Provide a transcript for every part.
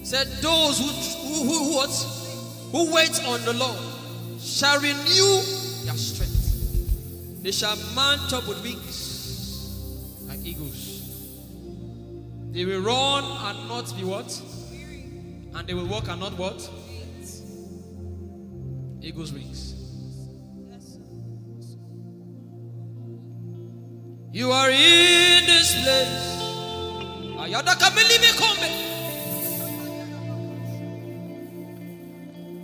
Said those who wait on the Lord shall renew their strength. They shall mount up with wings like eagles. They will run and not be what? And they will walk and not what? Eagle's wings. You are in this place.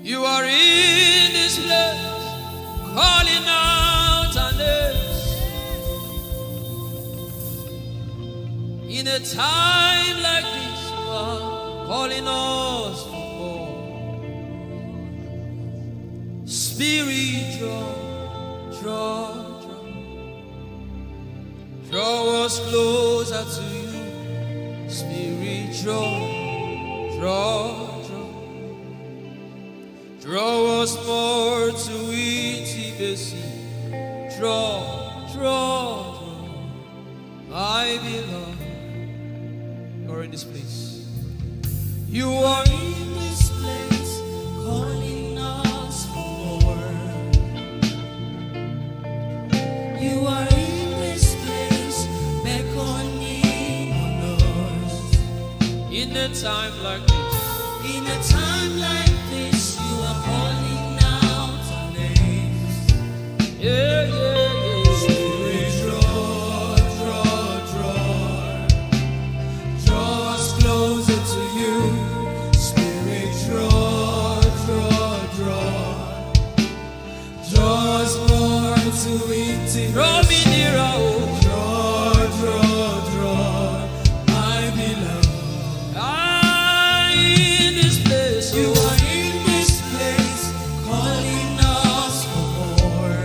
You are in this place, calling out our names. In a time like this, you are calling us for more. Spirit, draw us closer to you. Spirit, draw us more to intimacy. Draw, my beloved. You're in this place. You are in this place, calling us for more. You are in this place, beckoning on us. In a time like this, in a time like this, you are calling out our names. Yeah. Spirit, draw us closer to you. Spirit, draw us more to intimacy. Draw me nearer, draw, my beloved. In this place, you are in this place, calling us for more.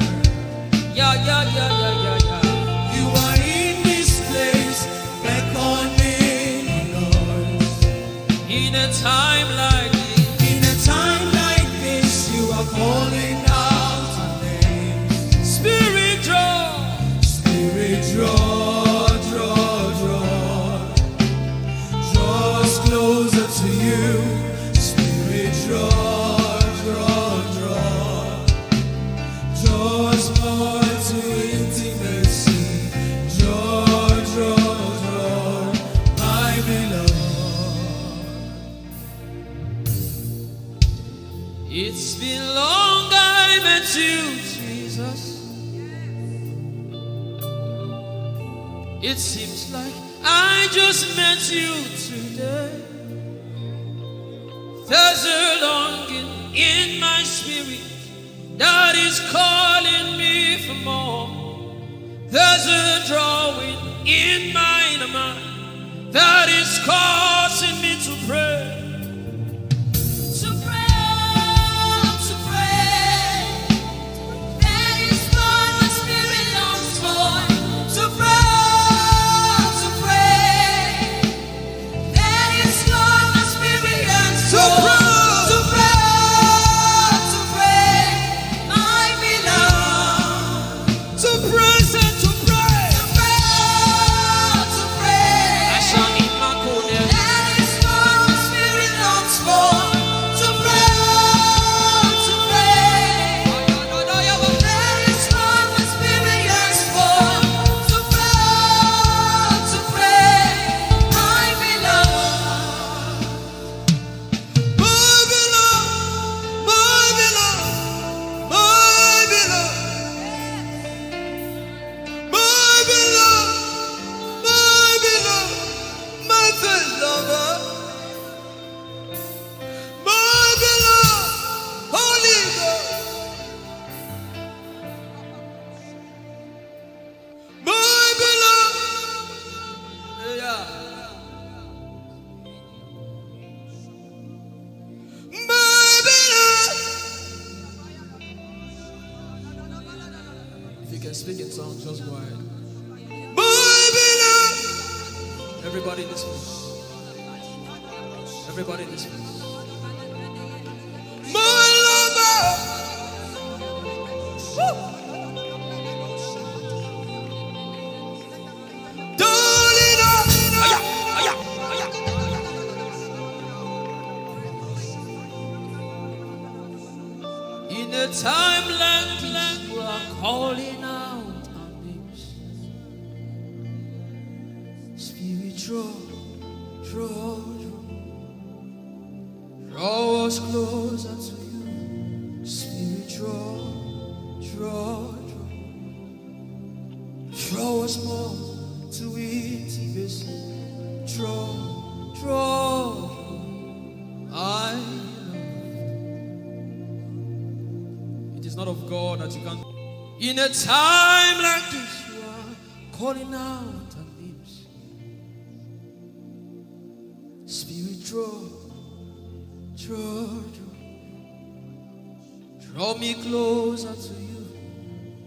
Yeah. You are in this place, beckoning us. In a time like this, you are calling out our names. Spirit, draw us closer to you. Spirit, draw us more to intimacy. Draw, my beloved. It's been long I met you, Jesus. It seems like I just met you today. There's a longing in my spirit that is calling me for more. There's a drawing in my mind that is causing me to pray. That is what my spirit longs for. To pray. That is what my spirit yearns for. To pray, my beloved. To praise and to pray. To pray. I shall need my corner. That is what my spirit longs for. To pray. That is what my spirit yearns for. To pray, my beloved. My beloved, my first lover, my beloved, Holy Ghost, my beloved, yeah. My beloved. If you can speak in tongues, just go ahead. My beloved. Everybody in this place. Everybody in this place. My lover. Woo. Darling, In a time like this, you are calling out our names. Spirit, draw us closer to you. Spirit, draw us more to intimacy. Draw. It is not of God that you can. In a time like this, you are calling out our names. Spirit, draw me closer to you.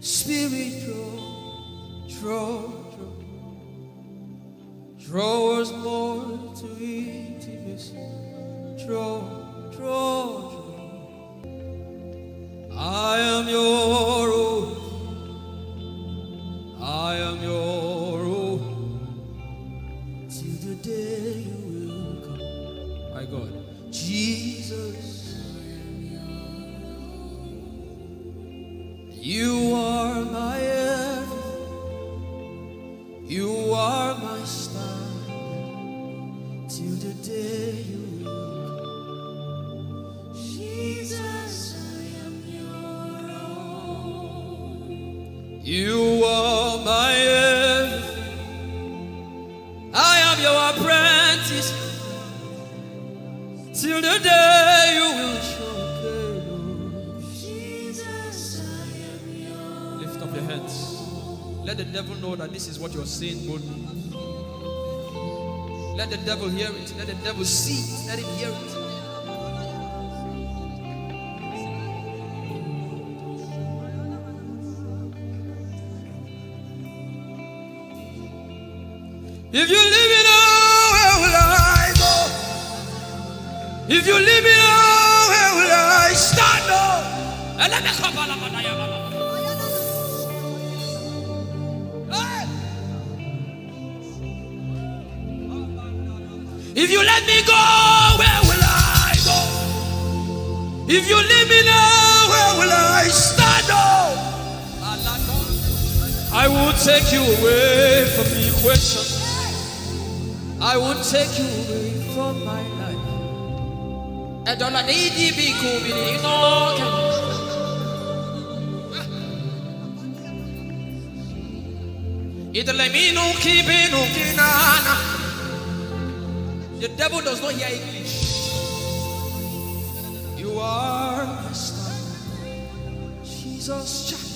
Spirit, draw us more to intimacy. Draw. I am your own. I am your own. Till the day you will come. My God, Jesus, you are my everything. You are my star. Till the day you will come. Jesus, I am your own. You are my everything. I am your apprentice. Till the day you will show again. Jesus, I am your. Lift up your hands. Let the devil know that this is what you're saying boldly. Let the devil hear it. Let the devil see it. Let him hear it. If you leave me now, where will I go? If you leave me now, where will I stand? If you let me go, where will I go? If you leave me now, where will I stand? I will take you away from the equation. I will take you away from my life. The devil does not hear English. You are my star, Jesus.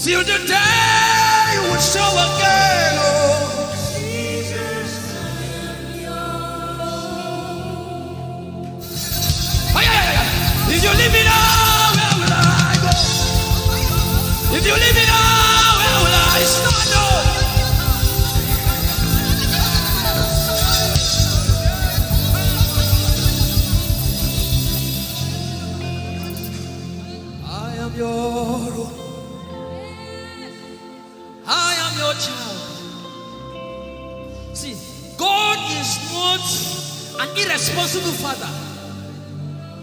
Till the day you will show again, oh Jesus, I am yours. If you leave me now, where will I go? If you leave me now, where will I stand? I am your own. Child. See, God is not an irresponsible father.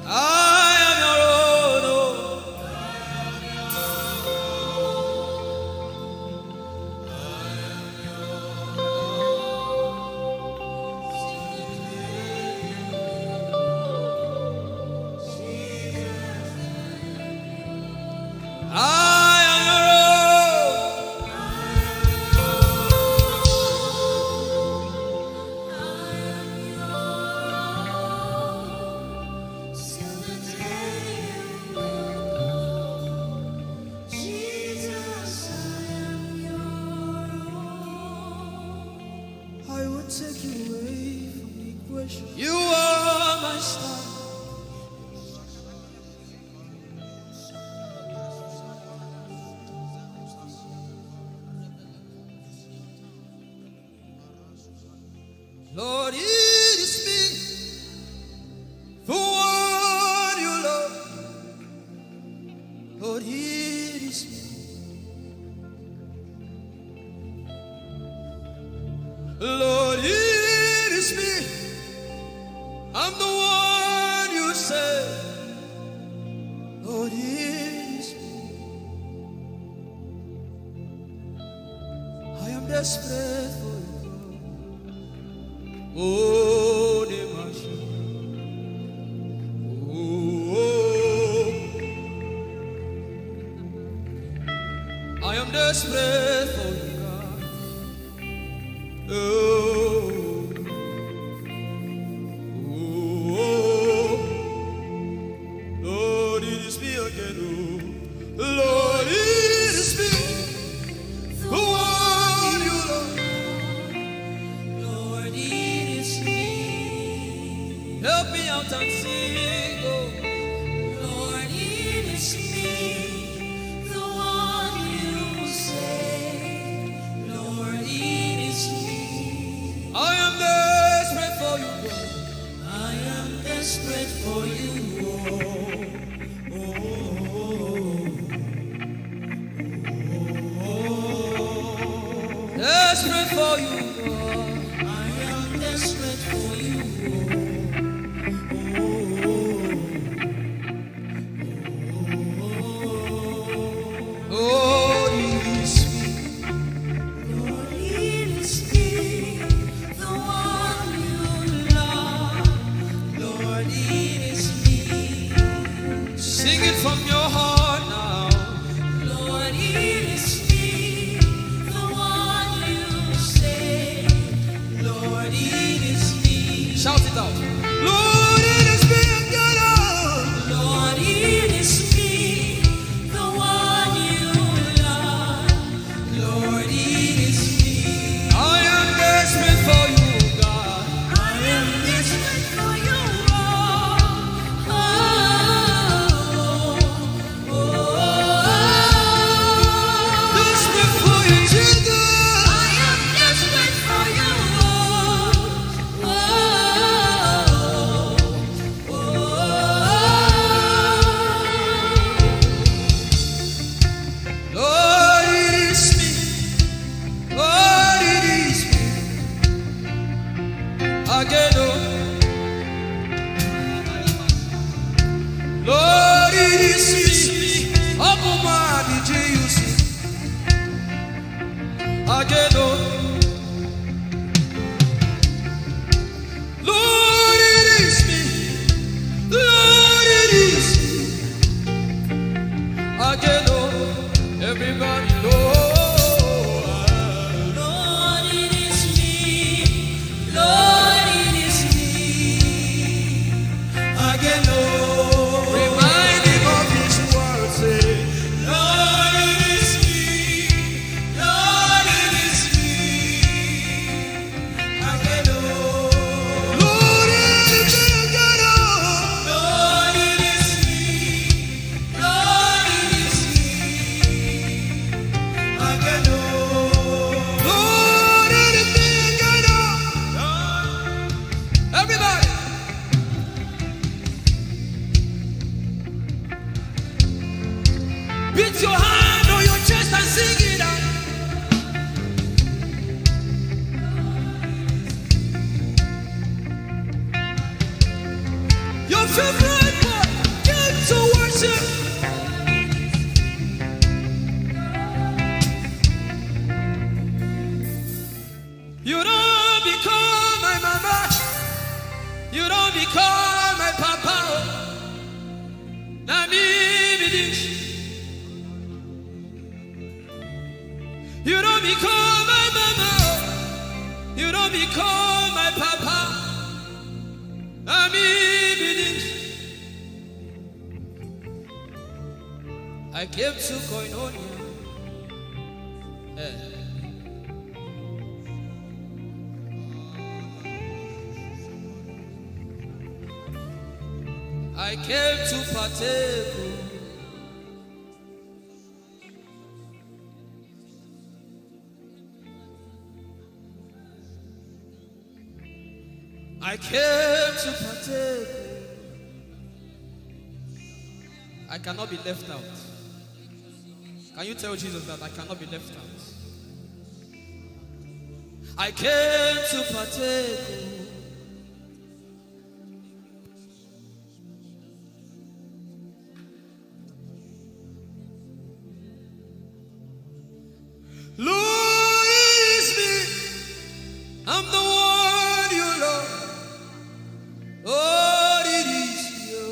I am your own. Take you away from the equation. You are my star. Lord, it is me, the one you love. Lord, it is me. Lord, it is me. I'm the one you say. Lord, it is me. I am desperate for you. Oh, Demasha. Oh, I am desperate for you, God. Oh, Lord, it is me again. Oh, Lord, it is me. The one you love. Lord, it is me. Help me out and sing. Oh, Lord, it is me. The one you say. Lord, it is me. I am desperate for you, God. I am desperate for you. Desperate for you, God. I am desperate for you. Oh, it is me. Lord, it is me, the one you love. Lord, it is me. Sing it from your heart now. Lord, it is me, the one you say. Lord, it is me. Shout it out. Lord, it is me again. Lord, it is me, the one you love. Lord, it is me. I am desperate for you, God. I am desperate for you, oh, desperate for you, Jesus. I am desperate for you, Lord, it is me. Lord, it is me. Again, oh. Lord, it is me. Omatade, Jesus. Again, oh. Lord, it is me. Lord, it is me. Again, oh. Everybody, Lord, it is me. Lord, it is me. Again, oh. Remind him of his word, say, Lord, it is me. Lord, it is me. Again, oh. Lord, it is me. Again, oh. Lord, it is me. Lord, it is me. Again, oh. Lord, it is me. Again, oh. Everybody. Beat your hand on your chest and sing it out. Your favorite part, get to worship. You don't become my mama. You don't become my papa. Now me be this. You don't become my mama. You don't become my papa. Now me be this. I came to Koinonia. I came to partake. I came to partake. I cannot be left out. Can you tell Jesus that I cannot be left out? I came to partake. Lord, it's me. I'm the one you love. Lord, it is you.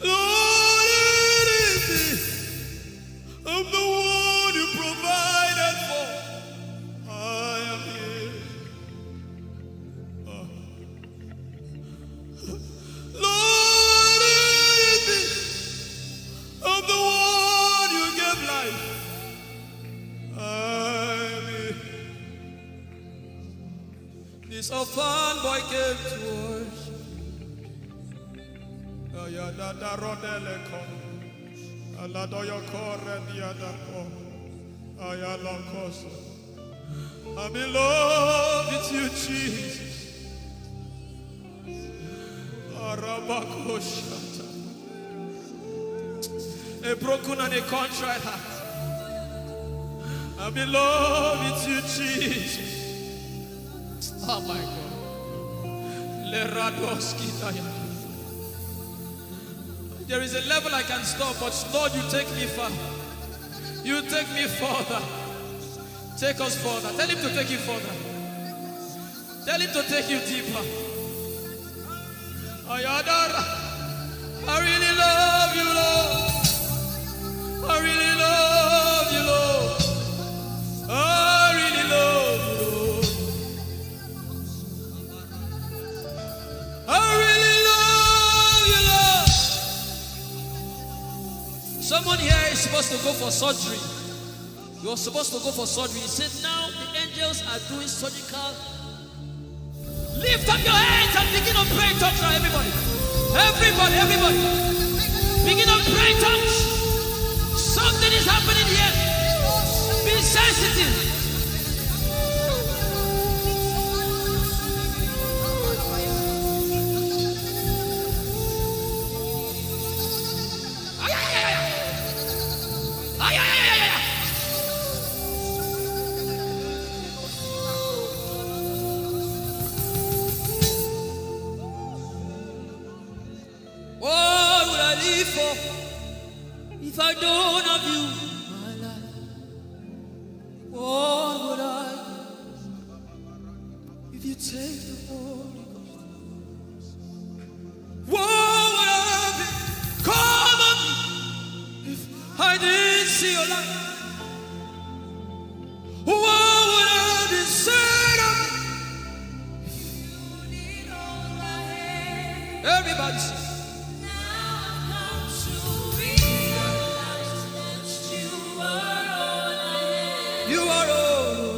Lord, it is me. I'm the one you provided for. I am here. Lord, it is me. I'm the one you gave life. I'm here. This orphan boy came to worship. Ayadada rodele kom. Aladoyo kore diadako. Ayalokoso. I'm in love with you, Jesus. Arabakoshata. A broken and a contrite heart. I'm in love with you, Jesus. Oh my God. There is a level I can stop, but Lord, you take me far. You take me further. Take us further. Tell him to take you further. Tell him to take you deeper. I really love you, Lord. I really love you, Lord. I really love you, Lord. I really love you, Lord. Someone here is supposed to go for surgery. You're supposed to go for surgery. He said, now the angels are doing surgical. Lift up your hands and begin to pray in tongues now, everybody. Everybody. Begin to pray in tongues. Something is happening here. Be sensitive. What would I live for if I don't have you, my life? What would I do if you take the Holy Ghost? What would I become of me if I didn't see your light? What would I be said of me? Everybody sing. You are all.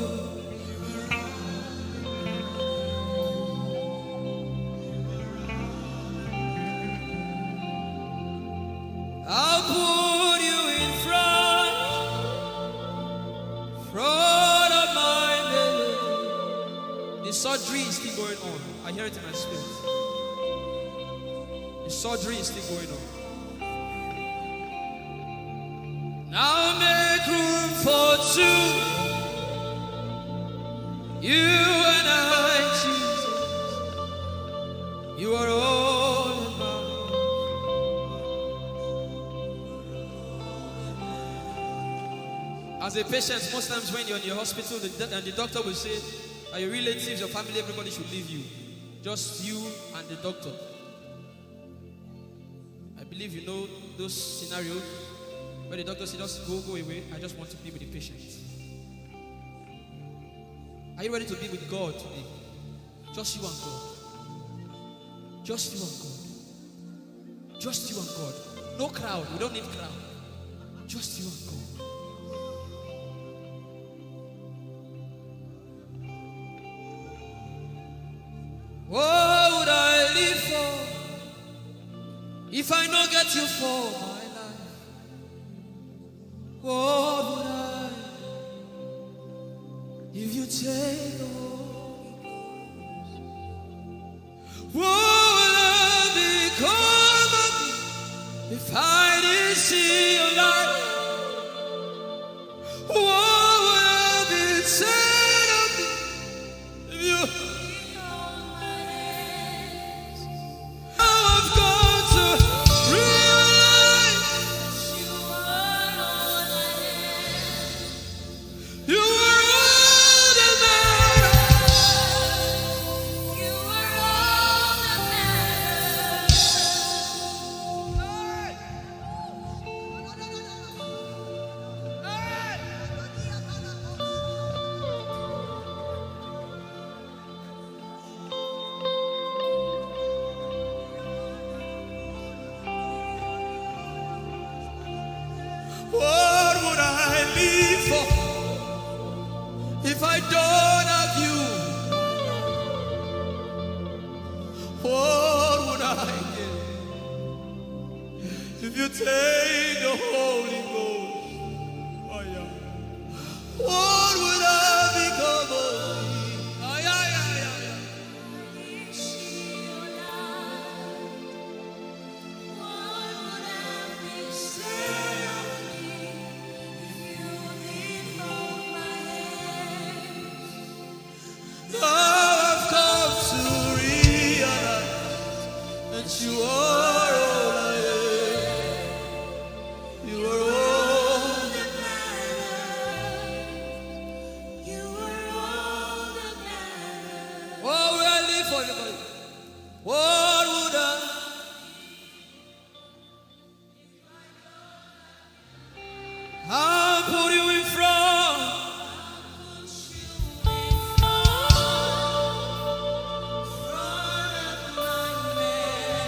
I'll put you in front of my name. The surgery is still going on. I hear it in my spirit. The surgery is still going on. Now make room for two. You and I, Jesus. You are all in my. As a patient, most times when you're in your hospital, the doctor will say, your relatives, your family, everybody should leave you. Just you and the doctor. I believe you know those scenarios. But the doctor said, just go away. I just want to be with the patient. Are you ready to be with God today? Just you and God. Just you and God. Just you and God. No crowd. We don't need crowd. Just you and God. What would I live for if I don't get you for my life? What would I If you take the Holy Ghost, what will I become of me if I didn't see your light? What would I be said of me if you I've got to realize you are all I am. You are all that matters. You are all that matters. What would I live for if I don't have you? What would I get if you take the Holy Ghost? Oh, yeah. What would I become of me? Oh, yeah, yeah, yeah, yeah. What would I be said of me if you didn't hold my hand? Now I've come to realize that you are all I am. You are all that matters. You are all that matters. What would I live for, everybody? What would I? I'll put you in front.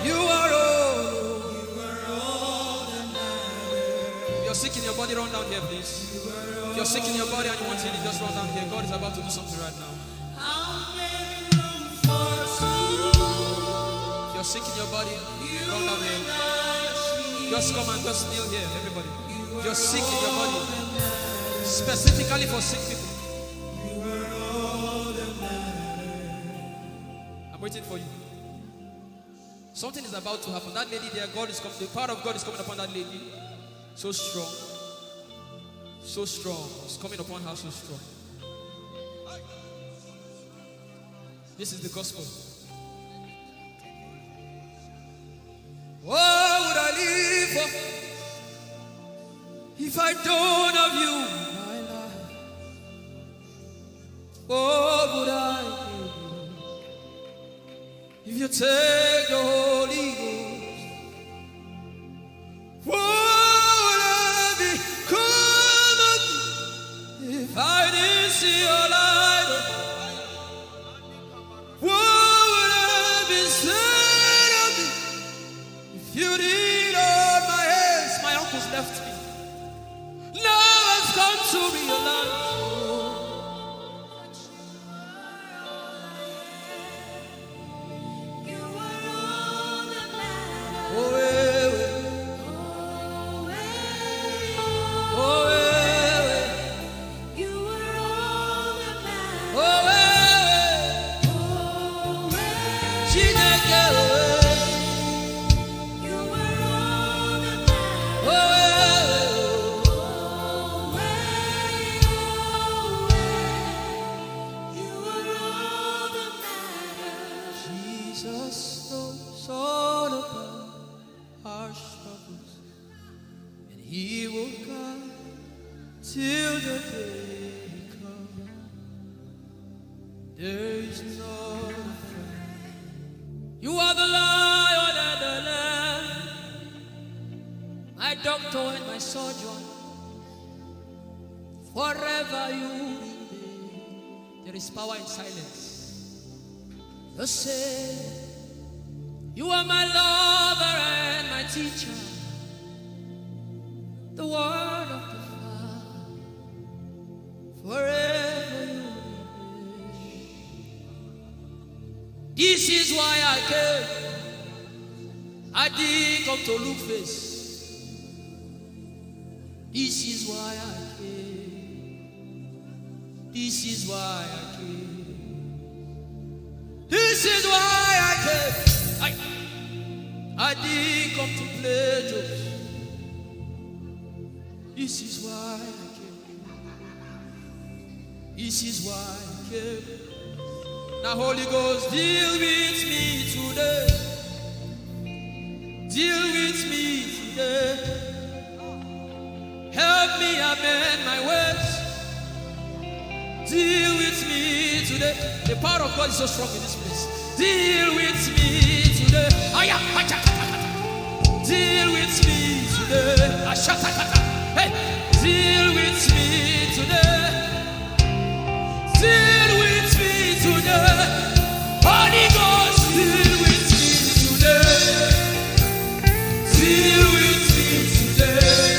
You are all that matters. If you're sick in your body, run down here, please. If you're sick in your body and you want healing, just run down here. God is about to do something right now. If you're sick in your body, run down here. Just come and just kneel here, everybody. If you're sick in your body, specifically for sick people, I'm waiting for you. Something is about to happen. That lady there, God is coming. The power of God is coming upon that lady. So strong. So strong. It's coming upon her so strong. This is the gospel. What would I live for if I don't have you in my life? What would I do if you take the Holy Ghost? What would I become of me if I didn't see your light? What would I be said of me if you did hold my hands? My uncles left me. Now I've come to realize you are all that matters. Oh, you are all that matters. Oh, Chineke, you are all that matters. Oh, you are all that matters. Jesus knows all about our struggles, and He will guide till the day comes. There is no friend. You are the Lion and the Lamb, my doctor and my surgeon. Forever you remain. There is power in silence. You say, you are my lover and my teacher, the word of the Father. Forever you remain. This is why I came. I didn't come to look face. This is why I came. This is why I came. This is why I came. I didn't come to play jokes. This is why I came. This is why I came. Now Holy Ghost, deal with me today. Deal with me today. Help me amend my ways. Deal with me today. The power of God is so strong in this place. Deal with me today. Deal with me today. Hey, deal with me today. Deal with me today. Holy Ghost, deal with me today. Deal with me today.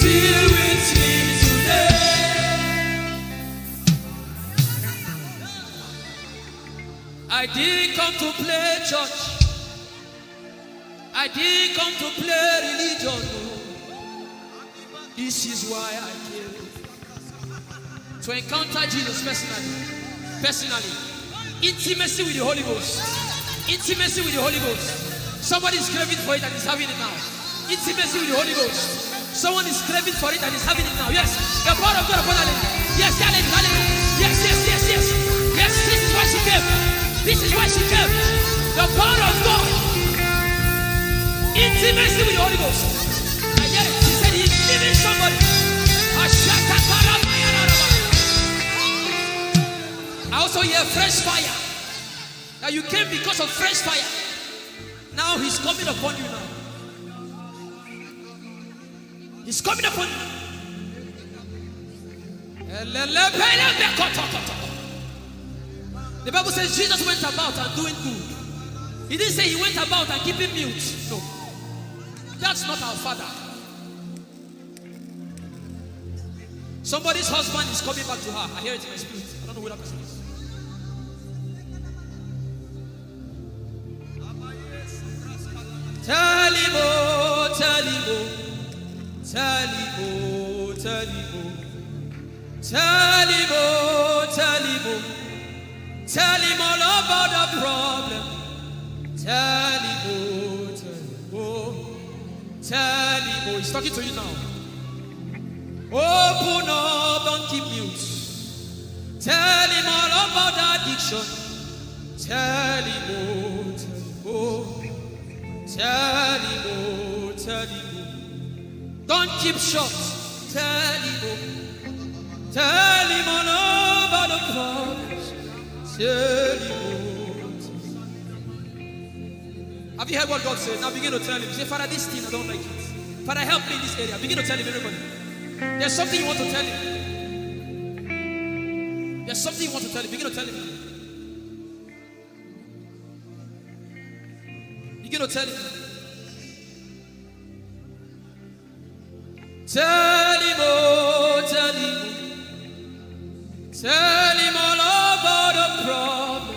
Deal with me today. I didn't come to play church. I didn't come to play religion. No. This is why I came. To encounter Jesus personally. Intimacy with the Holy Ghost. Intimacy with the Holy Ghost. Somebody is craving for it and is having it now. Intimacy with the Holy Ghost. Someone is craving for it and is having it now. Yes. The power of God upon hallelujah. Yes, hallelujah. Yes, yes, yes, yes. Yes, this is why she came. This is why she came. The power of God. Intimacy with the Holy Ghost. I get it. He said he's giving somebody. I also hear fresh fire. Now you came because of fresh fire. Now he's coming upon you now. He's coming upon you. The Bible says Jesus went about and doing good. He didn't say he went about and keeping mute. No. That's not our Father. Somebody's husband is coming back to her. I hear it in my spirit. I don't know who that person is. Tell him, oh, tell him, oh, tell him, oh, tell him, oh, tell him, oh, tell him, oh, tell him all about the problem. Tell him, oh, tell him, oh, tell him, oh. He's talking to you now. Open up, don't keep mute. Tell him all about the addiction. Tell him, oh, tell him, oh. Tell him, oh, tell him, oh. Don't keep short. Tell him, oh. Tell him all about the problems. Tell him, oh. Have you heard what God said? Now begin to tell him. Say, Father, this thing I don't like it. Father, help me in this area. Begin to tell him, everybody. There's something you want to tell him. There's something you want to tell him. Begin to tell him. Begin to tell him. Tell him, oh, tell him. Tell him all about the problem.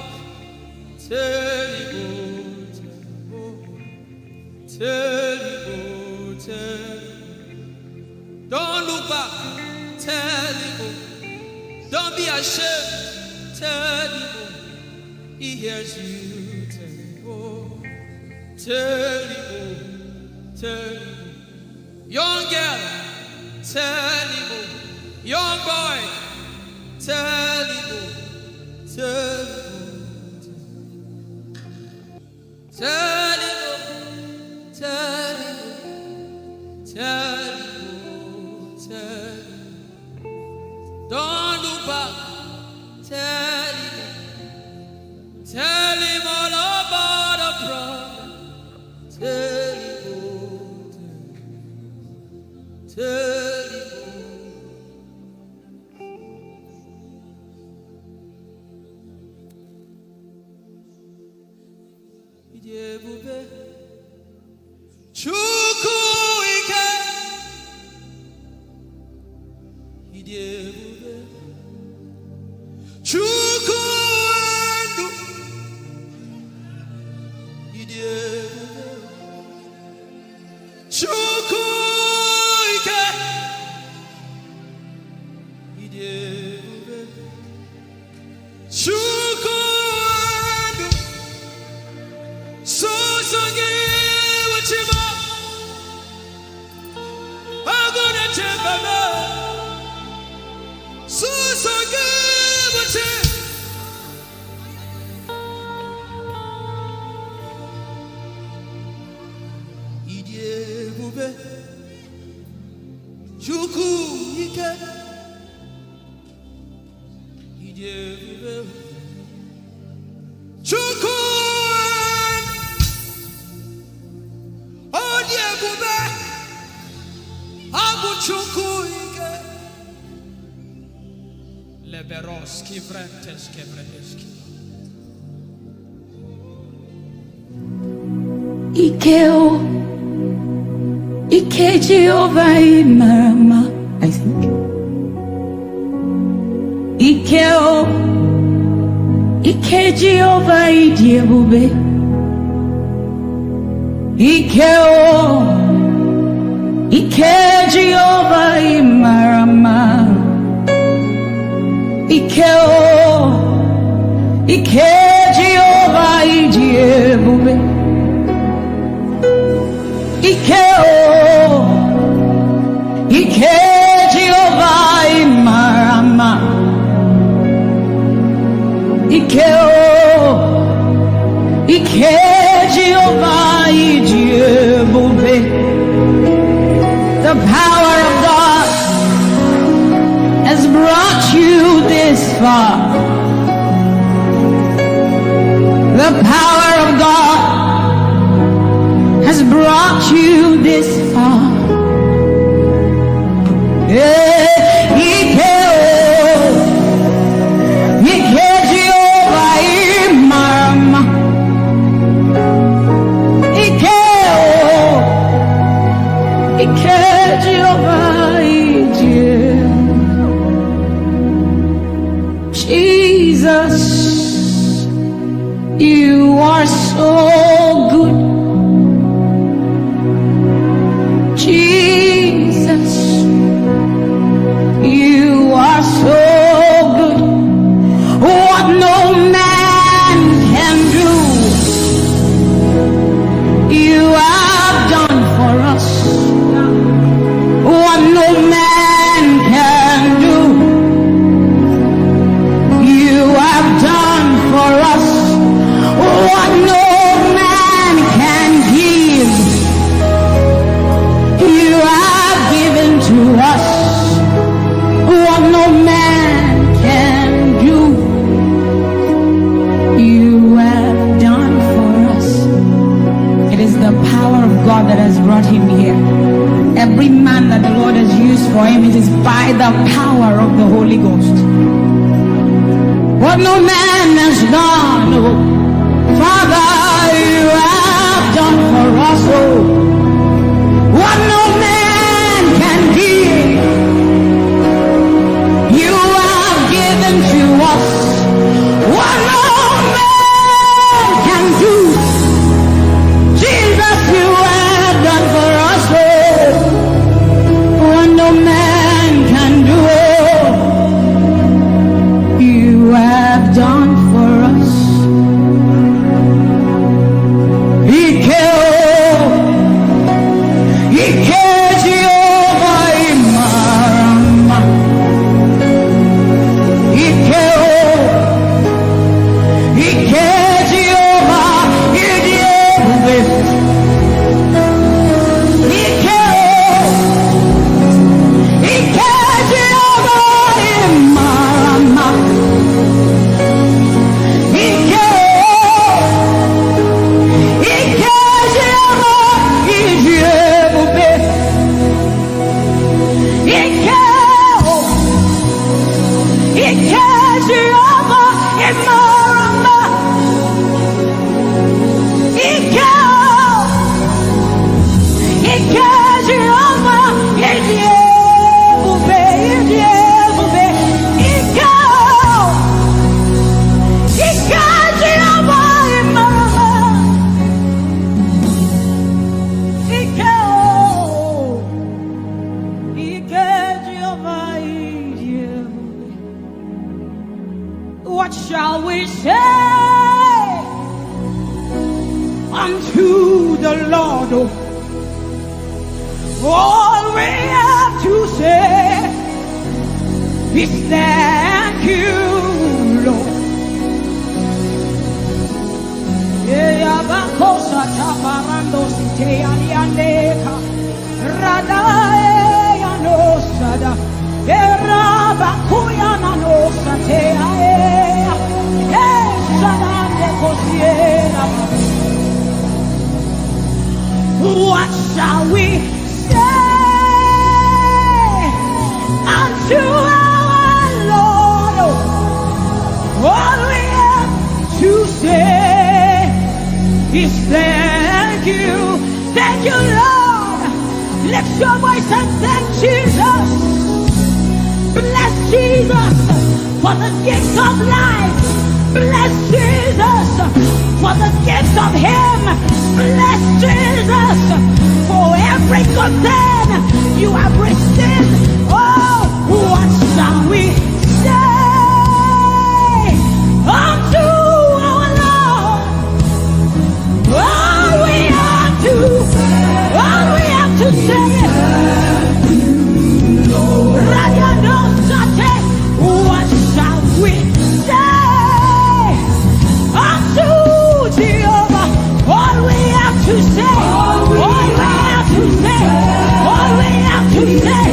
Tell him, oh, tell him, oh, tell him. Don't look back. Tell him, oh. Don't be ashamed. Tell him, oh. He hears you. Tell him, oh. Tell him, oh. Tell him, oh. Young girl. Tell him, oh. Young boy. Tell him, oh. Tell him, oh. Tell him, oh. Tell him, oh. Tell him. Don't look back. Tell him all about the problem. Tell him, oh, tell him, oh. Chukwu ike. Chukwuendu Idebube Chukwuike Idebube Ike Jehovah Marama, I think. Ike Jehovah Idiebube. Ike Jehovah Marama. Ike Jehovah Idiebube. Ike Jehovah Marama. Ike Jehovah Ijeoma. The power of God has brought you this far. The power of God has brought you this far. Jesus, you are so good. Jesus, you are so good. What no man can do, you have done for us. What no man can do, you have done for us. What no man can give, you have given to us. What no man can do, you have done for us. It is the power of God that has brought him here. Every man that the Lord has used for him, it is by the power of the Holy Ghost. What no man has done, oh, Father, you have done for us, oh. What no man can give, you have given to us. What no man can do, Jesus, you have done for us, oh. What no man can do, oh, you have done for us. What shall we say unto the Lord? All we have to say is thank you, Lord. Bakosa taparando site alianeka radae anosada era bakuya nanosa te ae sadane kosiera. What shall we say unto our Lord? All we have to say is thank you, Lord. Lift your voice and thank Jesus. Bless Jesus for the gift of life. Bless Jesus for the gift of Him. Bless Jesus for every good thing you have received. Oh, what shall we say unto our Lord? All we have to say is what shall we say unto Jehovah? All we have to say, all we have to say, all we have to say.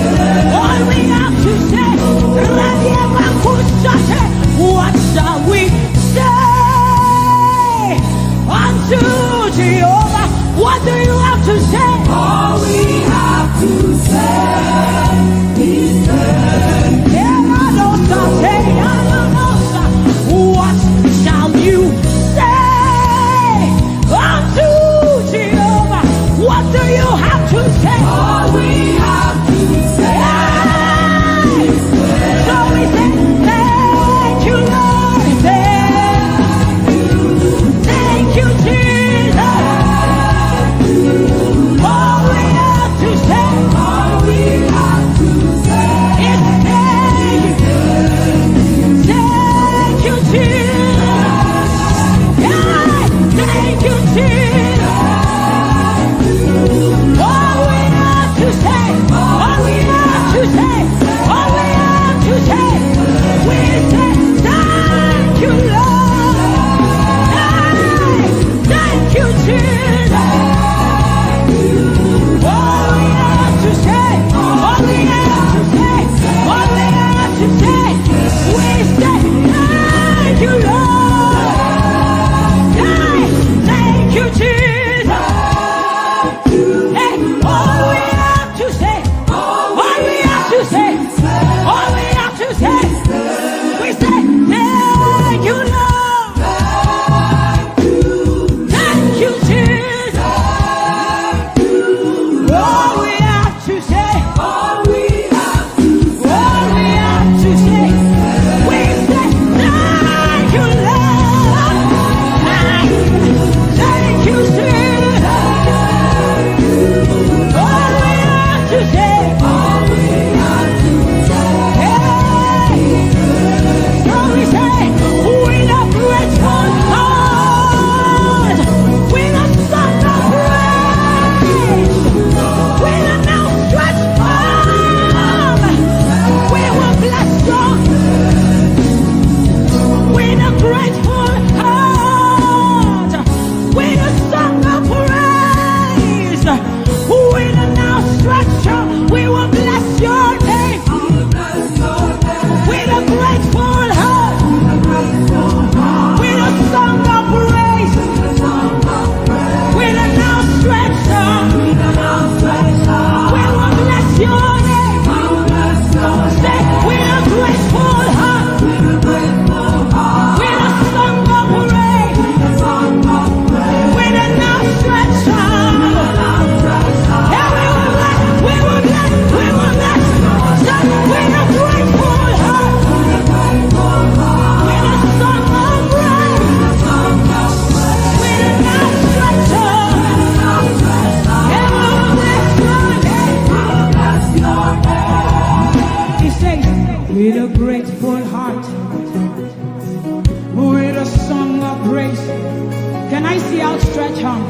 arm.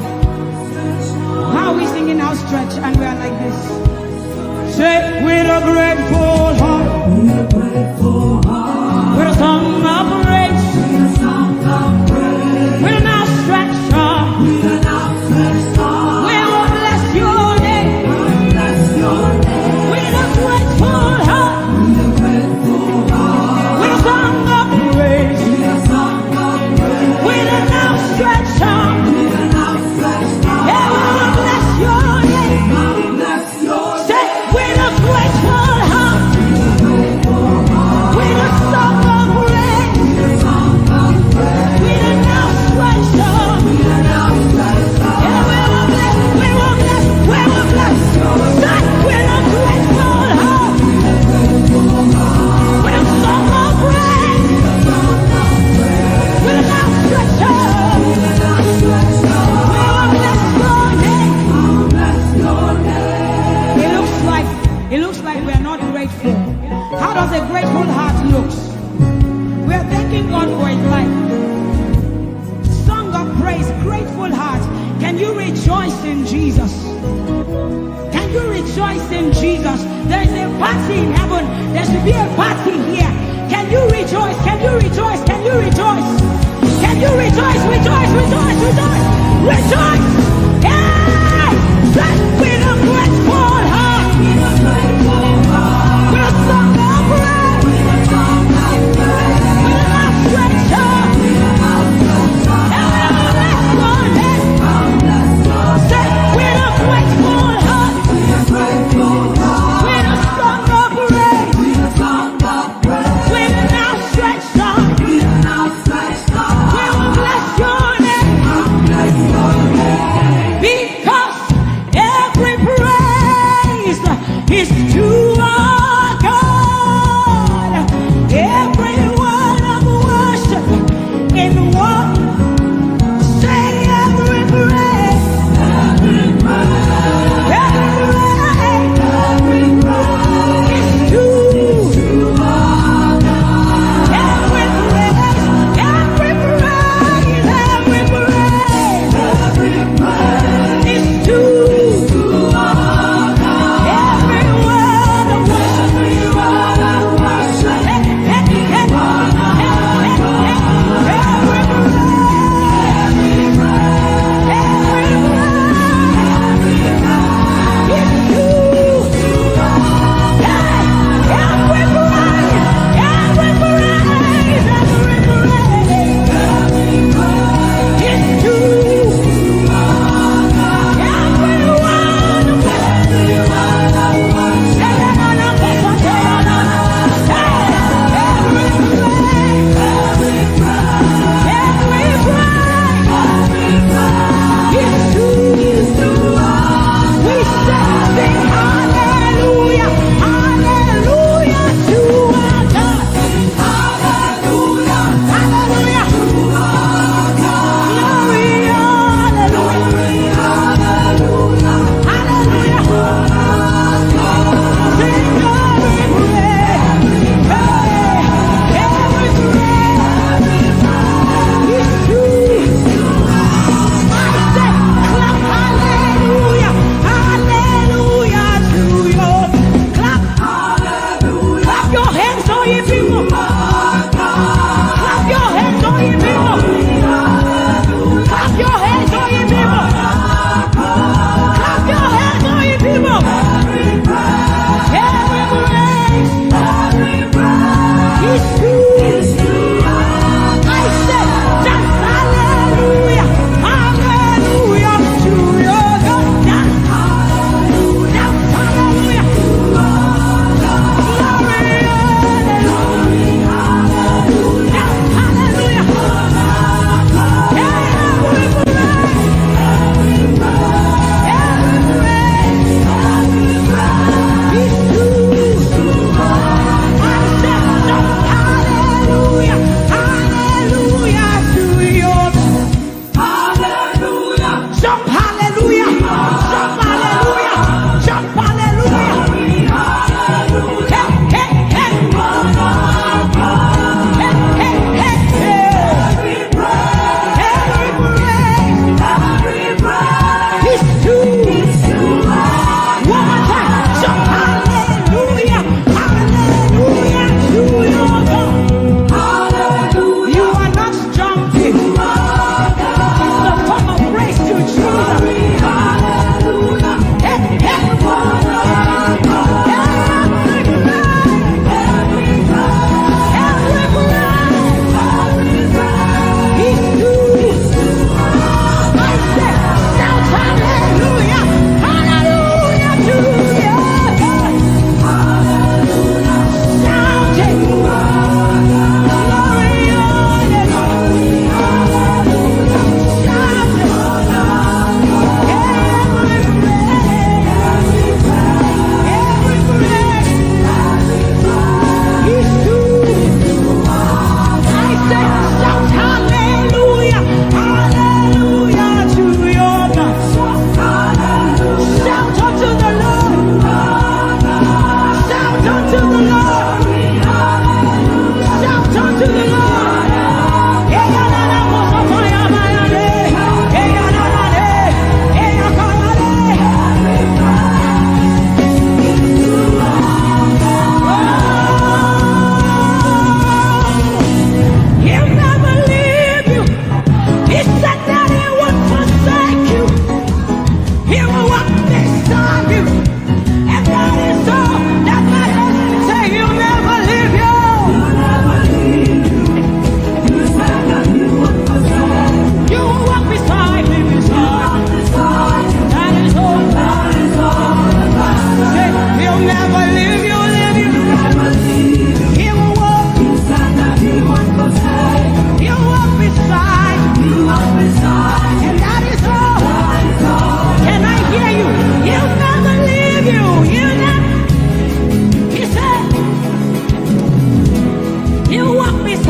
How are we singing outstretched and we are like this? Say, with a grateful heart, with a song of praise, with an outstretched arm, we will bless your name. With a grateful heart, with a song of praise, with an outstretched arm, yeah, we will bless your name. Say, with a grateful heart, with a song of praise, with an outstretched arm, yeah, we will bless, we will bless, we will bless. Say, with a grateful heart, with a song of praise, with an outstretched arm, we will bless your name. It looks like we are not grateful. How does a grateful heart look? We are thanking God for his life. Song of praise, grateful heart. Can you rejoice in Jesus? Can you rejoice in Jesus? There is a party in heaven. There should be a party here. Can you rejoice? Can you rejoice? Can you rejoice? Can you rejoice? Rejoice, rejoice, rejoice, rejoice. Yeah! Say, with a grateful heart, with a song of praise, with an outstretched arm, and we will bless your name. Say, with a grateful heart, with a song of praise, with an outstretched arm,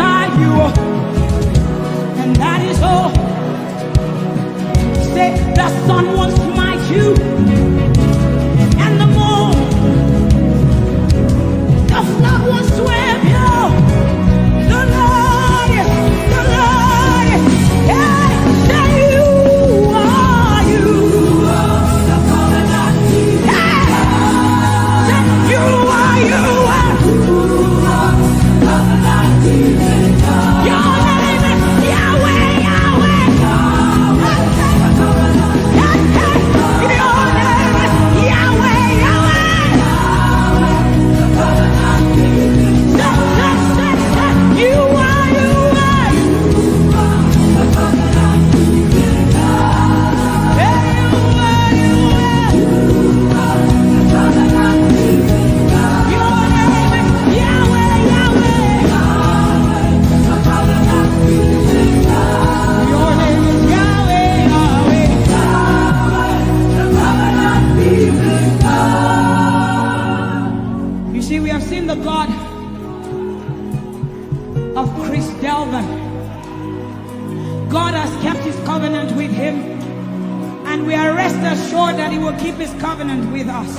beside you, and that is all. Say, the sun will smite you, and the moon, the flood will swim you. The Lord, yeah, say you are you. The covenant keeper. Yeah, say you are you. Covenant keeper. Your name is Yahweh, Yahweh. The God of Chris Delvin. God has kept his covenant with him, and we are rest assured that he will keep his covenant with us.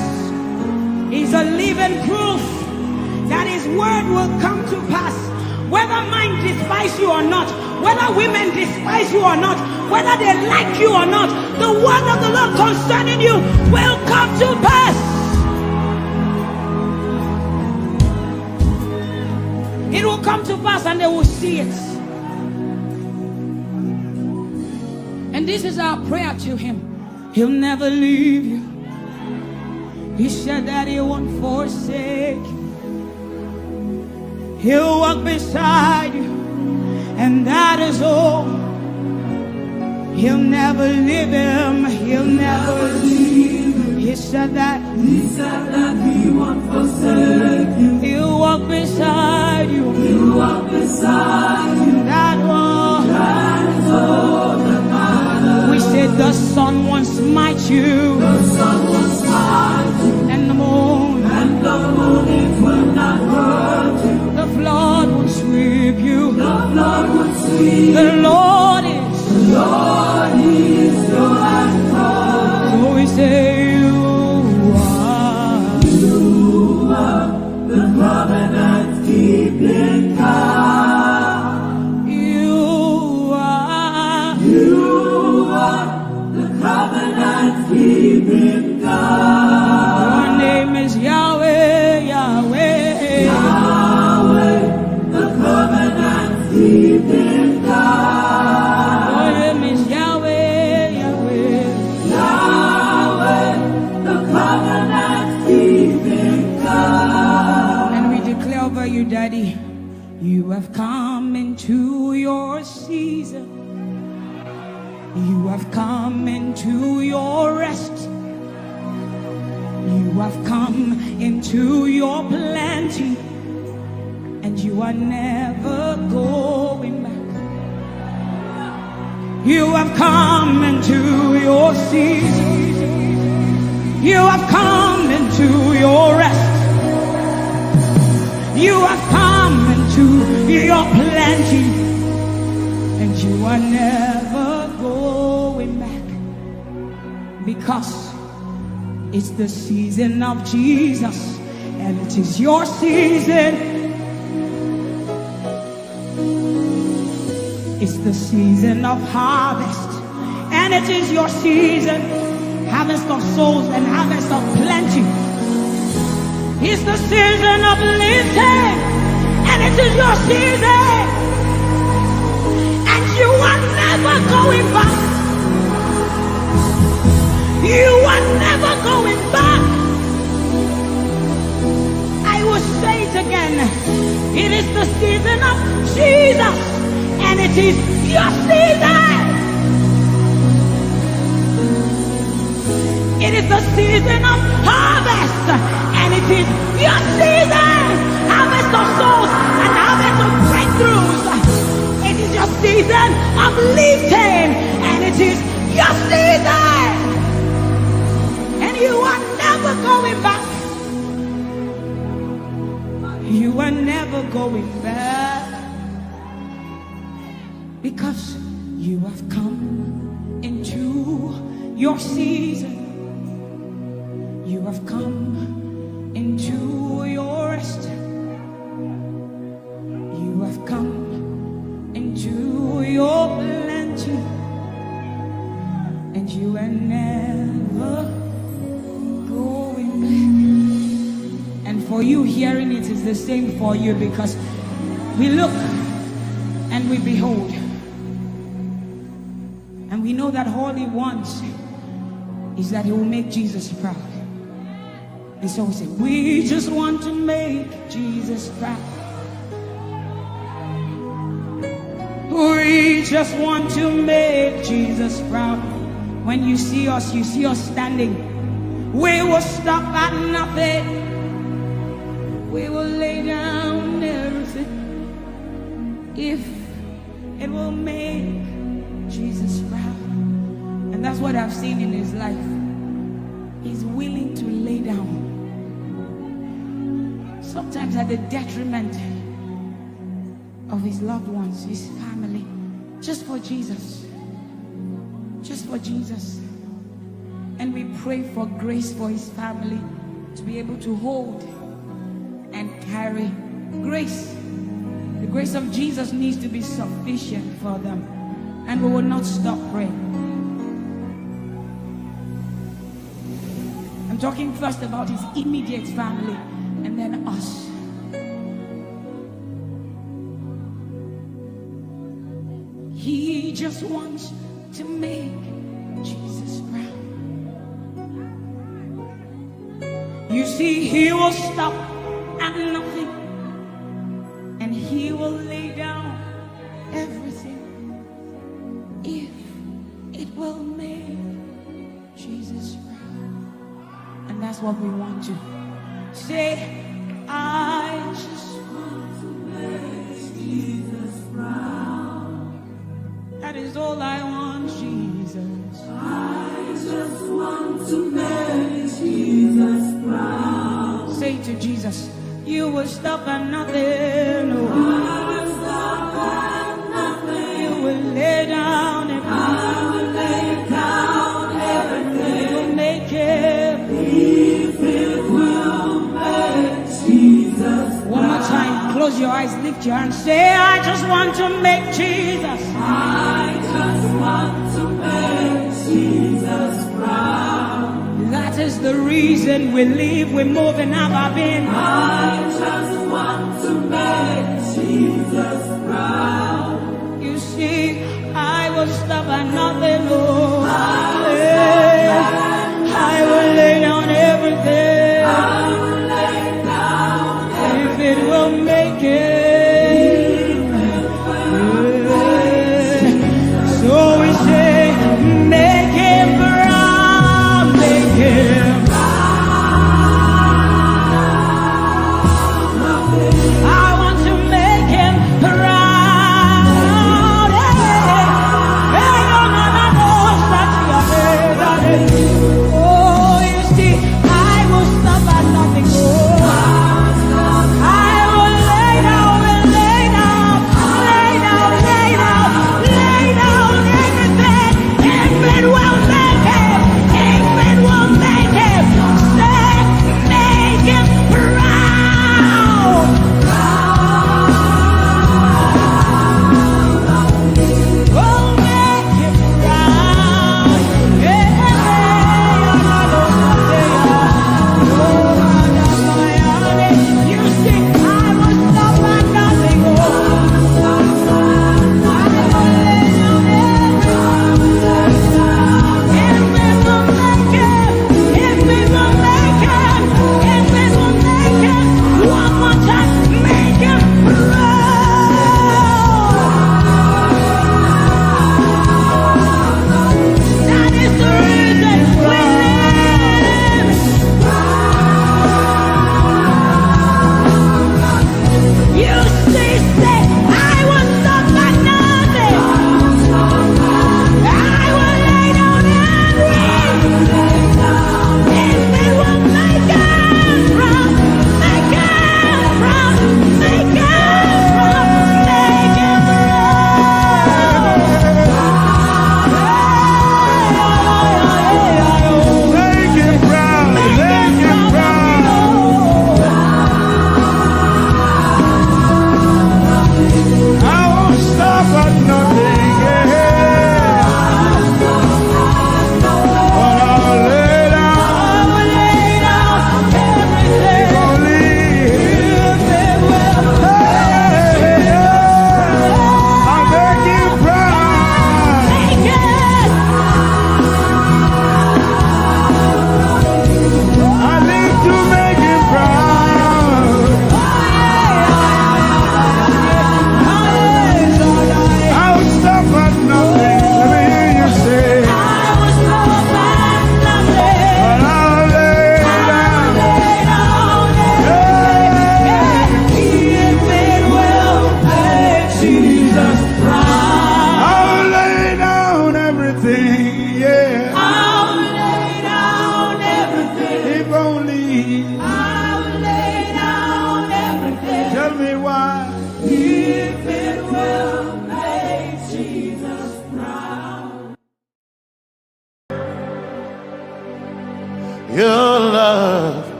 He's a living proof that his word will come to pass, whether men despise you or not, whether women despise you or not, whether they like you or not. The word of the Lord concerning you will come to pass. It will come to pass and they will see it. And this is our prayer to him. He'll never leave you. He said that he won't forsake you. He'll walk beside you, and that is all. He'll never leave him. He'll never leave him. He said that he won't forsake you. He'll walk beside you. He'll walk beside you. That one. That is all that matters. We said the sun won't smite you. The sun won't smite you. And the moon. And the moon it will not hurt you. The flood will sweep you. The flood will sweep. The Lord is. The Lord is your anchor. So we say. The covenant keeping God. You are the covenant keeping God. Your name is Yahweh, Yahweh. Yahweh, the covenant keeping God. Your name is Yahweh, Yahweh. Yahweh, the covenant keeping God. Over you, Daddy, you have come into your season. You have come into your rest. You have come into your plenty, and you are never going back. You have come into your season. You have come into your rest. You have come into your plenty, and you are never going back, because it's the season of Jesus, and it is your season. It's the season of harvest, and it is your season. Harvest of souls and harvest of plenty. It's the season of lifting, and it is your season, and you are never going back. You are never going back. I will say it again. It is the season of Jesus, and it is your season. It is the season of harvest, and it is your season. Harvest of souls and harvest of breakthroughs. It is your season of lifting, and it is your season. And you are never going back. You are never going back. because you have come into your season. You have come into your rest. You have come into your plenty, and you are never going back. And for you, hearing it is the same for you, because we look and we behold, and we know that all he wants is that he will make Jesus proud. And so we say, we just want to make Jesus proud. We just want to make Jesus proud. When you see us standing. We will stop at nothing. We will lay down everything if it will make Jesus proud. And that's what I've seen in his life. He's willing to lay down, sometimes at the detriment of his loved ones, his family, just for Jesus. Just for Jesus. And we pray for grace for his family to be able to hold and carry grace. The grace of Jesus needs to be sufficient for them, and we will not stop praying. I'm talking first about his immediate family and then us. He just wants to make Jesus proud. You see, he will stop at nothing, and he will lay down everything if it will make Jesus proud. And that's what we want to say. I just want to make Jesus proud. That is all I want, Jesus. I just want to make Jesus proud. Say to Jesus, you will stop at nothing. No. I will stop at nothing. You will lay down and I will lay down everything. You will make it. If it will make Jesus proud. One more time, close your eyes, lift your hands, say, I just want to make Jesus. I just want to make Jesus proud. That is the reason we live, we move, and have our being. I just want to make Jesus proud. You see, I will stop at nothing, Lord. I will lay down everything. I will lay down everything. If it will make it. So we say, make him proud, make him proud. I want to make him proud. Hey, no, no, no, no.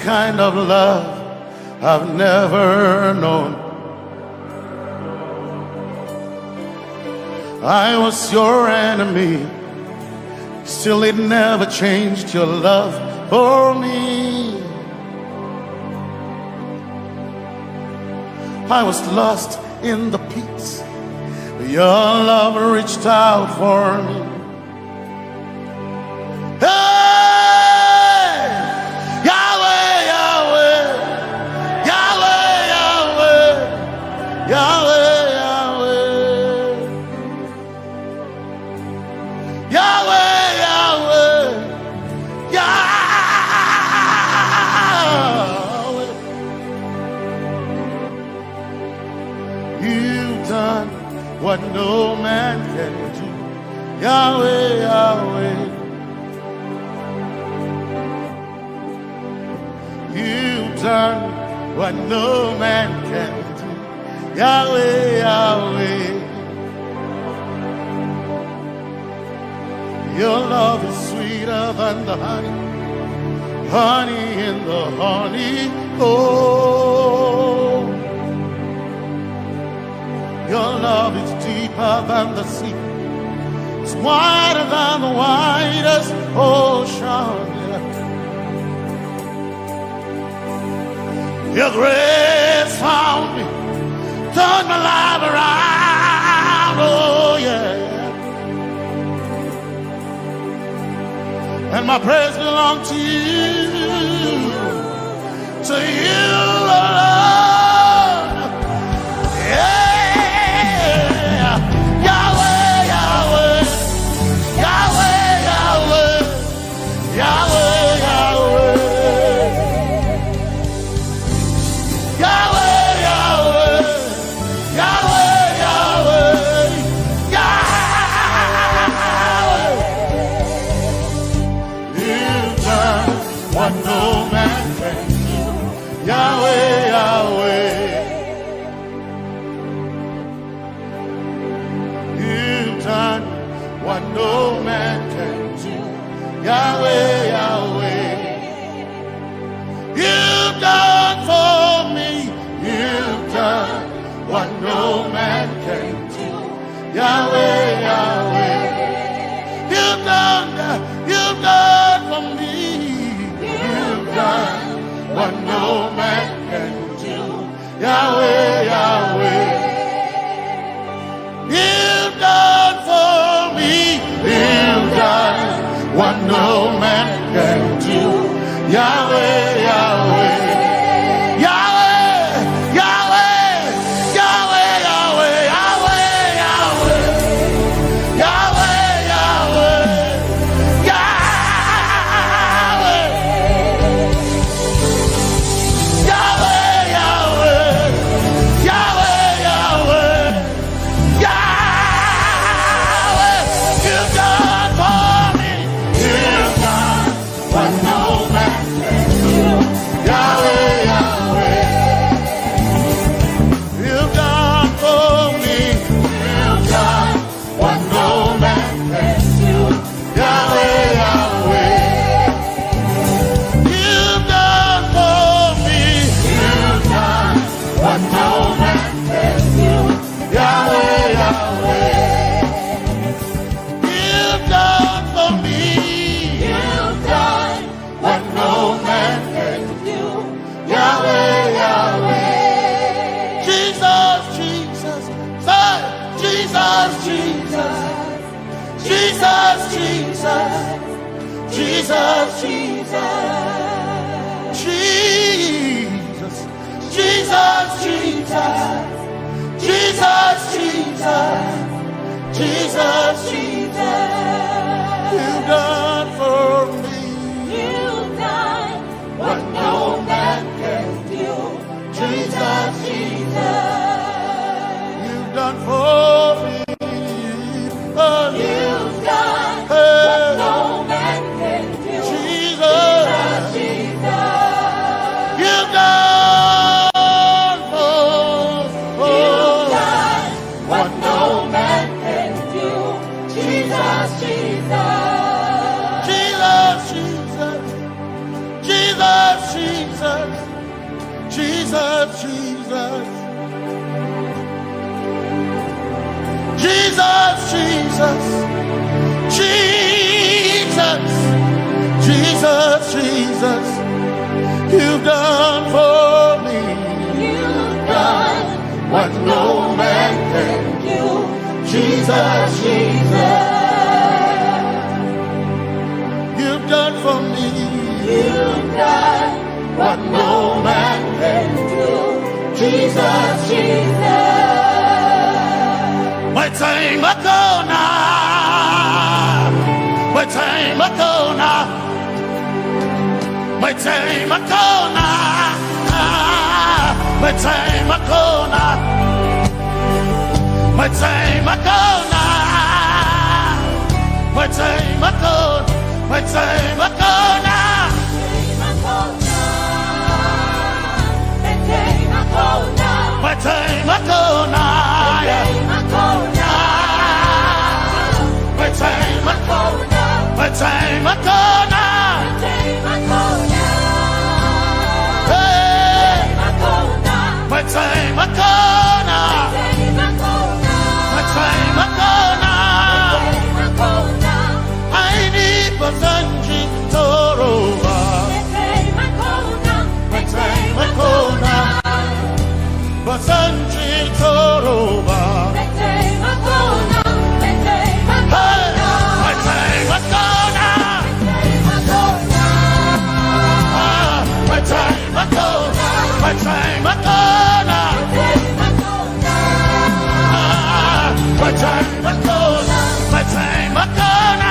kind of love I've never known. I was your enemy, still it never changed your love for me. I was lost in the pits, but your love reached out for me. Hey! Yahweh, Yahweh, Yahweh, Yahweh, Yahweh, Yahweh, Yahweh, Yahweh, Yahweh. You've done what no man can do. Yahweh, Yahweh. You've done what no man can do. Yahweh, Yahweh. Your love is sweeter than the honey, honey in the honey. Oh, your love is deeper than the sea. It's wider than the widest ocean. Your grace found me, turned my life around. Oh yeah. And my praise belongs to you alone. Yeah. Yahweh, Yahweh, Yahweh, Yahweh, Yahweh, Yahweh, Yahweh, Yahweh, Yahweh, Yahweh, Yahweh. What no man can do, Yahweh, Yahweh. You've done what no man can do, Yahweh, Yahweh. You've done for me, you've done what no man can do, Yahweh, Yahweh. You've done for me. You've done what no man can do, Yahweh, Yahweh. You've done for me. You've done what no man can do, Yahweh, Yahweh. Jesus, Jesus, Jesus, Jesus, Jesus, Jesus, Jesus, Jesus. You've done for me. You've done what no man can do. Jesus, Jesus. You've done for me. Oh, you've done what no man can do. Jesus, Jesus. You've done you've done what no man can do. Jesus, Jesus. Jesus, Jesus. Jesus, Jesus. Jesus, Jesus, Jesus, you've done for me. You've done what no man can do. Jesus, Jesus, you've done for me. you've done what no man can do. Jesus, Jesus. My time ago now, my time ago now, my time ago now, my time ago now, my time ago now, my time ago, my time ago now. My time ago now, my time ago, my time ago now, hey, my time ago now, my time ago now, I need Basanji Toroba, my time ago now. Basanji Toroba. My time Akona. My time Akona. My time Akona. My time Akona. My time Akona.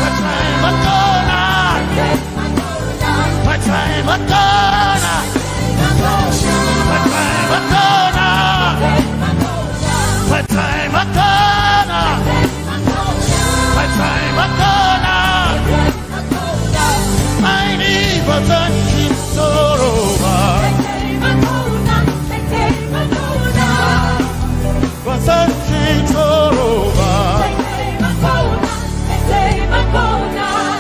My time Akona. My time Akona. My time Akona. My time Akona. My time Akona. I need Basanji Toroba. Basanji Toroba.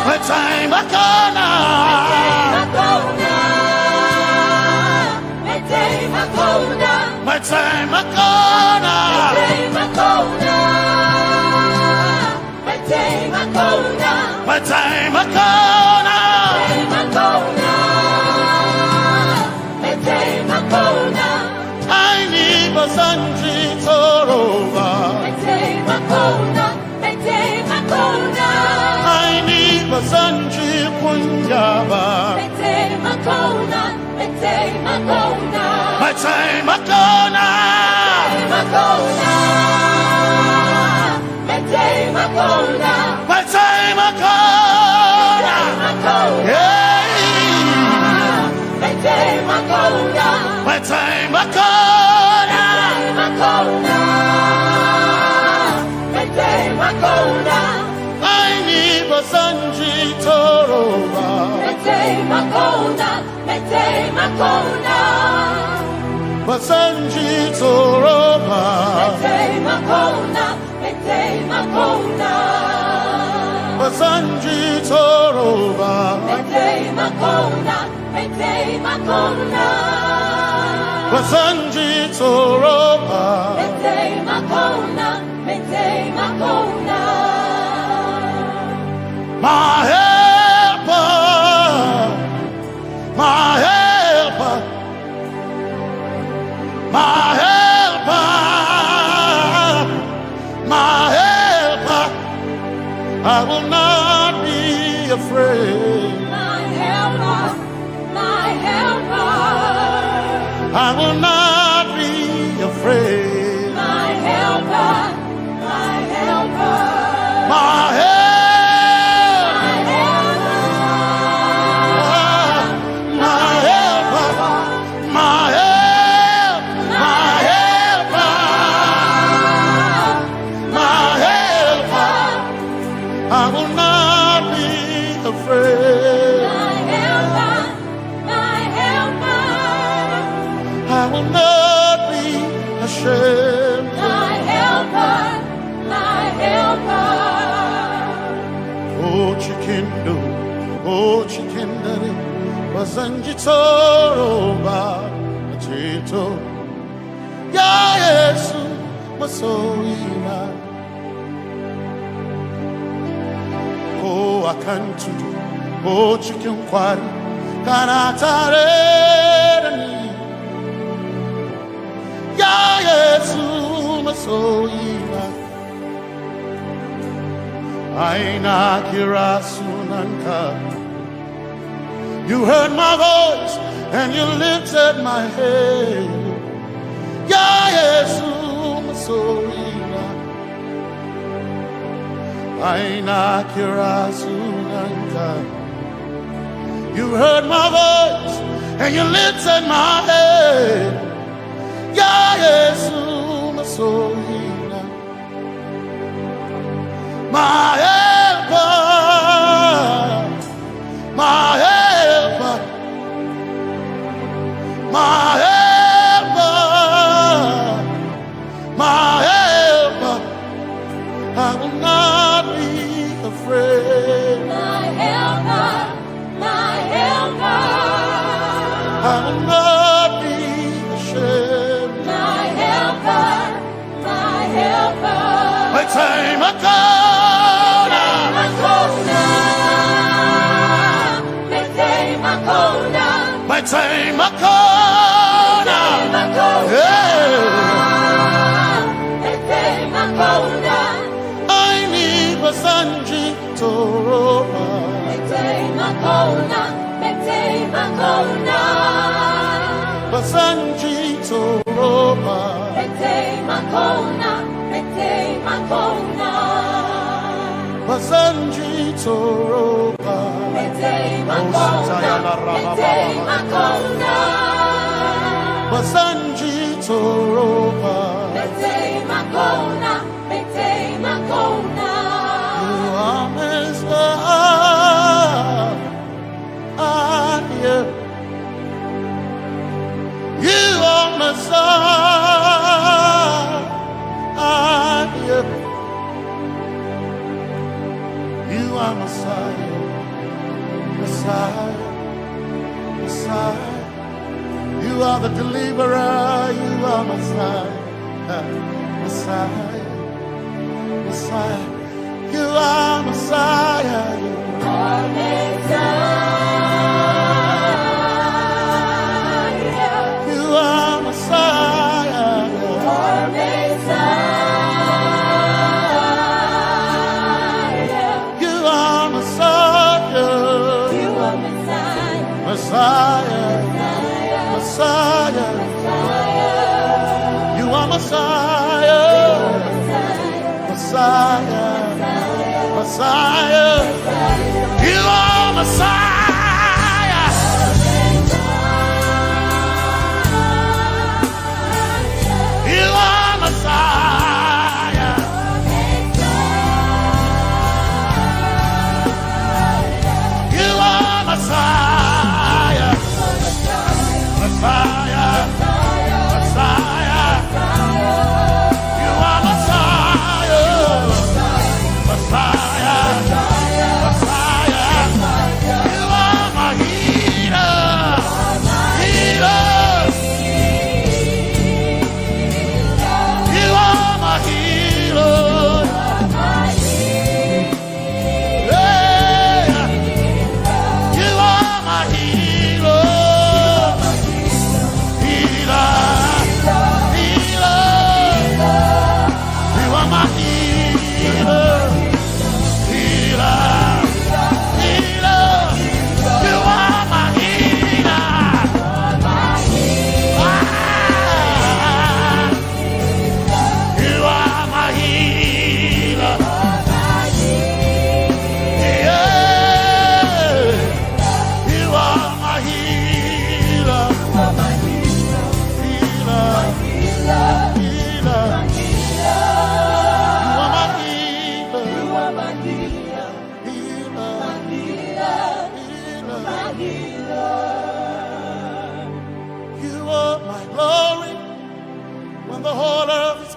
My time Akona. My time Akona. My time Akona. I need Basanji Toroba. I need Basanji Punjaba. My time Akona. My time Akona. Yeah. My time Akona. My time Akona. I need Basanji Toroba. Basanji Toroba. Basanji Toroba. Basanji Toroba. My helper, my helper, my helper, my helper. I will not be afraid. My helper, my helper. I will not be afraid. My helper, my helper. My helper. I will not be afraid. My helper, my helper. I will not be ashamed. My helper, my helper. Oh, chikindo, oh, chikindari, Basanji Toroba, Chito, Ya Yesu, masoina. Oh, I can't do. Oh, chicken quarry. Kanatare. Ya Yesu masoina. Aina kirasunanka. You heard my voice and you lifted my head. Ya Yesu masoina. Aina kirasunanka. You heard my voice and you lifted my head. Ya Yesu masoina. My helper, my helper, my helper, my helper. I will not be afraid. My helper, my helper. I will not be ashamed. My helper, my helper. My time I come. My time I come. I need Basanji Toroba. Basanji Toroba. Basanji Toroba. Basanji Toroba. You are Messiah. You are Messiah. You are Messiah. Messiah, Messiah, you are the deliverer, you are Messiah, Messiah, Messiah, you are Messiah, you are Messiah, you are Messiah, you are Messiah, you are Messiah. Messiah, Messiah, you are Messiah, Messiah, Messiah, you are Messiah, you are Messiah, you are Messiah. Messiah, Messiah, you are Messiah, Messiah, Messiah, you are my healer, healer, you are my healer, yeah, you are my healer.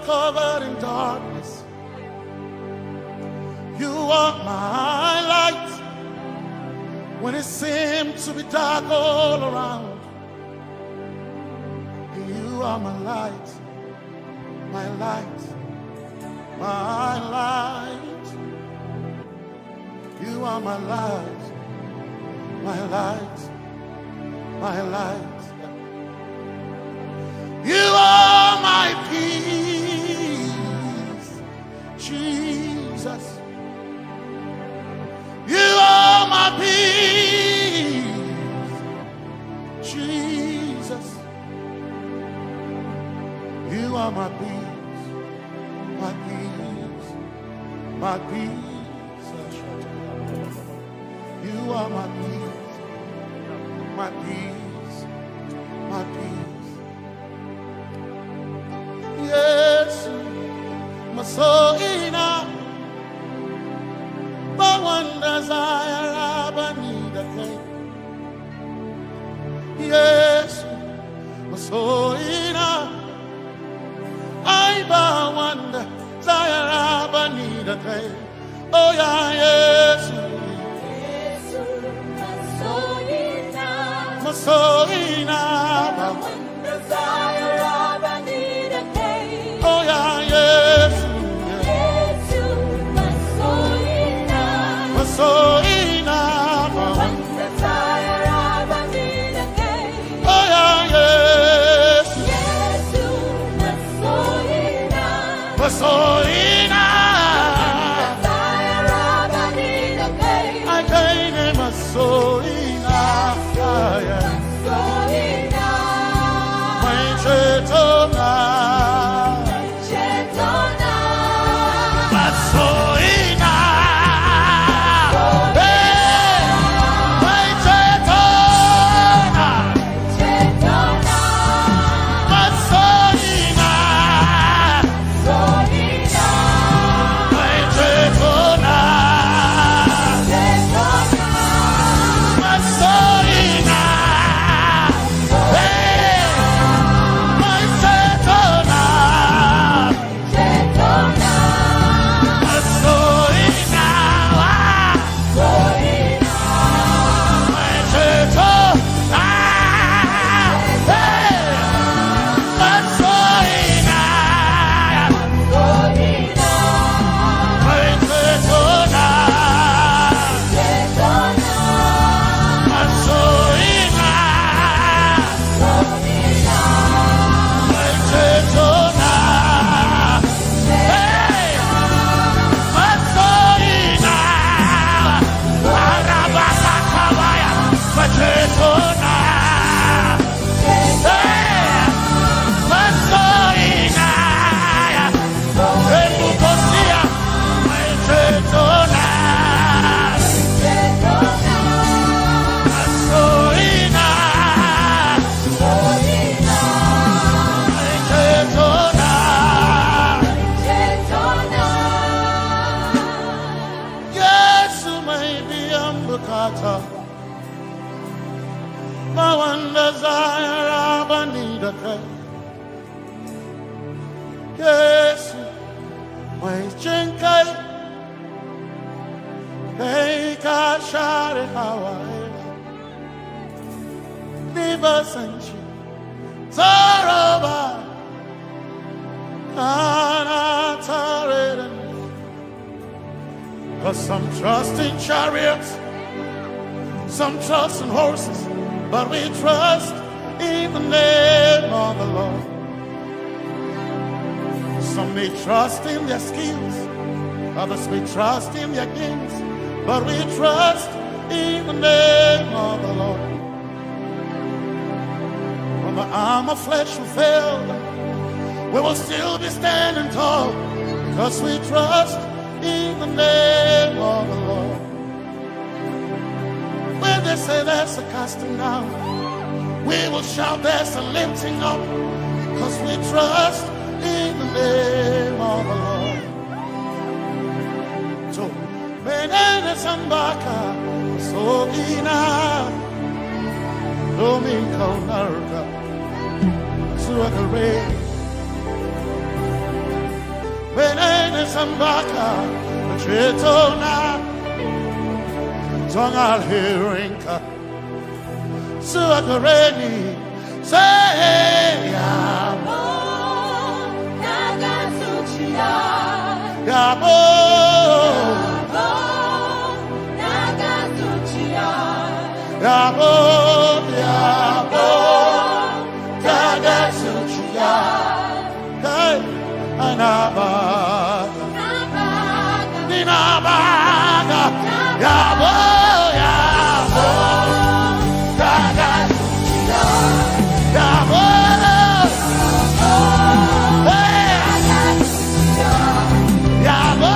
Covered in darkness, you are my light when it seemed to be dark all around. You are my light my light, my light. You are my light, my light, my light. You are my peace, Jesus. You are my peace, Jesus. You are my peace, my peace, my peace. You are my peace, my peace, my peace. Yes, my soul in but one desire I need a thing. Yes, my soul in I but one desire I need a thing. Oh yeah, yes, my soul in but one desire I need a thing. Oh yeah, yes. So enough, one desire of a need again. Oh yeah, yes, yes, so enough, desire of a need again. I gain him a so enough, so enough, my chetona, but so yes, my chenkai, hey, kashare Hawaii, Liba Sanchi, Zaraba, Anatare. Cause some trust in chariots, some trust in horses, but we trust in the name of the Lord. Some may trust in their skills, others may trust in their gifts, but we trust in the name of the Lord. When the arm of flesh will fail, we will still be standing tall, because we trust in the name of the Lord. When they say there's a casting down, we will shout there's a lifting up, because we trust in the name of the Lord. So, Benene Sambaka, so ina, Domingo Narga, Suakare, Benene Sambaka, Chetona, Tongal Hirinka, Suakareni, say, Yamo. Yabo, Yabo, Yabo, Tagasuchiya, Hey, Anabaga, Ninabaga, Yabo, Yabo, Tagasuchiya, Yabo, Hey, Yabo.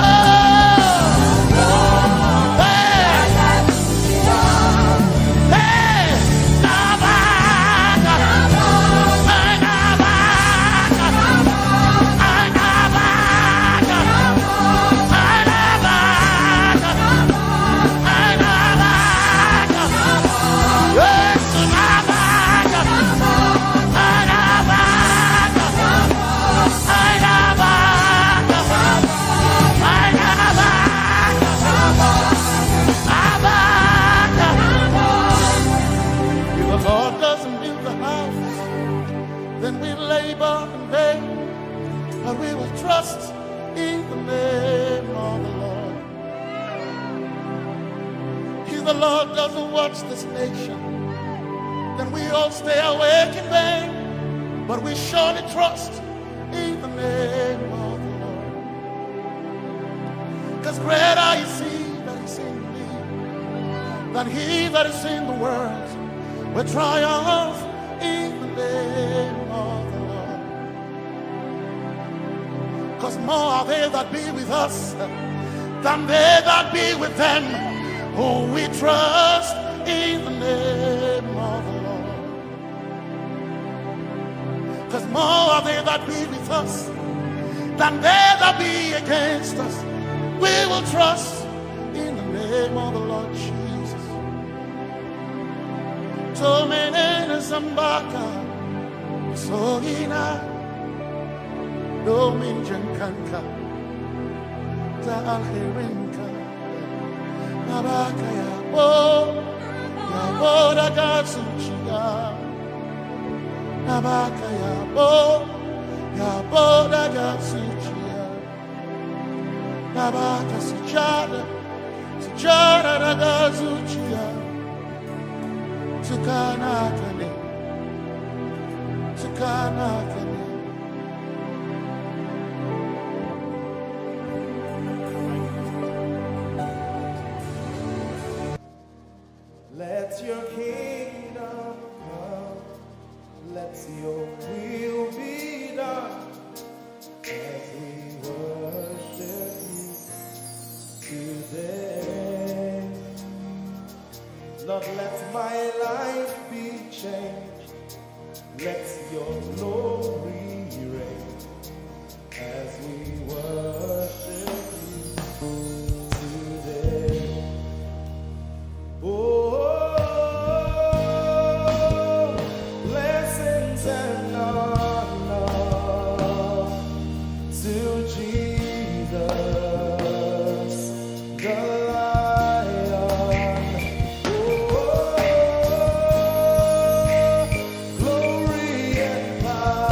Trust in the name of the Lord. If the Lord doesn't watch this nation, then we all stay awake in vain. But we surely trust in the name of the Lord. Because greater is He that is in me than he that is in the world. We triumph in the name of the Lord. Because more are they that be with us than they that be with them. Oh, we trust in the name of the Lord. Because more are they that be with us than they that be against us. We will trust in the name of the Lord Jesus. Tomene Zambaka, Sohina. Dominjan kanka, ta alherinka, nabaka ya bo da gasuchiya, nabaka ya bo da gasuchiya, nabaka sujada da gasuchiya, tukana kane. Let your kingdom come, let your will be done, as we worship you today. Lord, let my life be changed, let your glory reign, as we worship you today. Oh, glory and power.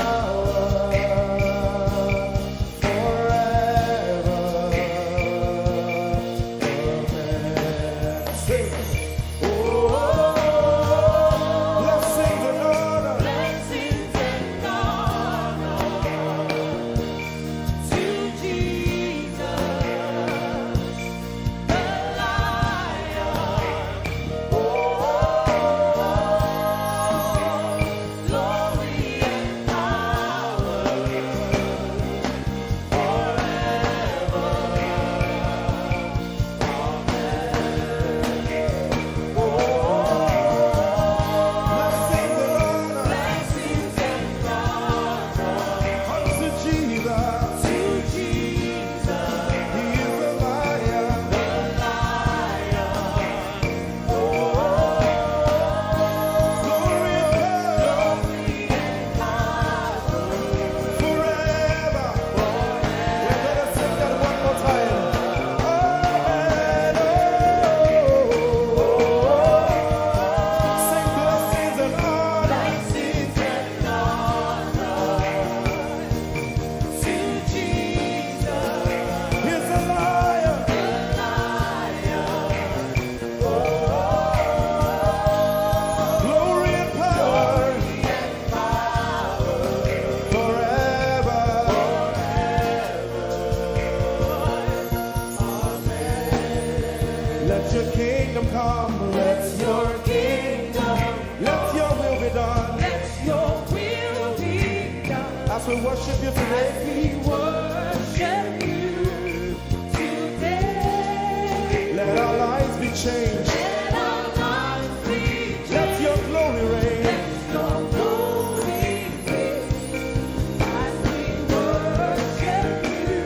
we worship you today. We worship you today. Let our lives be changed. Let our lives be changed. Let your glory reign. Let your glory reign. As we worship you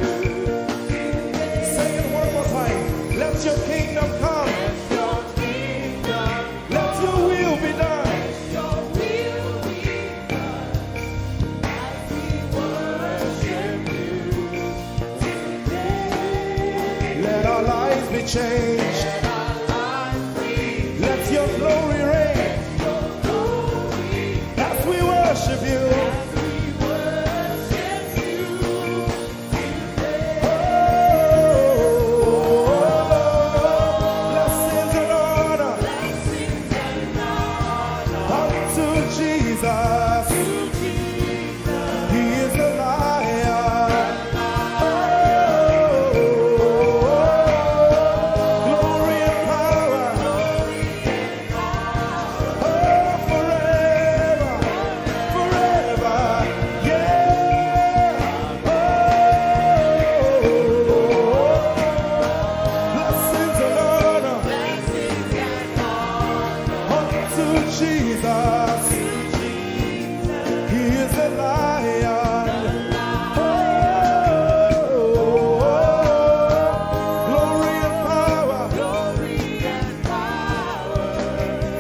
today. Say it one more time. Let your kingdom come. Let your kingdom Let your will be done. your will be done. As we worship you today. Let our lives be changed. Let our lives be Let your glory reign. your glory. As we worship you. As we worship you today. Blessings and honor Blessings and honor unto Jesus. to Jesus. He is the Lion. Glory and power. Forever. Forever. Yeah. Blessings and honor Blessings and honor unto Jesus. He is the Lion. Glory and power glory and power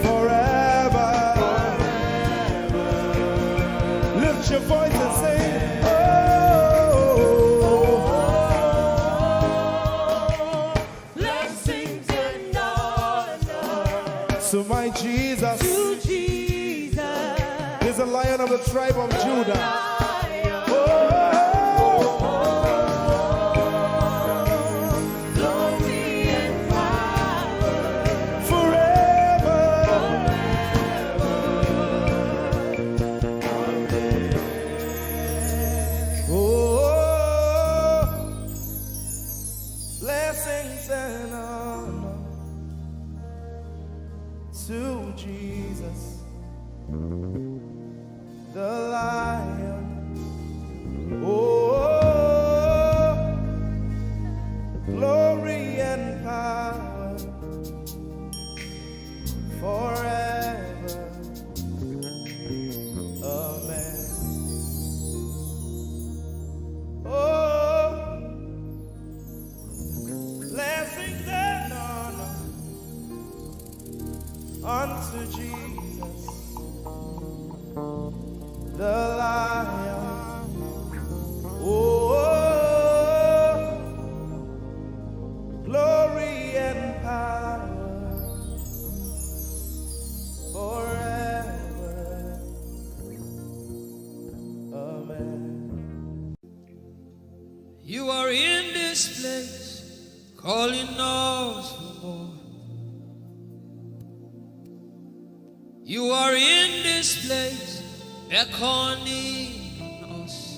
forever. Lift your voice and sing. blessings and honor So my Jesus to Jesus. is the Lion of the tribe of Judah. Lion. Oh, Glory and power forever. Oh, blessings and honor to Jesus, the Lion. Oh, glory and power forever. Amen. Oh, blessings and honor unto Jesus, the Lion. Oh, glory and power forever. Amen. You are in this place, calling us for more. You are in this place, beckoning us.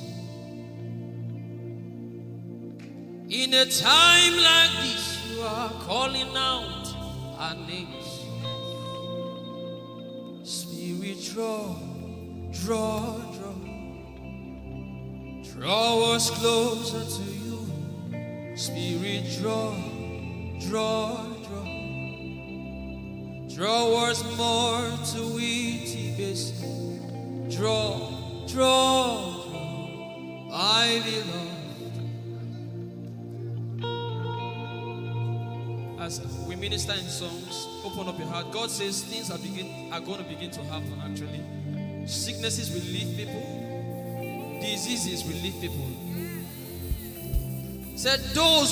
In a time like this, you are calling out our names. Spirit, draw, draw, draw. Draw us closer to you. Spirit, draw, draw, draw. Draw us more to Eti Bassey. Draw, draw, draw. My beloved. As we minister in songs, open up your heart. God says things are going to begin to happen actually. Sicknesses will leave people. Diseases will leave people. Said those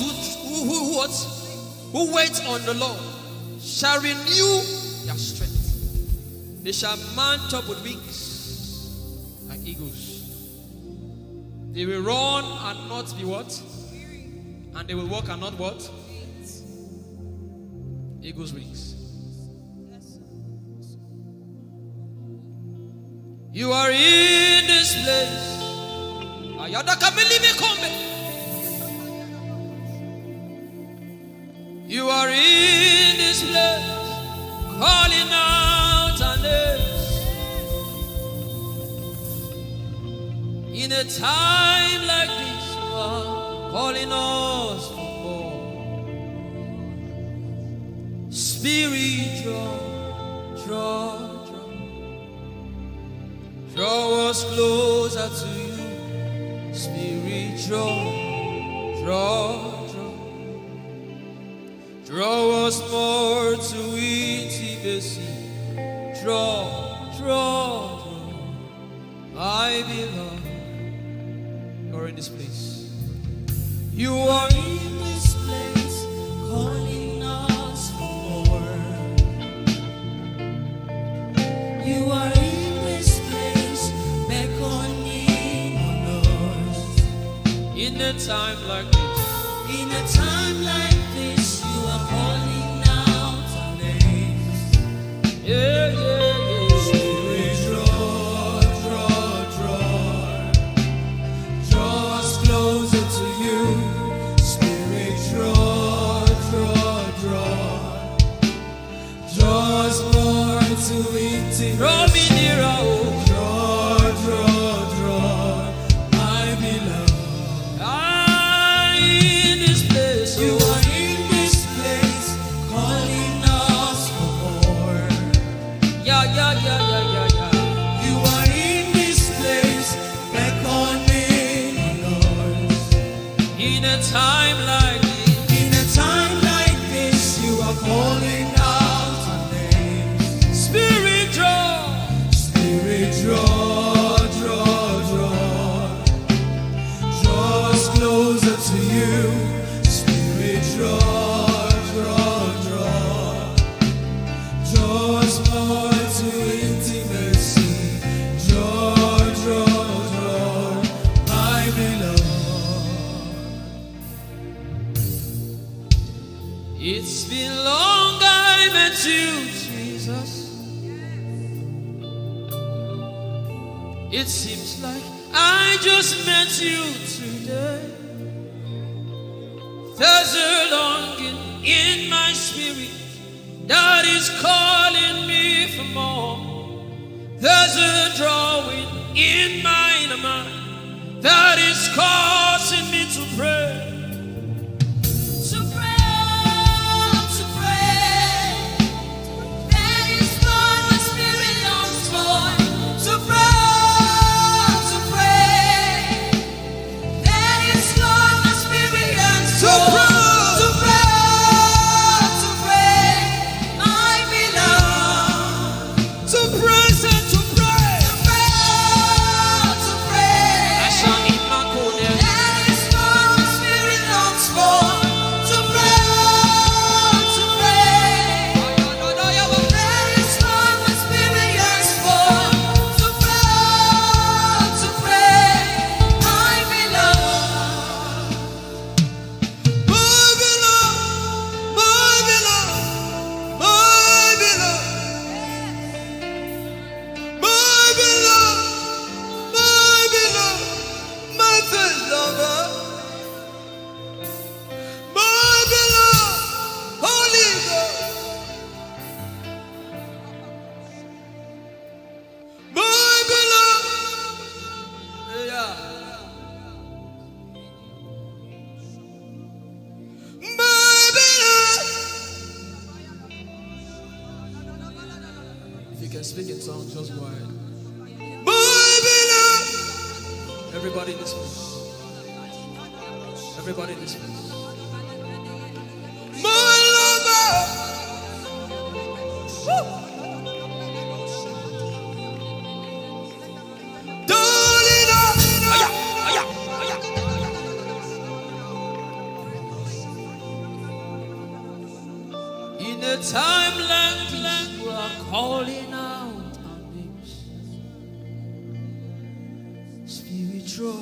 who wait on the Lord shall renew their strength. They shall mount up with wings like eagles. They will run and not be what? And they will walk and not what? Eagles' wings. You are in this place. You are in this place, calling out our names. In In a time like this, you are calling us for more. Spirit, draw us closer to you. Spirit, draw us more to intimacy. Draw, I belong. You're in this place. You are in this place, calling us for more. You are in this place, beckoning on us. In a time like this, you are calling out our names. Yeah. Spirit, draw us closer to you. Spirit, draw us more to intimacy. Draw me nearer, draw, I belong. In this place, you are in this place, calling us for more. Yeah. You are in this place, beckoning us. In a time like this, you are calling out our names. Spirit, draw us closer to you. Spirit, draw us more to intimacy. Draw, I belong. It's been long I met you, Jesus. It seems like I just met you today. There's a longing in my spirit that is calling me for more. There's a drawing in my mind that is causing me to pray. That is what my spirit longs for. To pray. That is what my spirit yearns for. To pray. I belong. To praise and to pray. To pray. I shall eat my cold. That is what my spirit longs for. To pray. That is what my spirit yearns for. To pray. I belong. If you can speak in tongues, just go ahead. Everybody in this place. Everybody in this place. In a time like this, you are calling out our names. Spirit, draw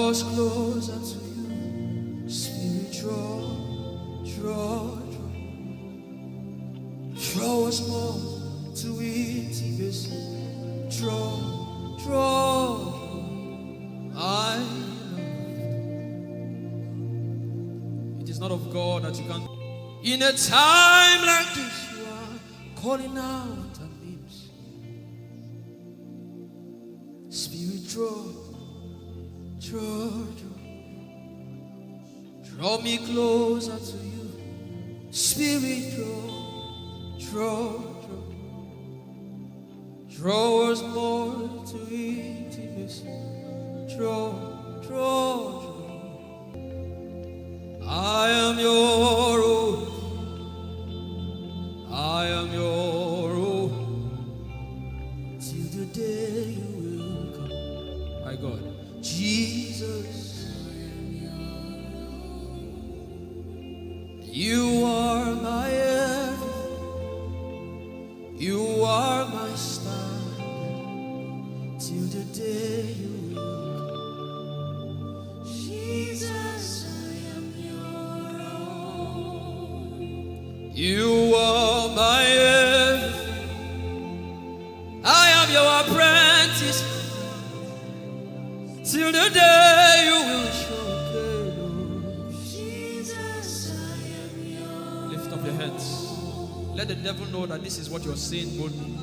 us closer to you. Spirit, draw us more to intimacy. Draw, I love. It is not of God that you can. In a time like this, you are calling out our names. Draw me closer to you. Spirit, draw us more to intimacy. Draw. I am your own. I am your own. Till the day you will come. My God. Jesus. You are my everything. You are my star. Till the day you will come. Jesus, I am your own. You are my everything. I am your apprentice. Till the day you will show. Your hands. Let the devil know that this is what you're saying boldly.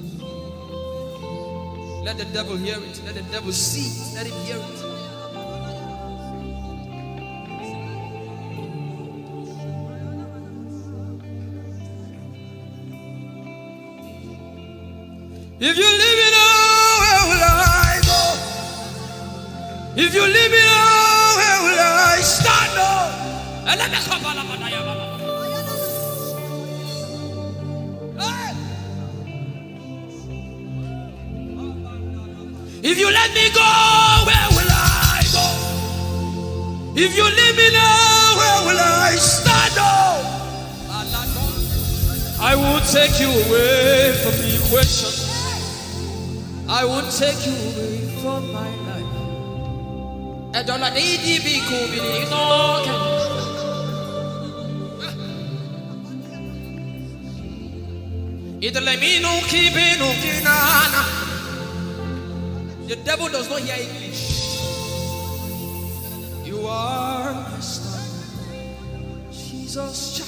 Let the devil hear it. Let the devil see it. Let him hear it. If you leave me now, where will I go? If you leave me now, where will I stand up? And let me come on. If you let me go, where will I go? If you leave me now, where will I stand up? I will take you away from the equation. I will take you away from my life. I don't let it be cool. The devil does not hear English. You are my star, Jesus.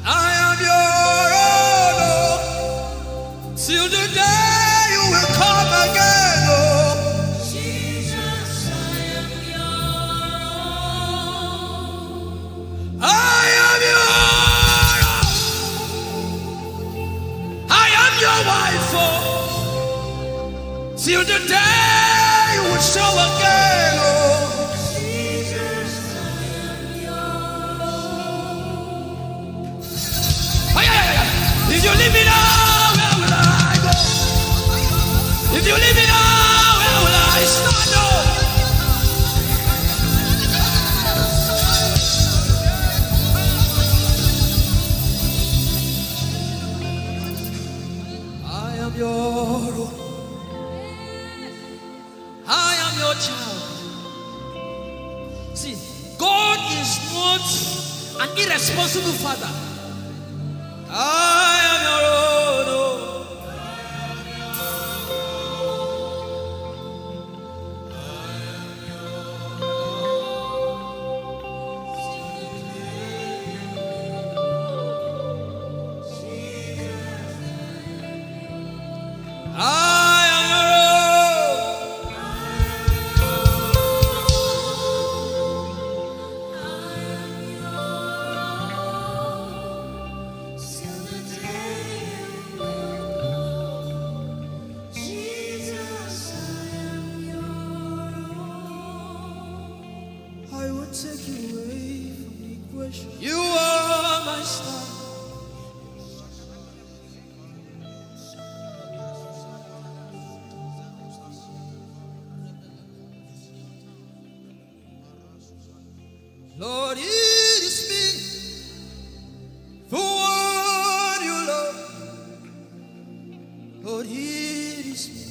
I am your own, till the day you will come again. Till the day you will show again, oh Jesus, I am yours. If you leave me now, where will I go? If you leave me now, where will I stand up? I am your own. I am your child. See, God is not an irresponsible father. I am your own. Take you away from the equation. You are my star. Lord, it is me, the one you love. Lord, it is me.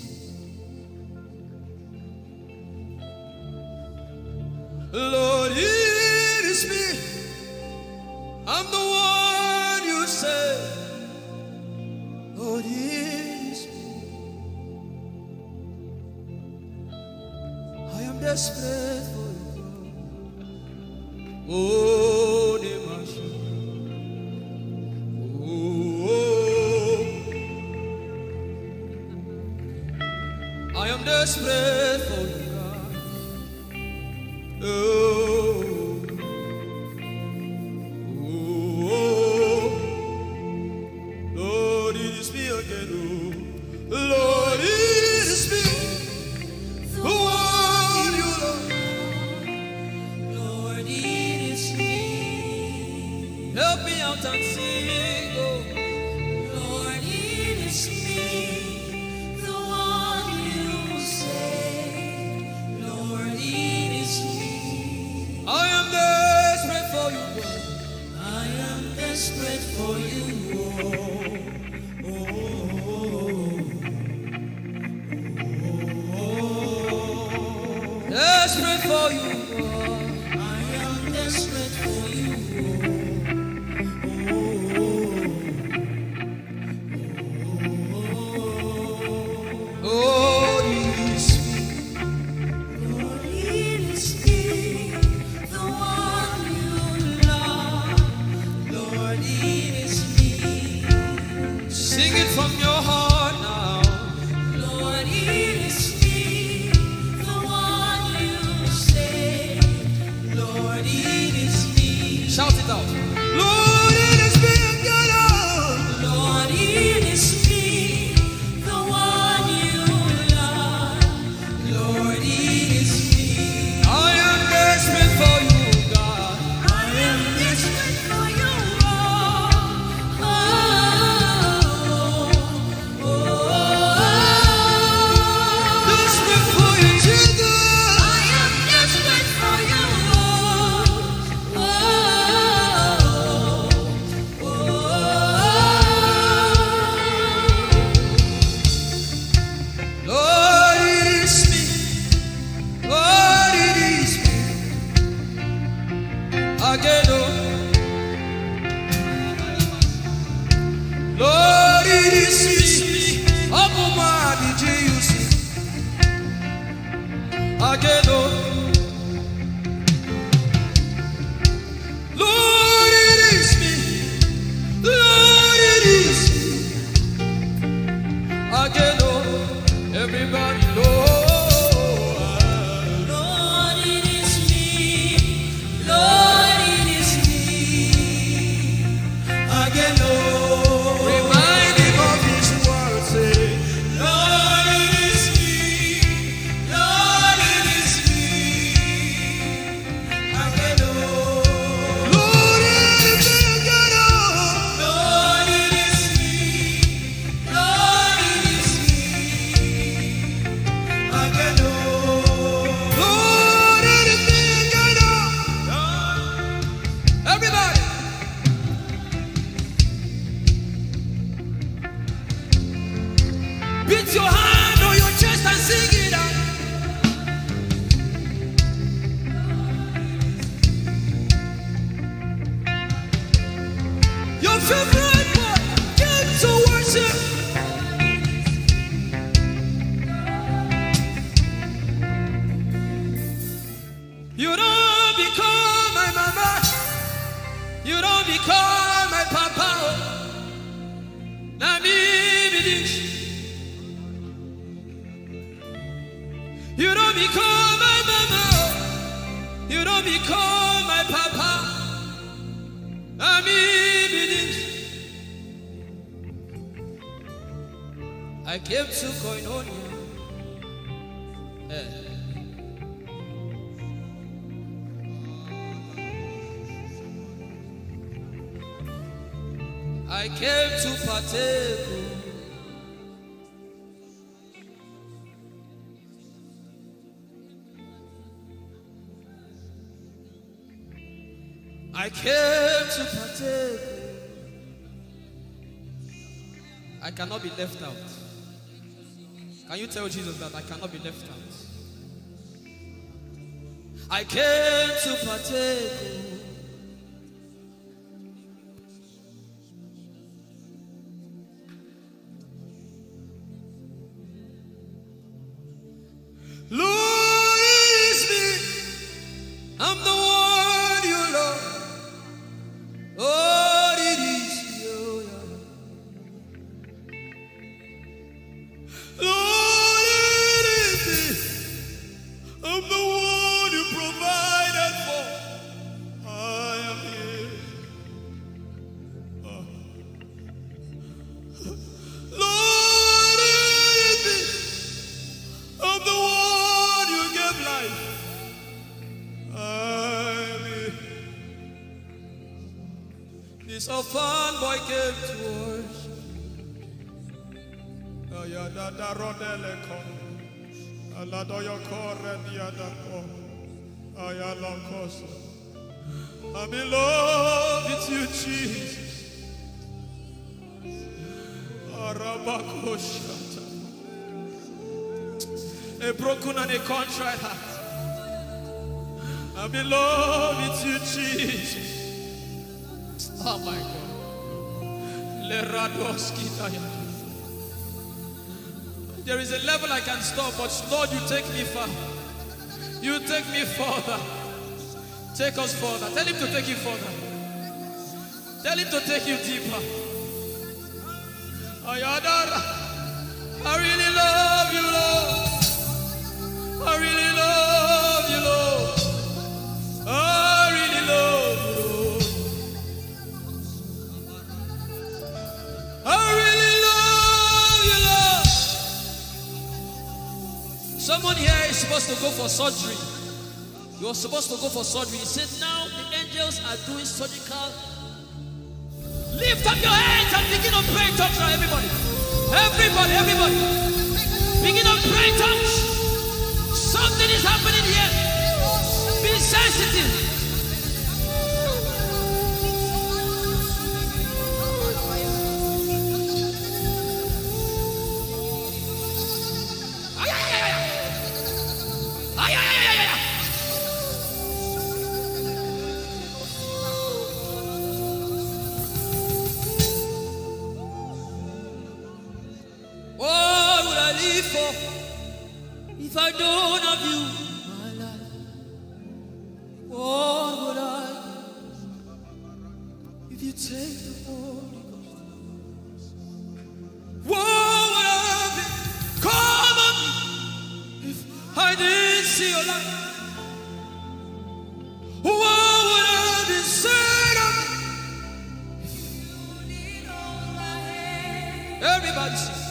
Lord, it is me. I'm the one you say. Lord, it is me. I am desperate for you. Oh, Demasha. Oh, I am desperate for you, God. Oh, oh, Lord, it is me again. Oh, Lord, it is me. The one you love. Lord, it is me. Help me out and sing. Oh, Lord, it is me. The one you say. Lord, it is me. I am desperate for you, God. I am desperate for you. Oh, desperate for you, God. I am desperate for you. Oh, it is me. Lord, it is me. The one you love. Lord, it is me. Sing it from your heart now. Lord, it is me. The one you say. Lord, it is me. Shout it out. Lord, it is me, God. Lord, it is me. The one you love. Lord, it is me. I am desperate for you, God. I am desperate for you. Oh, oh, oh. Desperate for you, Jesus. I am desperate for you. Oh, oh, oh. Lord, it is me. Lord, it is me. Again, oh. Lord, it is me. Omatade, Jesus. Again, oh. Lord, it is me. Lord, it is me. Again, oh. Everybody, Lord. Lord, it is me. Lord, it is me. Again, oh. Remind him of his word, say, Lord, it is me. Lord, it is me. Again, oh. Lord, it is me, again, oh. Lord, it is me. Lord, it is me. Again, oh. Lord, it is me, again, oh. Everybody. Beat your hand on your chest and sing it out. Your favorite boy came to worship. You don't become my mama. You don't become my papa. Na me be this. You don't become my mama. You don't become my papa. Na me be this. I came to Koinonia. I came to partake. I came to partake. I cannot be left out. Can you tell Jesus that I cannot be left out? I came to partake. Lord, it is me. I'm the one you love. This orphan boy came to worship. I'm in love with you, Jesus. A broken and a contrite heart. I'm in love with you, Jesus. Oh my God. There is a level I can stop, but Lord, you take me far. You take me further. Take us further. Tell him to take you further. Tell him to take you deeper. I really love you, Lord. I really love you, Lord. I really love you, Lord. I really love you, Lord. Someone here is supposed to go for surgery. You're supposed to go for surgery. He said, now the angels are doing surgical. Lift up your hands and begin to pray in tongues now, everybody. Everybody. Begin to pray in tongues. Something is happening here. Be sensitive. If I don't have you, my life, what would I give? If you take the Holy Ghost, what would I be? Come on me, if I didn't see your light, what would I be said of me? If you need all my hand, everybody sing.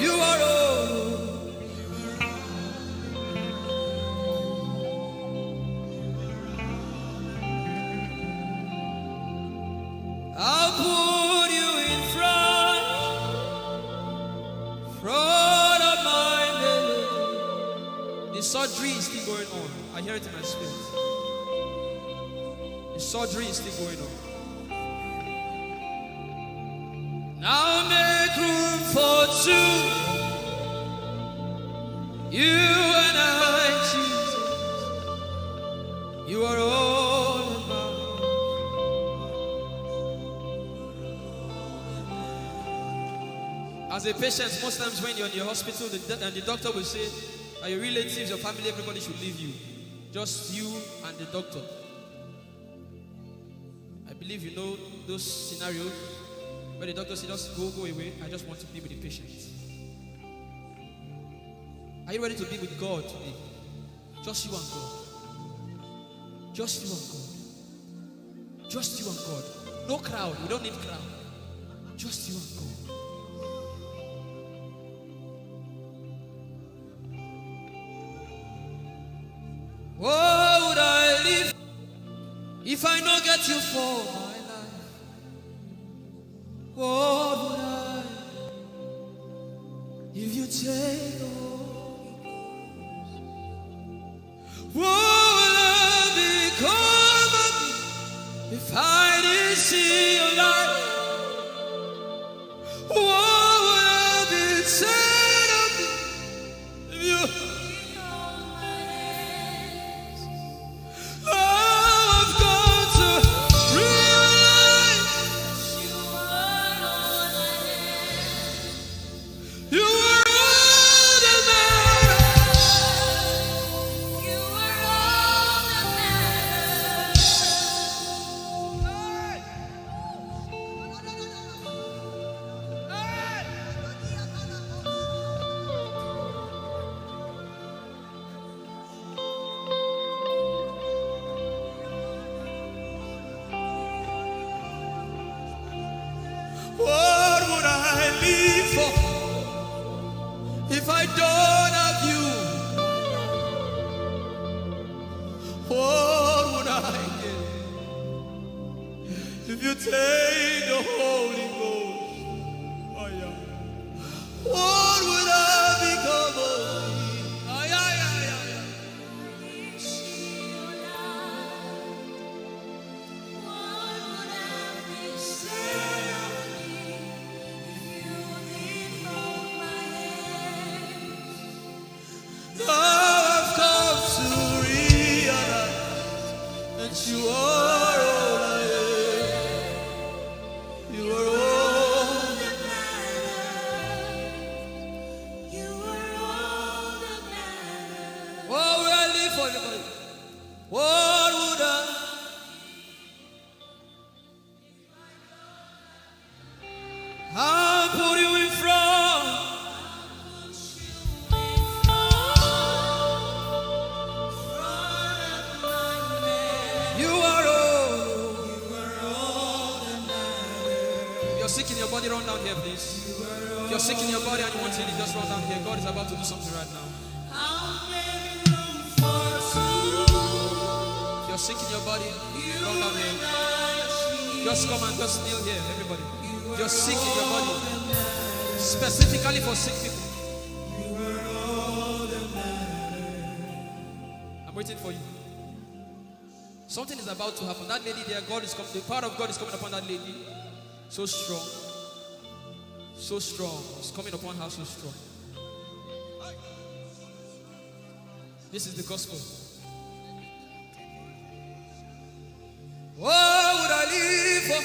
You are all. I'll put you in front of my belly. The surgery is still going on. I hear it in my spirit. The surgery is still going on. Now make room for two. You and I, Jesus. You are all about. As a patient, most times when you're in the hospital, the doctor will say, are your relatives, your family, everybody should leave you. Just you and the doctor. I believe you know those scenarios. But the doctor said, just go away. I just want to be with the patient. Are you ready to be with God today? Just you and God. Just you and God. Just you and God. No crowd. We don't need crowd. Just you and God. What would I live if I not get you for my life? What would I if you take the Holy Ghost? What will I become of me if I didn't see your light? What would I be said of me if you I've got to realize you are all that matters. You are all that matters. What would I live for if I don't have you? If you take the Holy Ghost, oh yeah, what would I become of me? Oh yeah, yeah, yeah, yeah. What would have been said of me if you didn't hold my hand? Now I've come to realize that you are all I am. You are all that matters. You are all that matters. what would I live for everybody? What would I? I'll put you in front. You are all. If you're sick in your body, run down here, please. If you're sick in your body and you want to heal, just run down here. God is about to do something right now. If you're sick in your body, run down here. Just come and just kneel here, everybody. If you're sick in your body, specifically for sick people. I'm waiting for you. Something is about to happen. That lady there, God is coming. The power of God is coming upon that lady. So strong. So strong. It's coming upon her so strong. This is the gospel. What would I live for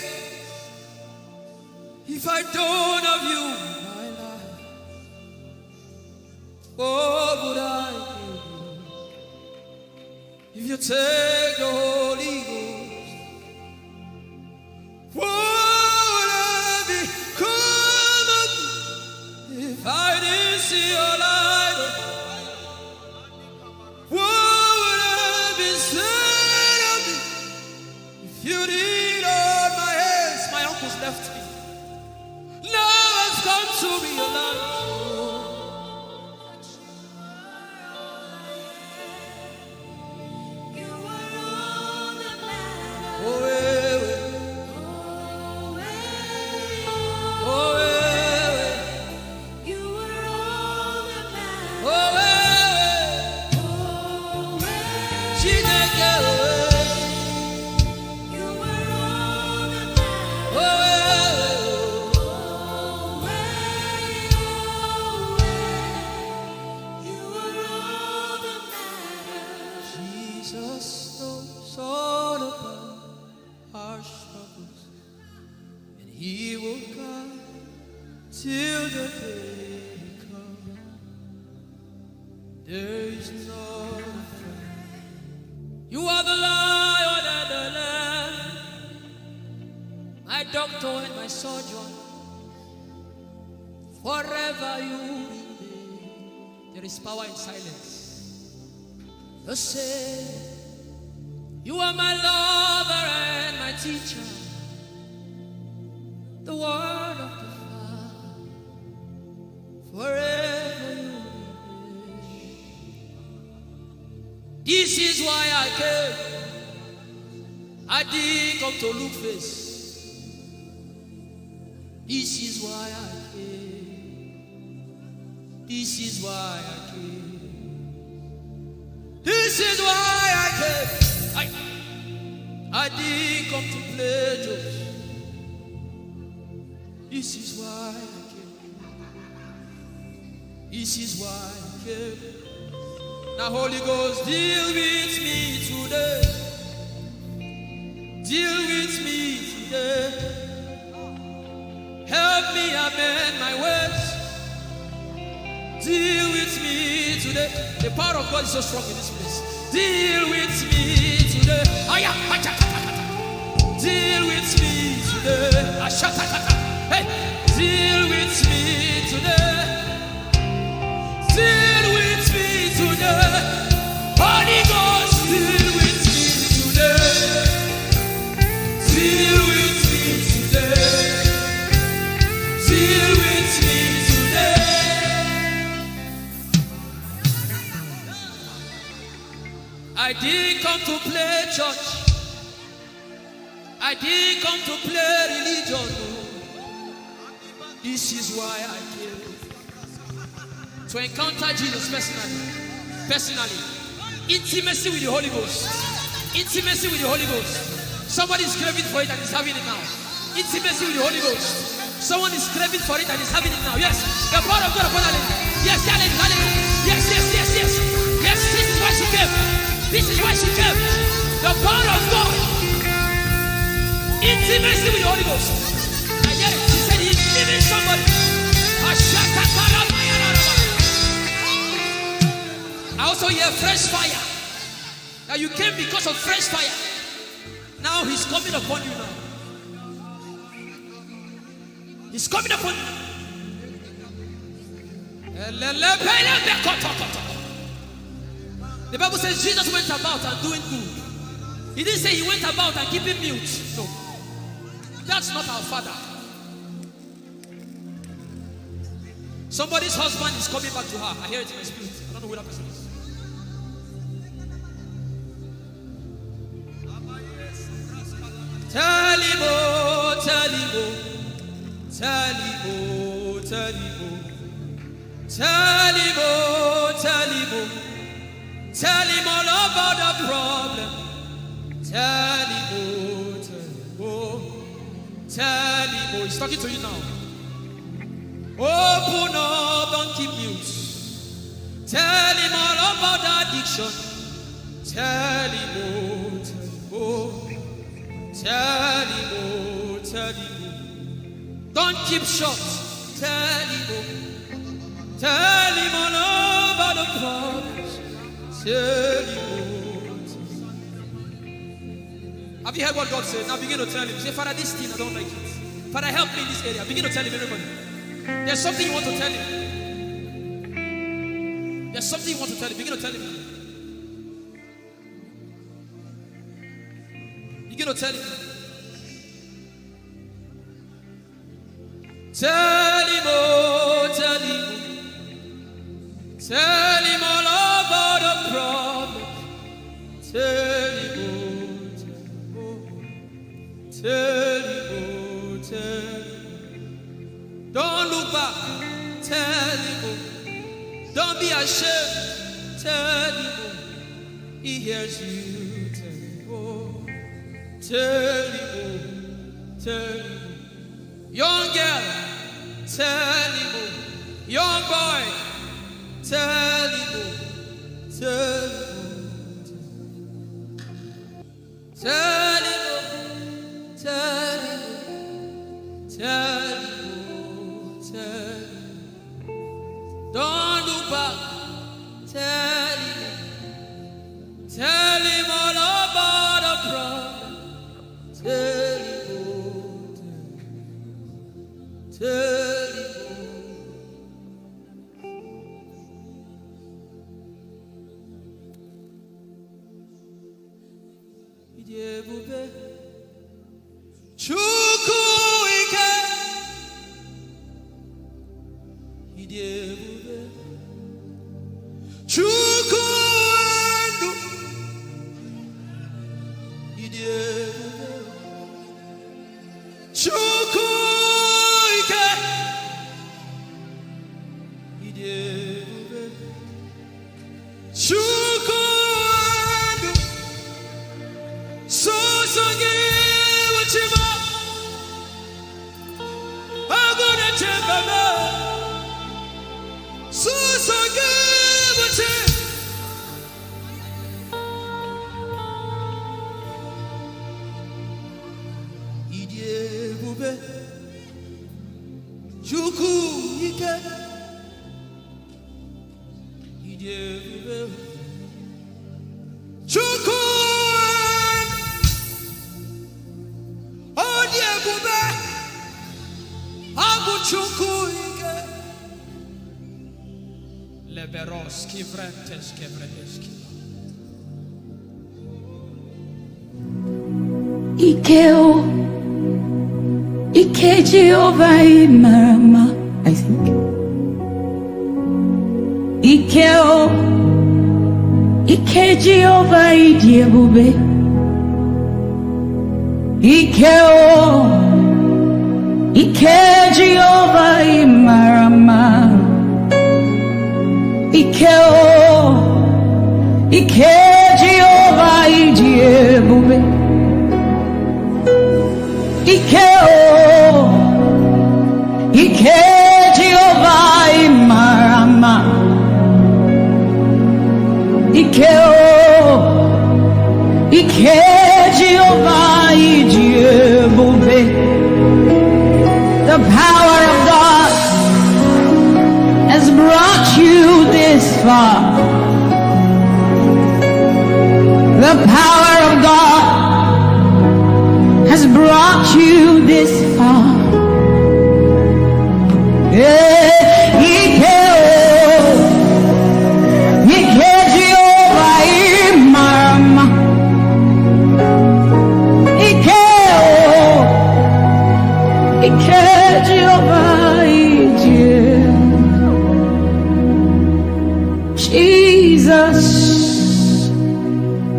if I don't have you in my life? What would I do if you take the Holy Ghost? What would I become of me if I didn't see your light? What would I be said of me if you did hold my hands? My uncles left me. Now I've come to realize. You are all that matters. Oh, eh, Oh, oh, eh, you are all that matters. oh, Oh, Chineke, oh, you are all that matters. oh, You are all that matters. Jesus knows all about our struggles, and He will guide till the day comes. There is no friend. You are the lion and the lamb, my doctor and my surgeon. Forever you remain. There is power in silence. You say, you are my lover and my teacher, the word of the Father. Forever you remain. This is why I came. I didn't come to look face. This is why I came. This is why I came. This is why I came. I didn't come to play jokes. This is why I came. This is why I came. Now Holy Ghost, deal with me today. Deal with me today. Help me amend my ways. Deal with me today. The power of God is so strong in this place. Deal with me today. Deal with me today. Hey, deal with me today. Deal with me today. Holy Ghost, deal with me today. Deal with me today. Deal with me today. I didn't come to play church. I didn't come to play religion. No. This is why I came. To encounter Jesus personally. Intimacy with the Holy Ghost. Intimacy with the Holy Ghost. Somebody is craving for it and is having it now. Intimacy with the Holy Ghost. Someone is craving for it and is having it now. Yes. The power of God upon hallelujah. Yes, hallelujah. Yes, yes, yes, yes. Yes, this is why she came. This is why she came. The power of God. Intimacy with the Holy Ghost. I get it. He said he's giving somebody. I also hear fresh fire. Now you came because of fresh fire. Now he's coming upon you now. He's coming upon you. The Bible says Jesus went about and doing good. He didn't say he went about and keeping mute. No. That's not our Father. Somebody's husband is coming back to her. I hear it in my spirit. I don't know who that person is. Tell him, oh, tell him, oh, tell him, oh, tell him, oh, tell him, oh, tell him, oh, tell him all about the problem. Tell him, oh, tell him, oh, tell him, oh. He's talking to you now. Open up, don't keep mute. Tell him all about the addiction. Tell him, oh, tell him, oh. Tell him, oh, tell him, oh. Don't keep short. Tell him, oh. Tell him all about the problems. Tell him, oh. Have you heard what God said? Now begin to tell him. Say, Father, this thing I don't like it. Father, help me in this area. Begin to tell him, everybody. There's something you want to tell him. There's something you want to tell him. Begin to tell him. Begin to tell him. Tell him, oh, tell him. Tell him all about the problem. Tell him, oh, tell him, oh, tell him. Don't look back. Tell him, oh. Don't be ashamed. Tell him, oh. He hears you. Tell him, oh. Tell him, oh. Tell him, oh. Young girl. Tell him, oh. Young boy. Tell him, oh. Tell him, oh. Tell him, oh. Tell him, oh. Tell him, oh. Tell him. Don't look back. Tell him. Tell him all about the problem. Tell him, oh. Tell him, oh. Ijeoma Chukwu ike. Ijeoma Chukwu ndu. Ijeoma Chukwu ike. Ijeoma Chukwu ndu. Songi wachima. Aguna chembaba. Songi wachima. Ijeoma Chukwu ike. Ijeoma Chukwu. Ijeoma Abu Chukwu ike. Leberoski vrenteski vrenteski. Ikeo, Ike Jehovah Marama, I think. Ikeo, Ike Jehovah Ijeoma. Ike Jehovah Imarama. Ike Jehovah Ijeoma. Ike Jehovah Imarama. Ike Jehovah Ijeoma. The power of God has brought you this far. The power of God has brought you this far. Jesus,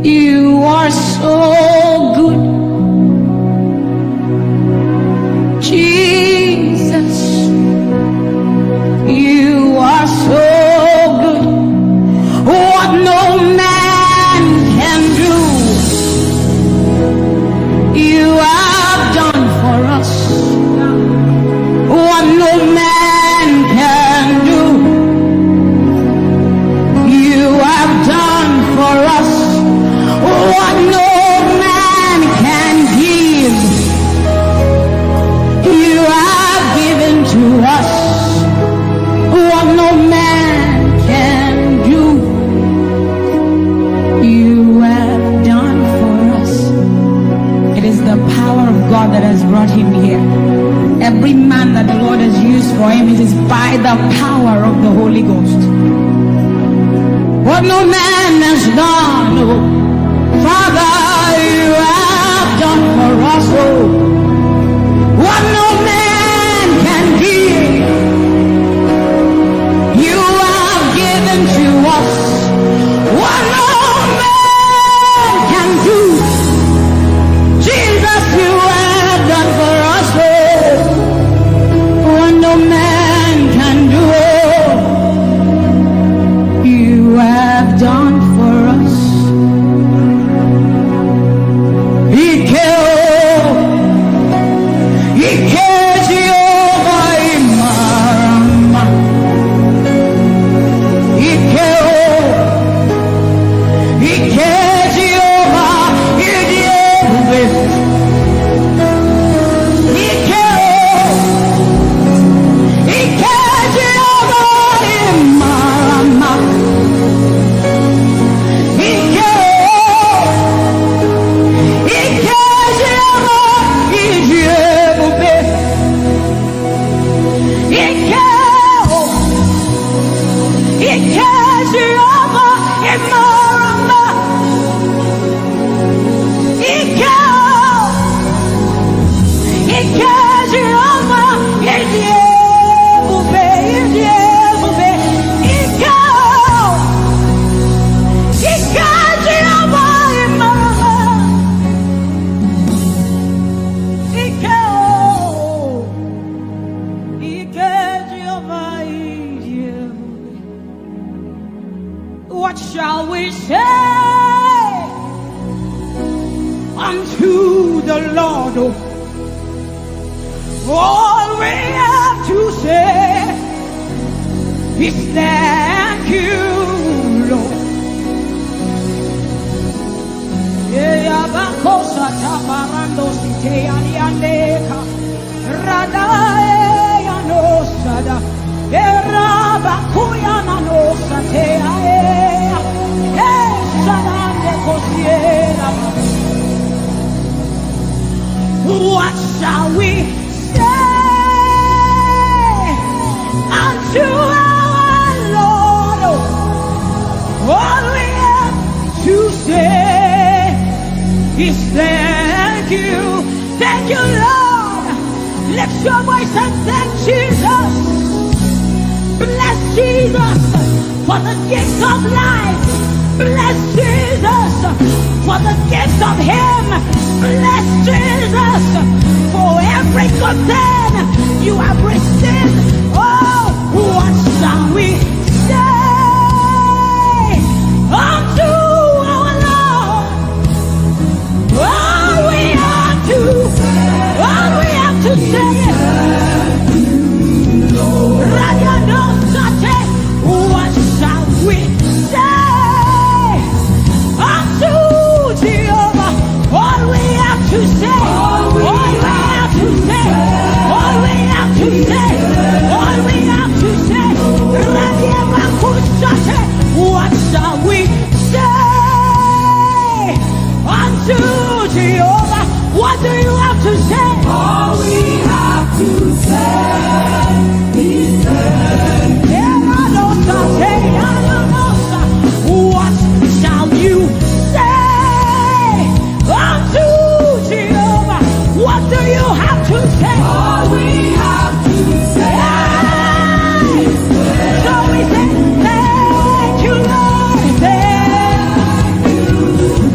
you are so good. Jesus, you are so good. What no man can do, you have done for us. What no man can do, you have done for us. What no man can give, you have given to us. What no man can do, you have done for us. It is the power of God that has brought him here. Every man that the Lord has used for him, it is by the power of the Holy Ghost. What no man has done, oh, Father, you have done for us, oh. What no man can give, you have given to us. What no man can do, Jesus, you have done for us, oh. What no man can do, you have done for us. What shall we say unto the Lord? All we have to say is thank you, Lord. What shall we say unto our Lord? All we have to say is thank you. Thank you, Lord. Lift your voice and thank Jesus. Bless Jesus for the gift of life. Bless Jesus for the gift of him. Bless Jesus for every good thing you have received. Oh, what shall we say unto our Lord? All we have to say is, what shall we say unto Jehovah? All we have to say, all we have to say, all we have to say, all we have to say. What shall we say unto Jehovah? What do you have to say? All we have to say is what shall you say unto Jehovah? What do you have to say? all we have to say. So we say, thank you, Lord.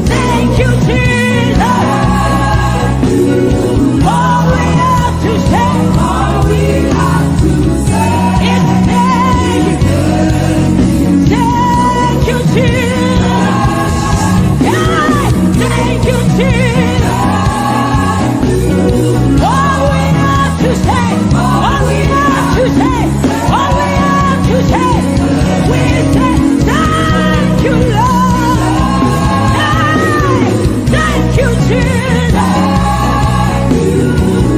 Thank you, Jesus. All we have to say, All we have to say is thank you, Jesus. Yeah, thank you, Jesus. All we have to say, all we have to say, all we have to say, we say thank you, Lord. Thank you, Jesus.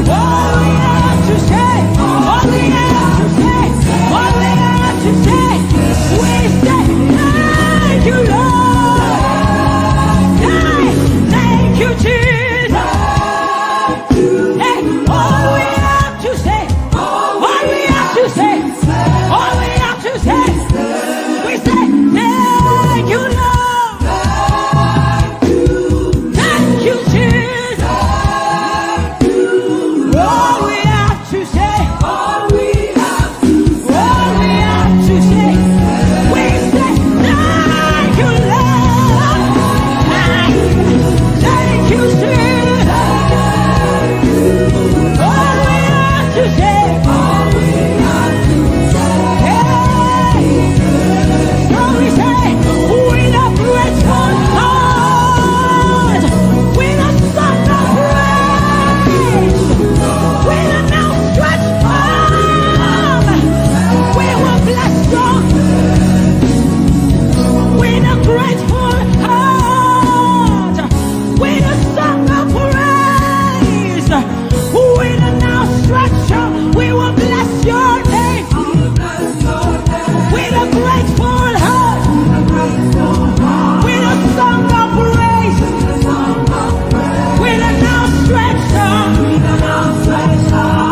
All we have to say, all we have to say, all we have to say, we say thank you, Lord. Thank you, Jesus. Hey, all we have to say, all we have to say, all we have to say, we say thank you, Lord. Thank you, Jesus. All we have to say, all we have to all we have to say, we say thank you, Lord. Thank you, Jesus. All we have to say, all we have to hey. So we say, with a grateful heart, with a song of praise, with an outstretched arm, we will bless God. With a grateful heart, with a song of praise, with an outstretched arm, we will bless your name. With a grateful heart, with a song of praise, with an outstretched arm,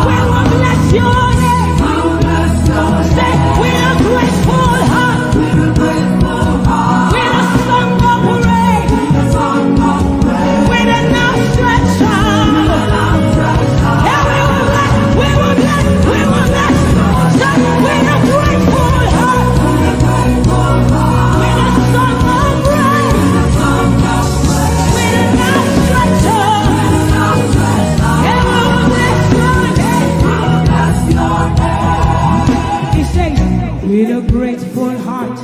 we will bless your name. Say, with a grateful heart, with a song of praise, with an outstretched arm. Yeah, we will bless, we will bless, we will bless. Say, with a grateful heart, with a song of praise, with an outstretched arm. Yeah, we will bless your name. He says, with a grateful heart,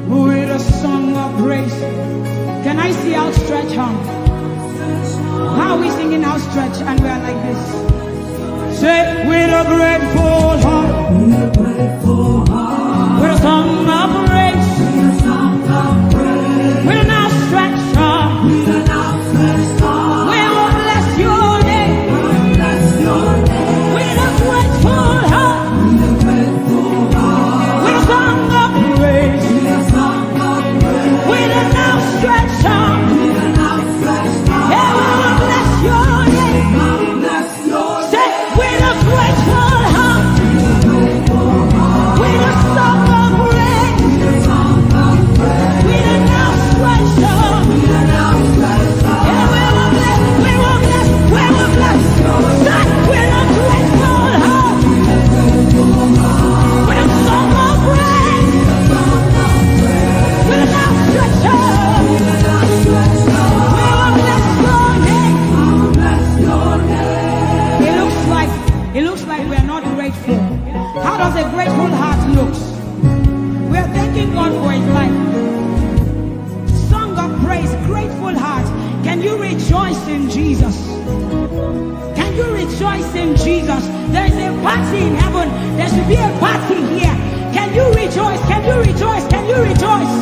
with a song of praise. Can I see outstretched arm? How are we singing outstretched and we are like this? Say, with a grateful heart, with a song of praise, with an outstretched arm, we will bless your name. With a grateful heart, with a song of praise, with an outstretched arm, yeah, we will bless your name. Say, with a grateful heart, with a be a party here. Can you rejoice? Can you rejoice? Can you rejoice?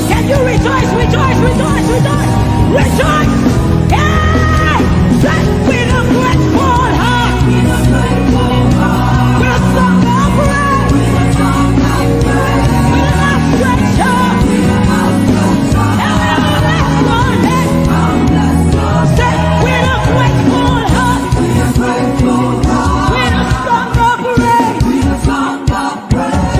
Can you rejoice? Rejoice, rejoice, rejoice, rejoice! Hey! With a grateful heart, with a song of praise, with a stretch heart, say with a grateful heart, with a song of praise, with a song of praise.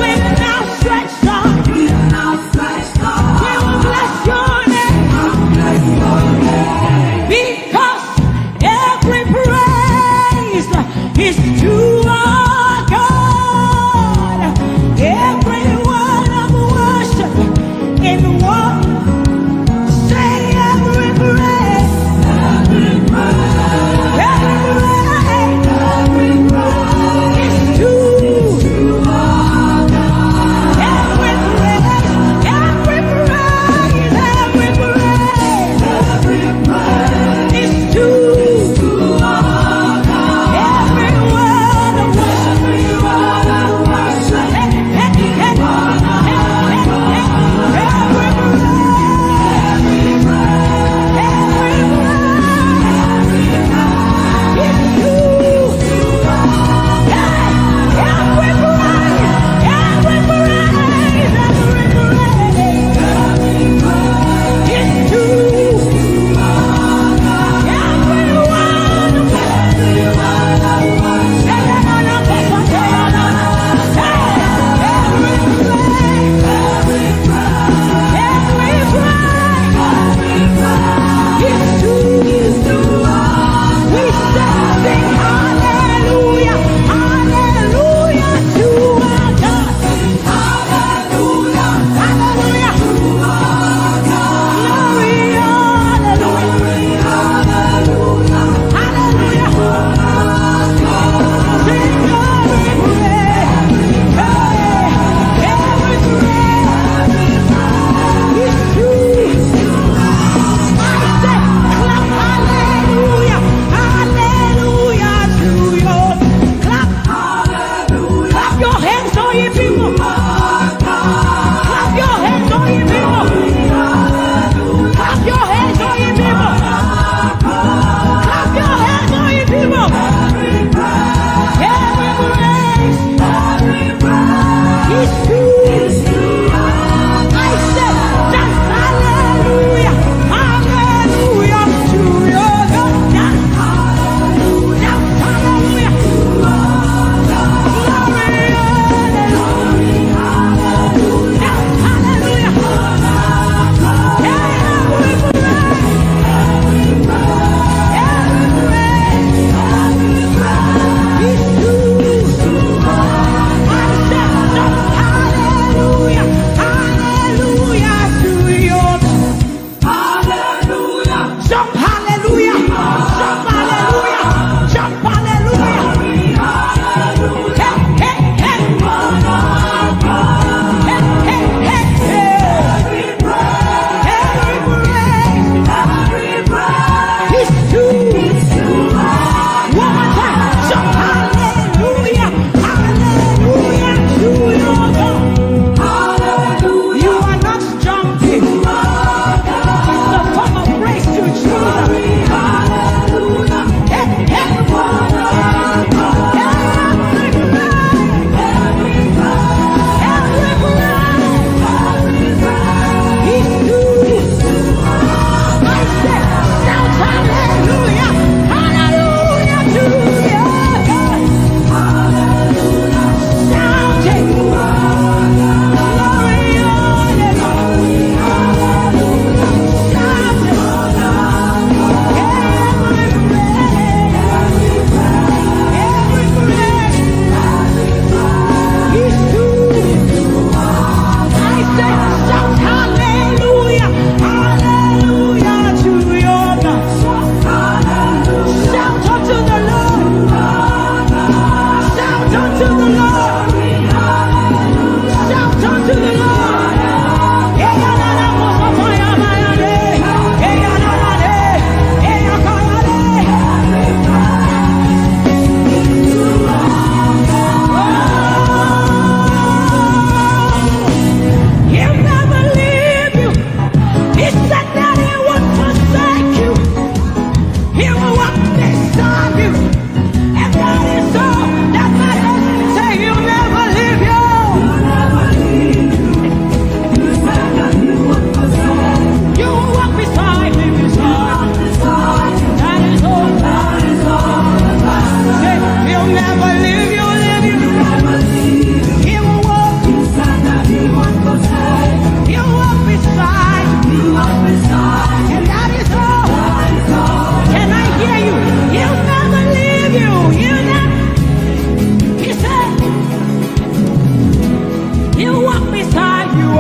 walk beside you,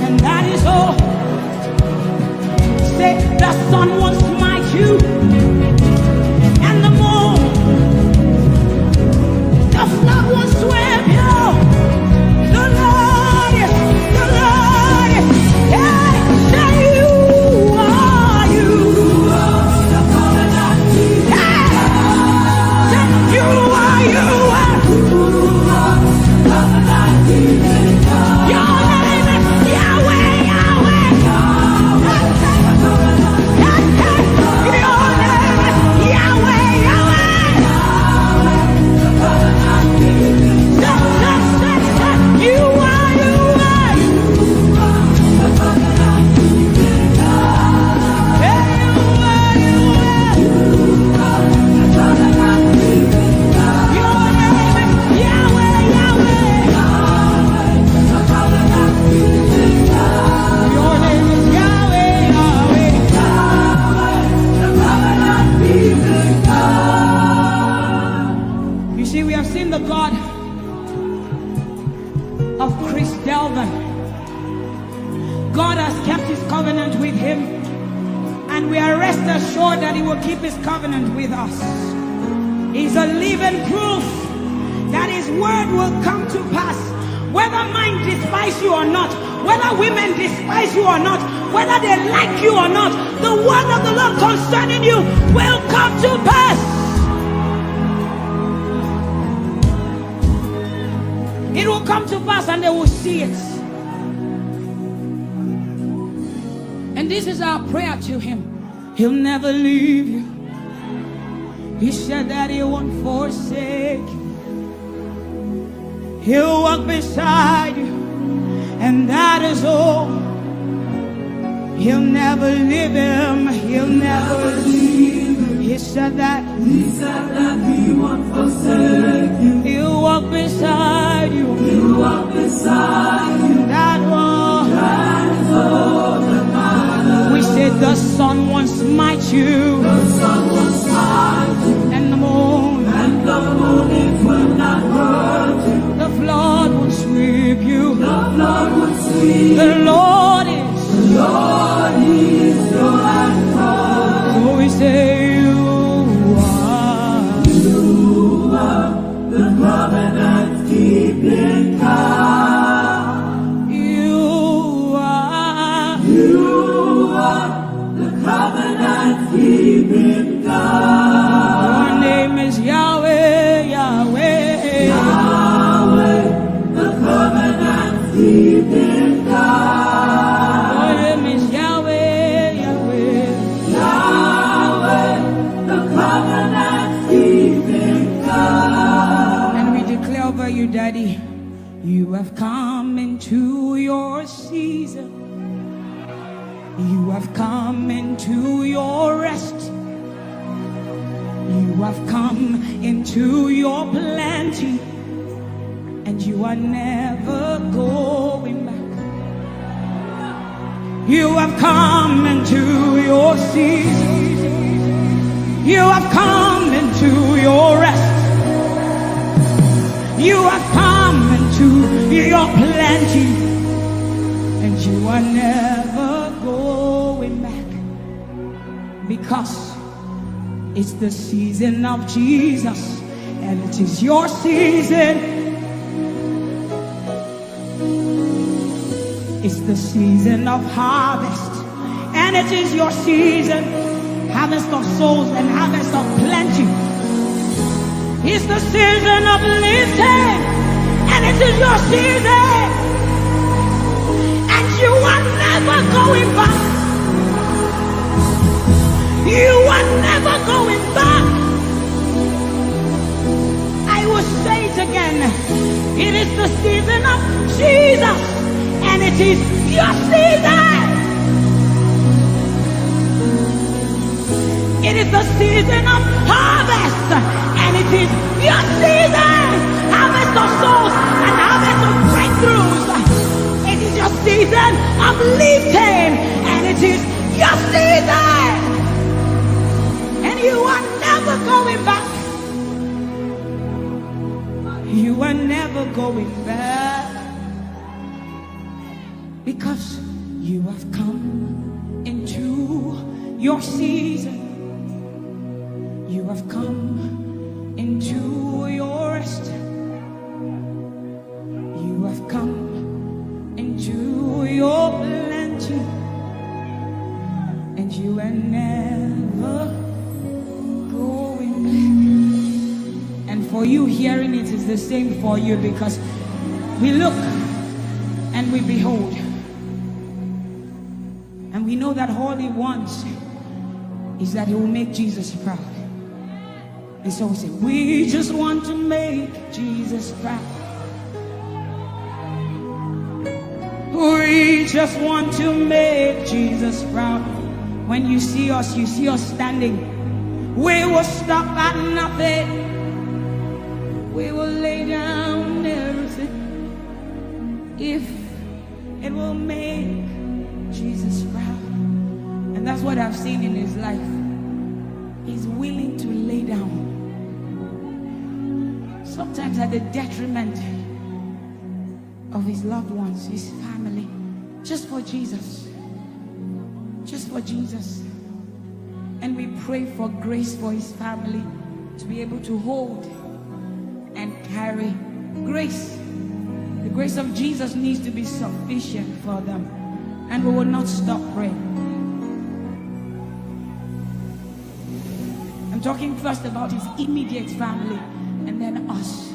and that is all. Say the sun won't smite you, and the moon, the flood won't swim you. The Lord is, hey, say you are you. Hey, say you are you. Your name is Yahweh, Yahweh. Hey, hey, your name is Yahweh, Yahweh. You are, you are. Hey, you are, you are. Your name is Yahweh, Yahweh. Your name is Yahweh, Yahweh. You see, we have seen the God of Chris Delvin. God has kept his covenant with him, and we are rest assured that he will keep his covenant with us. He's a living proof that his word will come to pass. Whether men despise you or not, whether women despise you or not, whether they like you or not, the word of the Lord concerning you will come to pass. It will come to pass and they will see it. And this is our prayer to him. He'll never leave you. He said that he won't forsake you. He'll walk beside you, and that is all. He'll never leave him. He'll never leave him. He said that he won't forsake you. He'll walk beside you. He'll walk beside you. That is all that matters. We said the sun won't smite you. The sun won't smite you. And the moon. And the moon it will not hurt you. The flood will sweep you. The flood will sweep. The Lord is your anchor. So we say you are the covenant keeping God. You are the covenant keeping God. Your name is Yahweh, Yahweh. Yahweh, the covenant keeping God. Your name is Yahweh, Yahweh. Yahweh, the covenant keeping God. And we declare over you, Daddy, you have come into your season. You have come into your rest. You have come into your plenty, and you are never going back. You have come into your season. You have come into your rest. You have come into your plenty, and you are never going back, because it's the season of Jesus, and it is your season. It's the season of harvest, and it is your season. Harvest of souls and harvest of plenty. It's the season of lifting, and it is your season. And you are never going back. You are never going back. I will say it again. It is the season of Jesus, and it is your season. It is the season of harvest, and it is your season. Harvest of souls and harvest of breakthroughs. It is your season of lifting, and it is your season. And you are never going back. You are never going back. because you have come into your season. You have come into your rest. You have come into your plenty, and you are never going back. And for you, hearing it is the same for you, because we look and we behold, and we know that all he wants is that he will make Jesus proud. And so we say, we just want to make Jesus proud. We just want to make Jesus proud. When you see us standing. We will stop at nothing. We will lay down everything if it will make Jesus proud. And that's what I've seen in his life. He's willing to lay down, sometimes at the detriment of his loved ones, his family, just for Jesus. Just for Jesus. And we pray for grace for his family to be able to hold and carry grace. The grace of Jesus needs to be sufficient for them, and we will not stop praying. I'm talking first about his immediate family and then us.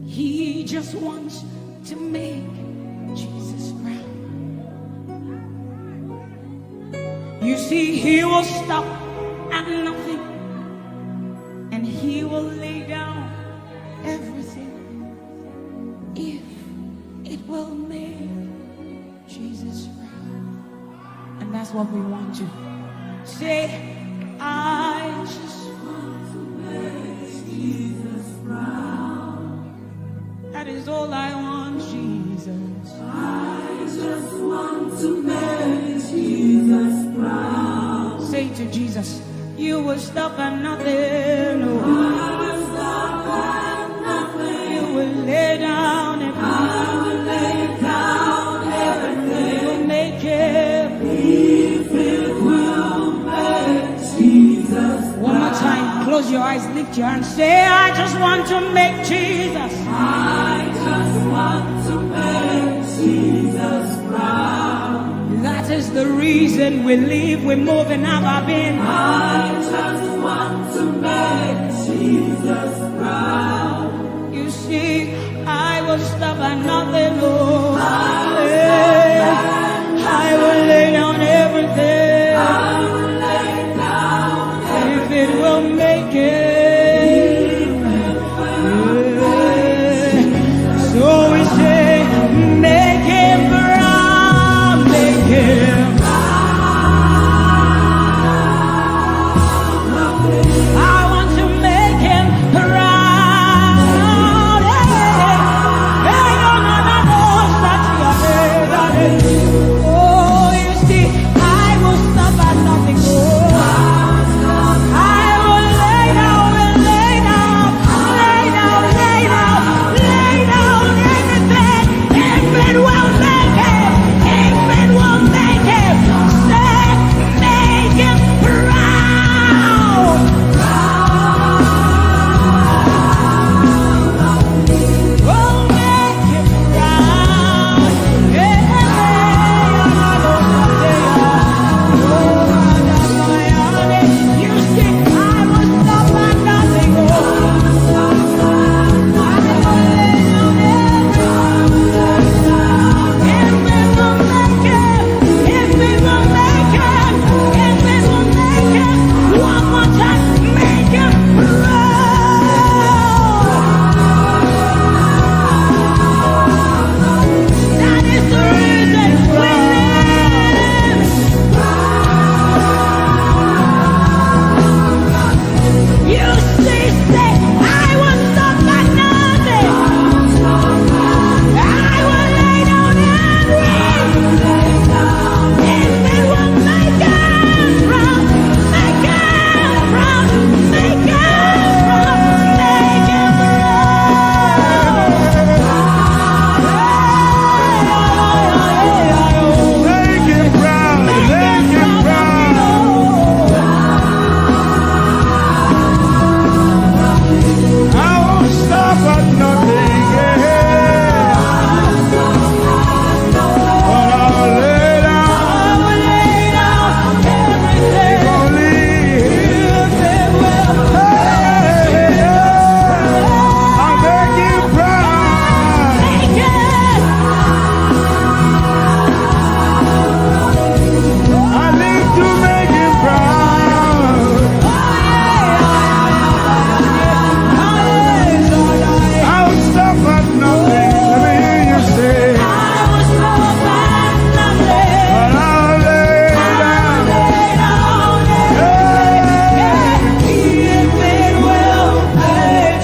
He just wants to make Jesus proud. You see, he will stop at nothing, and he will lay down everything if it will make Jesus proud. And that's what we want to say. I just want to make Jesus proud. That is all I want, Jesus. I just want to make Jesus proud. Say to Jesus, you will stop at nothing. No. I will stop at nothing. You will lay down everything. I will lay down everything. You will make it. If it will make Jesus proud. One more time, close your eyes, lift your hands, say, I just want to make Jesus. I just want to make Jesus proud. That is the reason we live, we move, and have our being. I just want to make Jesus proud. You see, I will stop at nothing, Lord. I will lay down everything. I will lay down everything. If it will make it. So we say, make him proud, make him proud. I want to make him proud. Hey, no, no, no, no,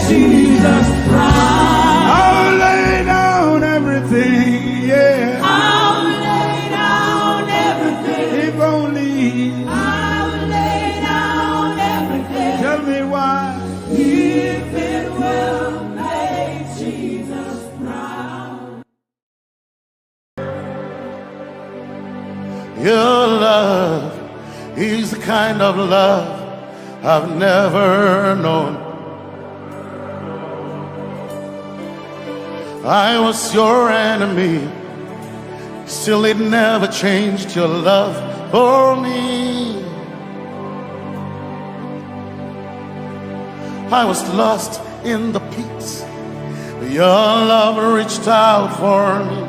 Jesus Christ. I'll lay down everything, yeah. I'll lay down everything. If only, I'll lay down everything. tell me why. If it will make Jesus proud. Your love is the kind of love I've never known. I was your enemy, still it never changed your love for me. I was lost in the pits, but your love reached out for me.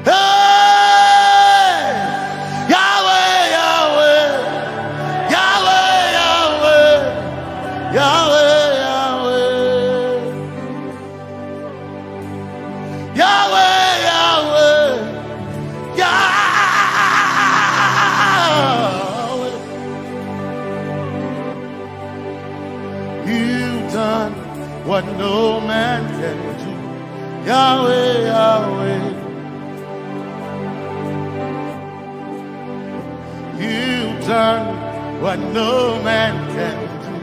Hey! Yahweh, Yahweh, Yahweh, Yahweh, Yahweh, Yahweh, Yahweh, Yahweh, Yahweh. You've done what no man can do. Yahweh, Yahweh. You've done what no man can do.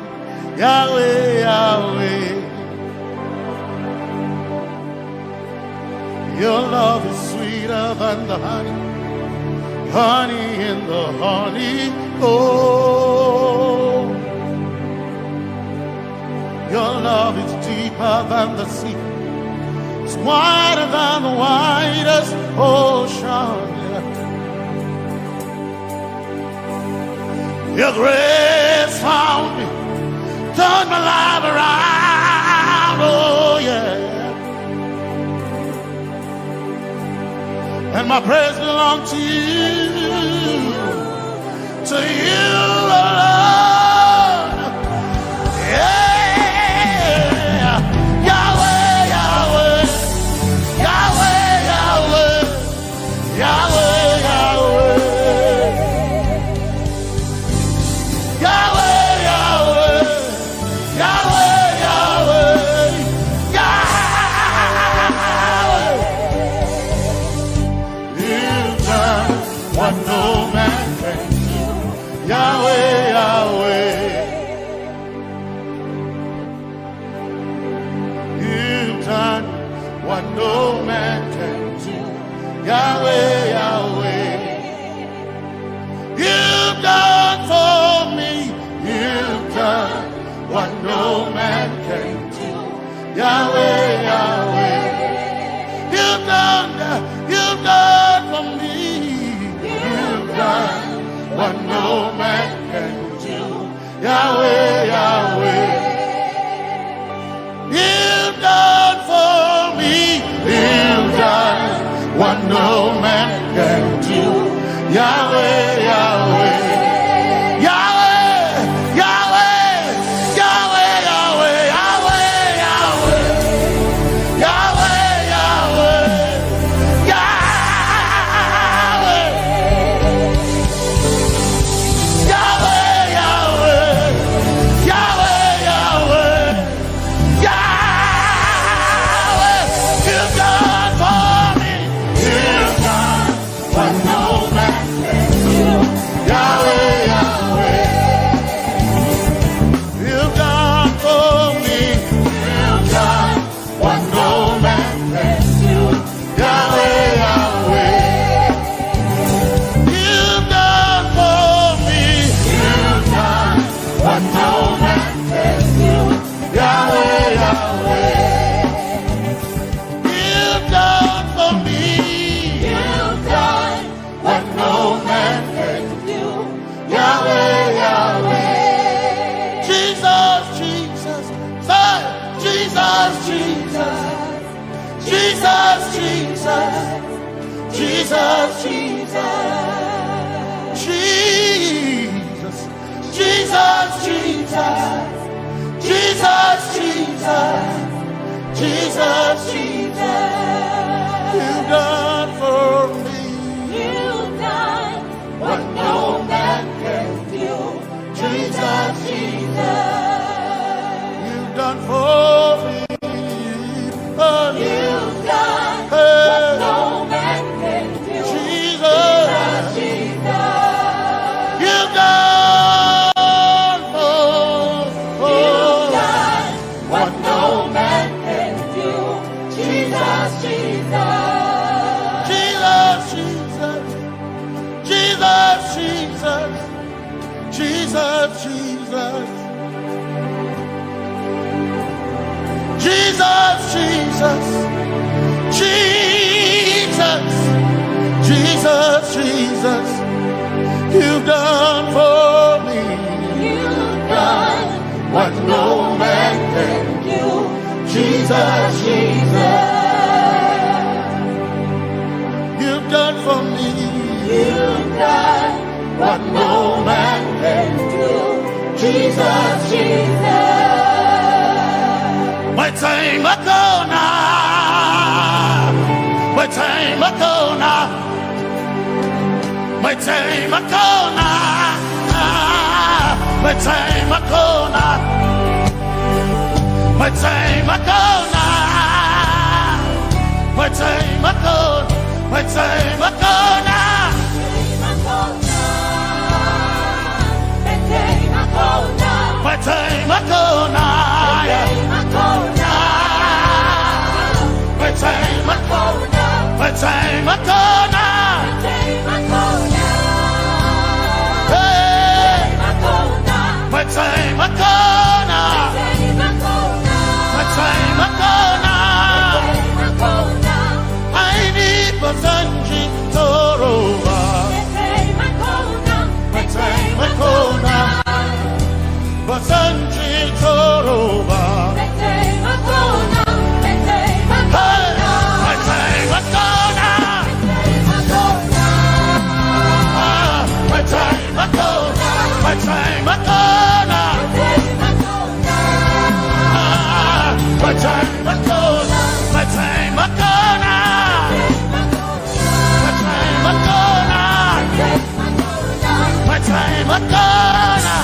Yahweh, Yahweh. Your love is sweeter than the honey, honey in the honey. Oh, your love is deeper than the sea. It's wider than the widest ocean. Your grace found me, turned my life around. Oh yeah. And my praise belongs to you alone. Yeah, Yahweh, Yahweh, Yahweh, Yahweh, Yahweh, Yahweh, Yahweh, Yahweh, Yahweh, what no man can do. Yahweh, Yahweh. You've done what no man can do. Yahweh, Yahweh. You've done for me. You've done what no man can do. Yahweh, Yahweh. You've done for me. What no man can do. Yahweh, Yahweh. You've done for me. You've done what no man can do. Yahweh, Yahweh. Yahweh, Yahweh, Yahweh, Yahweh, Yahweh, Yahweh, Yahweh, Jesus, Jesus, Jesus, Jesus, Jesus, Jesus, Jesus, Jesus, Jesus. You've done for me. You've done what no man can do. Jesus, Jesus. done for me. Oh, You've done hey, what no man can do. Jesus, Jesus. you've done for You've done what no man can do. Jesus, Jesus. Jesus, Jesus, Jesus, Jesus, Jesus, Jesus, Jesus, Jesus, Jesus, you've done for me. You've done what no man can do. Jesus, Jesus. You've done for me. You've done what no man can do. Jesus, Jesus. My time ago now. My time ago now. My time ago now. My time ago now. My time ago now. My time ago. My time ago now. My time ago now. My time ago. My time ago now. Hey. My time ago now. My time ago now. I need Basanji Toroba. My time ago now. Basanji Toroba. Hey. My time ago now. My time ago. My time ago now. My time ago. My time ago now. My time ago now. My time ago now.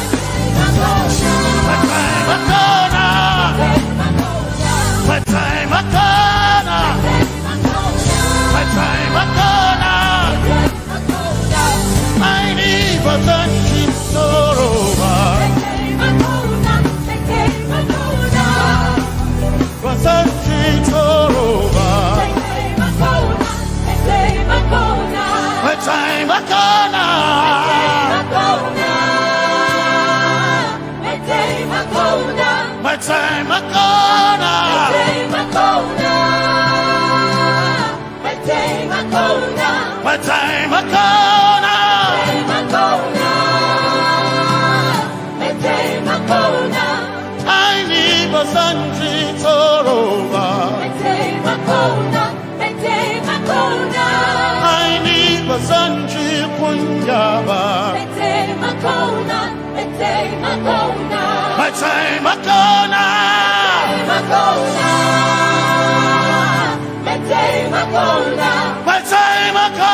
My time ago now. My time ago now. My time ago now. I need Basanji Toroba. Basanji Toroba. My time ago now. My time ago now. My time ago now. I need Basanji Toroba. I need Basanji Punyaba. My time ago now. My time ago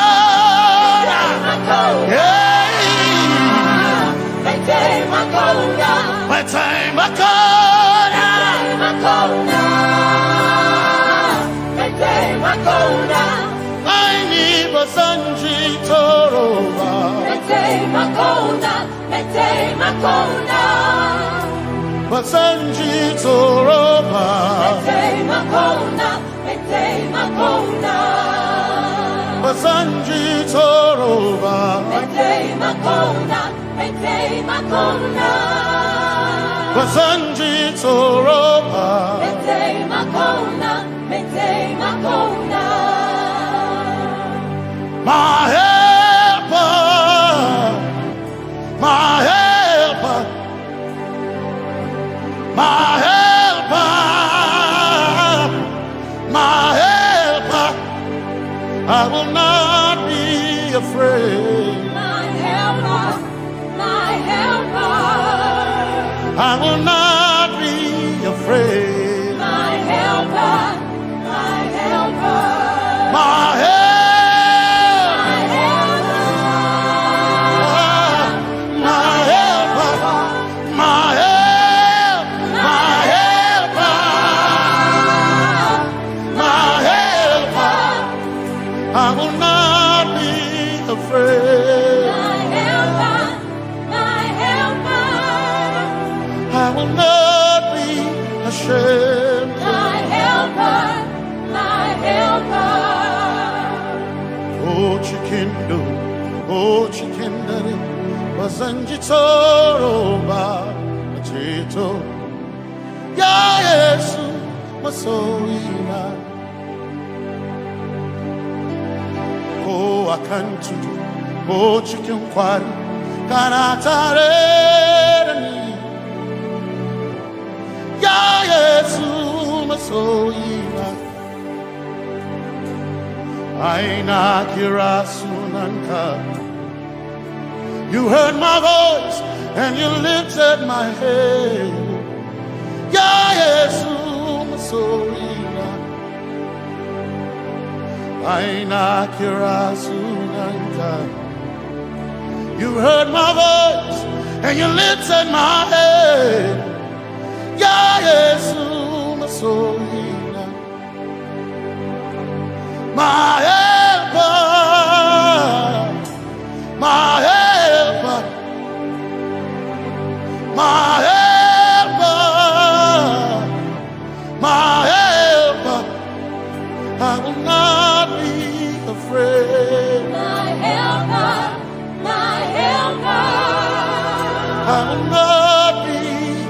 now. Yeah. My time ago now. I need Basanji Toroba. Basanji Toroba. Basanji Toroba. Basanji Toroba. My helper, my helper, my helper, my helper. I will not be afraid. My helper, my helper. I will not be shame. my helper, my helper. Oh chikindo, oh chikindari, wasanjitoro ba chito. Ya Yesu masoina. Oh akantudu, oh chikinkwari, kanatareni. Ya Yesu masoina. Aina kirasunanka. You heard my voice and you lifted my head. Ya Yesu masoina. Aina kirasunanka. You heard my voice and you lifted my head. Ya Yesu masoina. My helper, my helper, my helper, my helper. I will not be afraid. My helper, my helper. I will not be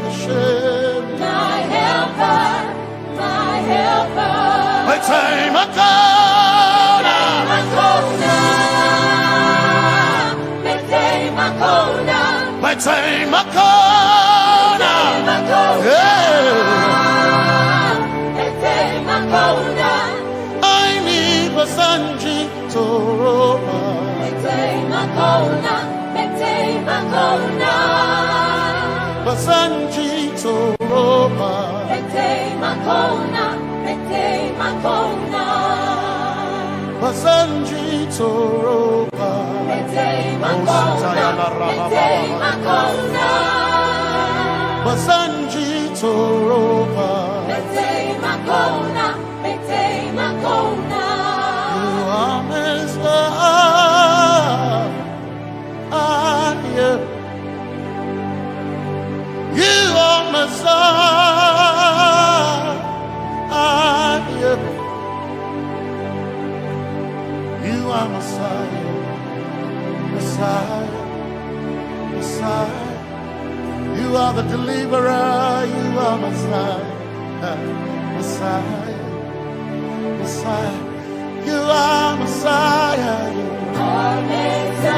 ashamed. My helper, my helper. My time I come. My time I come. I need Basanji Toroba. Basanji Toroba. Basanji Toroba. Basanji Toroba. You are Messiah. You are Messiah. You are Messiah. Messiah, Messiah, you are the deliverer, you are Messiah, Messiah, Messiah, you are Messiah, you are Messiah,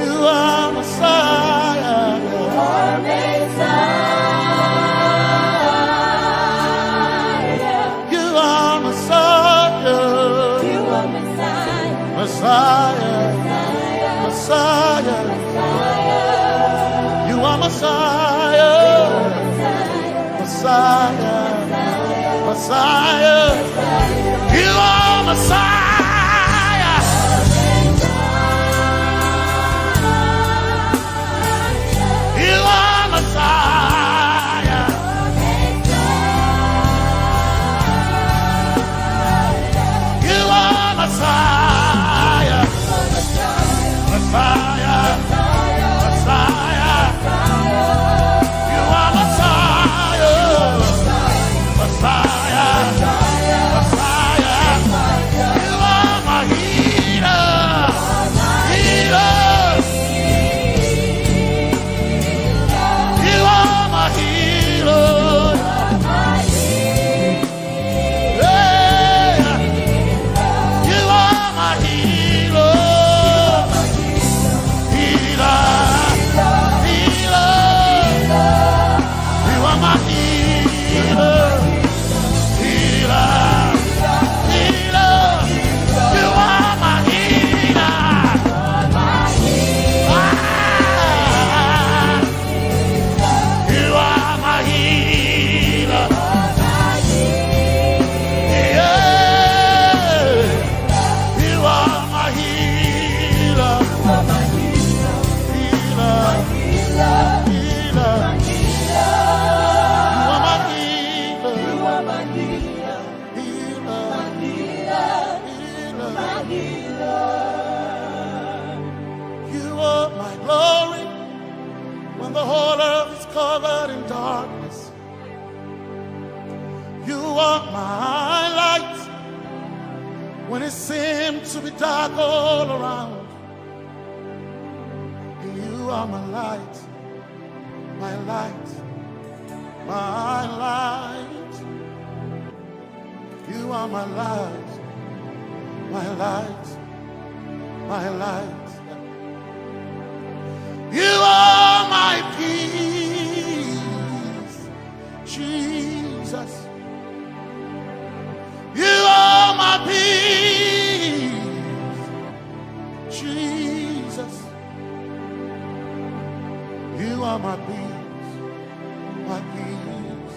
you are Messiah, you are Messiah, you are Messiah. Messiah, Messiah, you are Messiah, Messiah, Messiah, you are Messiah, you are Messiah, you are Messiah. Messiah, Messiah, you are Messiah, Messiah, Messiah, you when the whole earth is covered in darkness. You are my light when it seemed to be dark all around. You are my light, my light, my light. You are my light, my light, my light. You are my peace, Jesus. You are my peace, Jesus. You are my peace, my peace,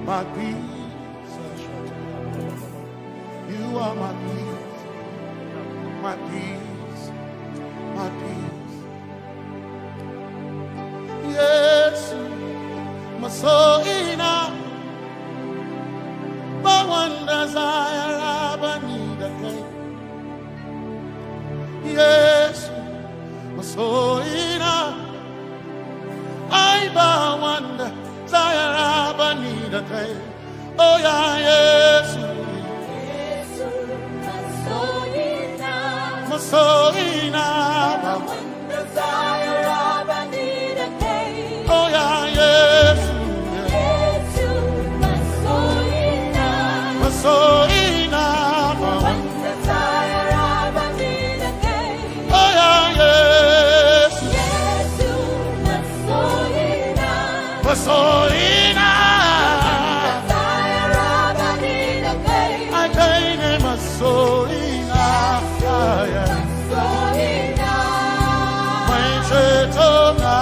my peace. You are my peace, my peace, my peace. Yes, my soul enough. But one desire I need a day. Yes, my soul enough. I bow one desire I need a day. Oh yeah, yes. My soul enough. One desire I need a day. Oh yeah, yes. So enough, one desire I need a day. Oh yeah, yes, yes, so enough, desire I need a day. I gain him a so enough, yeah, so enough. My Chioma,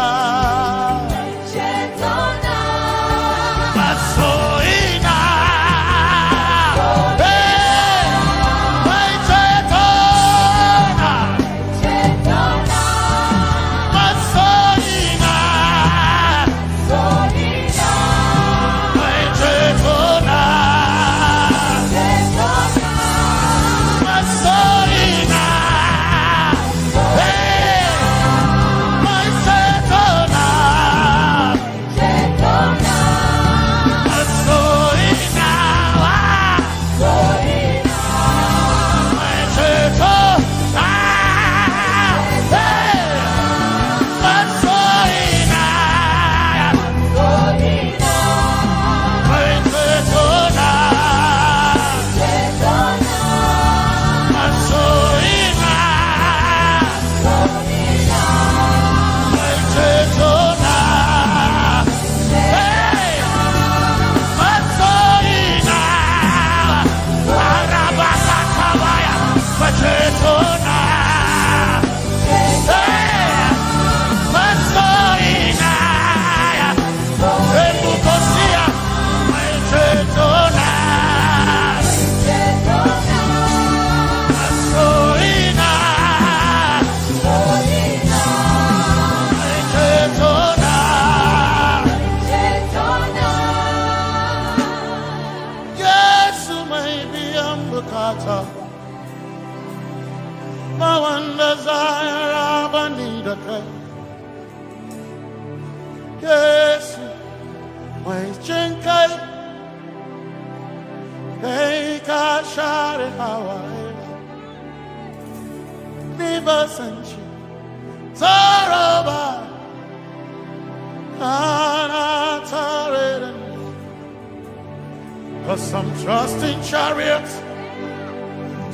Some trust in chariots,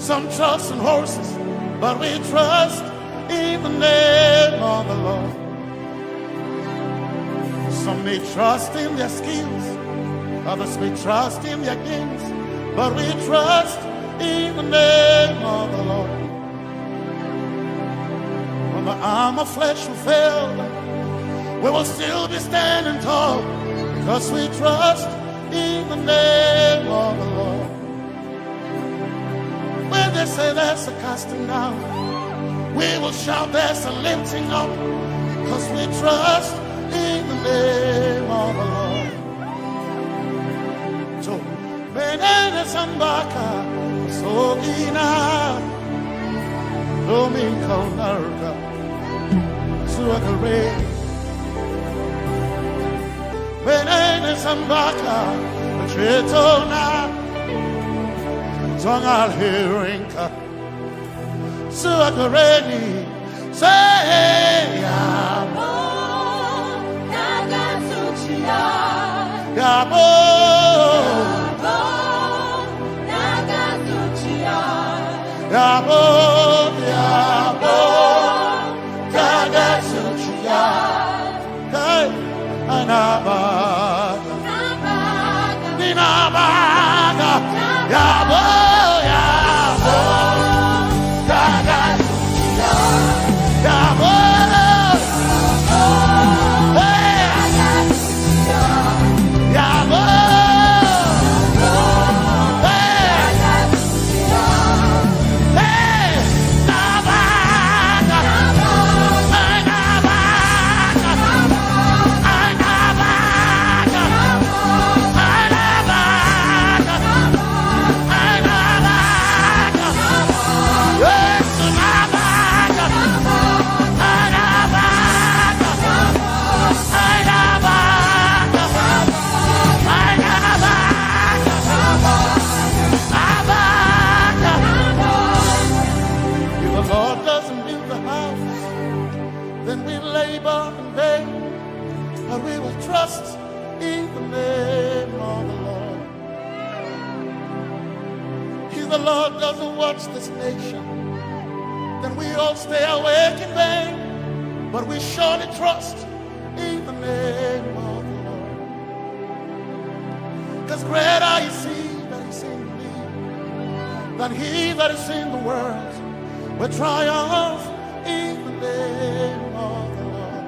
some trust in horses, but we trust in the name of the Lord. Some may trust in their skills, others may trust in their gains, but we trust in the name of the Lord. When the arm of flesh will fail, we will still be standing tall, because we trust in the name of the Lord. When they say there's a casting down, we will shout there's a lifting up, because we trust in the name of the Lord. So, Benene Sambaka, so ina, Domingo Narga, Suagare, Sambaka, Chetona, Tongal Hirinka, Suakareni, say, Yabo, Nagatsuchiya, Yabo, Nagatsuchiya, Yabo, Yabo, Nagatsuchiya, Hey, Anabaga, Ninabaga, Yabo, Yabo, Nagatsuchiya, Yabo, hey, Yabo, hey, Nabaga, If the Lord doesn't build the house, then we labor in vain, but we will trust in the name of the Lord. If the Lord doesn't watch this nation, then we all stay awake in vain, but we surely trust in the name of the Lord. Because greater is He that is in me than he that is in the world. We triumph in the name of the Lord.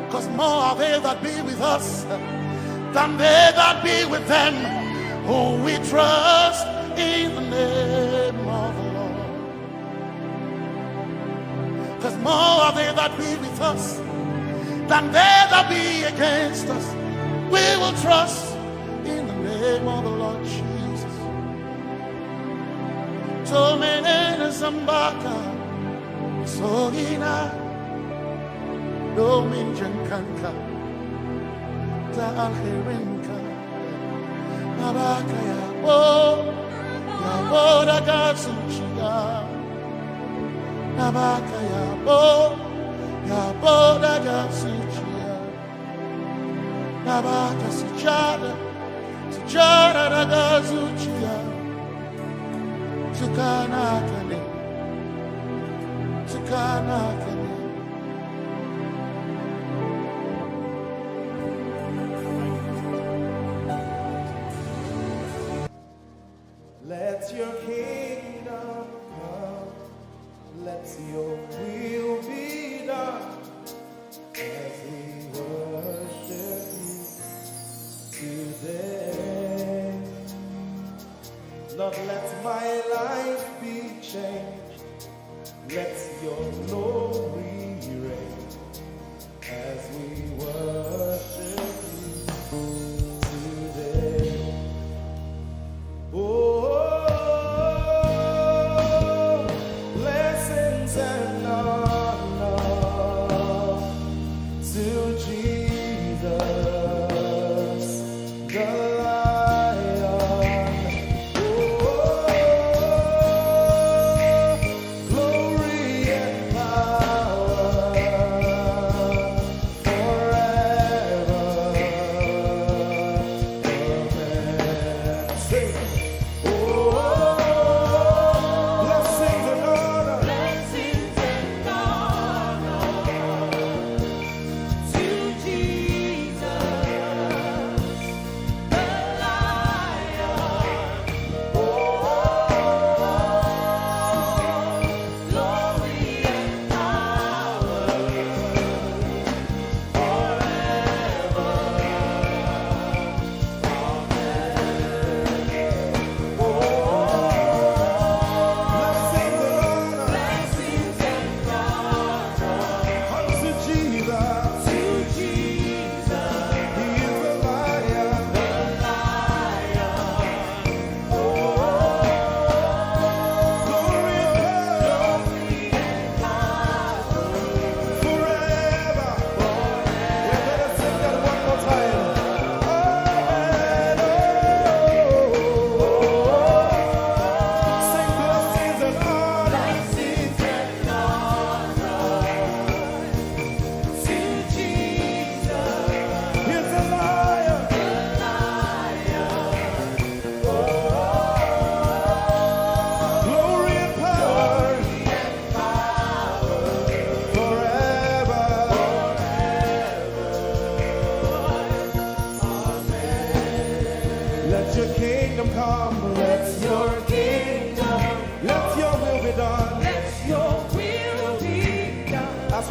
Because more are they that be with us than they that be with them. Oh, we trust in the name of the Lord. Because more are they that be with us than they that be against us. We will trust in the name of the Lord Jesus. Tomenene Zambaka, Sohina, Dominjan Kanka, Ta Alherinka, Nabaka Yabo, Yaboda Gatsuchiya, Nabaka Yabo, Yaboda Gatsuchiya, Nabaka Sujada, Sujada Gatsuchiya. Tukanakane, Tukanakane. Let your kingdom come, let your will be done, as we worship you today. Lord, let my life be changed. Let your glory reign as we worship you today. Oh, blessings and honor to Jesus, the Lion. Oh,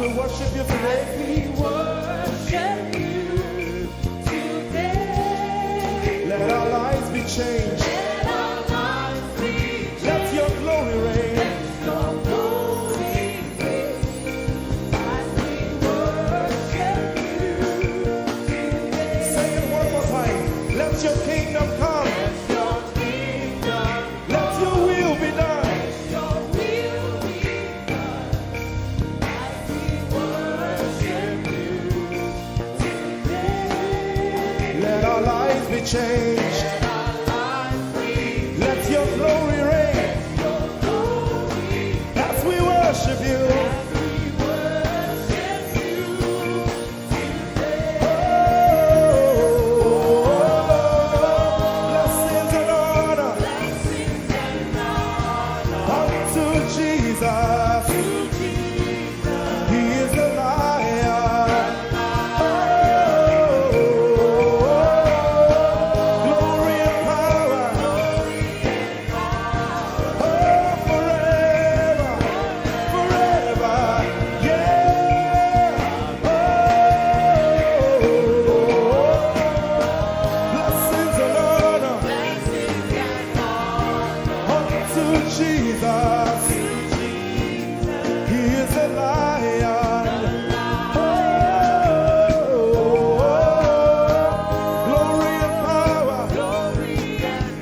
we worship you today. We worship you today. Let our lives be changed. Let our lives be changed. Let your glory reign. Let your glory reign. As we worship you today. Say it one more time. Let your kingdom come. Let your kingdom Let your will be done. Let your will be done. As we worship you today. Let our lives be changed. Let our lives be Let your glory reign. your glory. As we worship you. As we worship you today. Blessings and honor Blessings and honor unto Jesus. to Jesus. He is the Lion. Glory and power. Oh, forever, forever. Yeah. Blessings and honor Blessings and honor unto Jesus. He is the Lion. Glory and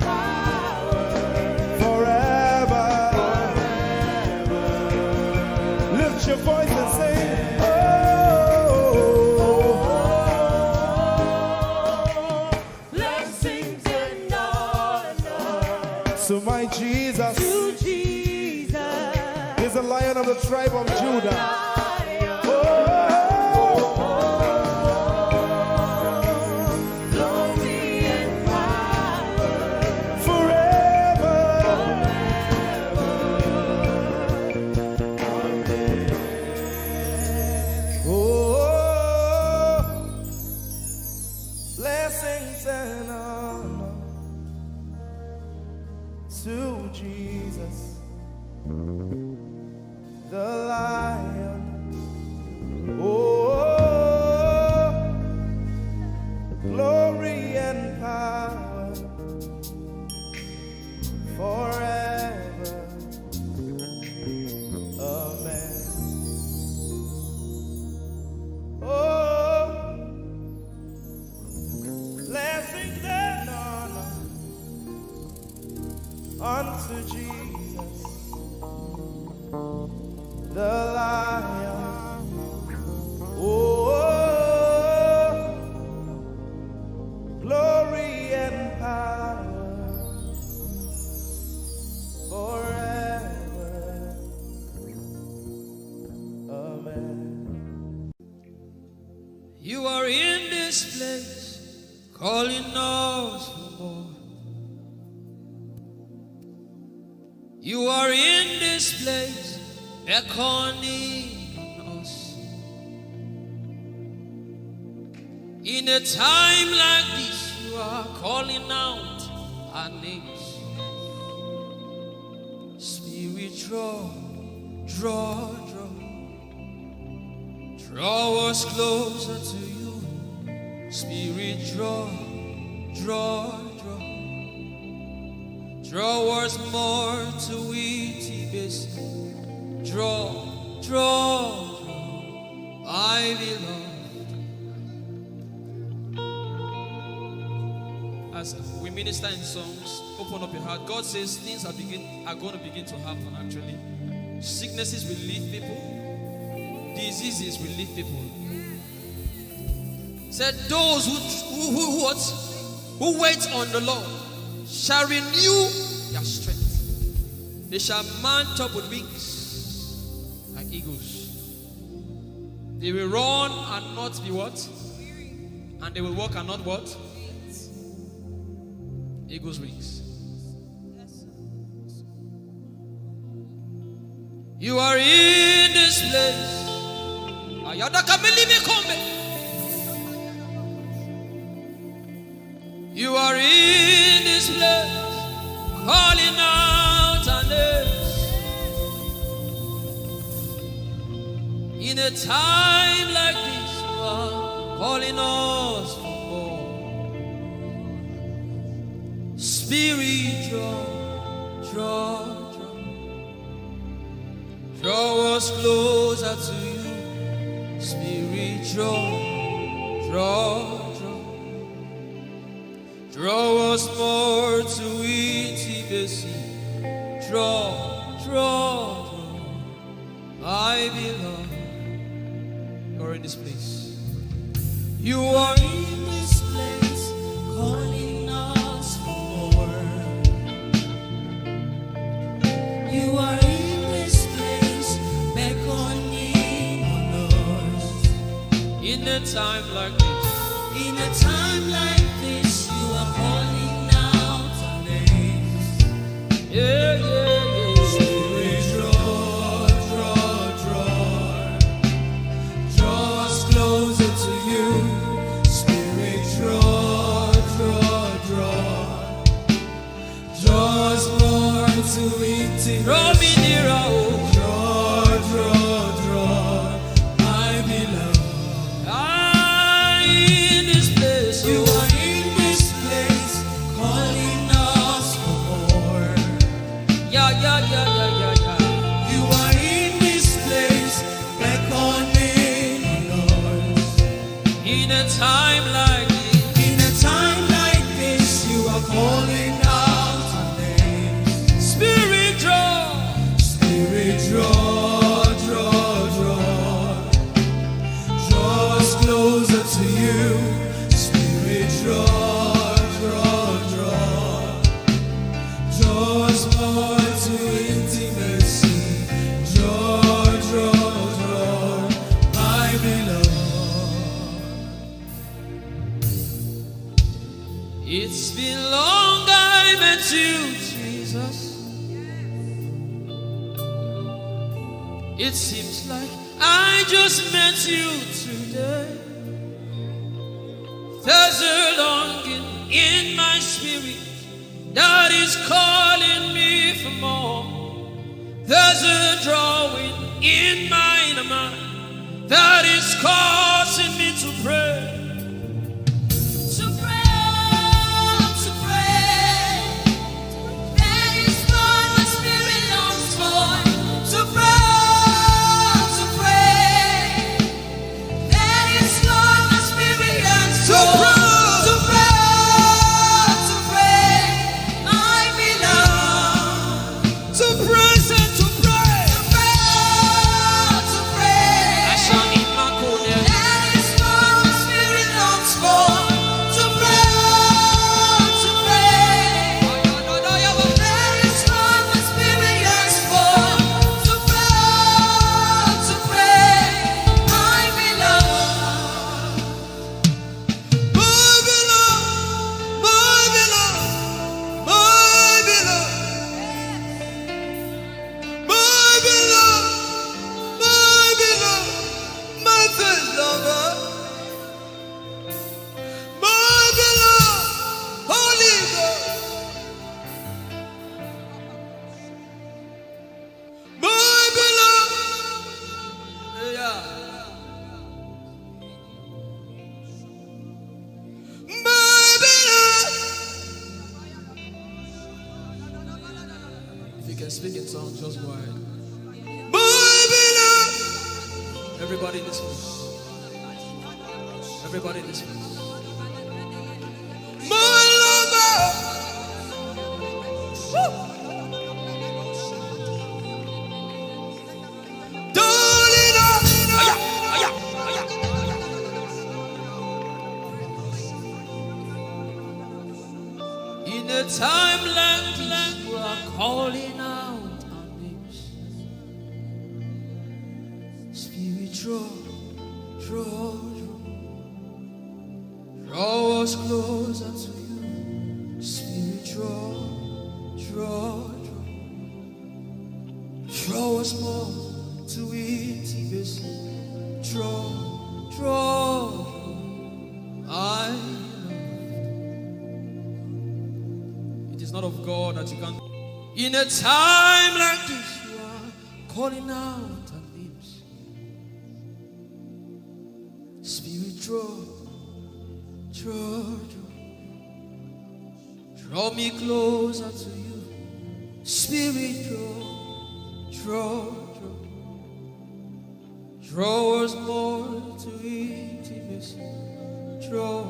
power forever. Lift your voice and sing. blessings and honor So my Jesus to Jesus. is the Lion of the tribe of Judah. Lion, glory and power Forever. Blessings and honor to Jesus, the Lion. Glory and power forever. Amen. Blessings and honor unto Jesus, the Lion. Glory and power forever. Amen. you are in this place, calling us for more. You are in this place, beckoning us. In a time like this, you are calling out our names. Spirit, draw, draw, draw. Draw us closer to you. Spirit, draw, draw, draw. Draw us more to Itibace. Draw, draw, draw. I belong. As we minister in songs, open up your heart. God says things are going to begin to happen actually. Sicknesses will leave people. Diseases will leave people. Said those who wait on the Lord shall renew their strength. They shall mount up with wings like eagles. They will run and not be what? And they will walk and not what? Eagle's wings. You are in this place. You are in this place, calling out our names. In a In a time like this, you are calling us for more. Spirit, draw us closer to you. Spirit, draw us more to intimacy. Draw, I belong. You're in this place. You are in this place, calling us for more. You are in this place, beckoning on us. In a time like this, in a time like this, you are calling out our names. Yeah, yeah, yeah. Spirit, draw us closer to you. Spirit, draw us more to intimacy. Draw me nearer, oh. Draw, I belong. In this place, you are in this place, calling us for more. Yeah. You are in this place, beckoning on us. In a time like this, you are calling out our names. Spirit, draw us closer to you. Spirit, draw us more to intimacy. Draw, my beloved. It's been long I met you, Jesus. It seems like I just met you today. There's a longing in my spirit that is calling me for more. There's a drawing in my mind that is causing me to pray. That is what my spirit longs for. To pray. That is what my spirit yearns for. To pray. I belong. To praise and to pray. To pray. I shall eat my corner. That is what my spirit longs for. To pray. That is what my spirit yearns for. To pray. I belong. My first lover, my beloved, Holy Ghost, my beloved, yeah. My beloved. If you can speak in tongues, just go ahead. My beloved. Everybody in this place. Everybody in this place. My lover. Woo. Darling, in a time like this, you are calling out our names. Spirit, draw us closer to you. Spirit, draw us more to intimacy. Draw, I know. It is not of God that you can. In a time like this, you are calling out our names. Spirit, draw me closer to you. Spirit, draw us more to intimacy. Draw.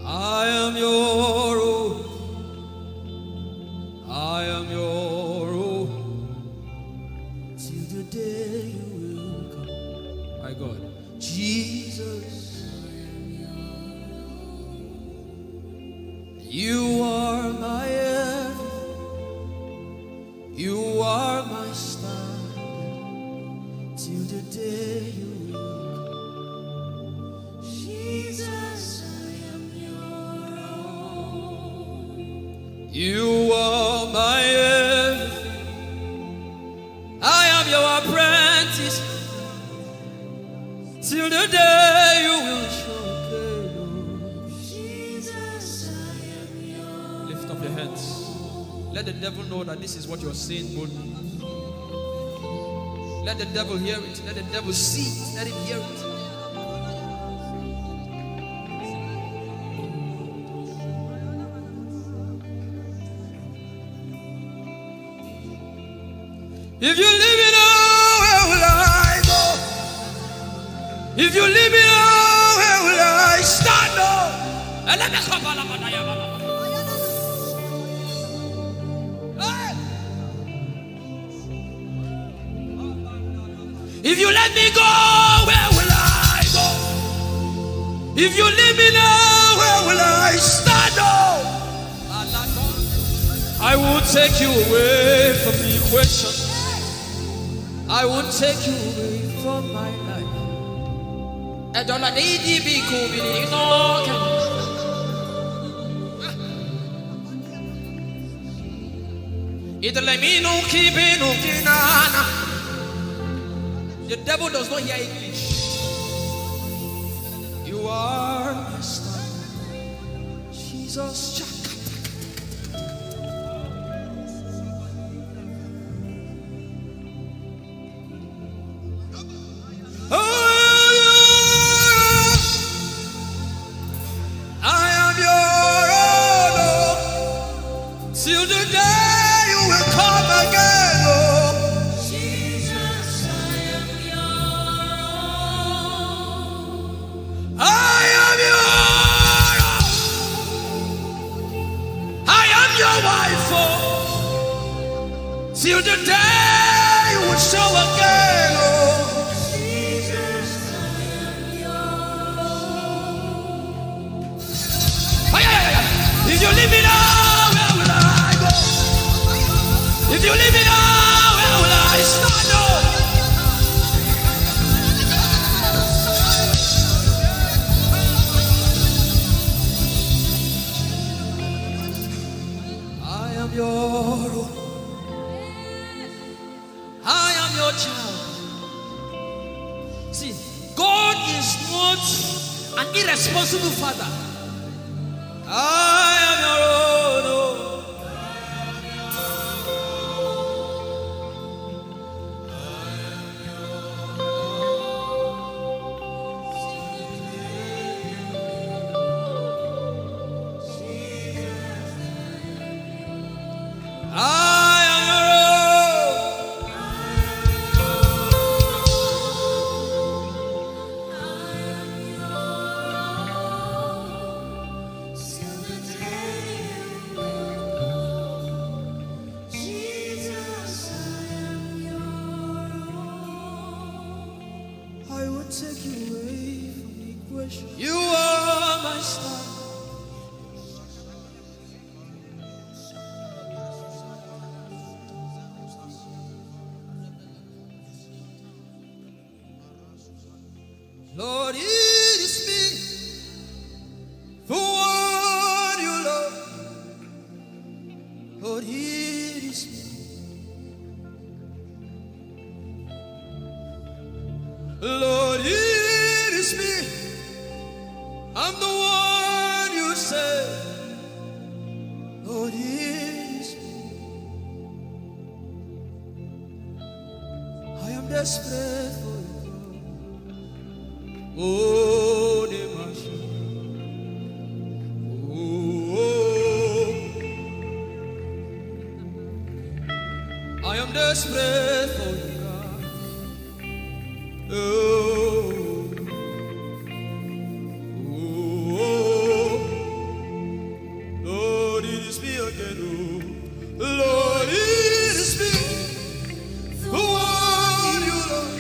I am your own. I am your own. Till the day you will come. My God. Jesus. You are my everything. You are my standard. Till the day you will come. Jesus, I am your own. You are my everything. I am your apprentice. Till the day you will show. Lift up your hands. Let the devil know that this is what you're saying boldly. Let the devil hear it. Let the devil see it. Let him hear it. If you leave me now, where will I go? If you leave me now, where will I stand up? And let me come. If you let me go, where will I go? If you leave me now, where will I stand up? I will take you away from the equation. I will take you away from my life. The devil does not hear English. You are my star, Jesus. I am your own, till the day you will come again. Till the day you will show again, oh Jesus, I am yours. If you leave me now, where will I go? If you leave me now, where will I stand up? I am your own. I am your child. See, God is not an irresponsible father. I am your own. You are my star. Lord, it is me for what you love. Lord, it is me. Lord, it is me. I'm the one you say. Lord, it is me. I am desperate for you. Oh, the Masha. Oh, I am desperate for you, God. Oh, oh, Lord, it is me again. Oh, Lord, it is me. The one you love.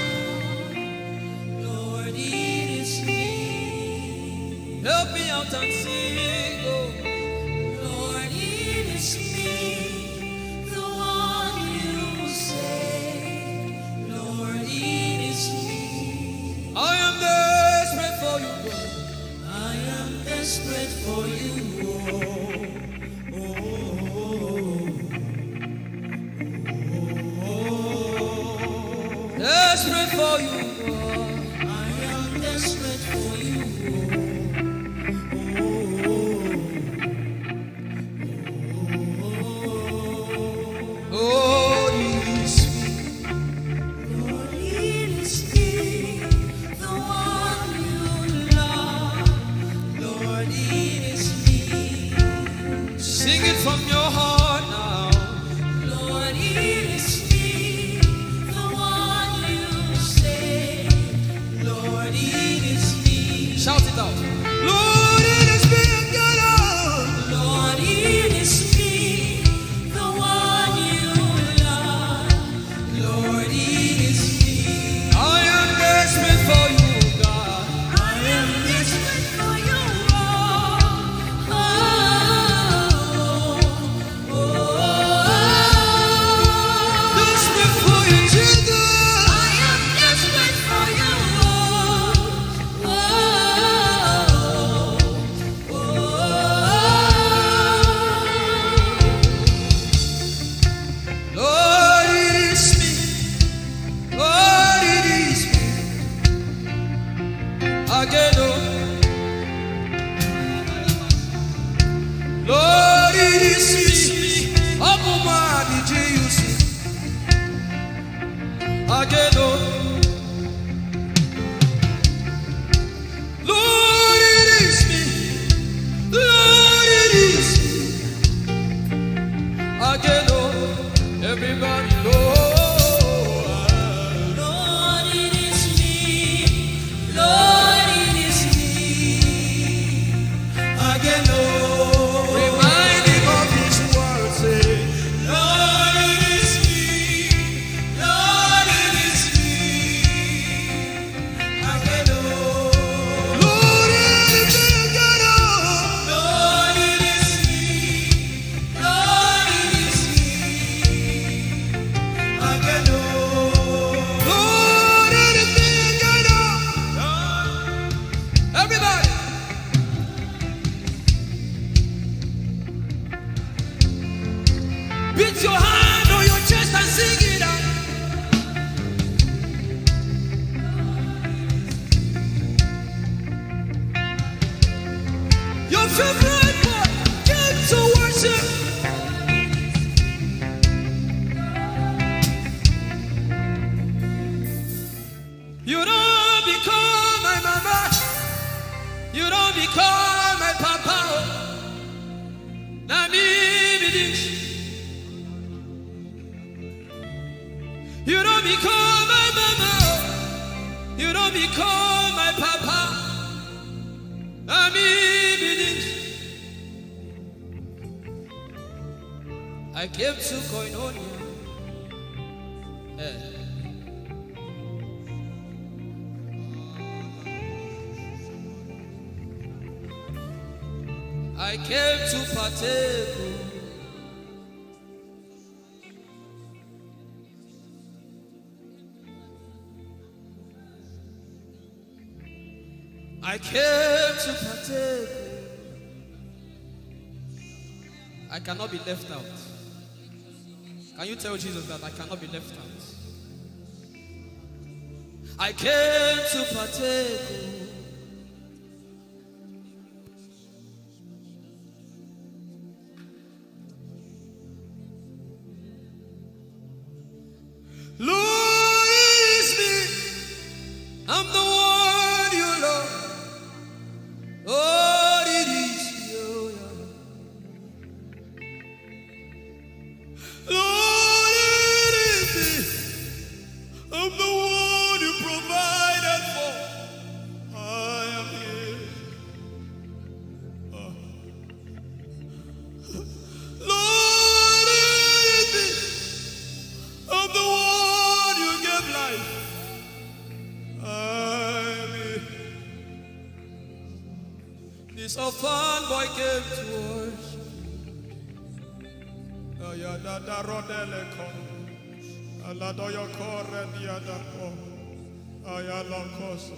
Lord, it is me. Help me out and sing. Oh, Lord, it is me. The one you say. Lord, it is me. I am desperate for you, God. I am desperate for you. Oh, desperate for you, God. I am desperate for you. Oh, it is me. Lord, it is me. The one you love. Lord, it is me. Sing it from your heart now. Lord, it is me. The one you say. Lord, it is me. Shout it out. Lord, it is me. Get up. Lord, it is me. The one you love. Lord, it is me. I am desperate for you, God. I am desperate for you. Oh, oh, oh. Desperate for you, Jesus. I am desperate for you. Oh, oh, oh. Lord, it is me. Lord, it is me. Again, oh. Lord, it is me. Omatade, Jesus. Again, oh. Lord, it is me. Lord, it is me. Again, oh. Everybody, Lord. Lord, it is me. Lord, it is me. Again, oh. Reminding of his word, say, Lord, it is me. Lord, it is me. Again, oh. Lord, it is me. Again, oh. Lord, it is me. Lord, it is me. Again, oh. Lord, it is me. Again, oh. Everybody. Beat your hand on your chest and sing it out. Your favorite part came to worship. You don't become my mama. You don't become my papa. Na me be this. You don't become my mama. You don't become my papa. Na me be this. I came to Koinonia. I came to partake. I came to partake. I cannot be left out. Can you tell Jesus that I cannot be left out? I came to partake. Lord, it is me. I'm the one you love. This orphan boy came to worship. Ayadada rodele kon. Aladoyo kore diadako. Ayalokoso.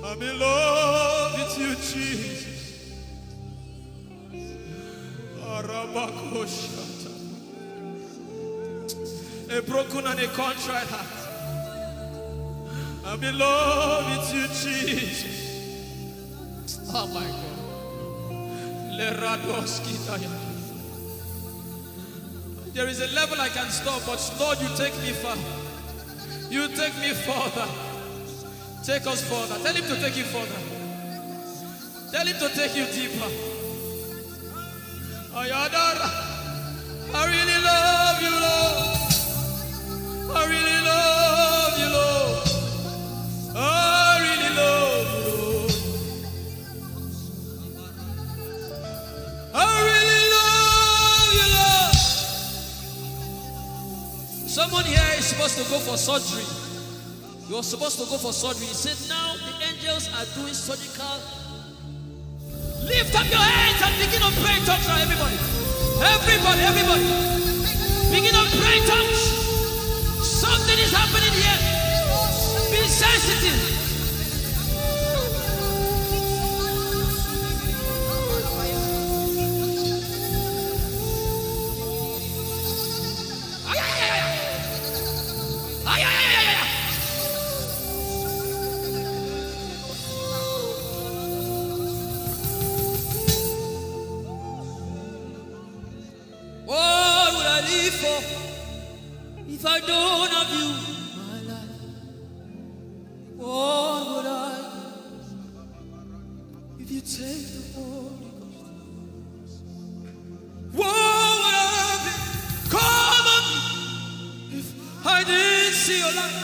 I'm in love with you, Jesus. Arabakoshata. A broken and a contrite heart. I'm in love with you, Jesus. Oh my God. There is a level I can stop, but Lord, you take me far. You take me further. Take us further. Tell him to take you further. Tell him to take you deeper. Ayadara. I really love you, Lord. I really love you, Lord. I really love you, Lord. I really love you, Lord. Someone here is supposed to go for surgery. You're supposed to go for surgery. He said, now the angels are doing surgical. Lift up your hands and begin to pray in tongues now, everybody. Everybody. Begin to pray in tongues. Something is happening here. Be sensitive. If I don't have you, my life, what would I do? If you take the Holy Ghost, what would I be? Come on me. If I didn't see your light,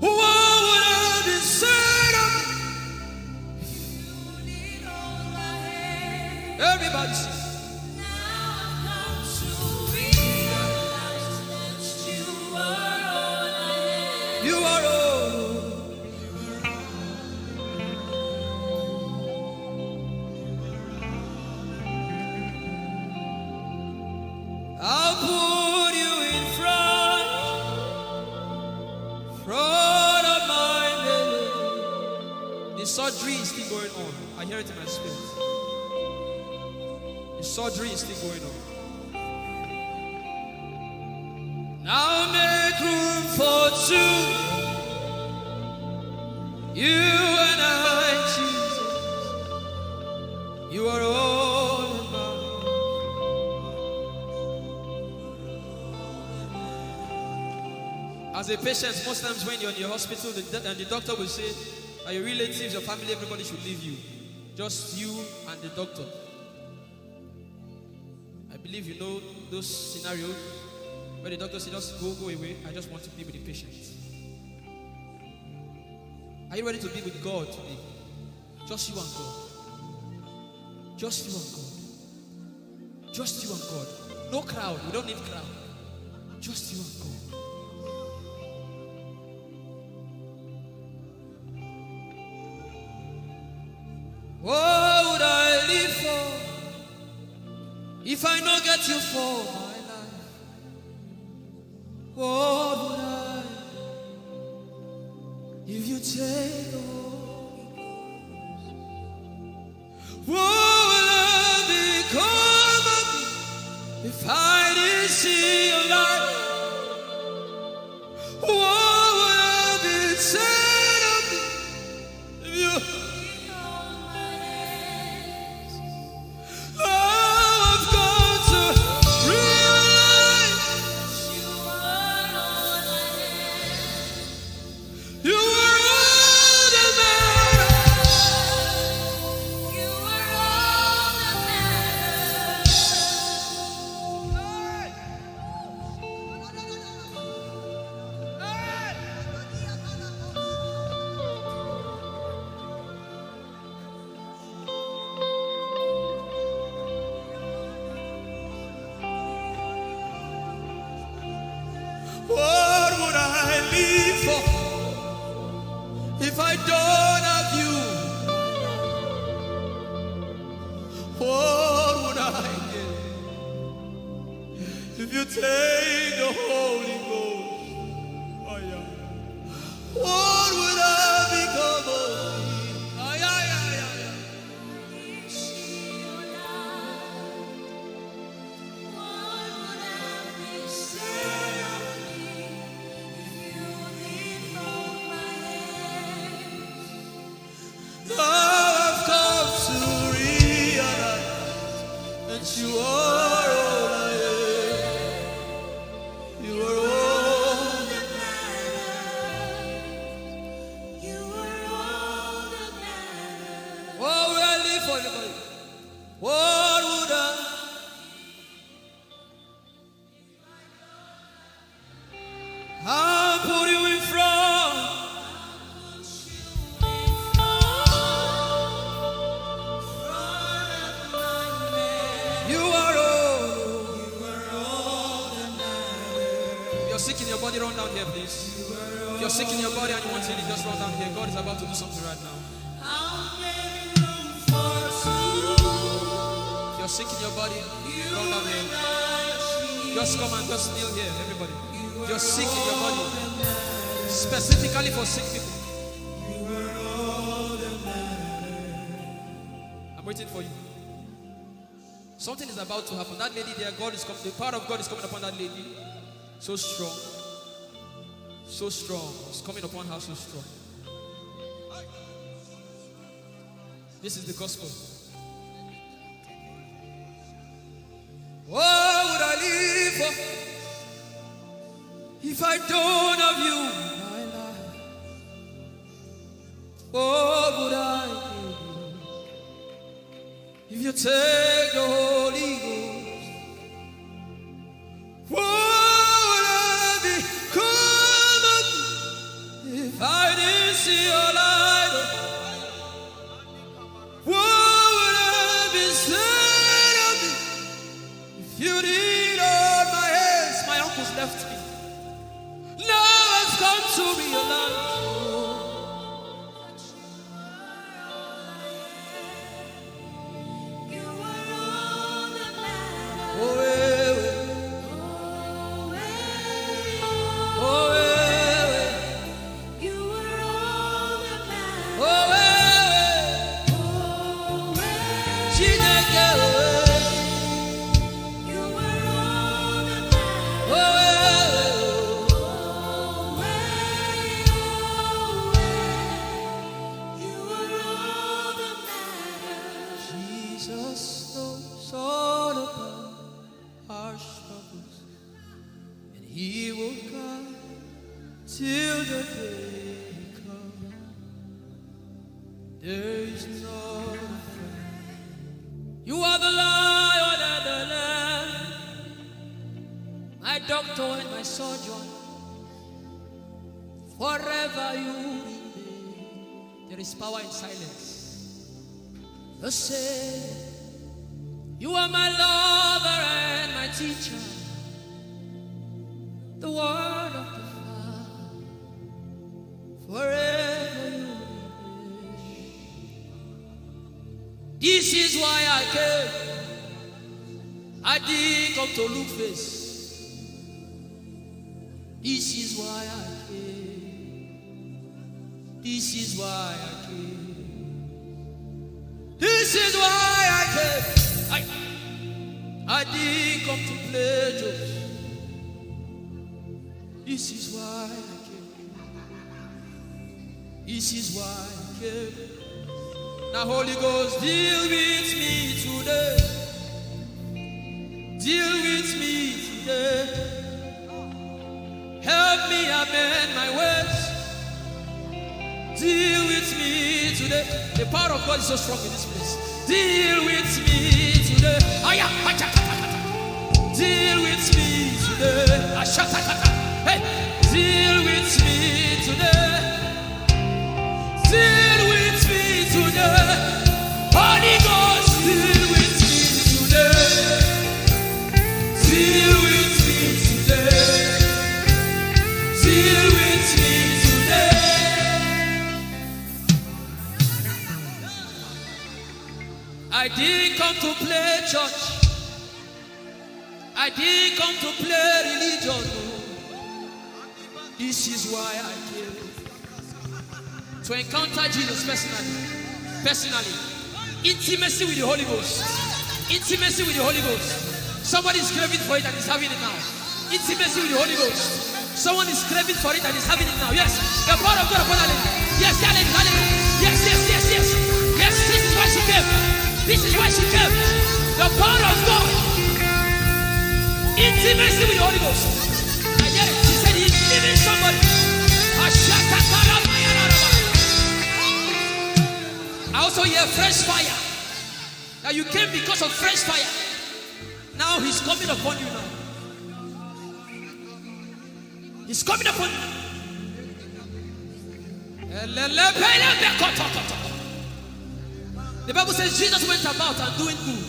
what would I be said of me? If you need all my hand, everybody sing. You are all. I'll put you in front of my melody. The surgery is still going on. I hear it in my spirit. The surgery is still going on. Now make room for two. You and I, Jesus. You are all about. As a patient, most times when you're in your hospital, and the doctor will say, are your relatives, your family, everybody should leave you. Just you and the doctor. I believe you know those scenarios. Where the doctor says, just go away. I just want to be with the patient. Are you ready to be with God today? Just you and God. Just you and God. Just you and God. No crowd. We don't need crowd. Just you and God. What would I live for if I not get you for my life? What would I if you take the Holy Ghost? What will I become of me if I didn't see your light? What would I be said of me if you I've got to realize you are all that matters. You are all that What would I live for if I don't have you? you take the Holy Ghost, oh yeah, what would I become of me? Oh yeah, yeah, yeah, yeah. Now I've come to realize that you are all I am. You are all that matters. You are all that matters. What would I live for, everybody? What would I? I'll put you in front. You are all that matters. If you're sick in your body, run down here, please. If you're sick in your body and you want healing, just run down here. God is about to do something right now. If you're sick in your body, run down here. Just come and just kneel here, everybody. If you're sick in your body, specifically for sick people. I'm waiting for you. Something is about to happen. That lady there, God is coming. The power of God is coming upon that lady. So strong. So strong. It's coming upon her so strong. This is the gospel. What would I live for if I don't have you in my life? What would I do if you take the Holy Ghost? What would I become of me if I didn't see your light? What would I be said of me if you did all my hands? My uncles left me. Now I've come to realize. Forever you remain. There is power in silence. You say, you are my lover and my teacher, the word of the Father. Forever you remain. This is why I came. I didn't come to look face. This is why I came. This is why I came. This is why I came. I didn't come to play jokes. This is why I came. This is why I came. Now Holy Ghost, deal with me today. Deal with me today. Help me amend my ways. Deal with me today. The power of God is so strong in this place. Deal with me today. Deal with me today. Hey, deal with me today. Deal with me today. Holy Ghost, deal with me today. Deal with me today. Deal with me today. I didn't come to play church. I I didn't come to play religion. This is why I came. To encounter Jesus personally. Intimacy with the Holy Ghost. Intimacy with the Holy Ghost. Somebody is craving for it and is having it now. Intimacy with the Holy Ghost. Someone is craving for it and is having it now. Yes. The power of God upon her. Yes, hallelujah. Yes. Yes, this is why she came. This is why she came. The power of God. Intimacy with the Holy Ghost. I get it. She said he's giving somebody. I also hear fresh fire. Now you came because of fresh fire. Now he's coming upon you now. He's coming upon you. The Bible says Jesus went about and doing good.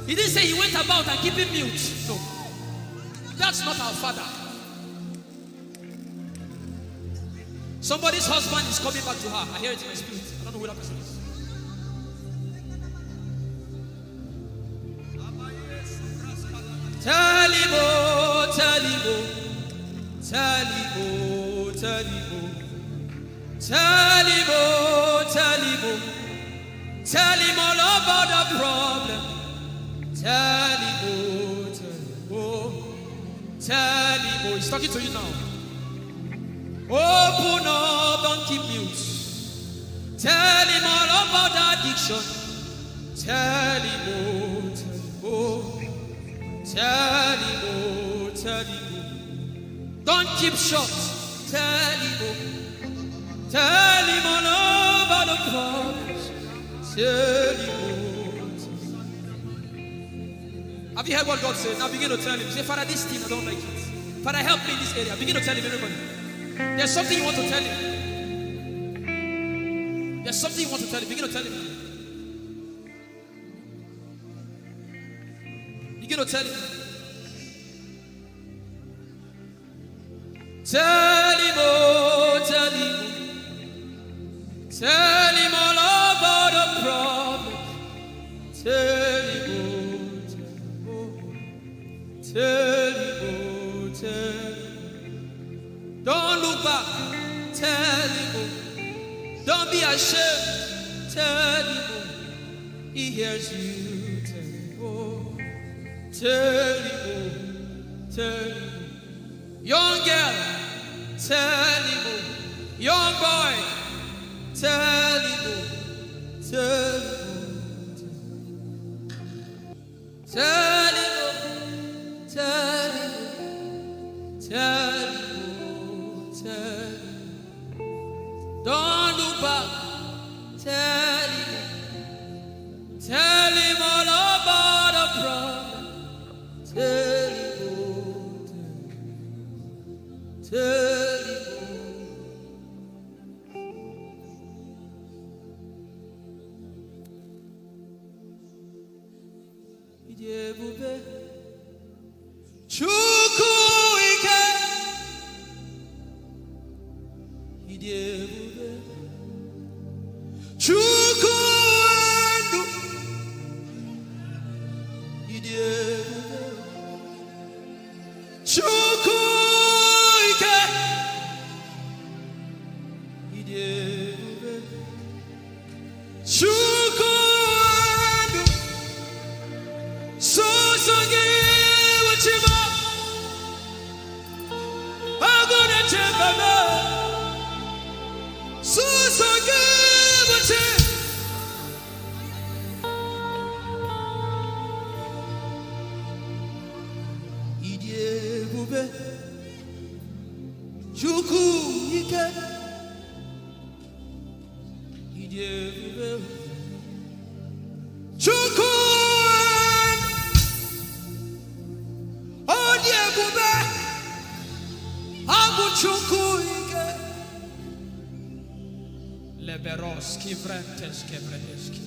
He didn't say he went about and keeping mute. No. That's not our Father. Somebody's husband is coming back to her. I hear it in my spirit. I don't know who that person is. Tell him, oh, tell him, oh. Tell him, oh, tell him, oh. Tell him, oh, tell him, oh. Tell him all about the problem. Tell him, oh, tell him, oh. Tell him, oh. He's talking to you now. Open up, don't keep mute. Tell him all about the addiction. Tell him, oh, tell him, oh. Tell him, oh, tell him, oh. Don't keep short. Tell him, oh. Tell him all about the problems. Tell him, oh. Have you heard what God said? Now begin to tell him. Say, Father, this thing I don't like it. Father, help me in this area. Begin to tell him, everybody. There's something you want to tell him. There's something you want to tell him. Begin to tell him. Begin to tell him. Tell him, oh, tell him. Tell him all about the problem. Tell him, oh, tell him, oh, tell him. Don't look back. Tell him, oh. Don't be ashamed. Tell him, oh. He hears you. Tell him, oh. Tell him, oh. Tell him, oh. Young girl, tell him, oh. Young boy, tell him, oh. Tell him, oh. Tell him, oh. Tell him, oh. Tell him, oh. Tell him. Don't look back. Tell him. Tell him all about the problem. Tell him, oh. Tell him, oh. Ijeoma Chukwu ike. Ijeoma Chukwu ndu. Ijeoma Chukwu ike. Ijeoma Chukwu ndu. Sosogi wachima. Agune chembaba. Sosogi wachima. Ijeoma Chukwu ike. Ijeoma Chukwu Ojeoma Abu Chukwu ike. Leberoski Vrenteski Vredeski.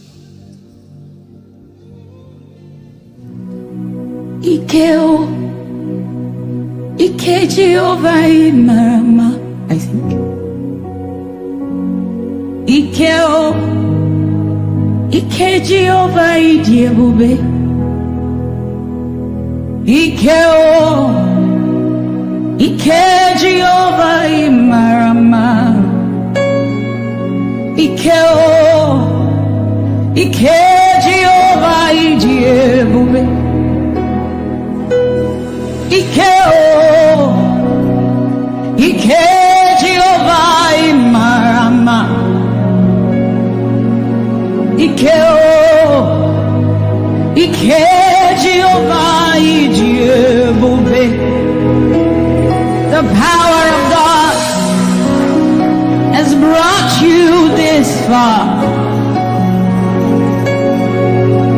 Ikeo, Ike Jehovah Marama, I think. Ikeo, Ike Jehovah Ijeoma. Ike Jehovah Imarama. Ike Jehovah Ijeoma. Ike Jehovah Imarama. Ike Jehovah Ijeoma. The power of God has brought you this far.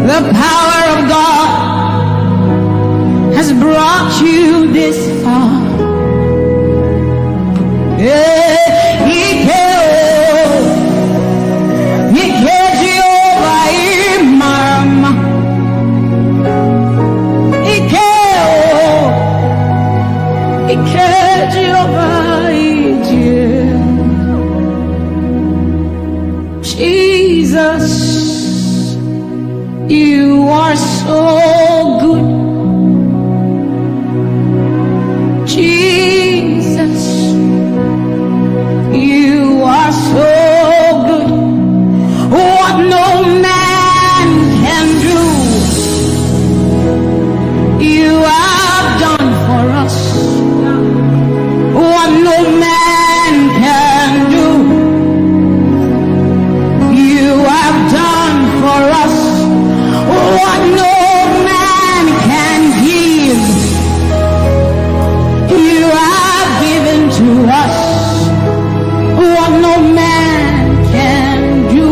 The power of God has brought you this far. Jesus, you are so good. Jesus, you are so good. What no man can do, you have done for us. What no man can do, you have done for us. What no man can give, you have given to us. What no man can do,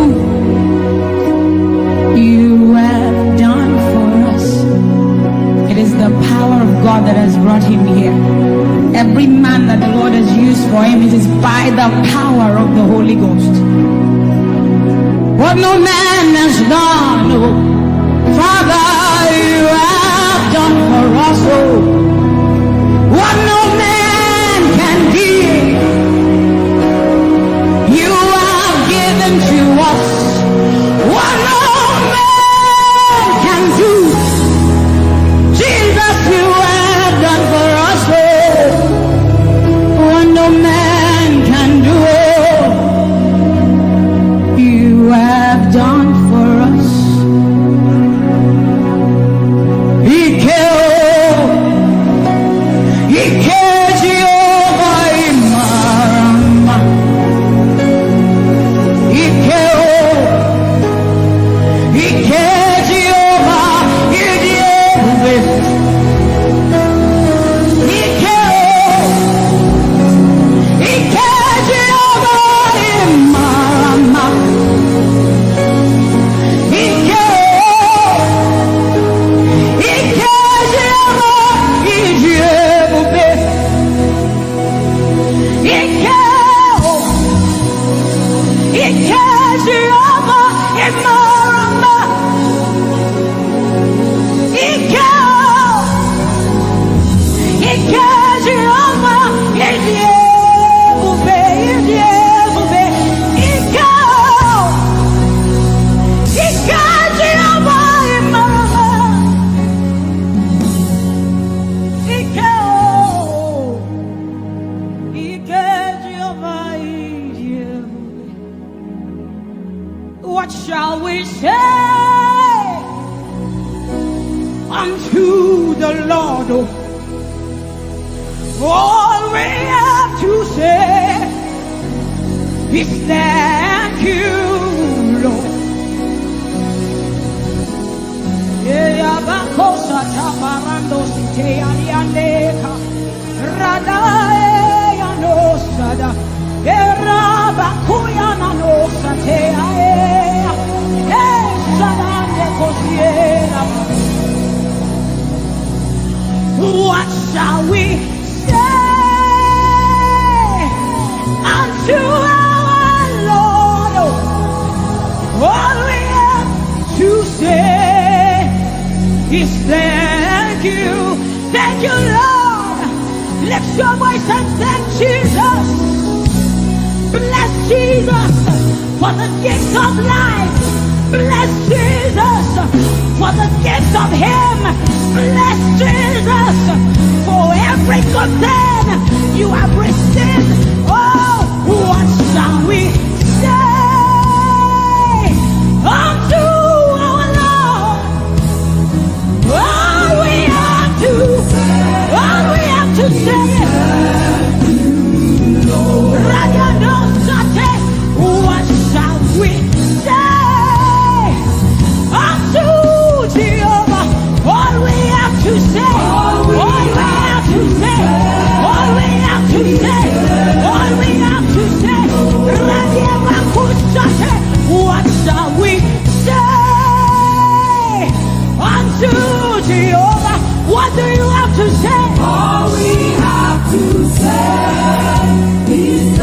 you have done for us. It is the power of God that has brought him here. Every man that the Lord has used for him, it is by the power of the Holy Ghost. What no man has done, oh, Father, you have done for us, oh. What no man can give, you have given to us. What no man can do, Jesus, you have done for us, oh. What no man can do, oh, you have done for us. What shall we say unto the Lord? All we have to say is thank you, Lord. What shall we say unto our Lord? All we have to say is thank you, Lord. Lift your voice and thank Jesus. Bless Jesus for the gift of life. Bless Jesus for the gift of him. Bless Jesus for every good thing you have received. Oh, what shall we say unto our Lord? All we have to say. What shall we say unto Jehovah? All we have to say, all we have to say, all we have to say, all we have to say. What shall we say unto Jehovah? What do you have to say? All we have to say is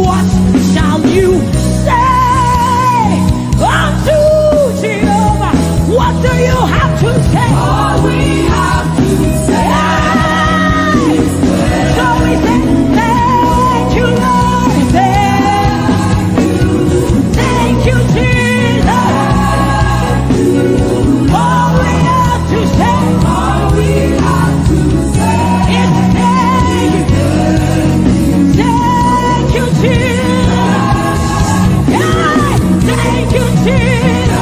what shall you say unto Jehovah? What do you have to say? all we have to say. So we say, thank you, Lord. Thank you, Jesus. All we have to say, All we have to say is thank you, Jesus. Yeah, thank you, Jesus.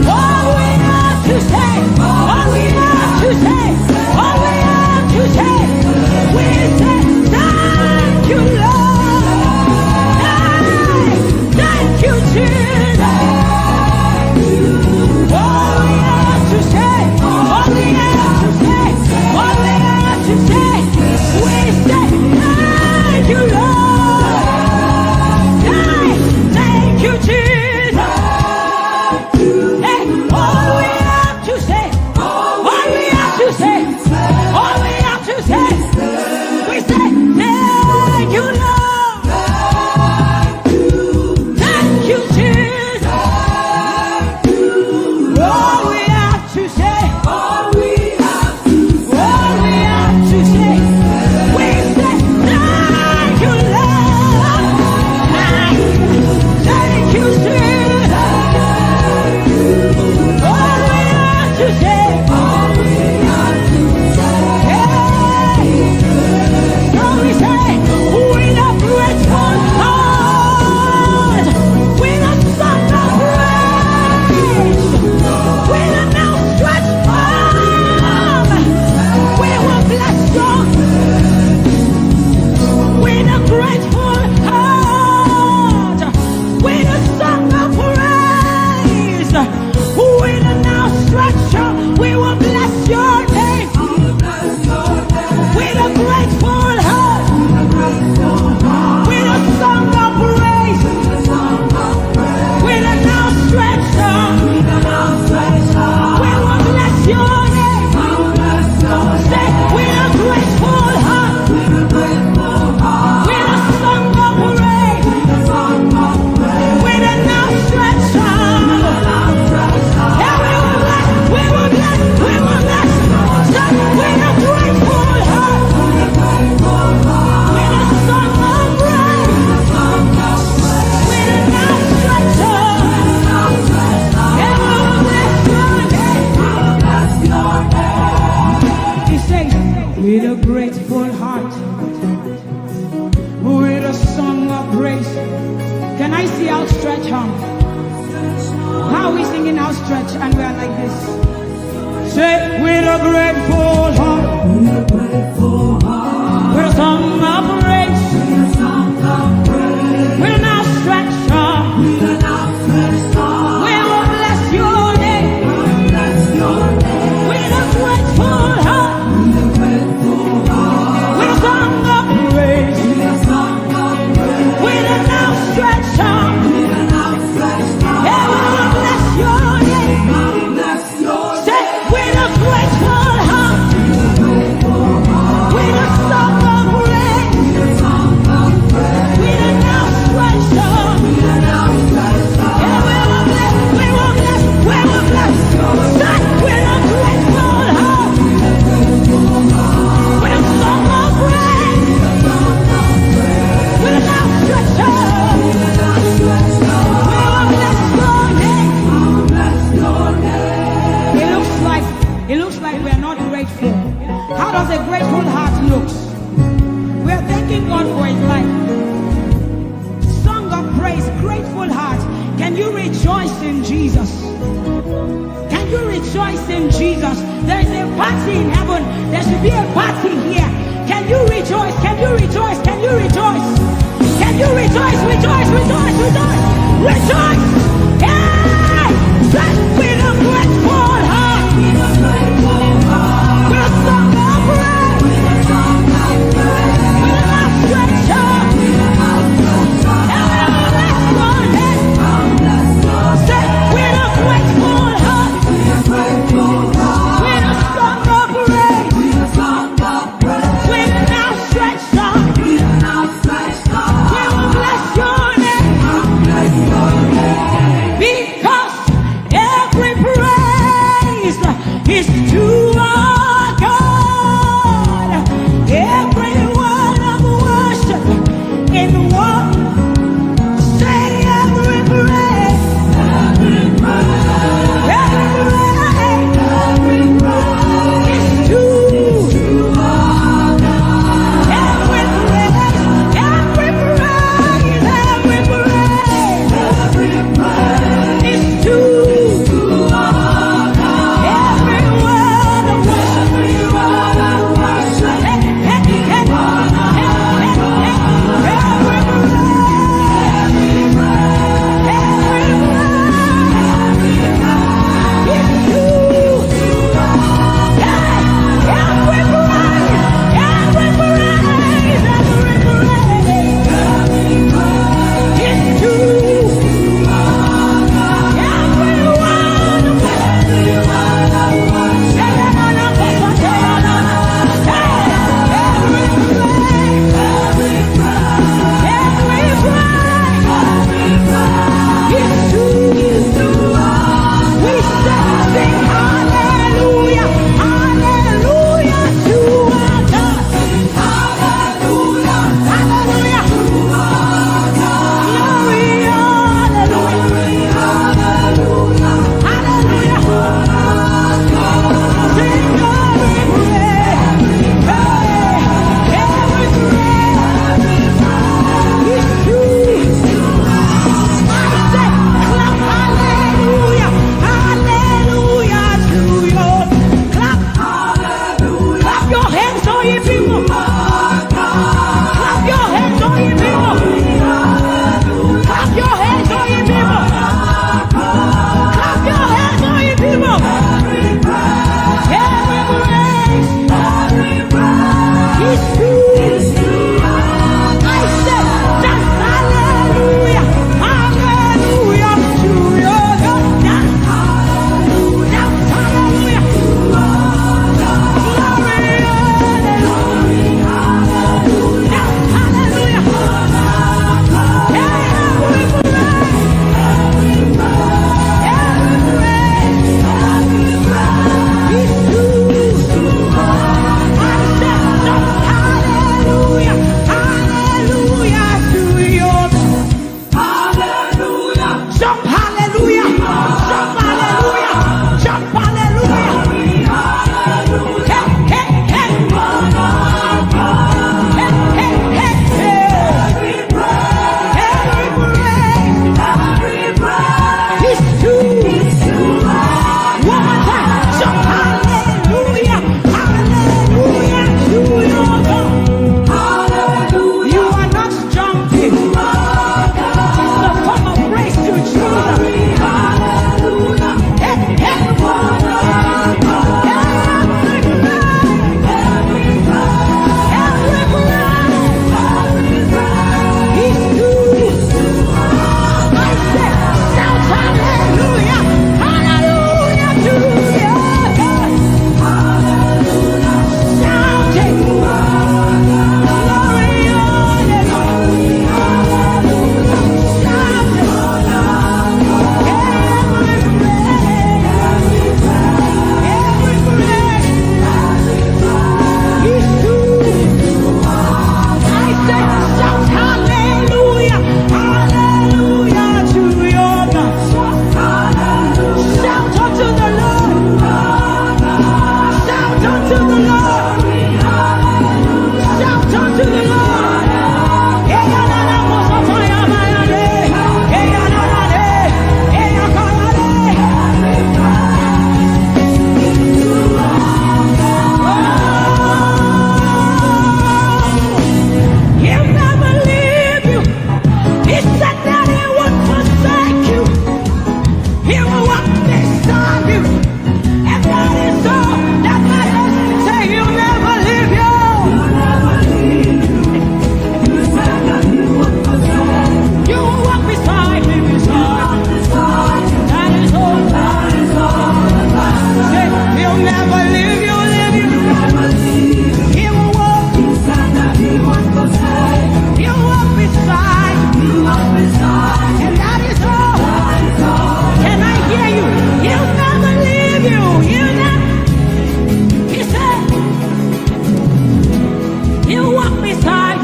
All we have to say, all we have to say, all we have to say, we say thank you, Lord. Thank you, Jesus. All we have to say, all we have to say, all we have to say, we say thank you, Lord. Thank you, Jesus. Hey, all we have to say, all we have to say, all we have to say, we say thank you, Lord. Thank you, Jesus. All we have to say, all we have to all we have to say, we say thank you, Lord. Thank you, Jesus. All we have to say, all we have to so we say, with a grateful heart, with a song of praise, with an outstretched arm, we will bless you. With a grateful heart, with a song of praise, with an outstretched arm, we will bless your name. With a grateful heart, with a song of praise, with an outstretched arm, we will bless your name. Say, with a grateful heart, with a song of praise, with an outstretched arm, yeah, we will bless, we will bless, we will bless. Say, with a grateful heart, with a song of praise, with an outstretched arm, yeah, we will bless your name. He says, with a grateful heart, with a song of praise. Can I see outstretched arm? How are we singing outstretched and we are like this? Say, with a grateful heart, with a song of praise, with an outstretched arm, we will bless your name. With a grateful heart, with a song of praise, with an outstretched arm, yeah, we will bless your name. Say, with a grateful heart, heart looks. We are thanking God for his life. Song of praise, grateful heart. Can you rejoice in Jesus? Can you rejoice in Jesus? There is a party in heaven. There should be a party here. Can you rejoice? Can you rejoice? Can you rejoice? Can you rejoice? Rejoice, rejoice, rejoice, rejoice! Hey! Just with a grateful heart. With a song of praise. With a stretch up. Say with a grateful heart. With a song of praise. With an outstretched arm. We will bless your name. Because every praise is to our God. Every word of worship in one. Say every praise. Every praise is to our God. Every praise is to our God. Every word of worship.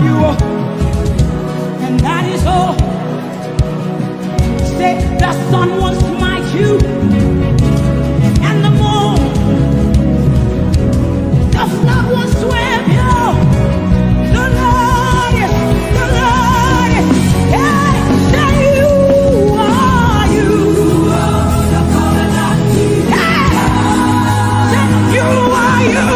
you, and that is all. Say the sun will smite you, and the moon, the flood will swim you. The Lord, yeah, say you are you. The covenant keeper. Yeah, say you are you.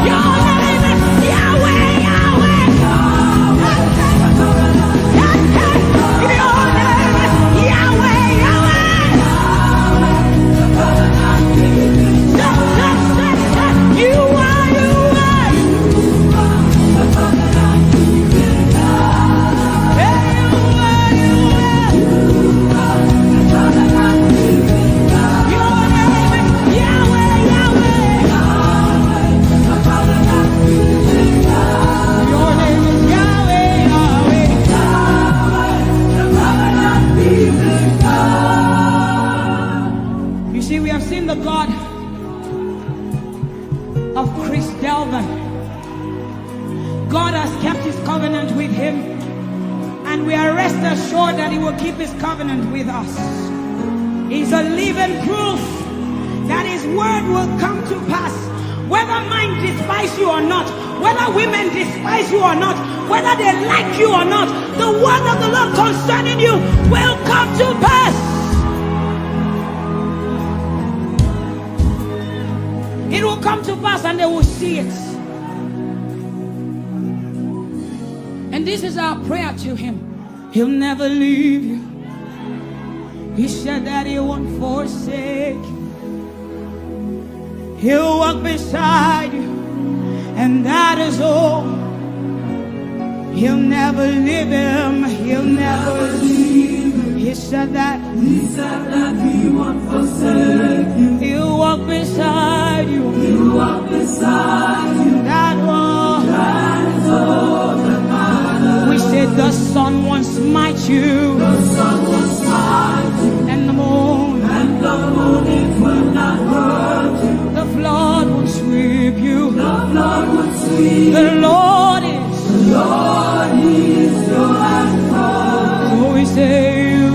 Your name is Yahweh, Yahweh. Your name is Yahweh, Yahweh. You are, you are. Your name is Yahweh, Yahweh. Your name is Yahweh, Yahweh. You see, we have seen the God of Chris Delvin. God has kept his covenant with him, and we are rest assured that he will keep his covenant with us. He's a living proof that his word will come to pass. Whether men despise you or not, whether women despise you or not, whether they like you or not, the word of the Lord concerning you will come to pass. It will come to pass and they will see it. And this is our prayer to him. He'll never leave you. He said that he won't forsake you. He'll walk beside you, and that is all. He'll never leave him. He'll never leave him. He said that he won't forsake you. He'll walk beside you. He'll walk beside you. That is all that matters. We said the sun won't smite you. The sun won't smite you. And the moon. And the moon, it will not hurt you. The flood will sweep you. The flood will sweep. The Lord is your anchor. So we say you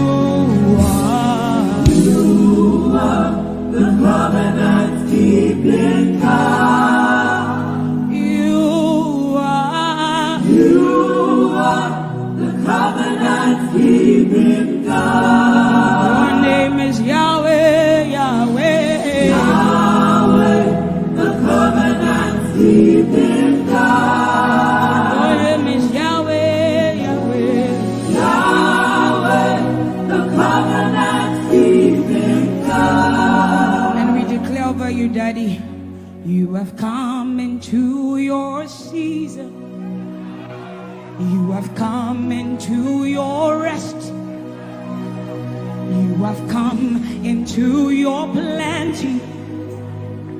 are the covenant keeping God. You are the covenant keeping God. Your name is Yahweh, Yahweh. Yahweh, the covenant keeping God. Your name is Yahweh, Yahweh. Yahweh, the covenant keeping God. And we declare over you, Daddy, you have come into your season. You have come into your rest. You have come into your plenty,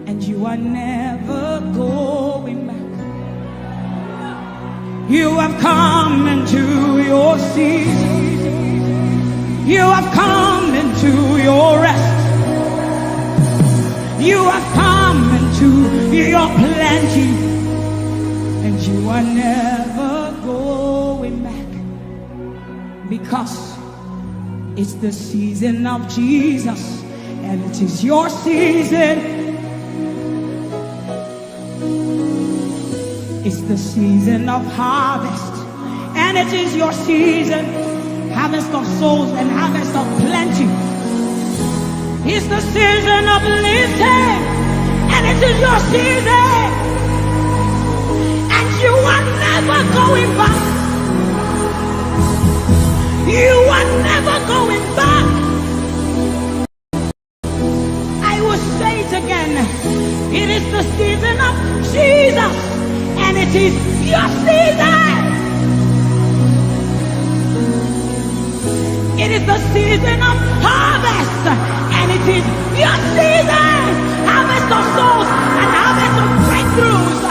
and you are never going back. You have come into your season. You have come into your rest. You have come into your plenty, and you are never going back, because it's the season of Jesus, and it is your season. It's the season of harvest, and it is your season. Harvest of souls and harvest of plenty. It's the season of lifting, and it is your season. And you are never going back. You are never going back. I will say it again. It is the season of Jesus, and it is your season. It is the season of harvest, and it is your season. Harvest of souls and harvest of breakthroughs.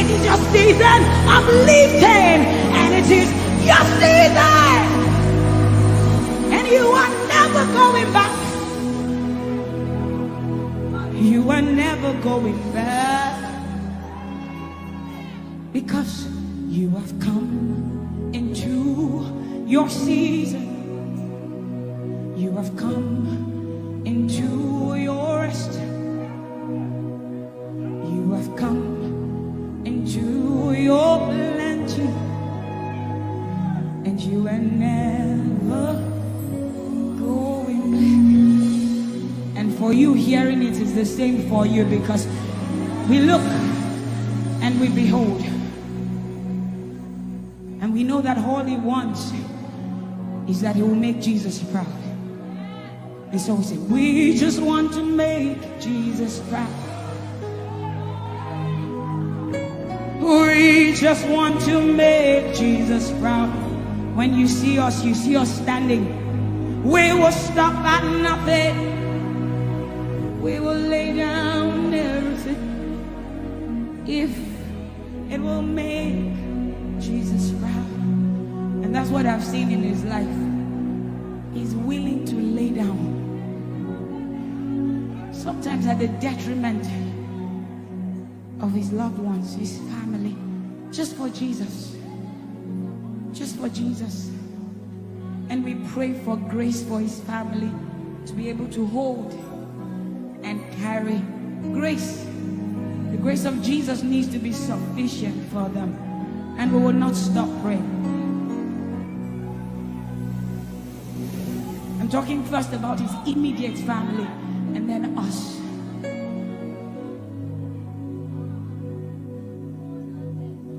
It is your season of lifting, and it is your season. And you are never going back. You are never going back. Because you have come into your season. You have come into your rest. You have come into your plenty. And you are never going back. And for you hearing it is the same for you, because we look and we behold. And we know that all he wants is that he will make Jesus proud. And so we say, we just want to make Jesus proud. We just want to make Jesus proud. When you see us standing. We will stop at nothing. We will lay down everything if it will make Jesus proud. And that's what I've seen in his life. He's willing to lay down, sometimes at the detriment of his loved ones, his family, just for Jesus. Just for Jesus. And we pray for grace for his family to be able to hold and carry grace. The grace of Jesus needs to be sufficient for them. And we will not stop praying. I'm talking first about his immediate family and then us.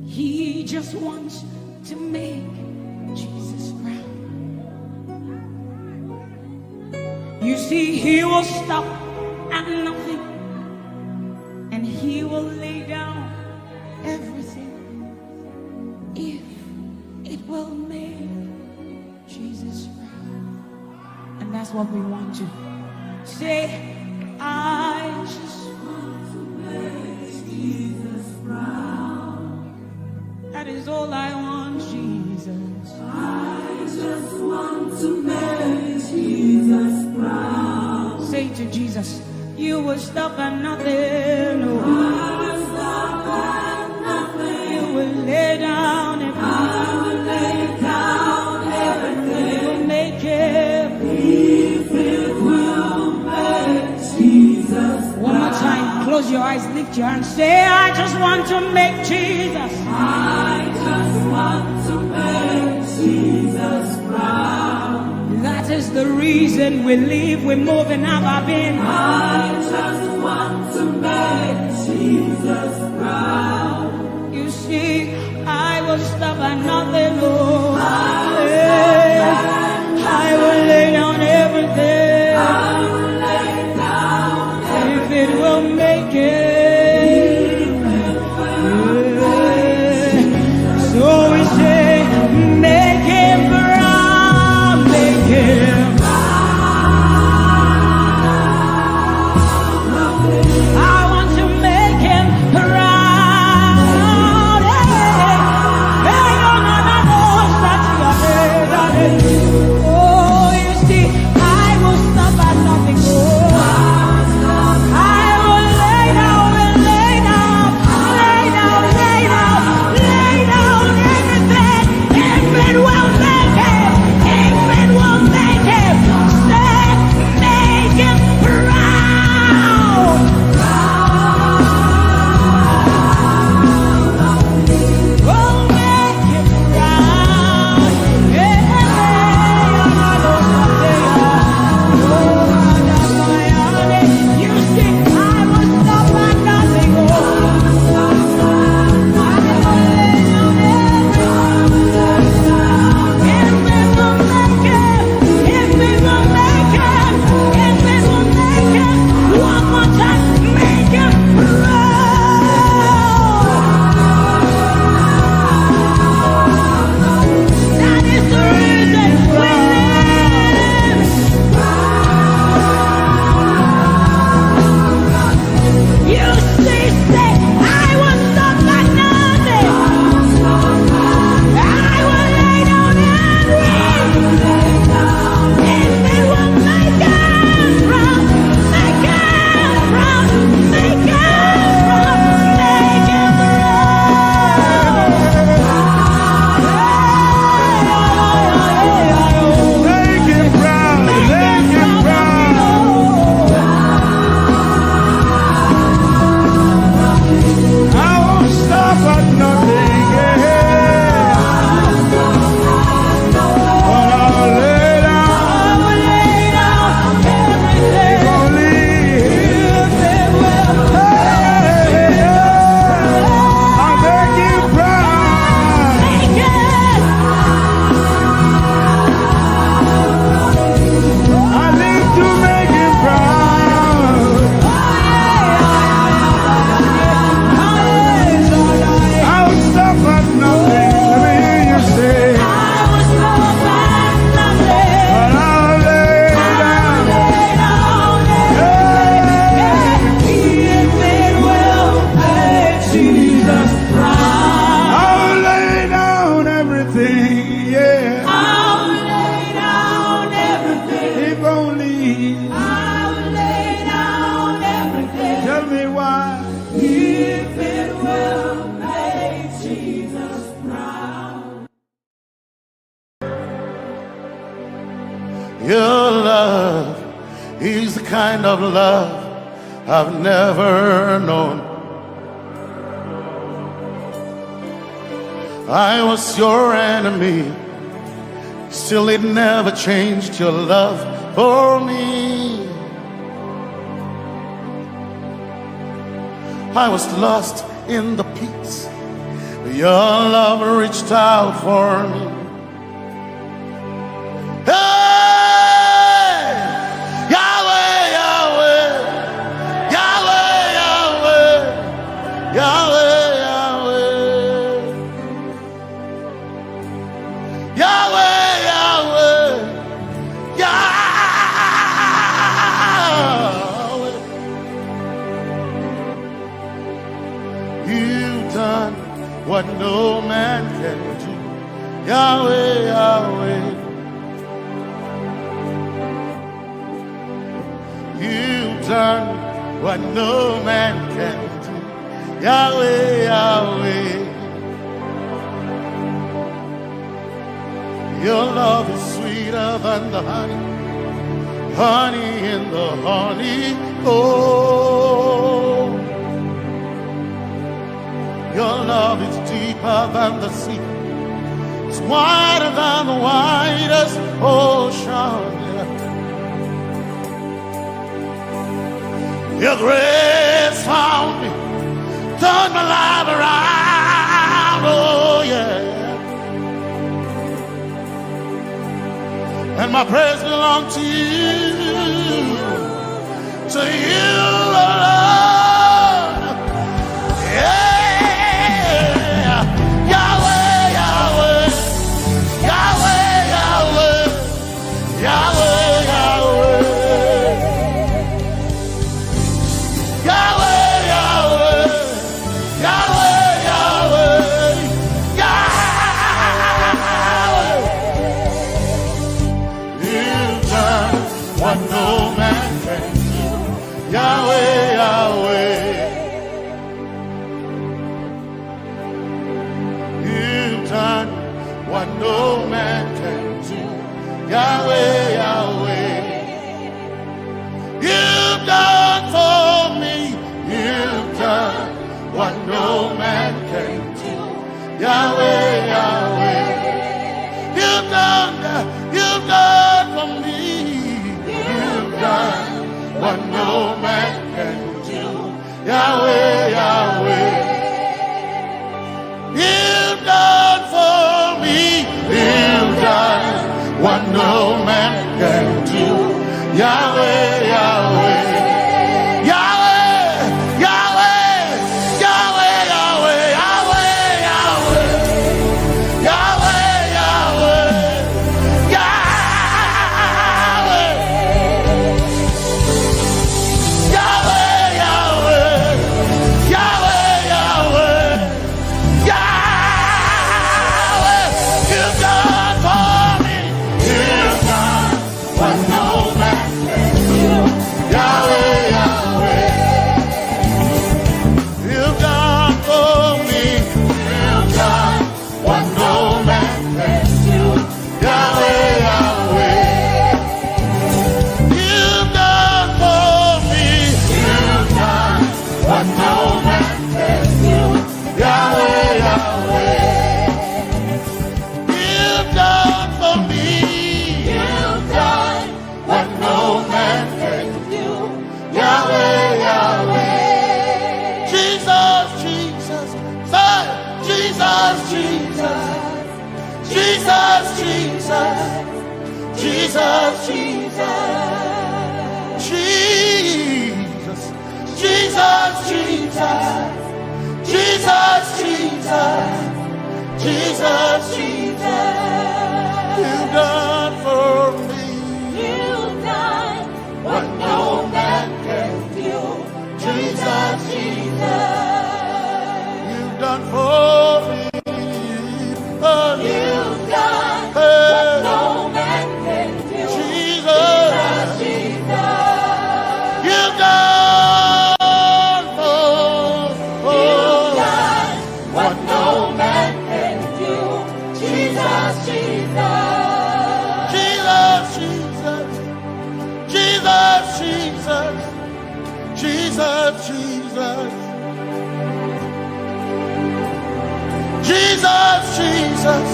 He just wants to make Jesus proud. You see, he will stop at nothing, and he will lay down everything if it will make Jesus proud. And that's what we want to say. I just want to make Jesus proud. That is all I want, Jesus. I just want to make Jesus proud. Say to Jesus, you will stop at nothing. No. I will stop at nothing. You will lay down everything. I will lay down everything. You will make it. If it will make Jesus. One more time, close your eyes, lift your hands, say, I just want to make Jesus. I just want to make Jesus proud. That is the reason we live, we move, and have our being. I just want to make Jesus proud. You see, I will stop at nothing, Lord. I will lay down everything. I will lay down everything. If it will make it. So we say, make him proud, make him proud. I want to make him proud. Oh, you see, I will stop at nothing. Oh, I will lay down If it will make Jesus proud. Your love is the kind of love I've never known. I was your enemy, still it never changed your love for me. I was lost in the pits, but your love reached out for me. Hey! Yahweh, Yahweh, Yahweh, Yahweh, Yahweh, Yahweh, Yahweh, Yahweh, Yahweh. You've done what no man can do. Yahweh, Yahweh. You've done what no man can do. Yahweh, Yahweh. Your love is sweeter than the honey, honey in the honey. Oh, your love is deeper than the sea. It's wider than the widest ocean. Your grace found me, turned my life around. Oh yeah. And my praise belongs to you, Lord. Yeah. Yahweh, Yahweh, Yahweh, Yahweh, Yahweh, Yahweh, Yahweh, Yahweh, Yahweh, Yahweh, Yahweh. You've done what no man can do. Yahweh, Yahweh. You've done what no man can do. Yahweh, Yahweh. You've done for me. You've done what no man can do. Yahweh, Yahweh. You've done for me. You've done what no man can do. Yahweh, Yahweh. You've done for me. You've done what no man can do. Yahweh, Yahweh. Yahweh, Yahweh, Yahweh, Yahweh, Yahweh, Yahweh, Yahweh, Yahweh, Yahweh, Yahweh, Yahweh, Yahweh, Yahweh. You've done for me. You've done what no man can do. Yahweh, Yahweh. You've done for me. You've done what no man can do. Yahweh, Yahweh. You've done for me. You've done what no man can do. Yahweh, Yahweh. You've done for me. You've done what no man can do. Yahweh, Yahweh. Jesus, Jesus, say, Jesus, Jesus, Jesus, Jesus, Jesus, Jesus, Jesus, Jesus, Jesus, Jesus, Jesus, Jesus. You've done for me. You've done what no man can do. Jesus, Jesus. You've done for me. Oh, you've done what no man can do. Jesus, Jesus. You've done for Jesus,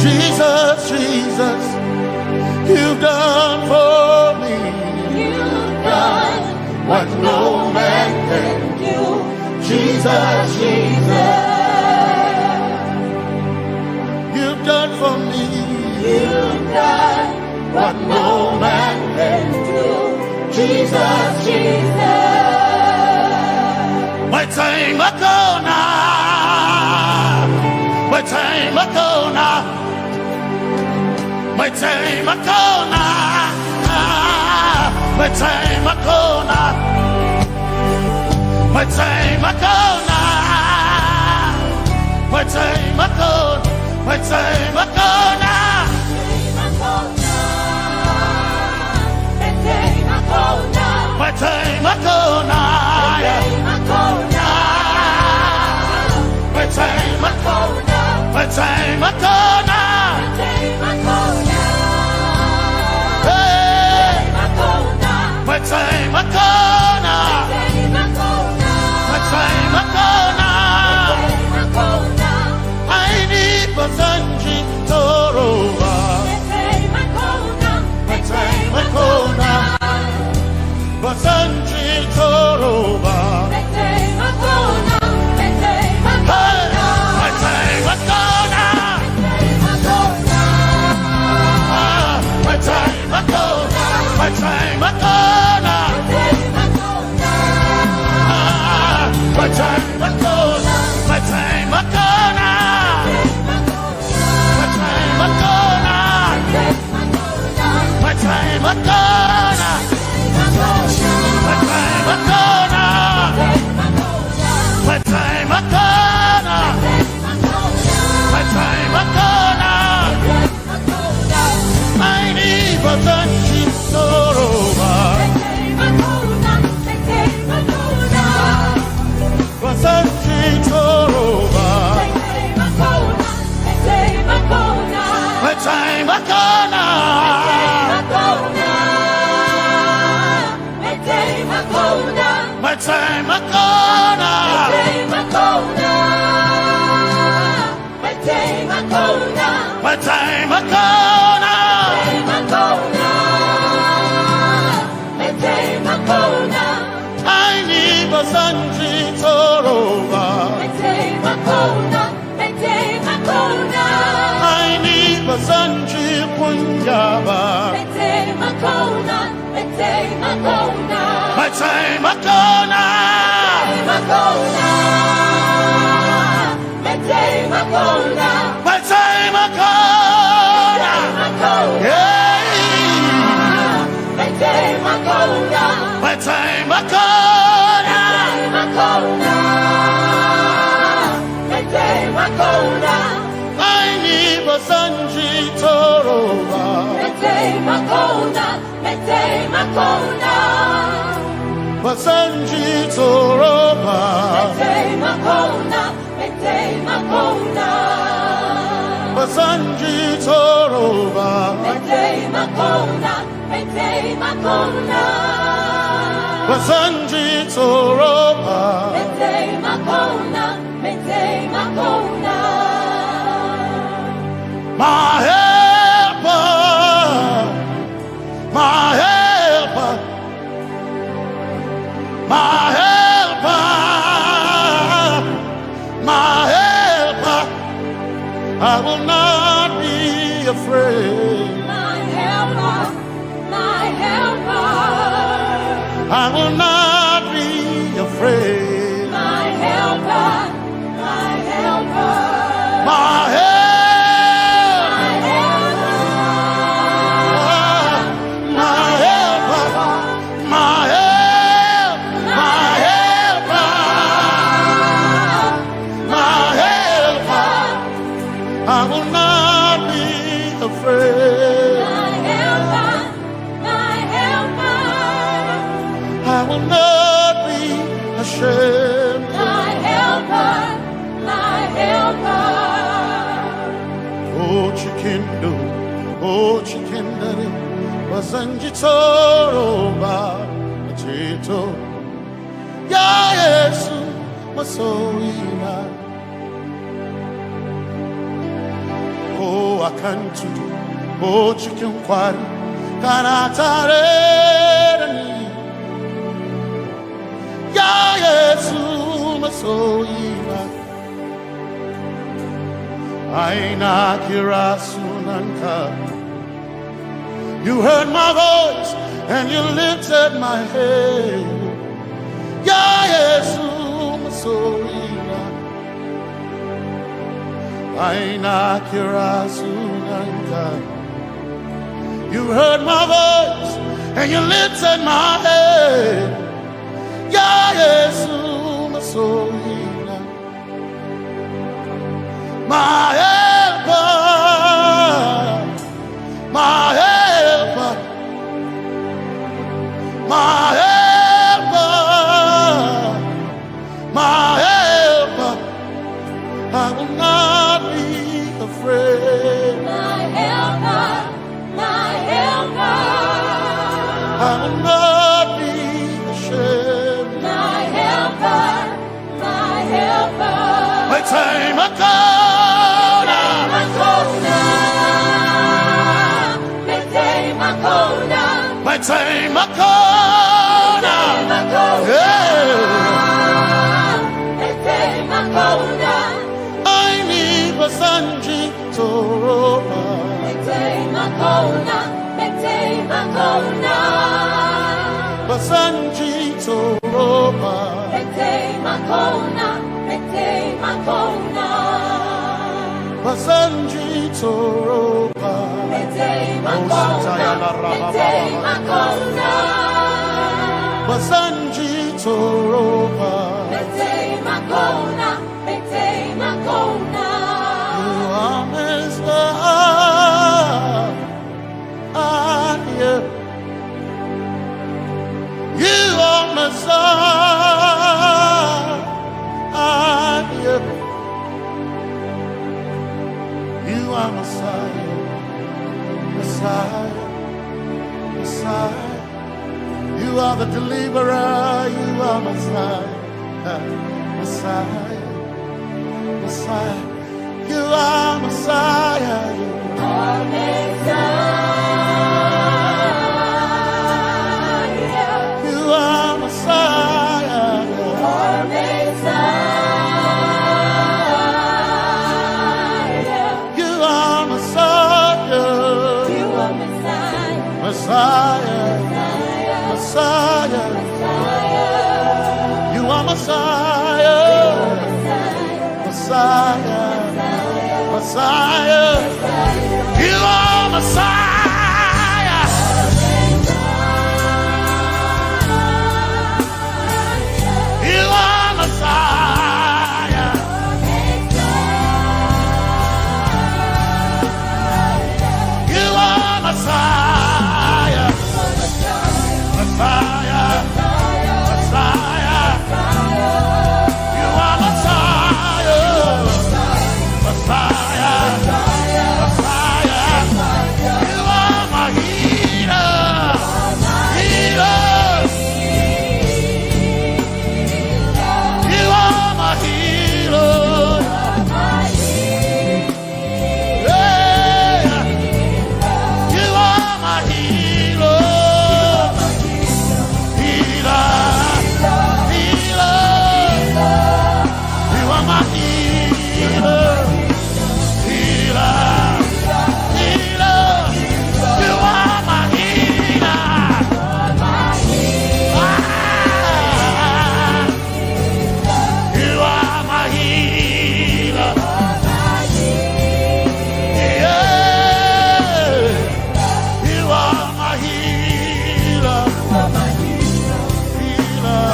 Jesus, Jesus, you've done for me. You've done what no man can do. Jesus, Jesus, you've done for me. you've done what no man can do. Jesus, Jesus. My time Makona, my time Makona, my time Makona, my time Makona, my time Makona, my time Makona, my time Makona. My time Makona, my time Makona, my time Makona, hey, my time Makona, my time Makona. I need Basanji Toroba, my time Makona. Basanji Toroba, my time Makona, my time Makona, my time Makona, my time Makona, my time Makona, my time Makona, my time Makona. My time Makona, my time Makona, my time Makona. I need Basanji Toroba, Basanji Toroba, my time Makona. My time Makona, my time Makona, my time Makona, my time Makona. I need Basanji Toroba, my time Makona, my time Makona. I need Basanji Punyaba, my time Makona, my time Makona. My time Makona, my time Makona, my time Makona, yeah, my time Makona, my time Makona, my time Makona. I need Basanji Toroba, my time Makona, my time Makona. Basanji Toroba, my time Makona, my time Makona. Basanji Toroba, my time Makona, my time Makona. Basanji Toroba, my time Makona, my time Makona. My helper, my helper. My helper, my helper, I will not be afraid. My helper, my helper, I will not be afraid. My helper, my helper, my helper. I will not be afraid. My helper, my helper. I will not be ashamed. My helper, my helper. Oh, chikindo, oh, chikindare, Basanji Toroba, Chito, Ya Yesu, masoina. Oh, akantu, oh, chicken quarry, kanatareni. Ya Yesu masoina. Aina kirasunanka. You heard my voice and you lifted my head. Ya Yesu masoina. Aina kirasunanka. You heard my voice and you lifted my head. Ya Yesu masoina. My helper, my helper, my helper, my helper. I will not be afraid. My helper, my helper. I will not be ashamed. My helper, my helper. My time I come. My time I come. I need Basanji Toroba. Basanji Toroba. Basanji Toroba. Basanji Toroba. You are Messiah. You are Messiah. You are Messiah. Messiah. Messiah. You are the deliverer. You are Messiah. Messiah. Messiah. You are Messiah. You are Messiah. You are Messiah. You are Messiah. You are Messiah. You are Messiah. Messiah. You are Messiah. Messiah. Messiah. You are Messiah. You are Messiah. You are Messiah. Messiah. Messiah. You are Messiah. Messiah. Messiah. You are my healer. Healer. You are my healer. Yeah. You are my healer. Healer. Healer. You are my healer. Healer. Healer. You are my healer. You are my healer. Yeah. You are my healer. Healer.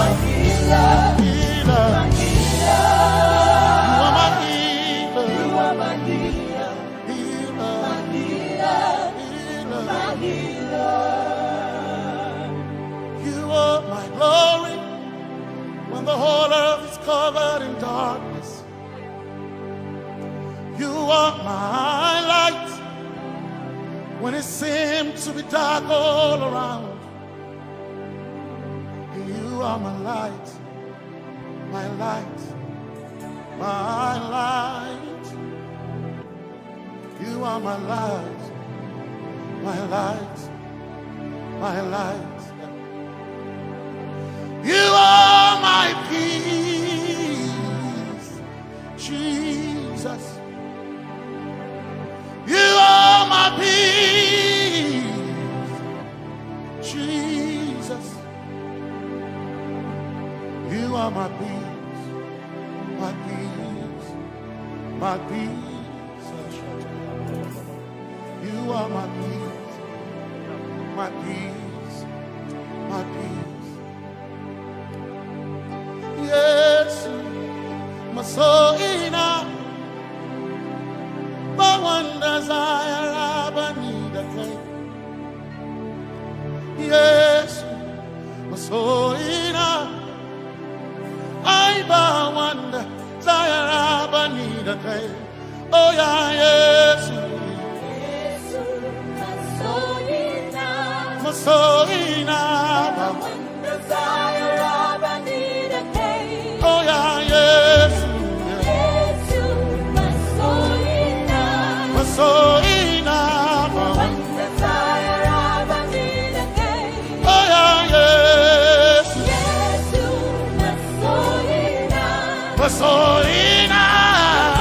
Healer. You are my healer. You are my glory when the whole earth is covered in darkness. You are my light when it seems to be dark all around. You are my light. my light, my light. You are my light, my light, my light. You are my peace, Jesus. You are my peace, Jesus. You are my peace, my peace, my peace. You are my peace, my peace, my peace. Yes, my soul enough. But one desire I need a thing. Yes, my soul enough. I bow one desire I need a thing. Oh yeah, yes. My soul enough. One desire I need a thing. Oh yeah, yes. So enough. One desire I need a thing. Oh yeah, yes. Yes, My soul enough.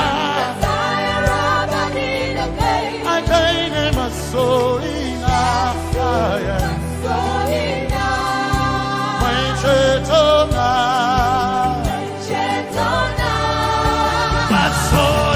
desire I need a thing. I can't name my soul enough. My chetona. My soul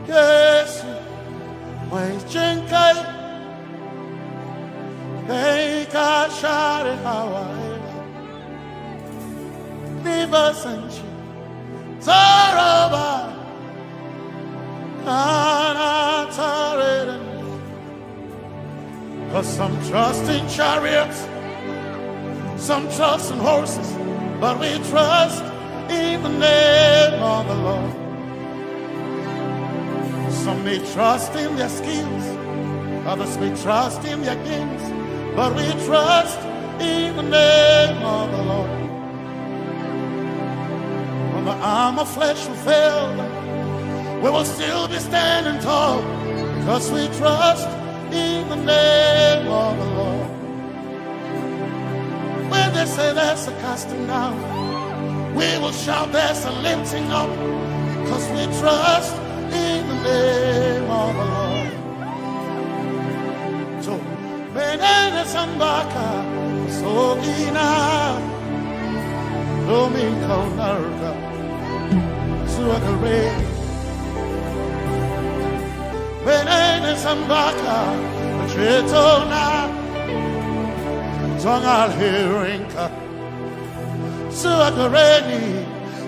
Yes, my chenkai, they can share Hawaii. Never sent you, Taraba, cause some trust in chariots, some trust in horses, but we trust in the name of the Lord. Some may trust in their skills, others may trust in their gains, but we trust in the name of the Lord. When the arm of flesh will fail, we will still be standing tall, because we trust in the name of the Lord. When they say there's a casting down, we will shout there's a lifting up, because we trust in the name of the Lord. So, Benene Sambaka, so ina, Domingo Narga, Suakare, Benene Sambaka, Chetona, Tongal Hirinka, Suakareni,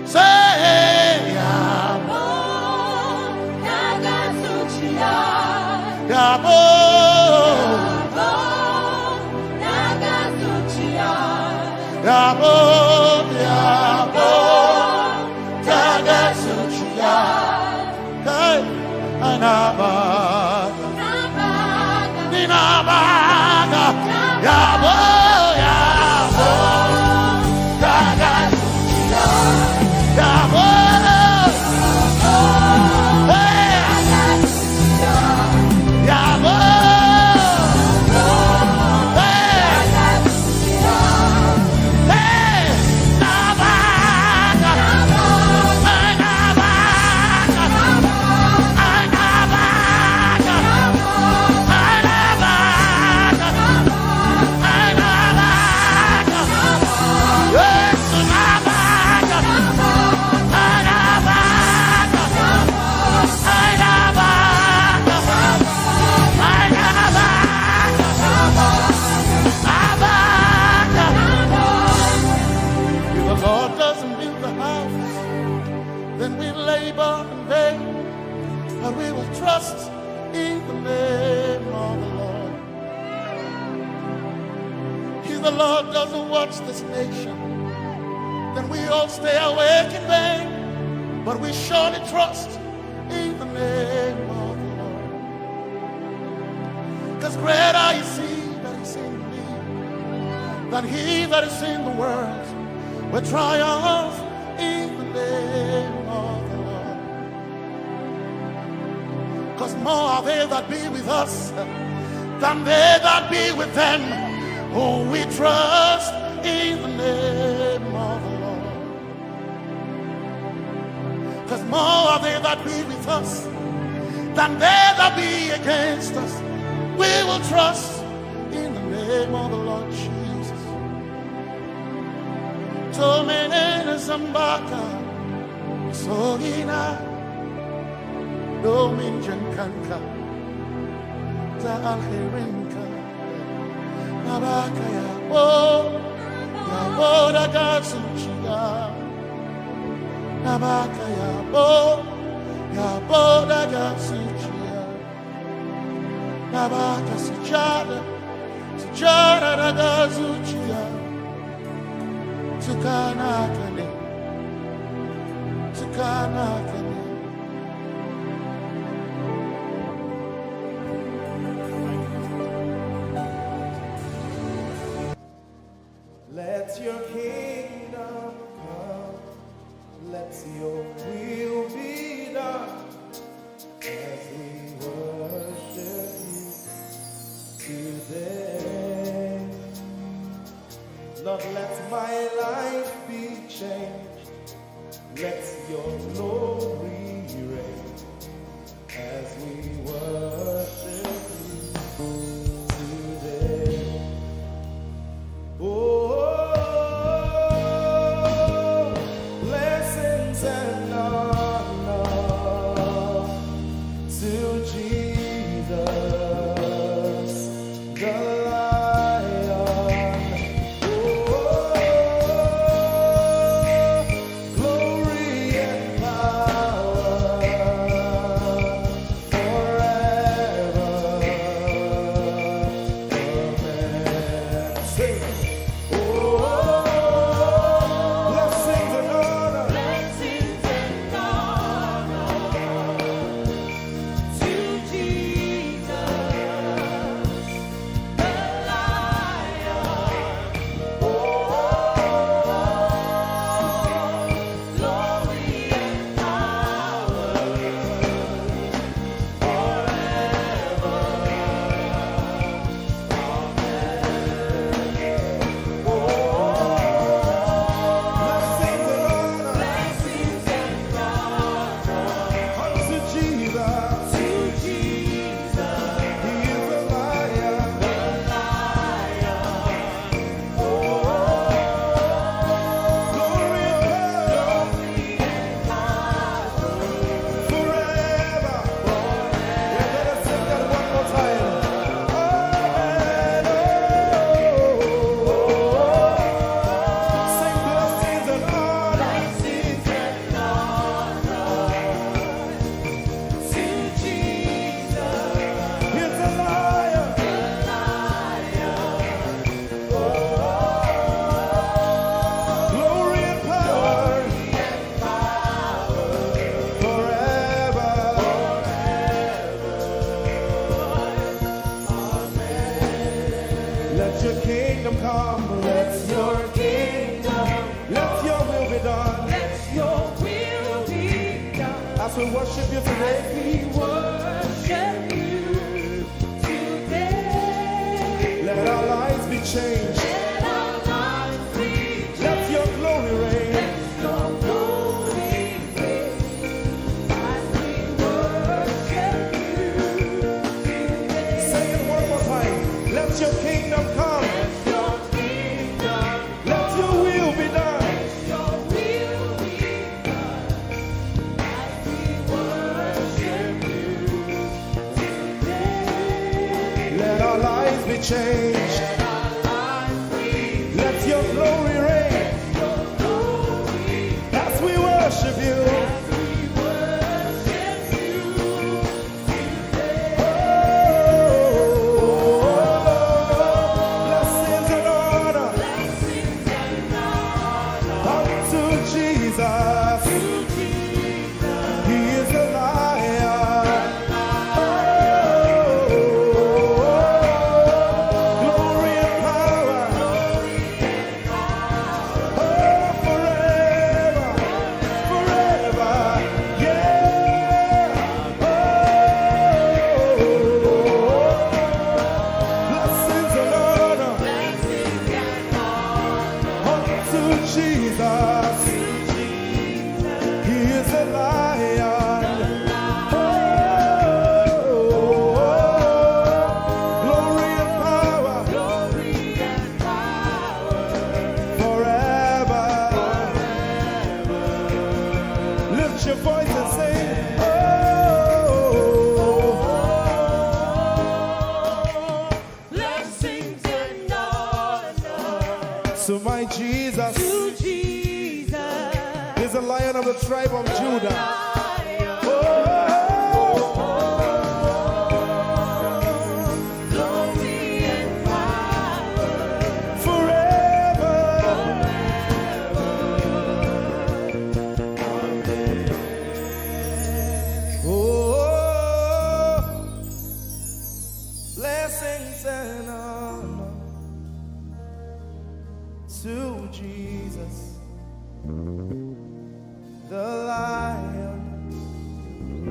say, Hey, Anabaga, Ninabaga, Yabo, Yabo, Yaga, Yabo, hey, Yabo, hey, Nabaga, trust in the name of the Lord. If the Lord doesn't watch this nation, then we all stay awake in vain. But we surely trust in the name of the Lord. Because greater is He that is in me than he that is in the world. We triumph in the name of the Lord. Because more are they that be with us than they that be with them. Oh, we trust in the name of the Lord. Because more are they that be with us than they that be against us. We will trust in the name of the Lord Jesus. Tomene Zambaka, Sogina, Dominjan Kanka, Za Alherinka, Nabaka Yabo, Yaboda Gatsuchiga, Nabaka Yabo, Yaboda Gatsuchiga, Nabaka Sijada, Sijada Gatsuchiga, Tukanakane, Tukanakane. Let your kingdom come, let your will be done, as we worship you today. Lord, let my life be changed, let your glory As we worship you today, We worship you today. let our lives be changed. Let our lives be changed. Let your glory reign. Let your glory reign. As we worship you today. Say it one more time. Let your kingdom come. Let your kingdom Let your will be done. Let your will be done. As we worship you today. Let our lives be changed. Let our lives be Let your glory reign. your glory. As we worship you. As we worship you today. Blessings and honor Blessings and honor unto Jesus. to Jesus. He is a lion. Glory and power. Forever. Forever. Yeah. Blessings and honor Blessings and honor unto Jesus. He is a lion. Glory and power glory and power forever. Lift your voice and sing. blessings and honor So my Jesus to Jesus. is a lion of the tribe of Judah. Glory and power Forever. Oh, blessings and honor to Jesus, the Lion.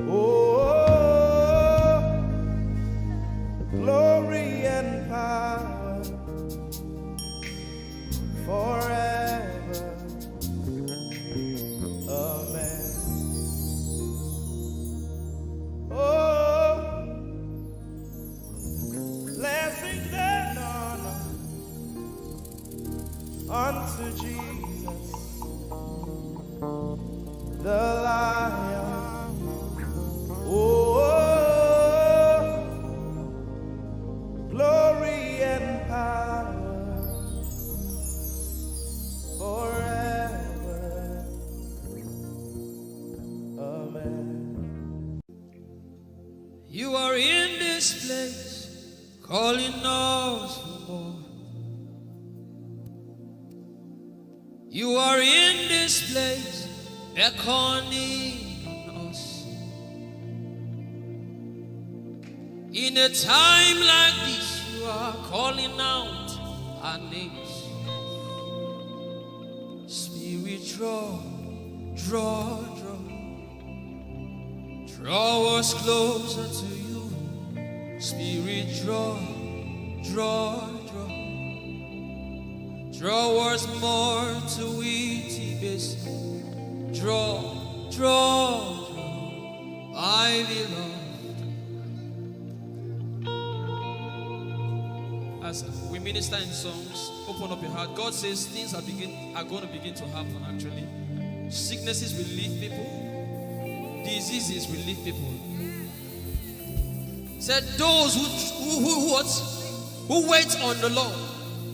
Oh, glory and power forever. Amen. Oh, blessings and honor unto Jesus, the Lion. Oh, glory and power forever. Amen. You are in this place, calling us for more. You are in this place, beckoning us. In a time like this, you are calling out our names. Spirit, draw, draw, draw. Draw us closer to you. Spirit, draw, draw, draw. Draw us more to Iti Basin. Draw, draw, draw. I belong. As we minister in songs, open up your heart. God says things are going to begin to happen actually. Sicknesses will leave people. Diseases will leave people. Said those who wait on the Lord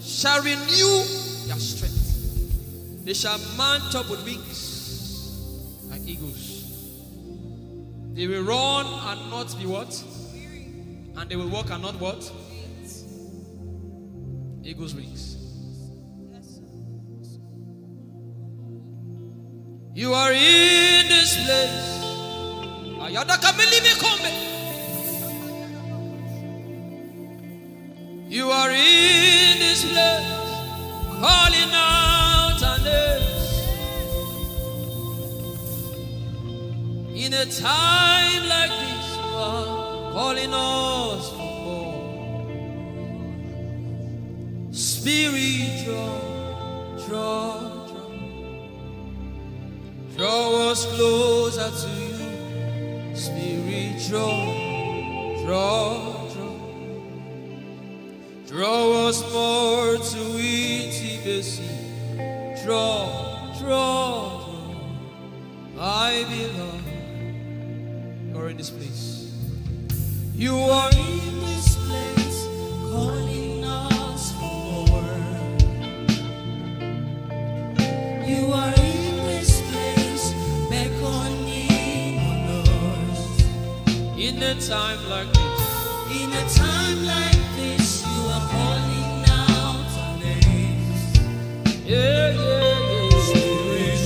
shall renew their strength. They shall mount up with wings like eagles. They will run and not be what? And they will walk and not what? Eagles' wings. You are in this place. You are in this place, calling out our names. In In a time like this, you are calling us for more. Spirit, draw us closer to you. Spirit, draw us more to intimacy. Draw, my beloved. You're in this place. You are in this place, calling us for more. You are in this place, beckoning on us. In a time like this, in a time like this, you are calling out our names. yeah. Spirit,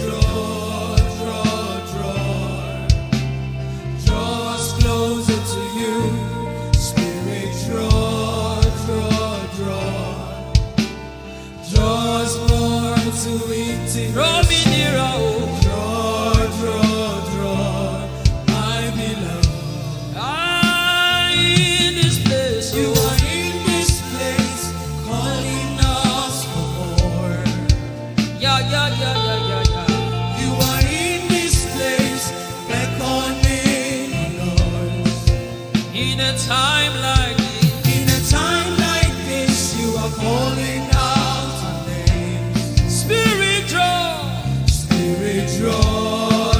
draw us closer to you. Spirit, draw us more to intimacy. Draw me nearer, oh. Draw, my beloved. In this place, You oh. are in this place, calling us for more. Yeah. You are in this place, beckoning us. In a time like this, In a time like this, you are calling out our names. Spirit, draw. Spirit, draw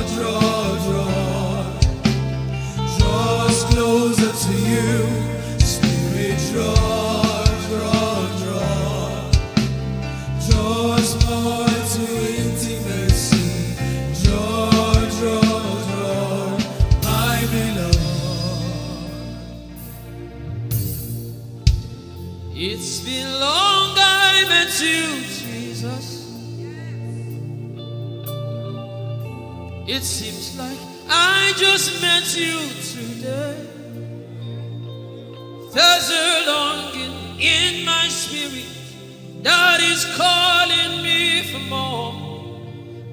us closer to you. Spirit, draw us more to intimacy. Draw, my beloved. It's been long I met you, Jesus. It seems like I just met you today. There's a longing in my spirit that is calling me for more.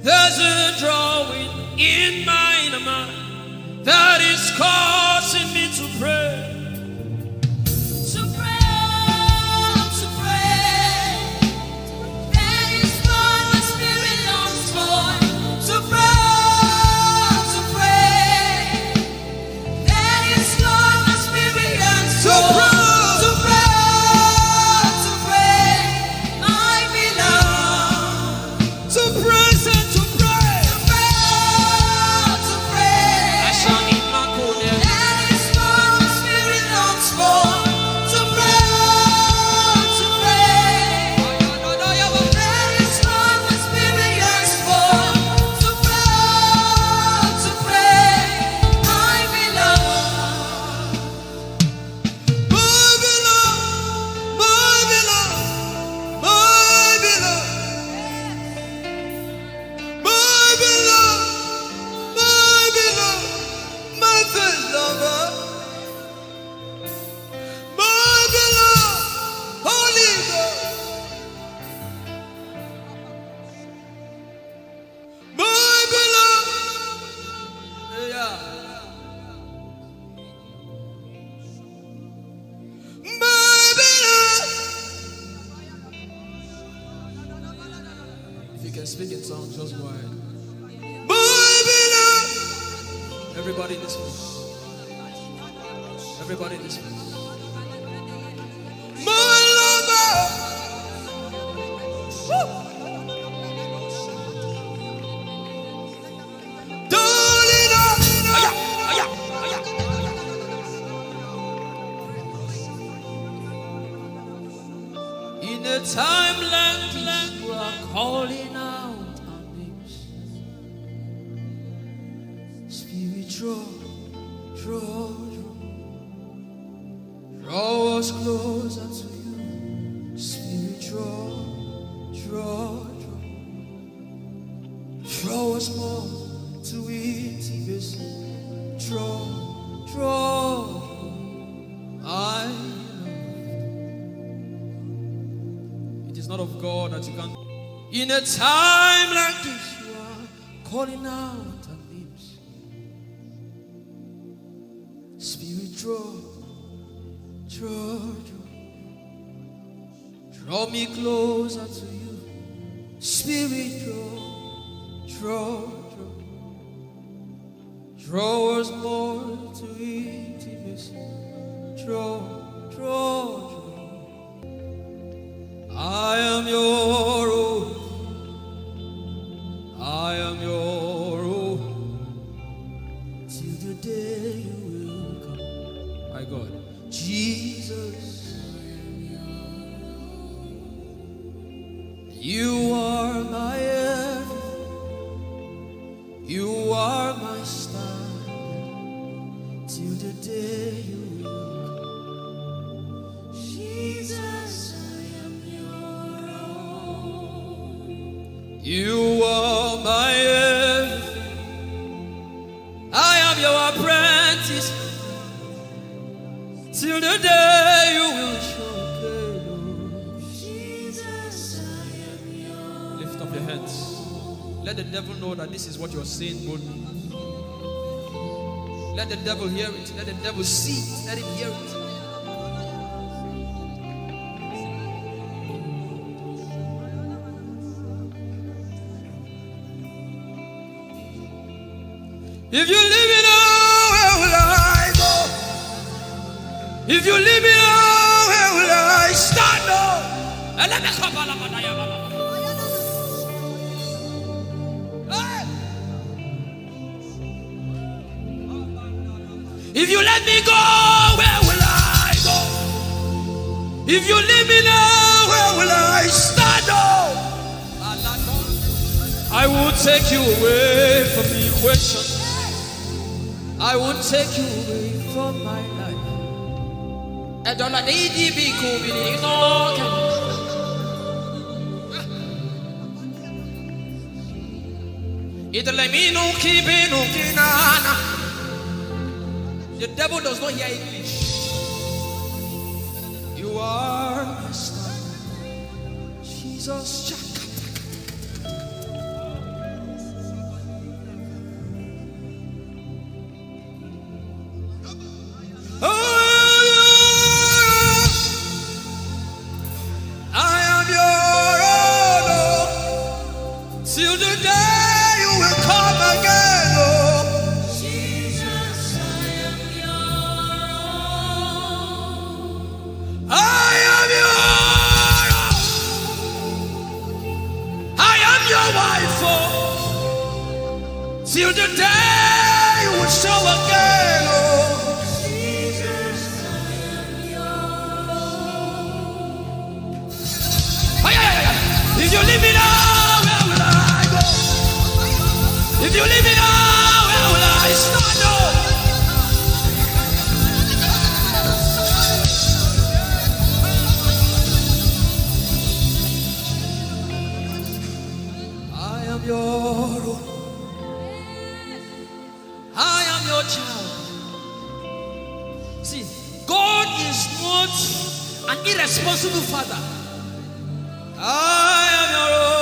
There's a drawing in my mind that is causing me to pray. To pray. That is what my spirit longs for. To pray. That is what my spirit yearns for. To pray, my beloved. To praise and to pray. To pray. I shall need my corner. That is what my spirit longs for. To pray. That is what my spirit yearns for. To pray, my beloved. If you can speak in tongues, just go ahead. Everybody in this place. Everybody in this place. In a time like this, you are calling out our names. Spirit, draw us closer to you. Spirit, draw us more to intimacy. Draw, it is not of God that you can. In a time like this, you are calling out our names. Spirit, draw me closer to you. Spirit, draw us more to intimacy. Draw. I am your own. I am your own. Till the day you will come. My God, Jesus, you are my everything. You are my star. Till the day you will come. Jesus, I am your own. You are my everything. I am your apprentice. Till the day you will show. Jesus, I am your. Lift up your hands. Let the devil know that this is what you're saying boldly. Let the devil hear it. Let the devil see it. Let him hear it. If you leave me now, where will I go? If you leave me now, where will I stand? And let me come. If you let me go, where will I go? If you leave me now, where will I stand? I will take you away from the equation. I will take you away from my life. The devil does not hear English. You are my star, Jesus. Till the day you will show again, oh Jesus, I am yours. If you leave me now, where will I go? If you leave me now, where will I stand? I am your own. I am your child. See, God is not an irresponsible father. I am your own.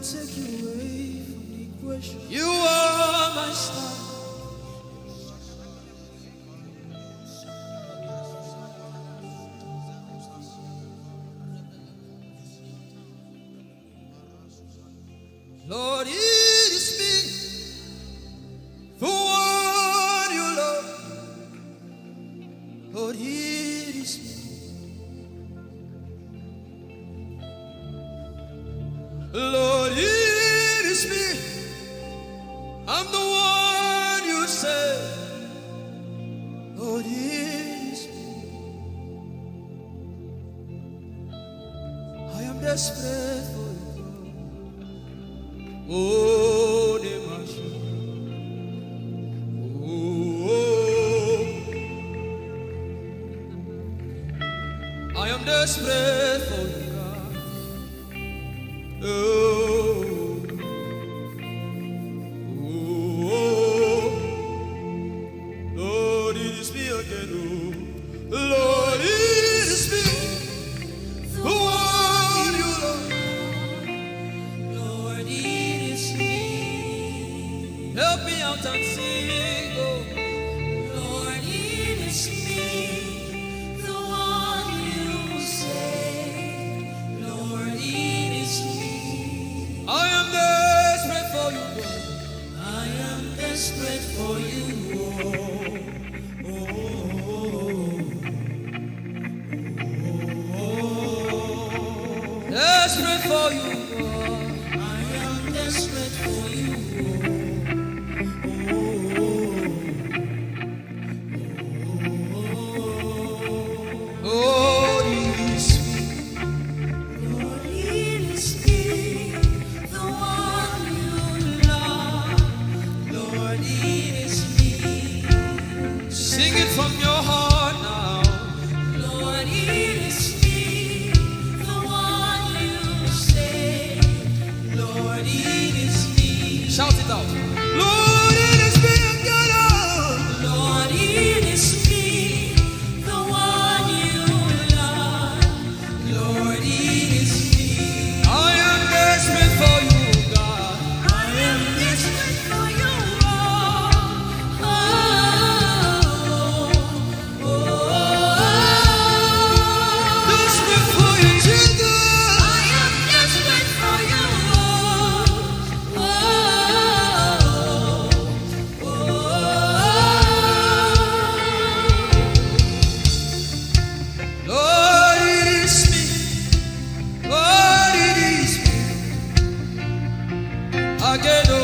Take you away from the equation. You are my star. Lord, it is me, the one you love. Lord, it is me. Lord, it is me. I'm the one you say. Lord, it is me. I am desperate for you. Oh, the Masha. Oh, I am desperate for you, God. Oh, Lord, it is me again. Oh, Lord, it is me. The one you love. Lord, it is me. Help me out and sing. Oh, Lord, it is me. The one you say. Lord, it is me. I am desperate for you, God. I am desperate for you. Desperate for you, God. I am desperate for you. Oh, it is me. Lord, it is me, the one you love. Lord, it is me. Sing it from your heart now. Lord, it is me, the one you say. Lord, it is me. Shout it out. Lord, it is me again. Lord, it is me, the one you love. Lord, it is me. I am desperate for you, God. I am desperate for you. Desperate for you, Jesus. I am desperate for you. Lord, it is me. Lord, it is me. Again, oh.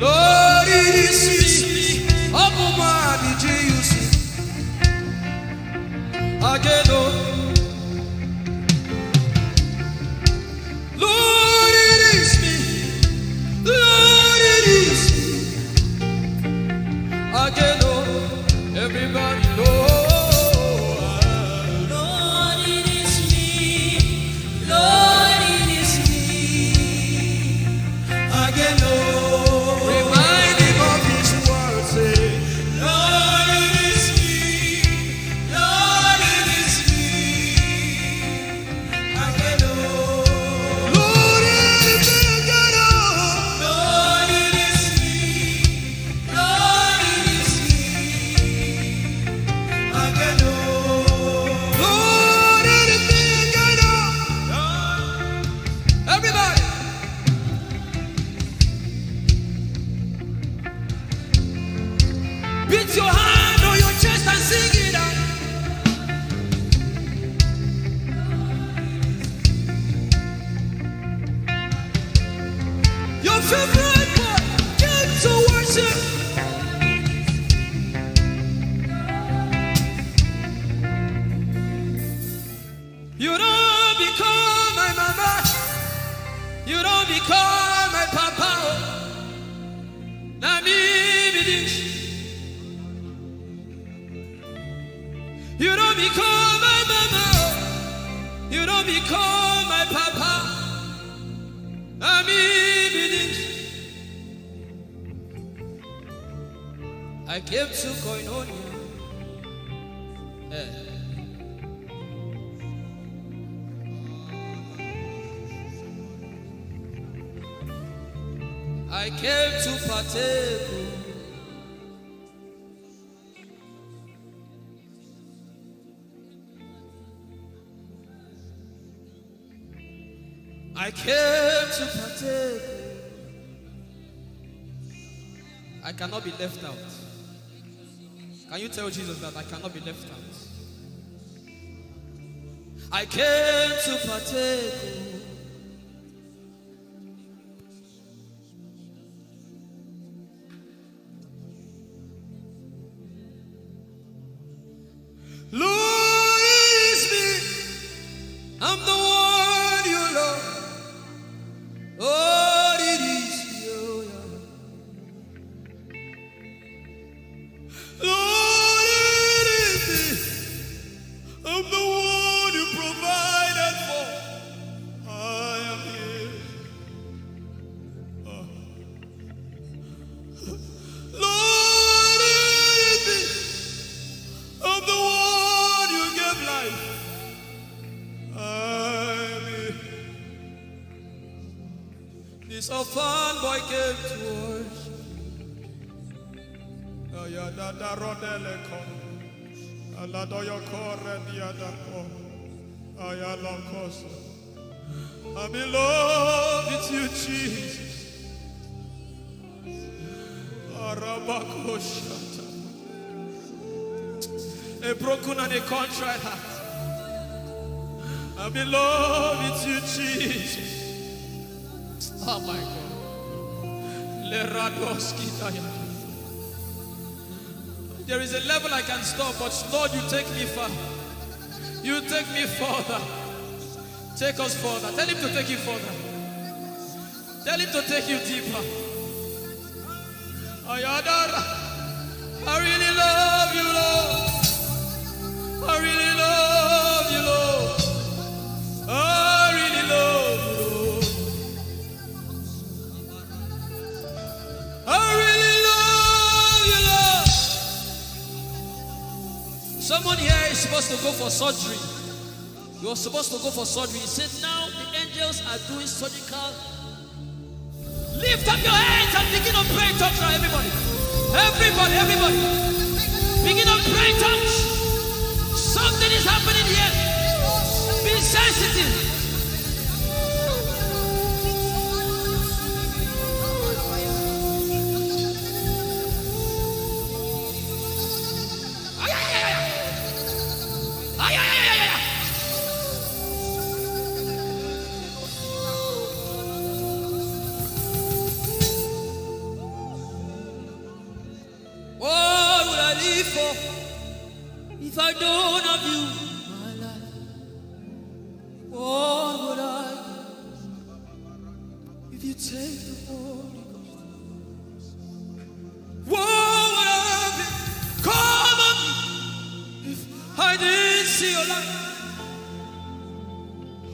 Lord, it is me. Omatade, Jesus. Again, oh. Lord, it is me. Lord, it is me. Again, oh. Everybody, Lord. Lord, it is me. Lord, it is me. Again, oh. Remind him of his word, say. Lord, it is me. Lord, it is me. Again, oh. Lord, it is me again, oh. Lord, it is me. Lord, it is me. Again, oh. Lord, it is me again, oh. Everybody. Beat your hand on your chest and sing it out. Your favorite part, get to worship. You don't become my mama. You don't become my papa. Na me be this. You don't become my mama. You don't become my papa. Na me be this. I came to Koinonia. I came to partake. I came to partake. I cannot be left out. Can you tell Jesus that I cannot be left out? I came to partake. Lord, it is me. I'm the one you love. This orphan boy came to worship. Ayadada rodele kom. Aladoyo kore diadako. Ayalokoso. I'm in love with you, Jesus. Arabakoshata. A broken and a contrite heart. I'm in love with you, Jesus. Oh my God. There is a level I can stop, but Lord, you take me far. You take me further. Take us further. Tell him to take you further. Tell him to take you deeper. I really love you, Lord. I really love you, Lord. I really love you, Lord. I really love you, Lord. Someone here is supposed to go for surgery. You're supposed to go for surgery. He said, now the angels are doing surgical. Lift up your hands and begin to pray in tongues now, everybody. Everybody. Begin to pray in tongues. Something is happening here. Be sensitive. If I don't have you, my life, what would I give? If you take the Holy Ghost, what would I have? Come on me if I didn't see your light.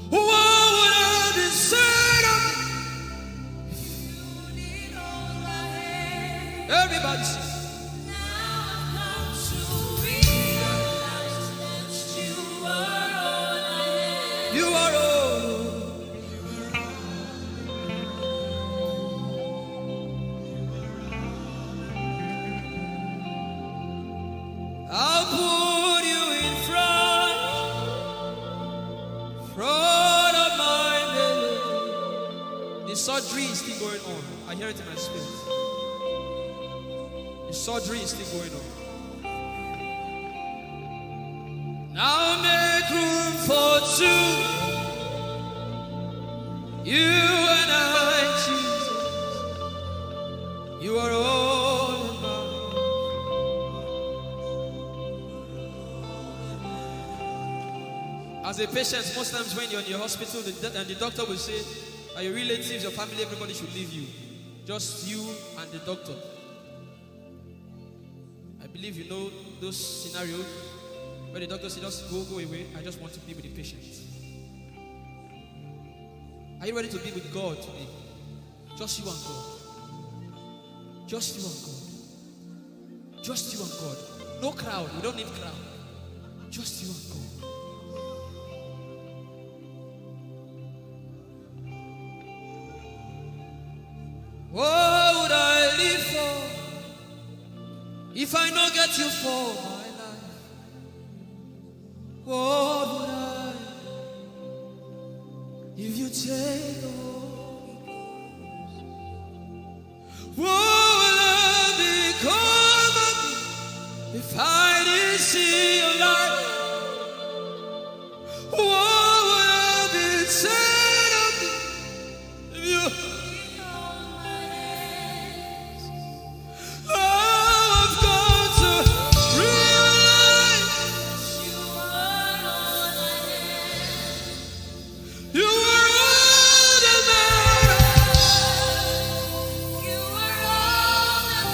What would I be said of me if you need all my hand? Everybody sing. You are all. I'll put you in front of my belly. The surgery is still going on. I hear it in my spirit. The surgery is still going on. Now make room for two. You and I, Jesus. You are all in mine. As a patient, most times when you're in your hospital, and the doctor will say, are your relatives, your family, everybody should leave you. Just you and the doctor. I believe you know those scenarios. But the doctor said, just go away. I just want to be with the patient. Are you ready to be with God today? Just you and God. Just you and God. Just you and God. No crowd. We don't need crowd. Just you and God. What would I live for if I don't get you for my life? What would I if you take the Holy Ghost? What will I become of me if I didn't see your light? What would I be said of me if you I've got to realize you are all that matters. You are all that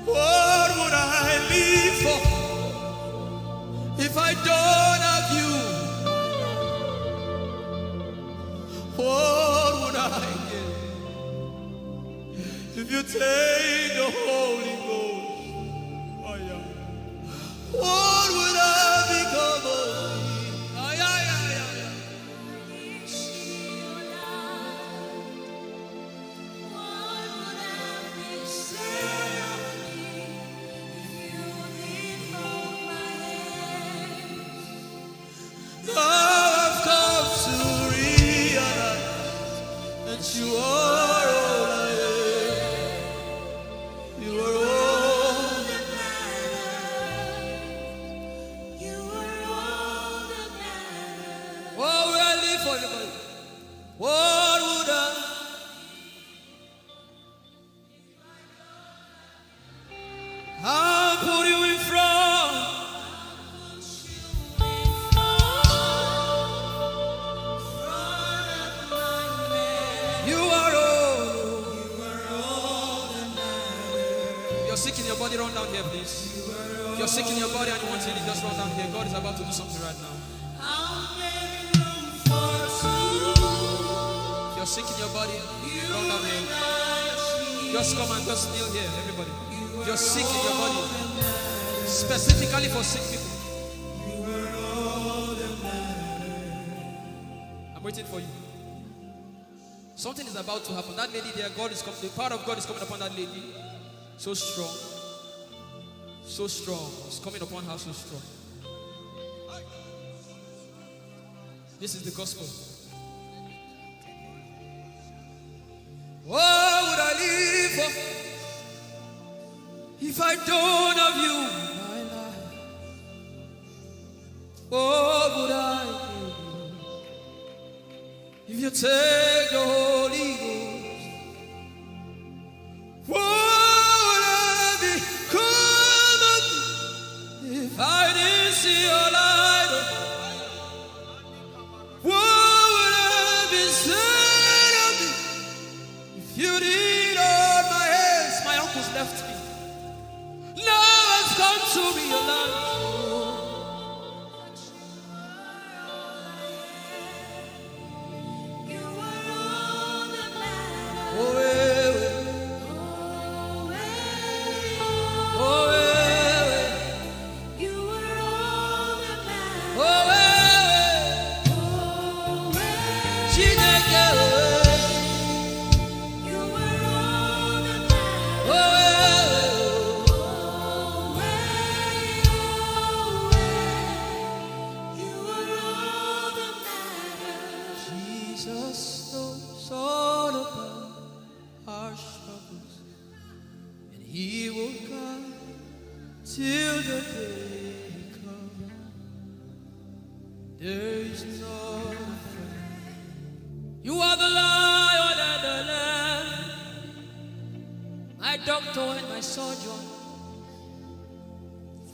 What would I live for if I don't have you? take the Holy Ghost, oh yeah, what would I become of me? Ay, ay, ay, ay, ay. Now I've come to realize that you are all I am. You are all that matters. You are all that matters. What would I live for, everybody? What would I? I'll put you in front. You are all that matters. You're sick in your body, run down here, please. You're sick in your body and you want healing, just run down here. God is about to do something right now. You're sick in your body, run down here. Just come and just kneel here, everybody. You're sick in your body, specifically for sick people. I'm waiting for you. Something is about to happen. That lady there, God is coming. The power of God is coming upon that lady. So strong. So strong. It's coming upon her so strong. This is the gospel. What would I live for if I don't have you in my life? What would I do if you take the Holy Ghost? What would I become of me if I didn't see your light? What would I be said of me if you did hold my hands? My uncles left me. Now I've come to realize.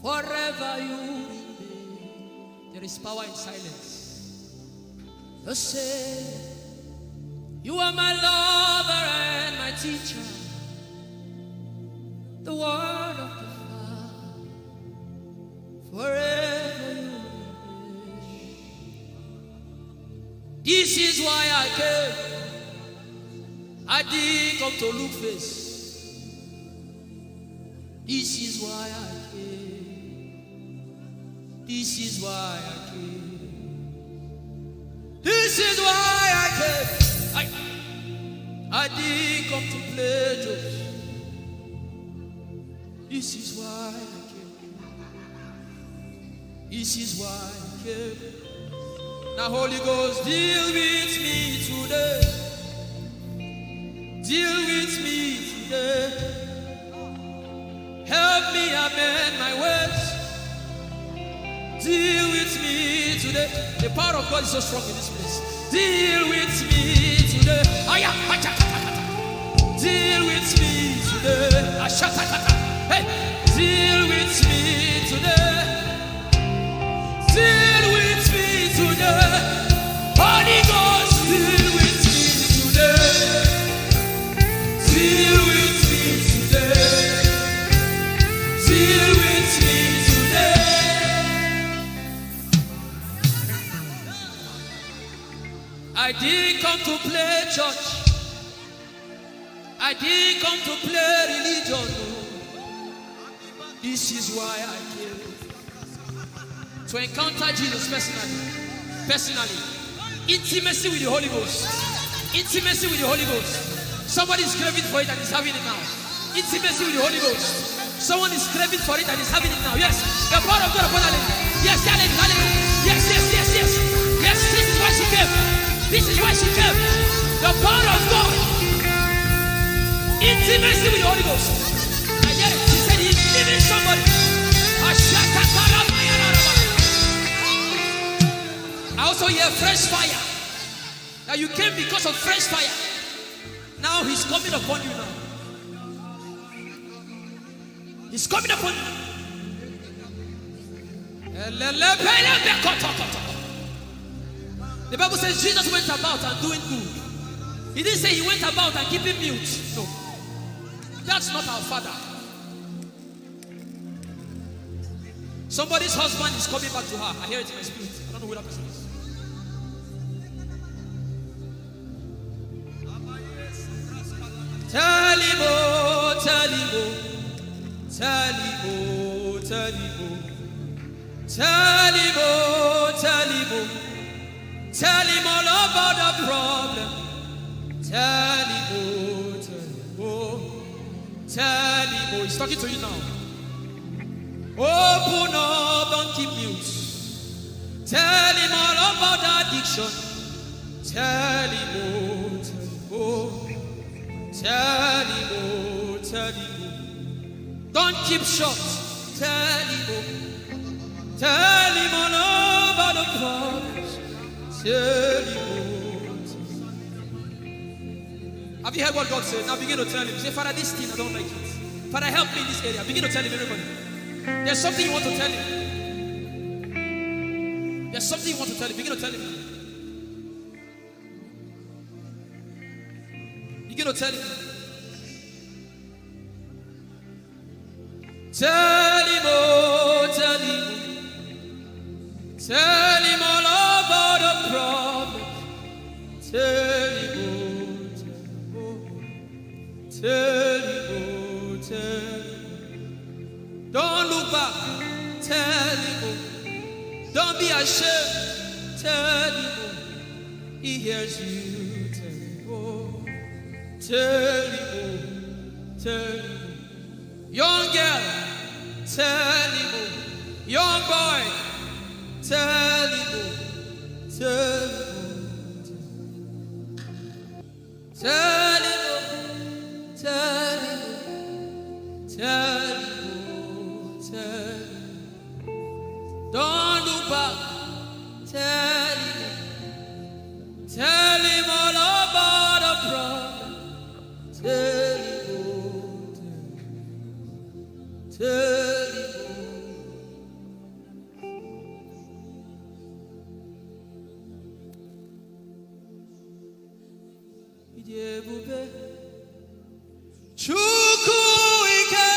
Forever you remain. There is power in silence. You say, you are my lover and my teacher, the word of the Father. Forever you remain. This is why I came. I didn't come to look face. This is why I came. This is why I came. This is why I came. I didn't come to play jokes. This is why I came. This is why I came. Now Holy Ghost, deal with me today. Deal with me today. Help me amend my ways. Deal with me today. The power of God is so strong in this place. Deal with me today. Deal with me today. Hey, deal with me today. Deal with me today. Holy Ghost, deal with me today. Deal with me today. Deal with me today. I didn't come to play church. I I didn't come to play religion. This is why I came. To encounter Jesus personally. Intimacy with the Holy Ghost. Intimacy with the Holy Ghost. Somebody is craving for it and is having it now. Intimacy with the Holy Ghost. Someone is craving for it and is having it now. Yes. The power of God upon her. Yes, hallelujah. Yes. Yes, this is why she came. This is why she came. The power of God. Intimacy with the Holy Ghost. I get it. She said he's living somebody. I also hear fresh fire. Now you came because of fresh fire. Now he's coming upon you now. He's coming upon you. The Bible says Jesus went about and doing good. He didn't say he went about and keeping mute. No. That's not our Father. Somebody's husband is coming back to her. I hear it in my spirit. I don't know who that person is. Tell him, oh, tell him, oh. Tell him, oh, tell him, oh. Tell him, oh, tell him, oh. Tell him all about the problem. Tell him, oh, tell him, oh. Tell him, oh. He's talking to you now. Open up, don't keep mute. Tell him all about the addiction. Tell him, oh, tell him, oh. Tell him, oh, tell him, oh. Don't keep short. Tell him, oh. Tell him all about the problems. Tell him, oh. Have you heard what God said? Now begin to tell him. Say, Father, this thing I don't like it. Father, help me in this area. Begin to tell him, everybody. There's something you want to tell him. There's something you want to tell him. Begin to tell him. Begin to tell him. Tell him, oh, tell him. Tell him all about the problem. Tell him, oh, tell him, oh, tell him. Don't look back. Tell him, oh. Don't be ashamed. Tell him, oh. He hears you. Tell him, oh. Tell him, oh. Tell him. Young girl, tell him, oh. Young boy, tell him, oh. Tell him, oh. Tell him, oh. Tell him, oh. Tell him, oh. Tell him. Don't look back. Tell him, oh. Tell him all about the problem. Tell him, oh. Tell him, Ijeoma Chukwu ike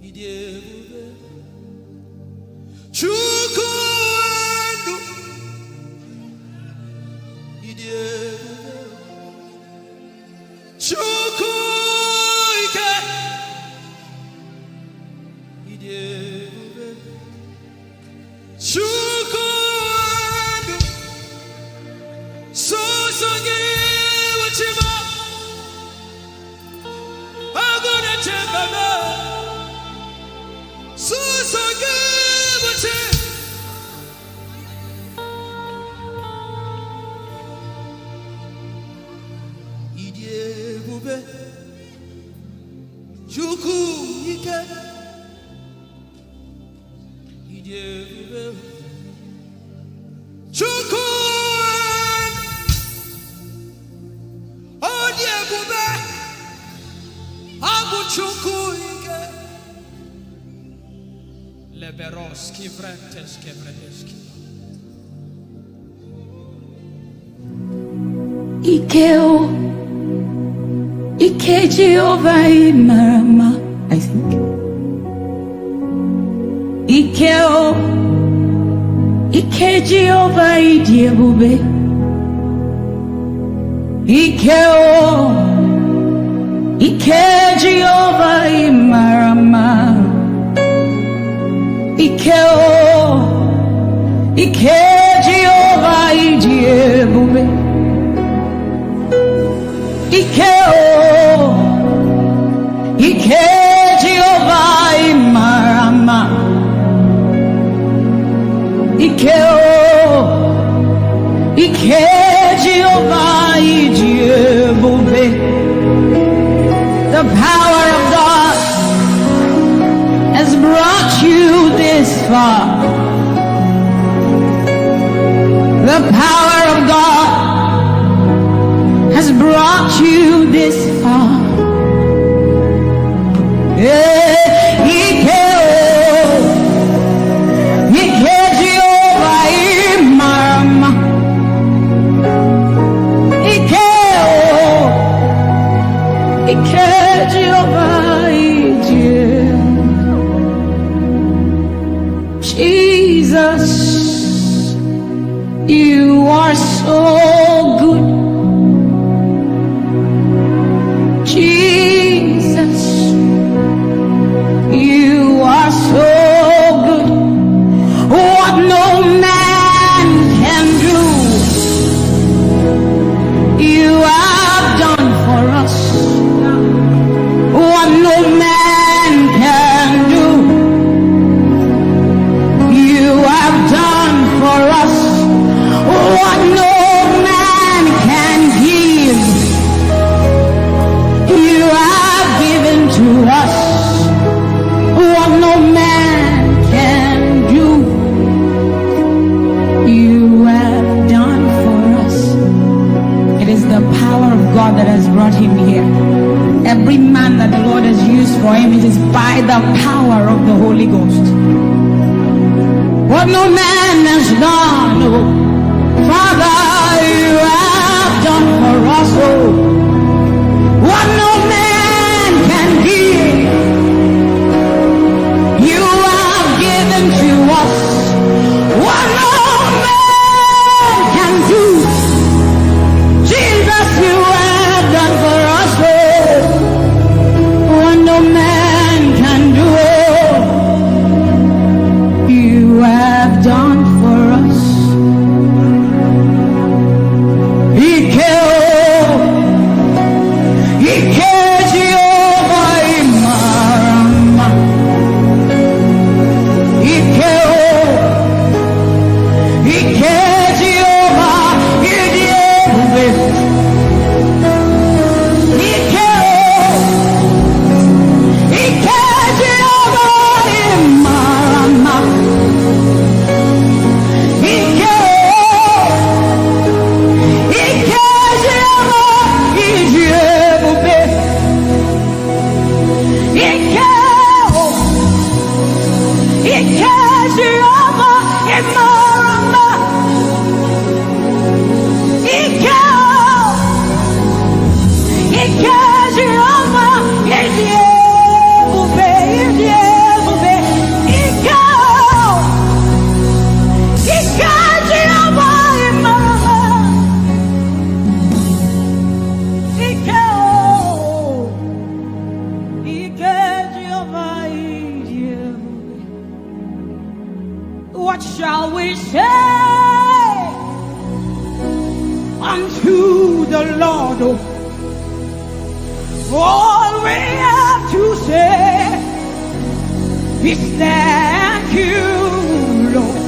Ijeoma Chukwu ndu Ijeoma Chukwu ike Ijeoma Chukwu ndu Songi wachima Agone chembaba Songi wachima Ijeoma Chukwu ike Ijeoma Chukwu Ojeebube Abu Chukwu ike Leberoski Vrenteski Vrenteski Ikeo Ike Jehovah Imarama, I think. Ikeo Ike Jehovah Idiebube Ike Jehovah Imarama. Ike Jehovah Ijeoma. Ike Jehovah Imarama. Ike Jehovah Ijeoma. The power of God has brought you this far. The power of God has brought you this far. Jesus, you are so good. Jesus, you are so good. What no man can do, you have done for us. What no man can do, you have done for us. What no man can give, you have given to us. What no man can do, you have done for us. It is the power of God that has brought him here. Every man that the Lord has used for him, it is by the power of the Holy Ghost. What no man has done, oh, Father, you have done for us, oh. What no man can give, you have given to us. What no man can do, Jesus, you have done for us, oh. What no man can do, oh, you have done for us. What shall we say unto the Lord? All we have to say is thank you, Lord.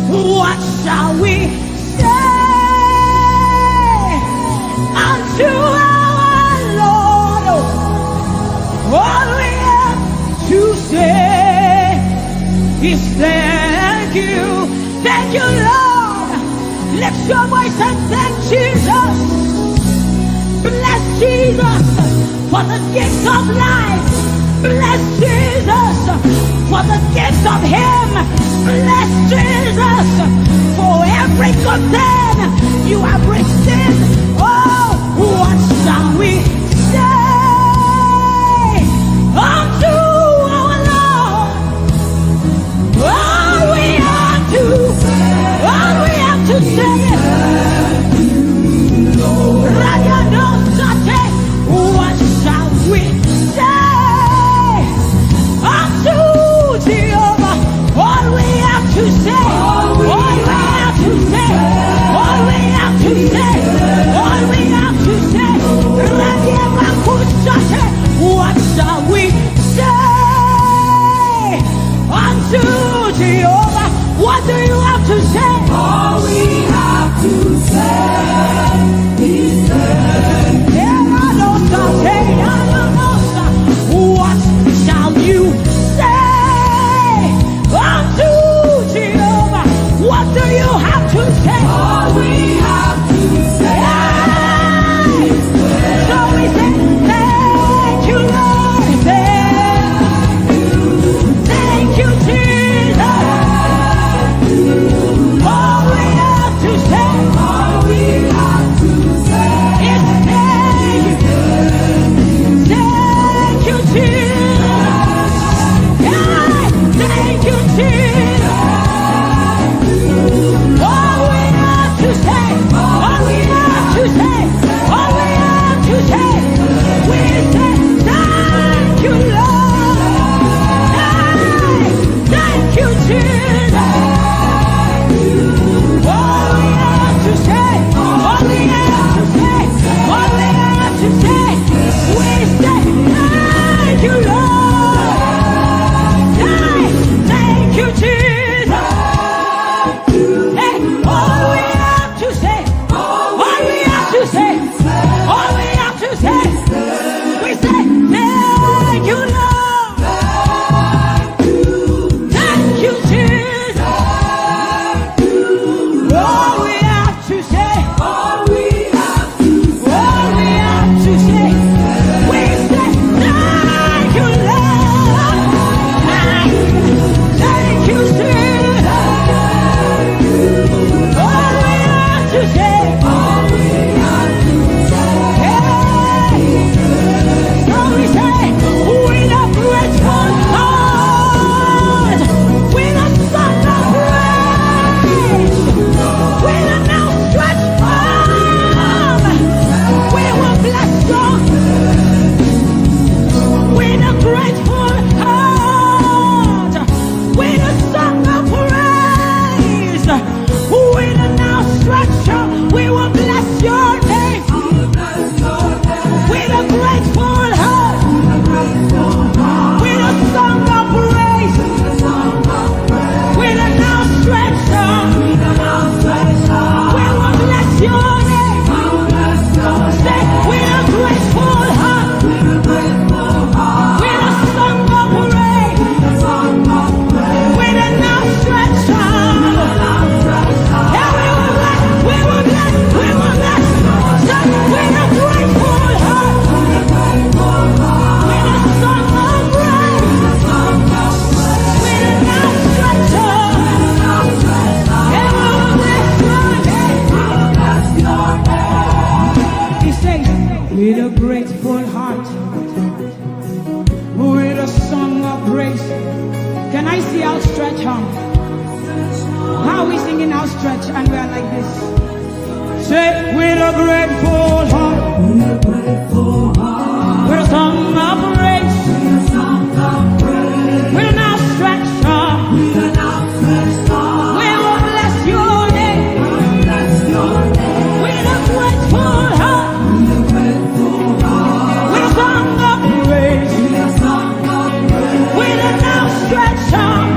What shall we say unto our Lord? All we have to say is thank you, Lord. Lift your voice and thank Jesus. Bless Jesus for the gift of life. Bless Jesus for the gift of him. Bless Jesus for every good thing you have received. Oh, what shall we say unto our Lord? All we have to say what shall we say unto Jehovah? All we have to say, all we have to say, all we have to say, all we have to say. What shall we say unto Jehovah? What do you have to say? All we have to say is what shall you say unto Jehovah? What do you have to say? all we have to say. So we say, thank you, Lord. Thank you, Jesus. All we have to say, All we have to say is thank you, Jesus. Thank you, Jesus. All we have to say, all we have to say, all we have to say, we say thank you, Lord. Thank you, Jesus. All we have to say, all we have to say, all we have to say, we say thank you, Lord. Thank you, Jesus. Hey, all we have to say, all we have to say, all we have to say, we say thank you, Lord. Thank you, Jesus. All we have to say, all we have to all we have to say, we say thank you, Lord. Thank you, Jesus. All we have to say, all we have to hey. So we say, with a grateful heart, with a song of praise, with an outstretched arm, we will bless God. With a grateful heart, with a song of praise, with an outstretched arm, we will bless your name. With a grateful heart, with a song of praise, with an outstretched arm, we will bless your name. Say, with a grateful heart, with a song of praise, with an outstretched arm. Yeah, we will bless, we will bless, we will bless. Say, with a grateful heart, with a song of praise, with an outstretched arm. Yeah, we will bless your name. He says, with a grateful heart, with a song of praise. Can I see outstretched arm? How are we singing outstretched and we are like this? Say, with a grateful heart, with a song of praise, with an outstretched arm, we will bless your name. With a grateful heart, with a song of praise, with an outstretched arm,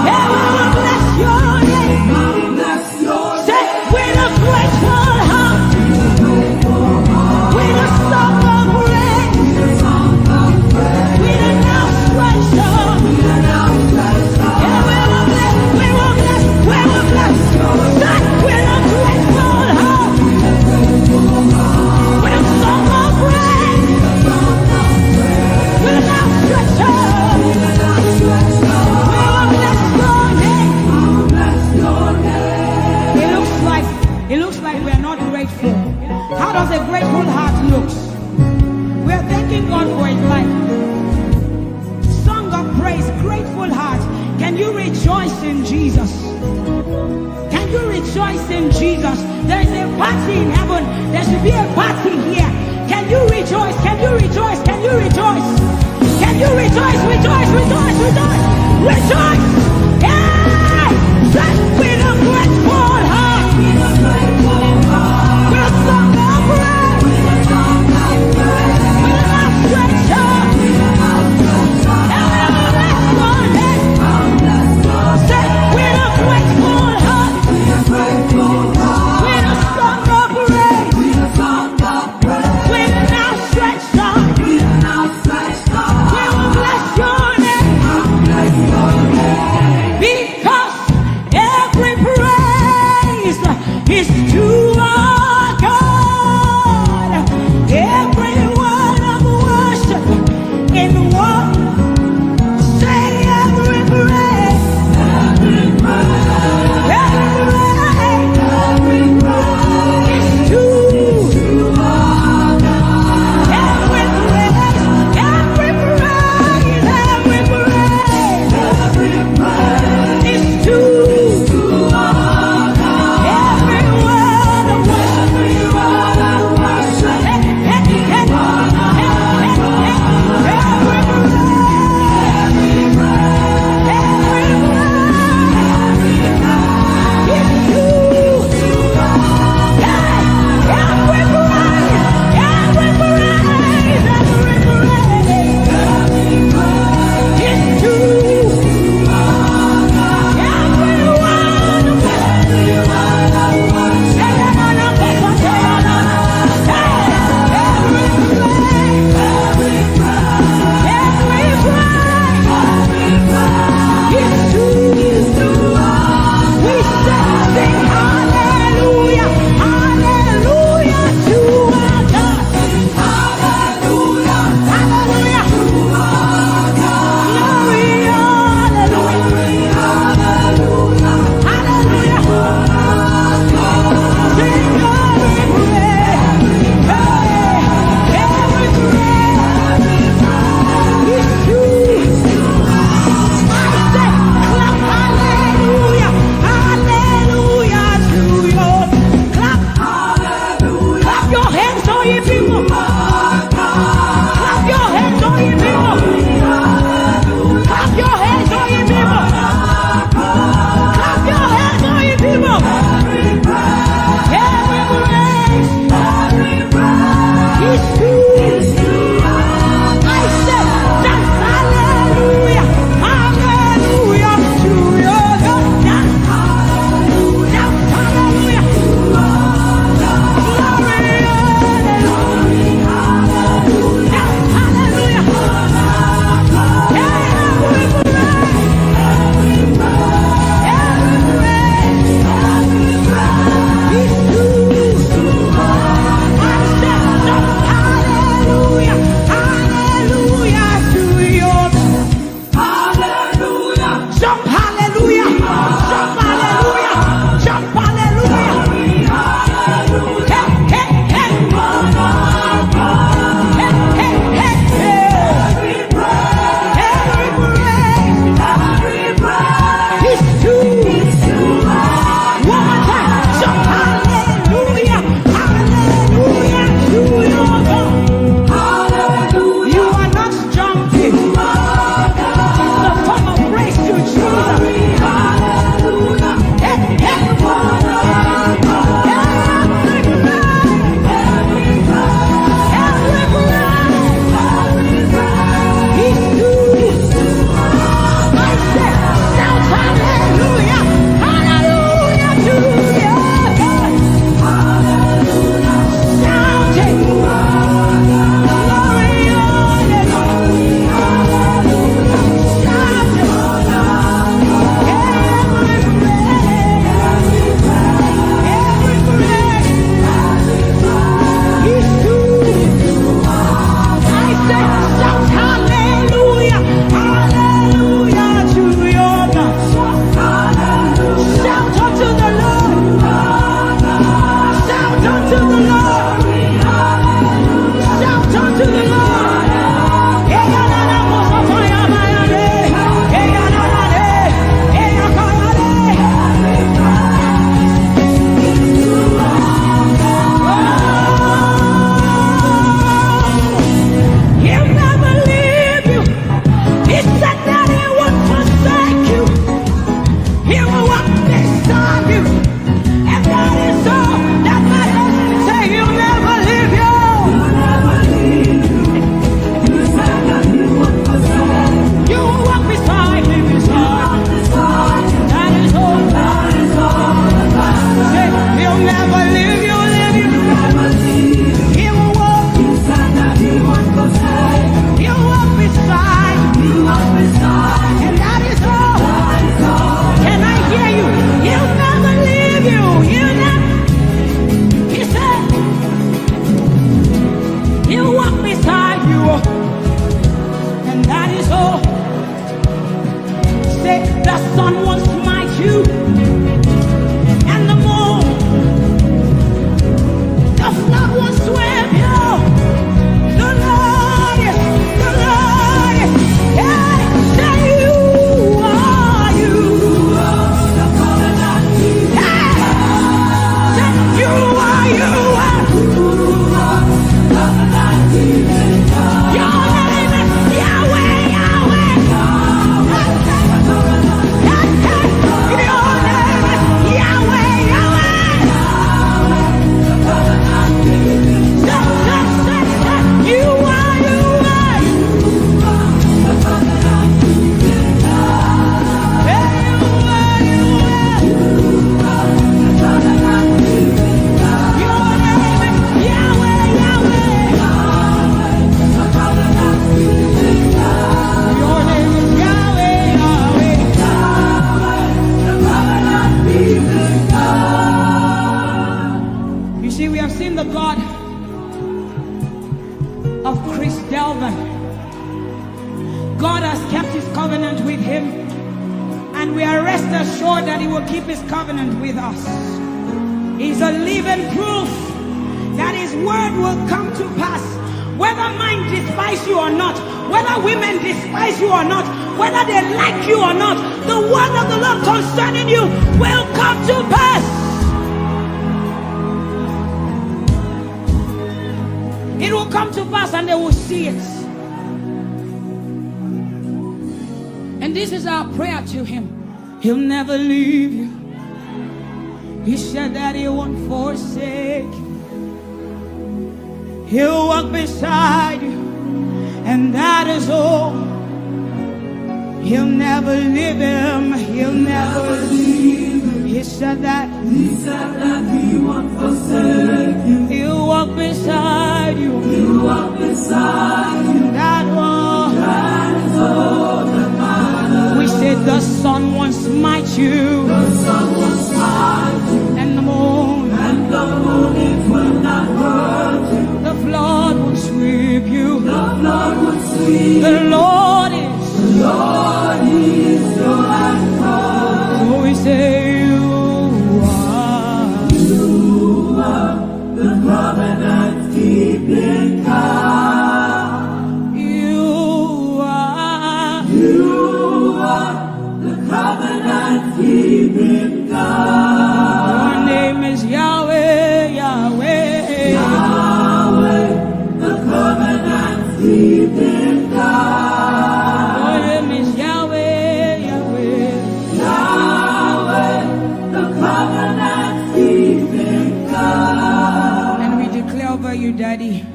yeah, we will bless your name. Say, with a grateful heart, grateful. How does a grateful heart look? We are thanking God for his life. Song of praise, grateful heart. Can you rejoice in Jesus? Can you rejoice in Jesus? There is a party in heaven. There should be a party here. Can you rejoice? Can you rejoice? Can you rejoice? Can you rejoice? Rejoice, rejoice, rejoice, rejoice! Yeah! With a grateful heart. With a grateful heart. With a song of praise. With a song of praise. With an outstretched arm. With an outstretched arm. And with a blessed one. Say, with a grateful heart. With a grateful heart. With a song of praise. With a song of praise. the God of Chris Delvin. God has kept his covenant with him, and we are rest assured that he will keep his covenant with us. He's a living proof that his word will come to pass. Whether men despise you or not, whether women despise you or not, whether they like you or not, the word of the Lord concerning you will come to pass. It will come to pass and they will see it. And this is our prayer to him. He'll never leave you. He said that he won't forsake you. He'll walk beside you, and that is all. He'll never leave him. He'll never leave him. He said that he won't forsake you. He'll walk beside you. He'll walk beside you. That one. That is all that matters. We said the sun won't smite you. The sun won't smite you. And the moon. And the moon it will not hurt you. The flood will sweep you. The flood will sweep. The Lord is your anchor. So we say you are the covenant keeping God. You are the covenant keeping God. Your name is Yahweh, Yahweh, Yahweh, the covenant keeping God. Your name is Yahweh, Yahweh, Yahweh, the covenant keeping God. And we declare over you, Daddy,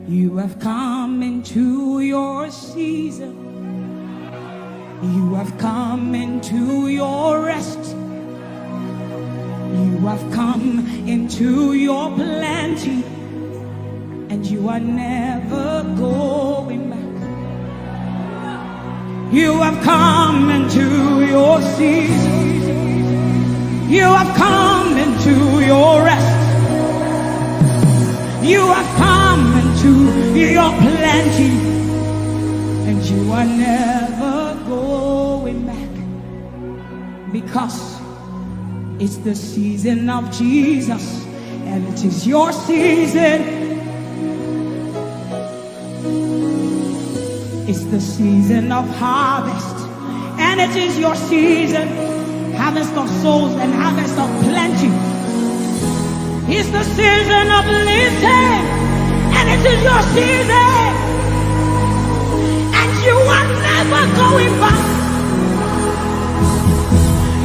you have come into your season. You have come into your rest. You have come into your plenty, and you are never going back. You have come into your season. You have come into your rest. You have come into your plenty, and you are never going back, because it's the season of Jesus, and it is your season. It's the season of harvest, and it is your season. Harvest of souls and harvest of plenty. It's the season of lifting, and it is your season. And you are never going back.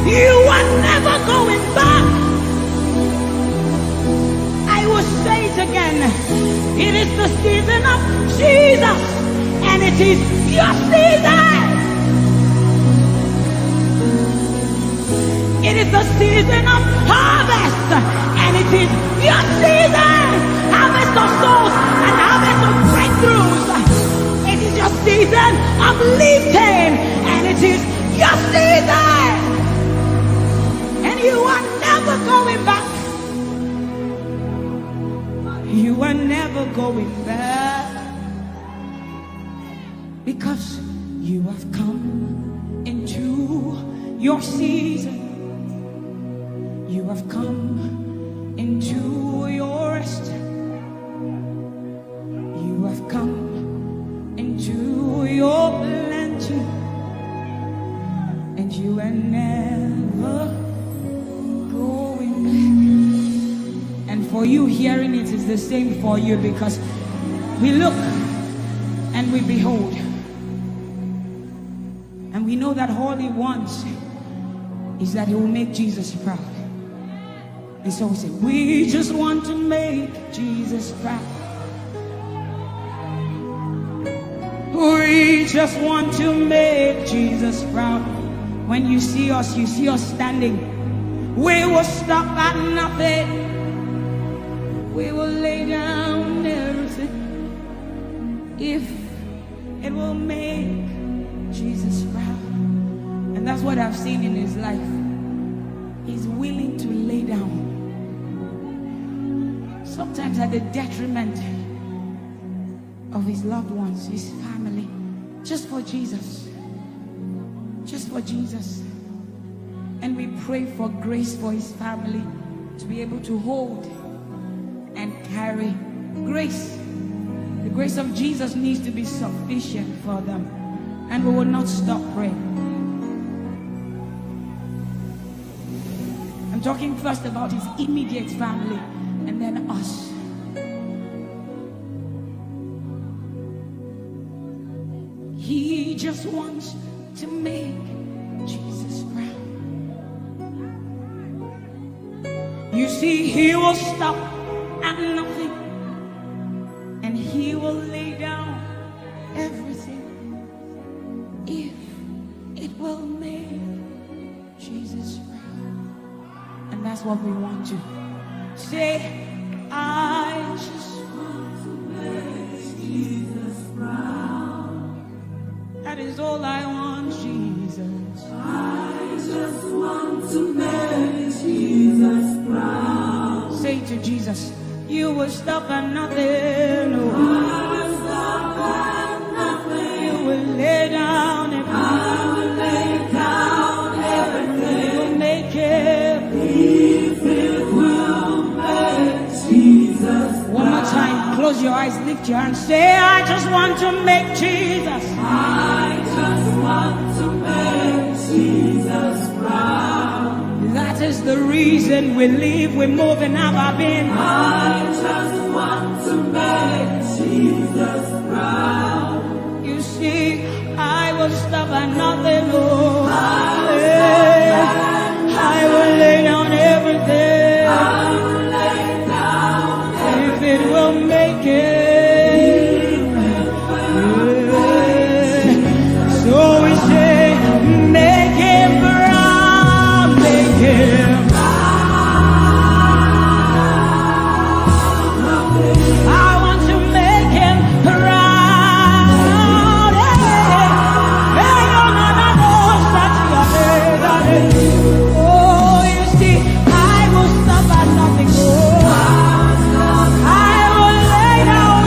You are never going back. I will say it again. It is the season of Jesus, and it is your season. It is the season of harvest, and it is your season. Harvest of souls and harvest of breakthroughs. It is your season of lifting, and it is your season. And you are never going back. You are never going back, because you have come into your season. You have come into your rest. You have come into your plenty, and you are never going back. And for you hearing it is the same for you, because we look and we behold, and we know that all he wants is that he will make Jesus proud. And so we say, we just want to make Jesus proud. We just want to make Jesus proud. When you see us standing. We will stop at nothing. We will lay down everything if it will make Jesus proud. And that's what I've seen in his life. He's willing to lay down sometimes at the detriment of his loved ones, his family, just for Jesus. Just for Jesus. And we pray for grace for his family to be able to hold and carry grace. The grace of Jesus needs to be sufficient for them. And we will not stop praying. I'm talking first about his immediate family and then us. He just wants to make Jesus proud. You see, he will stop at nothing, and he will lay down everything if it will make Jesus proud. And that's what we want to say. I just want to make Jesus proud. That is all I want, Jesus. I just want to make Jesus proud. Say to Jesus, you will stop at nothing. No. I will stop at nothing. You will lay down and I will lay down everything. You will make it. If it will make Jesus proud. One more time, close your eyes, lift your hands, say, I just want to make Jesus. I just want to make Jesus proud. That is the reason we live, we move, and have our being. I just want to make Jesus proud. You see, I will stop at nothing, Lord. I will lay down everything. I will lay down everything. If it will make it. So we say, make him proud, make him proud. I want to make him proud. Oh, you see, I will stop at nothing. I will lay down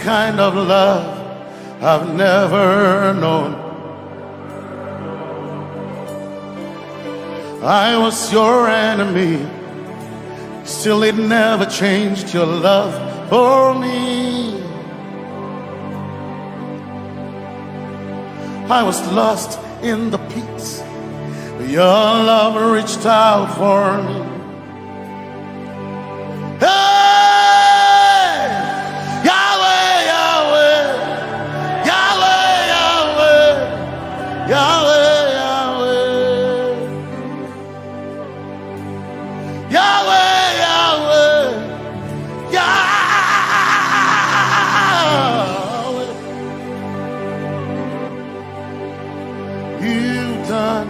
kind of love I've never known. I was your enemy, still it never changed your love for me. I was lost in the pits, but your love reached out for me. Hey! Yahweh, Yahweh, Yahweh, Yahweh, Yahweh, Yahweh, Yahweh, Yahweh, Yahweh. You've done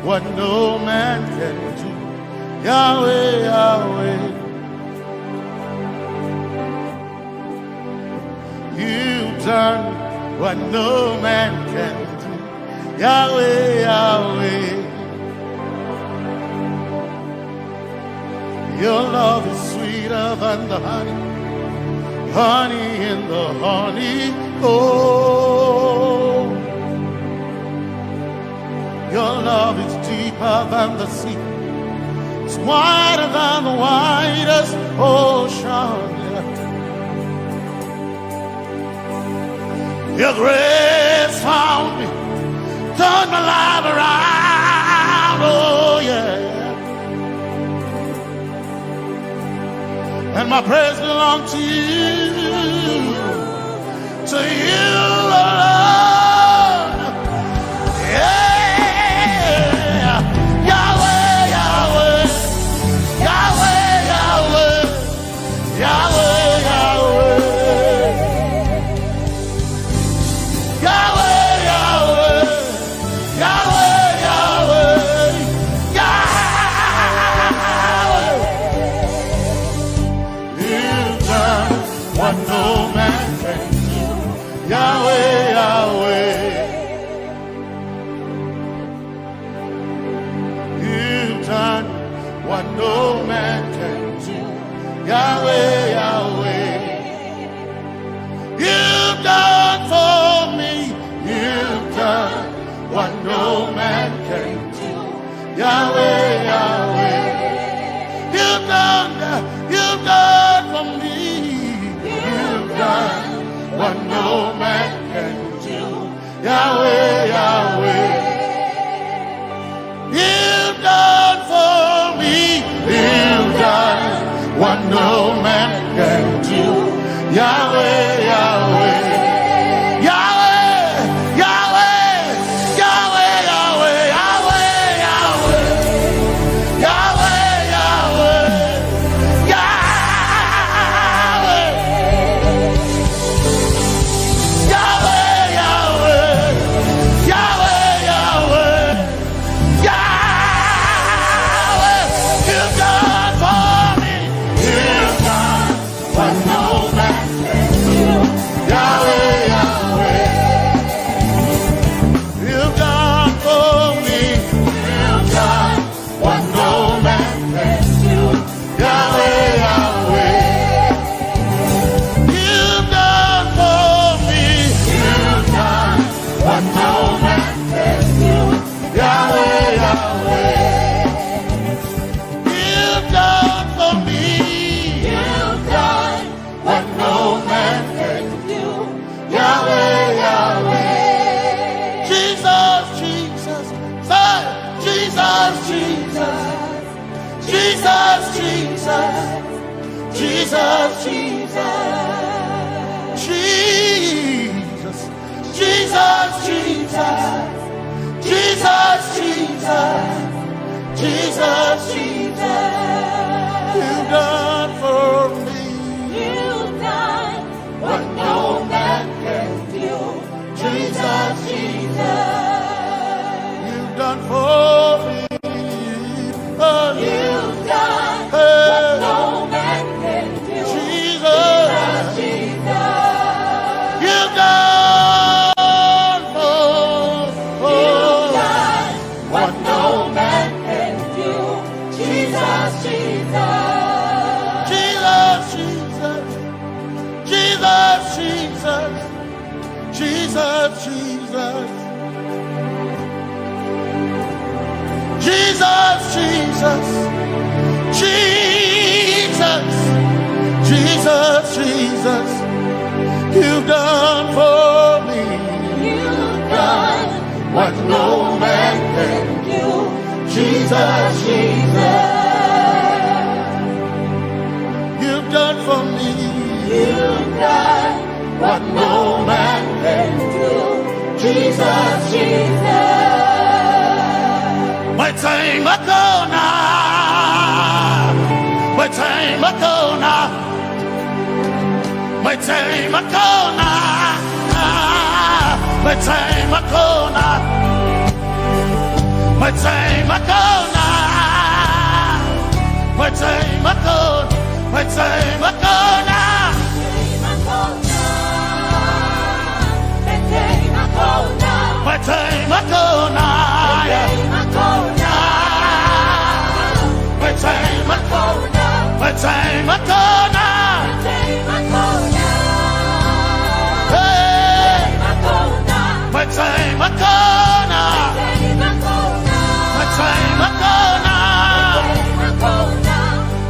what no man can do. Yahweh, Yahweh. You've done what no man can do. Yahweh, Yahweh. Your love is sweeter than the honey, honey in the honey. Oh, your love is deeper than the sea. It's wider than the widest ocean. Your grace found me, turned my life around. Oh yeah. And my praise belongs to you alone. Yeah. Yahweh, Yahweh, Yahweh, Yahweh, Yahweh, Yahweh, Yahweh, Yahweh, Yahweh, Yahweh, Yahweh. You've done what no man can do. Yahweh, Yahweh. You've done what no man can do. Yahweh, Yahweh. You've done for me. You've done what no man can do. Yahweh, Yahweh. You've done for me. You've done what no man can do. Yahweh, Yahweh. You've done for me. You've done what no man can do. Yahweh, Yahweh. Yahweh, Yahweh, Yahweh, Yahweh, Yahweh, Yahweh, Yahweh, Yahweh, Yahweh, Yahweh, Yahweh, Yahweh, Yahweh. You've done for me. You've done what no man can do. Yahweh, Yahweh. You've done for me. You've done what no man can do. Yahweh, Yahweh. You've done for me. You've done what no man can do. Yahweh, Yahweh. You've done for me. You've done what no man can do. Yahweh, Yahweh. Jesus, Jesus, say Jesus, Jesus, Jesus, Jesus, Jesus, Jesus, Jesus, Jesus, Jesus, Jesus, Jesus, Jesus. You've done for me. You've done what no man can do. Jesus, Jesus. You've done for me. Oh, you've done what no man can do. Jesus, Jesus. You've done You've done what no man can do. Jesus, Jesus. Jesus, Jesus. Jesus, Jesus. Jesus, Jesus. Jesus, Jesus. Jesus. Jesus, Jesus. You've done for me. You've done what no man can do. Jesus, Jesus. You've done for me. You've done what no man can do. Jesus, Jesus. My time ago now. My time ago now. My time ago now. My time ago now. My time ago now. My time ago. My time ago now. My time ago now. My time ago. My time ago now. Hey. My time ago now. My time ago now.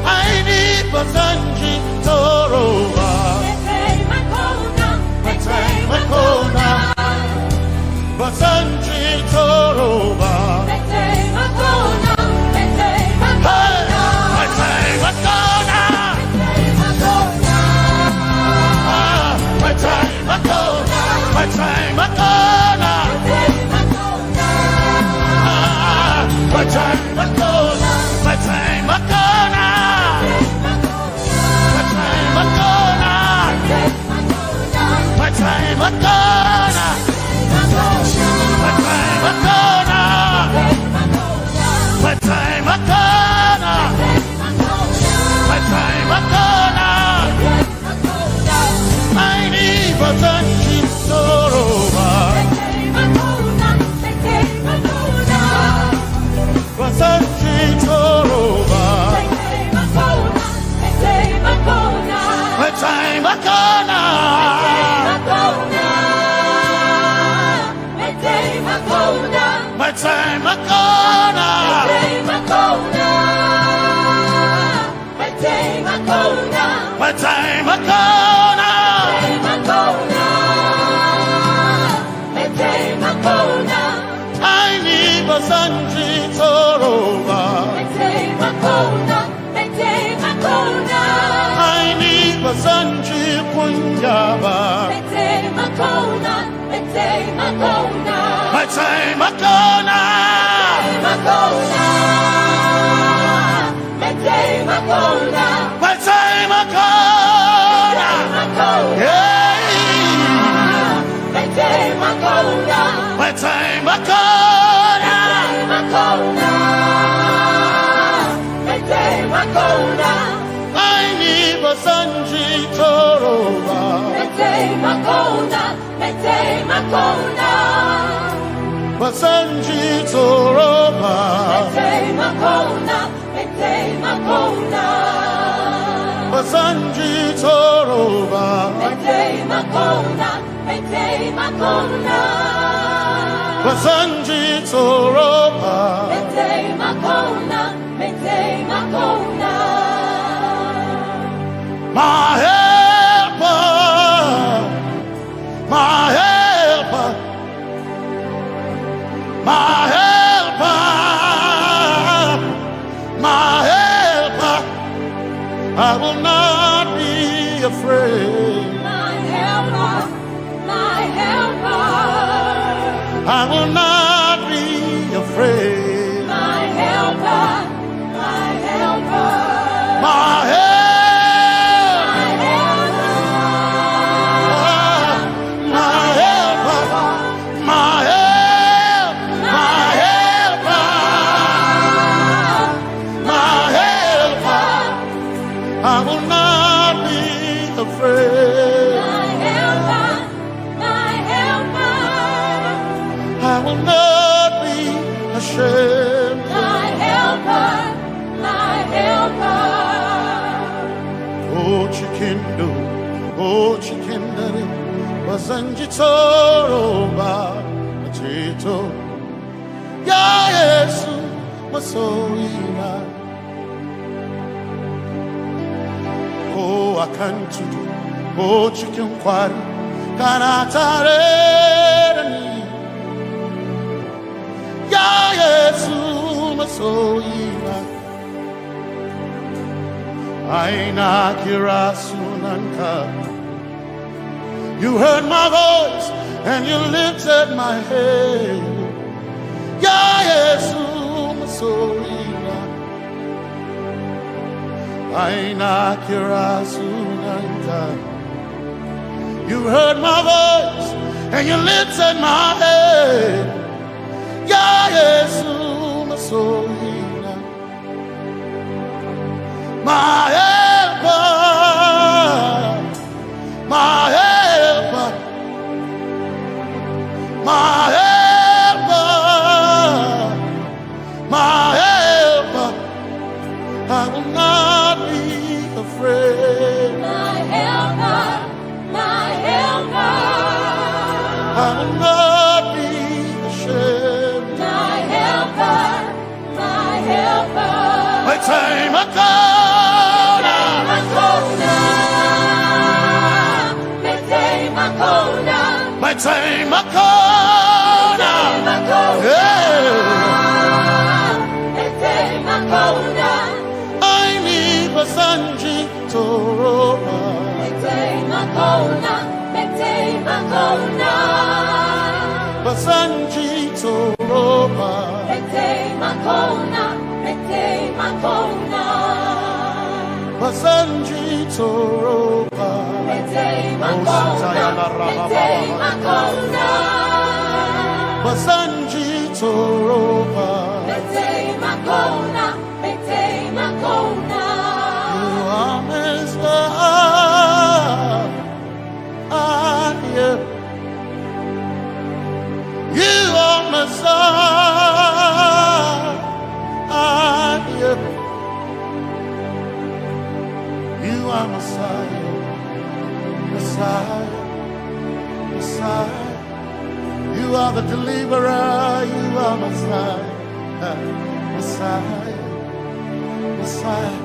I need Basanji Toroba. My time ago now. Basanji Toroba. My time ago now. My time ago now. My time ago now. My time ago now. My time ago now. My time ago now. My time ago now. My time ago now. My time ago now. My time ago now. I need a touch in sorrow. Basanji Toroba. My time ago now. My time ago now. My time ago now. I need Basanji Toroba. I need Basanji Punjaba. My time ago now. My time ago now. Yeah. My time ago now. My time ago now. I need Basanji Toroba. Basanji Toroba. Basanji Toroba. Basanji Toroba. My helper, my helper, my helper, my helper. I will not be afraid. My helper, my helper. I will not be afraid. My helper, my helper. My helper. I will not be afraid. My helper, my helper. I will not be ashamed. My helper, my helper. Oh, chicken do, oh, chicken daddy, Masanjitoroba Chito Ya Yesu Masoina Oh Akantudu Oh Chicken Quarry Kanatareni Ya Yesu Masoina Aina Kirasunanka You heard my voice and you lifted my head. Ya Yesu Masoina Aina Kirasunanka You heard my voice and you lifted my head. Ya Yesu Masoina My helper My helper My helper My helper I will not be afraid My helper My helper I will not be ashamed My helper My helper My time I My time I I need Basanji Toroba Basanji Toroba Basanji Toroba Basanji Toroba You are Messiah You are Messiah You are Messiah Messiah Messiah You are the deliverer You are Messiah Messiah Messiah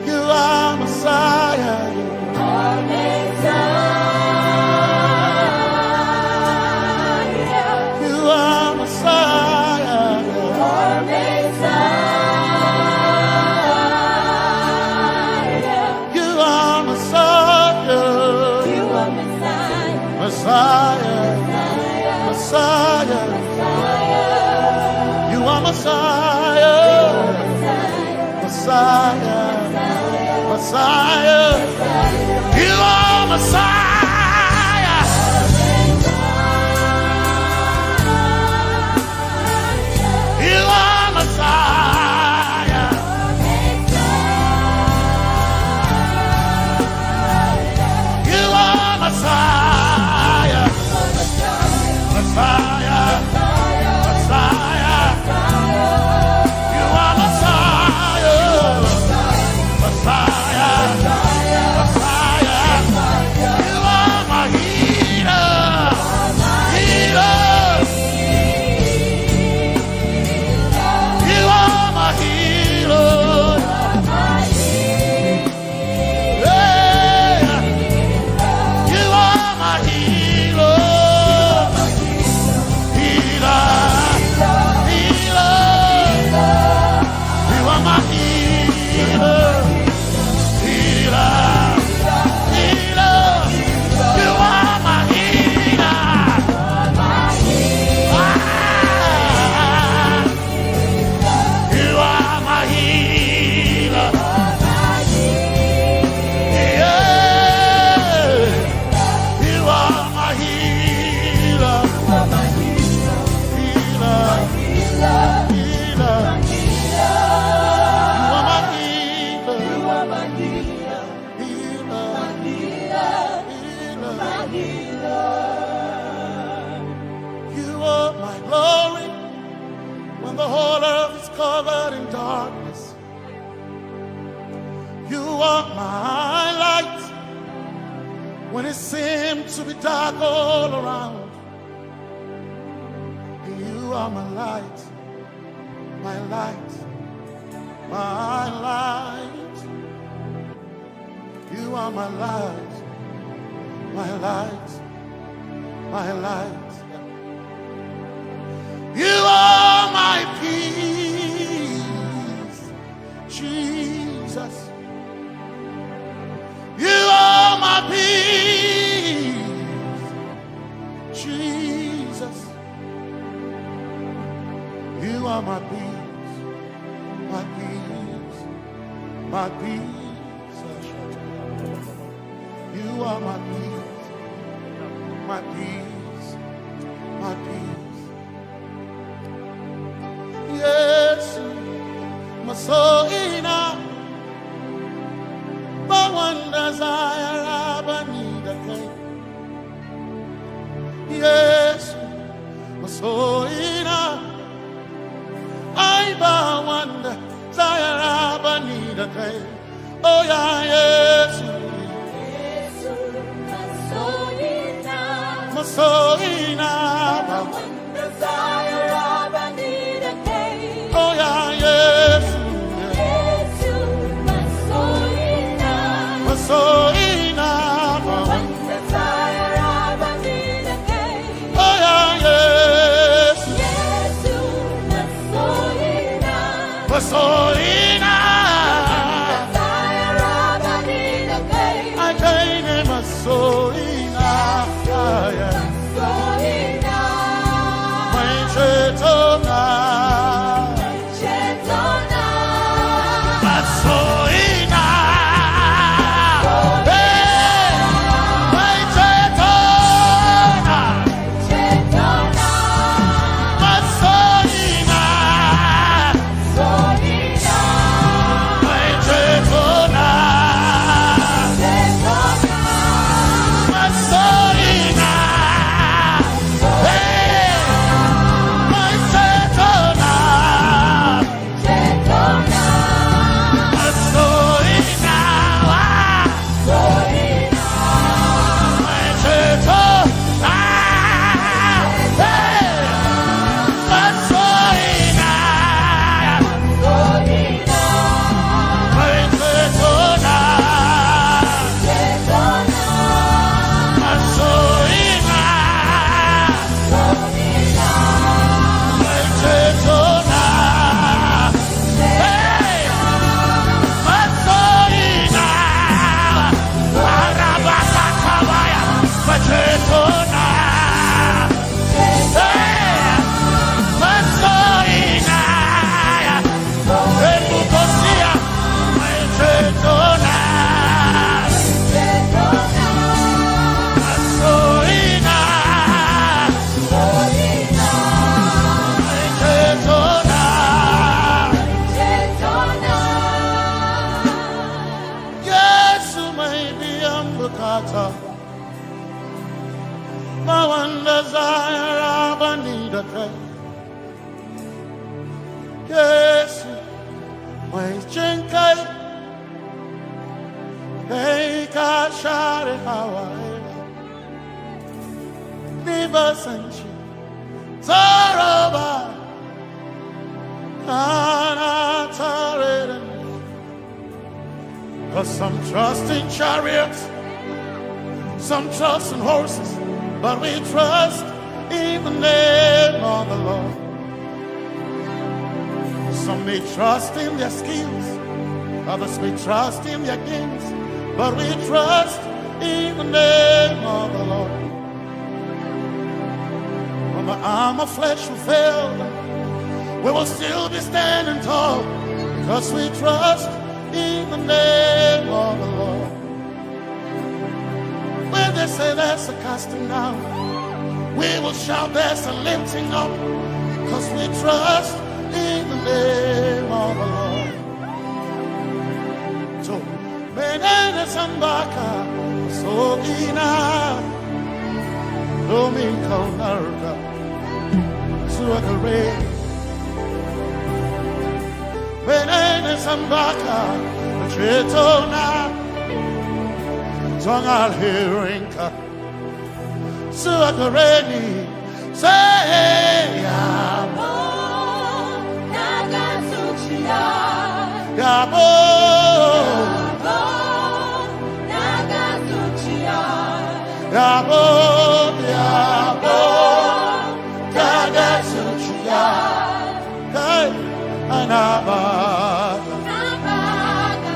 You are Messiah You are Messiah You are Messiah You are Messiah You are Messiah You are Messiah Messiah You are Messiah Messiah Messiah You are Messiah You are Messiah You are Messiah Messiah Messiah You are Messiah Messiah Messiah You are my healer Healer You are my healer Yeah You are my healer Healer You are my healer Healer You are my healer You are my healer Yeah You are my healer Healer You are my healer You are my glory when the whole earth is covered in darkness. You are my light when it seemed to be dark all around. You are my light, my light, my light. You are my light, my light, my light. You are my peace, Jesus. You are my peace, Jesus. You are my peace, my peace, my peace. You are my peace, my peace, my peace. Yes, my soul in but one desire I need a king. Yes, my soul in I but one desire I need a king. Oh yeah, yes, my soul in but one desire I need a king. Oh yeah, yes. So enough, one desire of a need again. Oh yeah, yes, yes, so enough, desire of a need again. I gain him a so enough, so enough, my chetona, but so some trust in chariots, some trust in horses, but we trust in the name of the Lord. Some may trust in their skills, others may trust in their gains, but we trust in the name of the Lord. When the arm of flesh will fail, we will still be standing tall, because we trust in the name of the Lord. When they say there's a casting down, we will shout there's a lifting up, because we trust in the name of the Lord. So, menene sambaka, so ina, domingo narga, suakare. Menene sambaka, chetona, Tongal Hirinka, Suakareni, say, Yabo, Yabo, Yabo, Yabo, Nagasuchiya, Hey, Anabaga,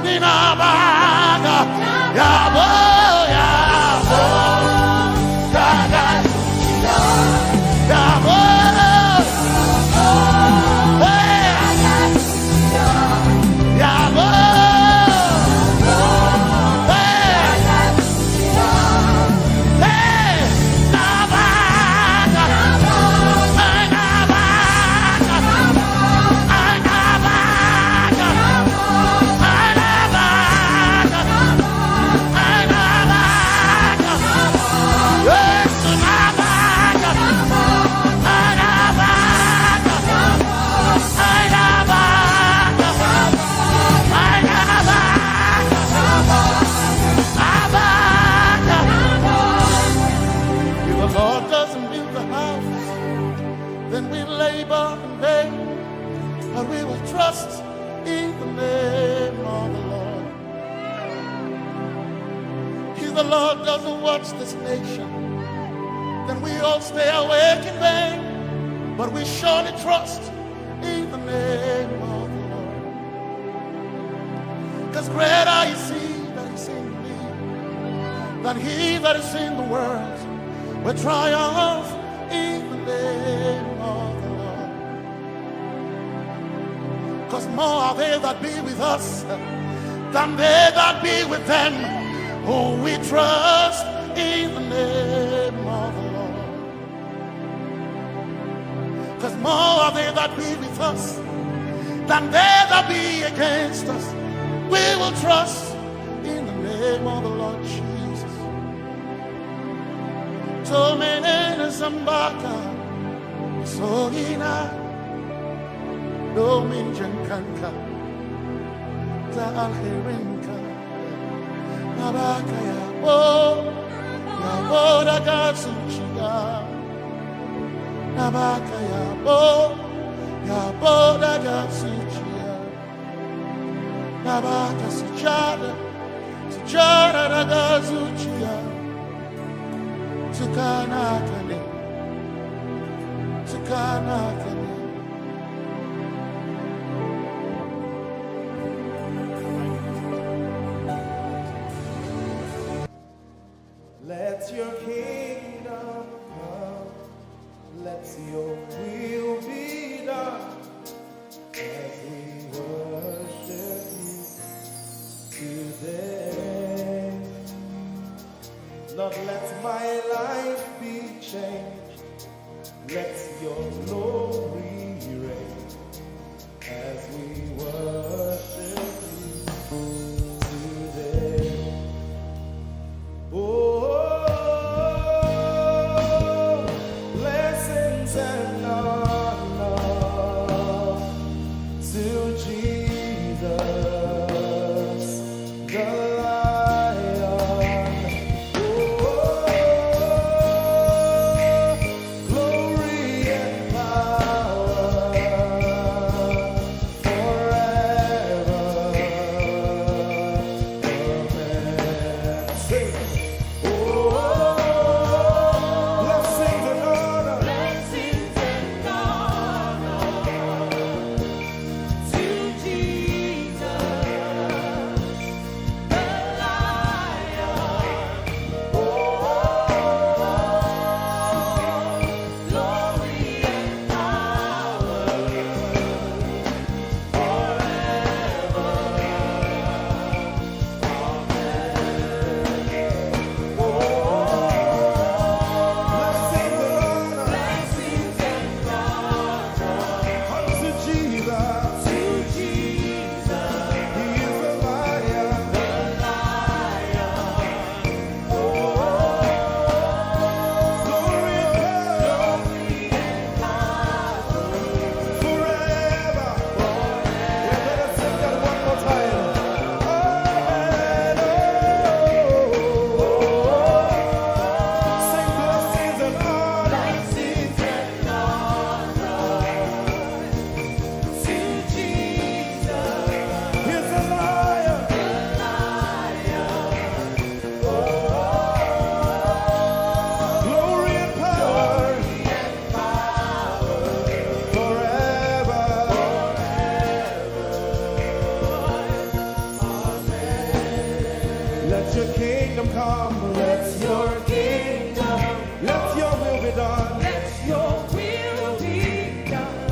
Ninabaga, Yabo, Yabo, Nagasuchiya, Yabo, Hey, Yabo, trust in the name of the Lord. If the Lord doesn't watch this nation, then we all stay awake in vain. But we surely trust in the name of the Lord. Because greater is He that is in me than he that is in the world. We triumph in the name of the Lord. Because more are they that be with us than they that be with them. Oh, we trust in the name of the Lord. Because more are they that be with us than they that be against us. We will trust in the name of the Lord Jesus. Tomene Zambaka, Sohina. Dominjan kanka, ta alherinka, nabaka ya bo da gasuchiya, nabaka ya bo da gasuchiya, nabaka sujada da gasuchiya, tukana kane. Let your kingdom come, let your will be done, as we worship you today. Lord, let my life be changed, let your glory reign, as we worship you today. Oh, blessings and honor to Jesus, the Lion. Oh, glory and power.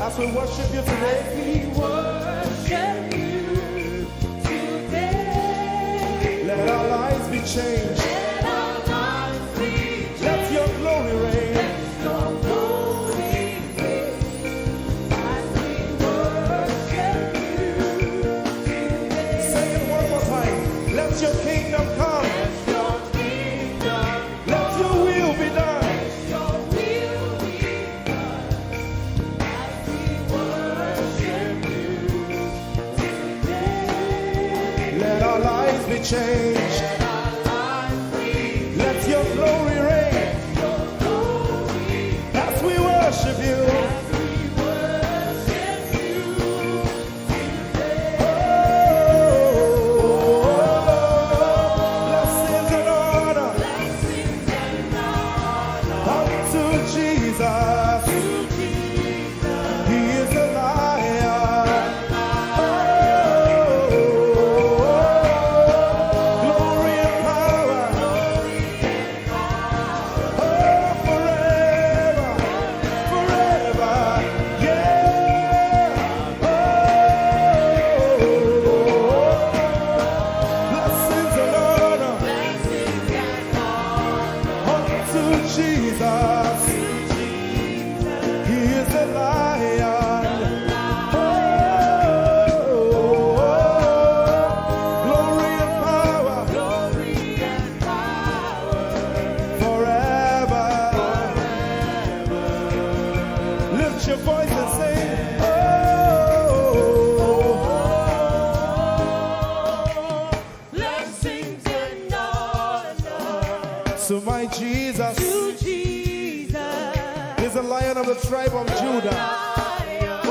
As we worship you today, We worship you today. let our lives be changed. Let our lives be changed. Let your glory reign. Let your glory reign. As we worship you today. Say it one more time. Let your kingdom come. Let your kingdom Let your will be done. Your will be done as we worship you today. Let our lives be changed. Let our lives be Let your glory reign. your glory As we worship you. as we worship you today. Blessings and honor Blessings and honor unto Jesus. to Jesus. He is a lion. Glory and power. Forever. Forever. Yeah. Blessings and honor Blessings and honor unto Jesus. He is a lion. Glory and power glory and power forever. Lift your voice and sing. blessings and honor So my Jesus to Jesus. is a lion of the tribe of Judah. Lion, Oh,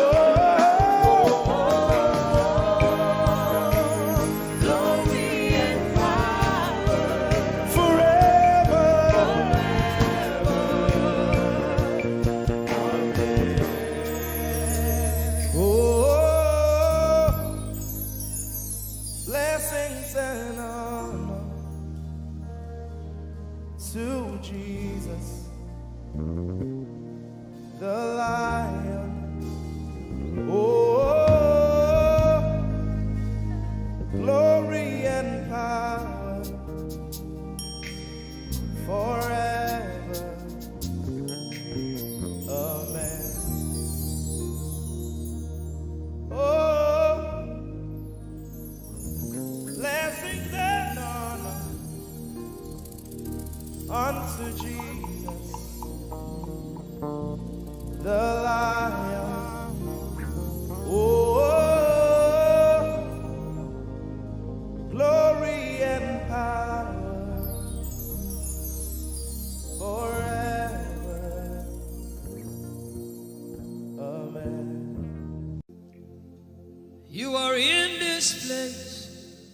glory and power forever. Oh, blessings and honor to Jesus, the lion. Oh, glory and power forever. Amen. Oh, blessings and honor unto Jesus, the lion. Oh, glory and power forever. Amen. You are in this place,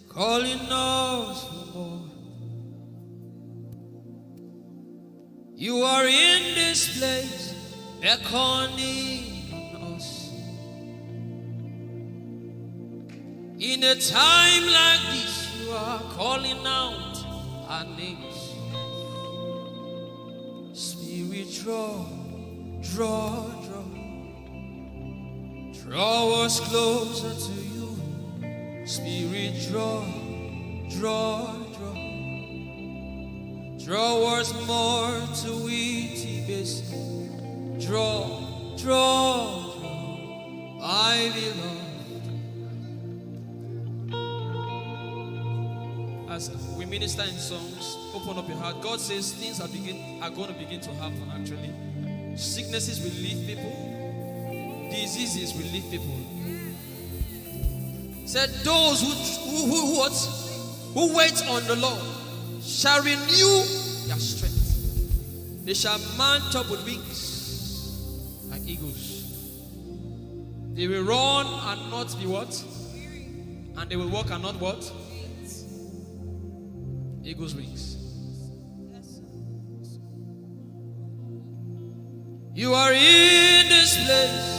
calling us for more. You are in this place, beckoning us. In a time like this, you are calling out our names. Spirit, draw, draw, draw. Draw us closer to you. Spirit, draw, draw, draw. Draw us more to Ehi Moses. Draw, draw, draw. My beloved. As we minister in songs, open up your heart. God says things are going to begin to happen actually. Sicknesses will leave people. Diseases will leave people. Said those who wait on the Lord shall renew their strength. They shall mount up with wings like eagles. They will run and not be what? And they will walk and not what? Eagles' wings. You are in this place.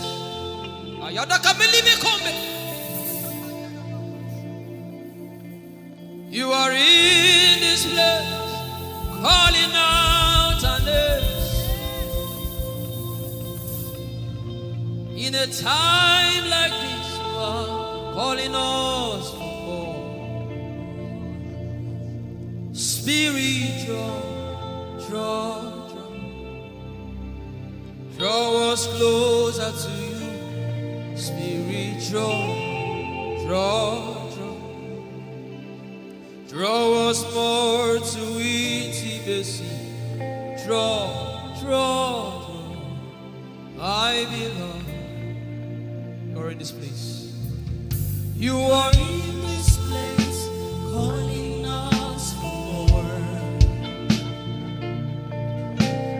You are in this place, calling out our names. In a time like this, you are calling us for more. Spirit, draw us closer to you. Spirit, draw us more to intimacy. Draw, I belong. You're in this place. You are in this place, calling us for more.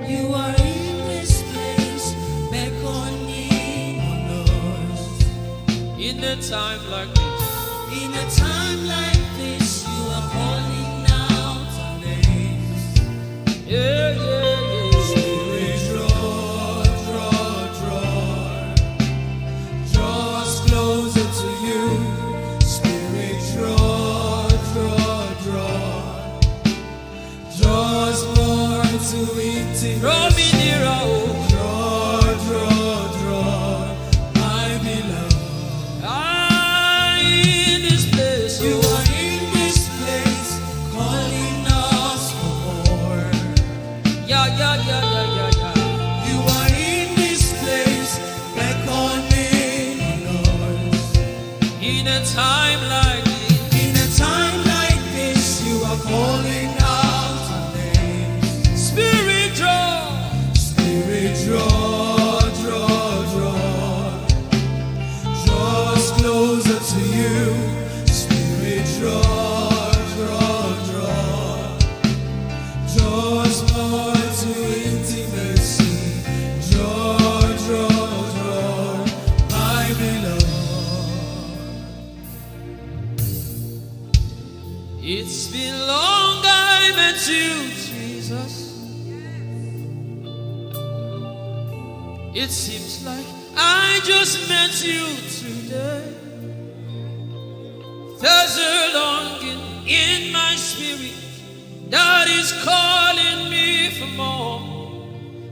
You are in this place, beckoning on us. In a time like this, you are calling out our names. Yeah. Spirit, draw us closer to you. Spirit, draw us more to intimacy. Draw me nearer, draw, my beloved. In this place, you are in this place, calling us for more. Yeah. You are in this place, beckoning us. In a time like this, you are calling out our names. Spirit, draw us closer to you. Spirit, draw us more to intimacy. Draw, my beloved. It's been long I met you, Jesus. It seems like I just met you today. There's a longing in my spirit that is calling me for more.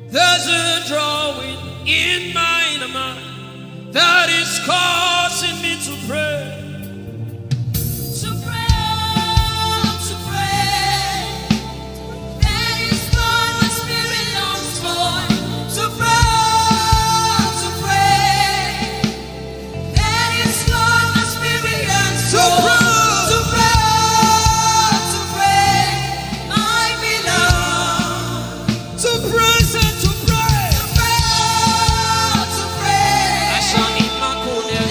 There's a drawing in my mind that is causing me to pray. That is what my spirit longs for. To pray. That is what my spirit yearns for. To pray, my beloved. To praise and to pray. To pray.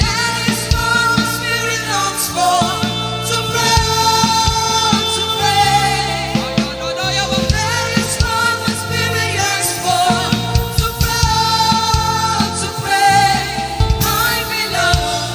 That is what my spirit longs for. To pray. That is what my spirit yearns for. To pray, my beloved.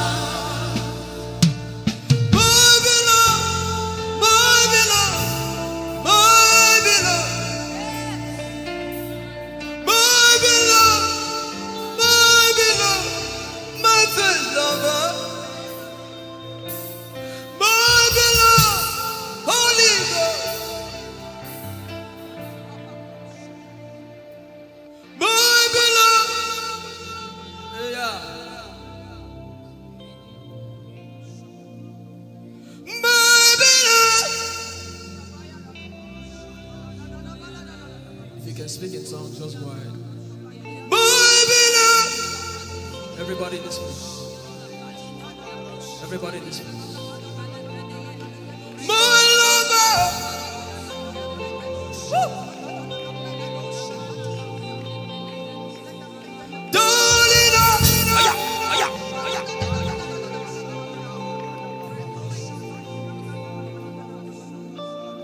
If you can speak in tongues, just go ahead. Everybody in this place. Everybody in this place.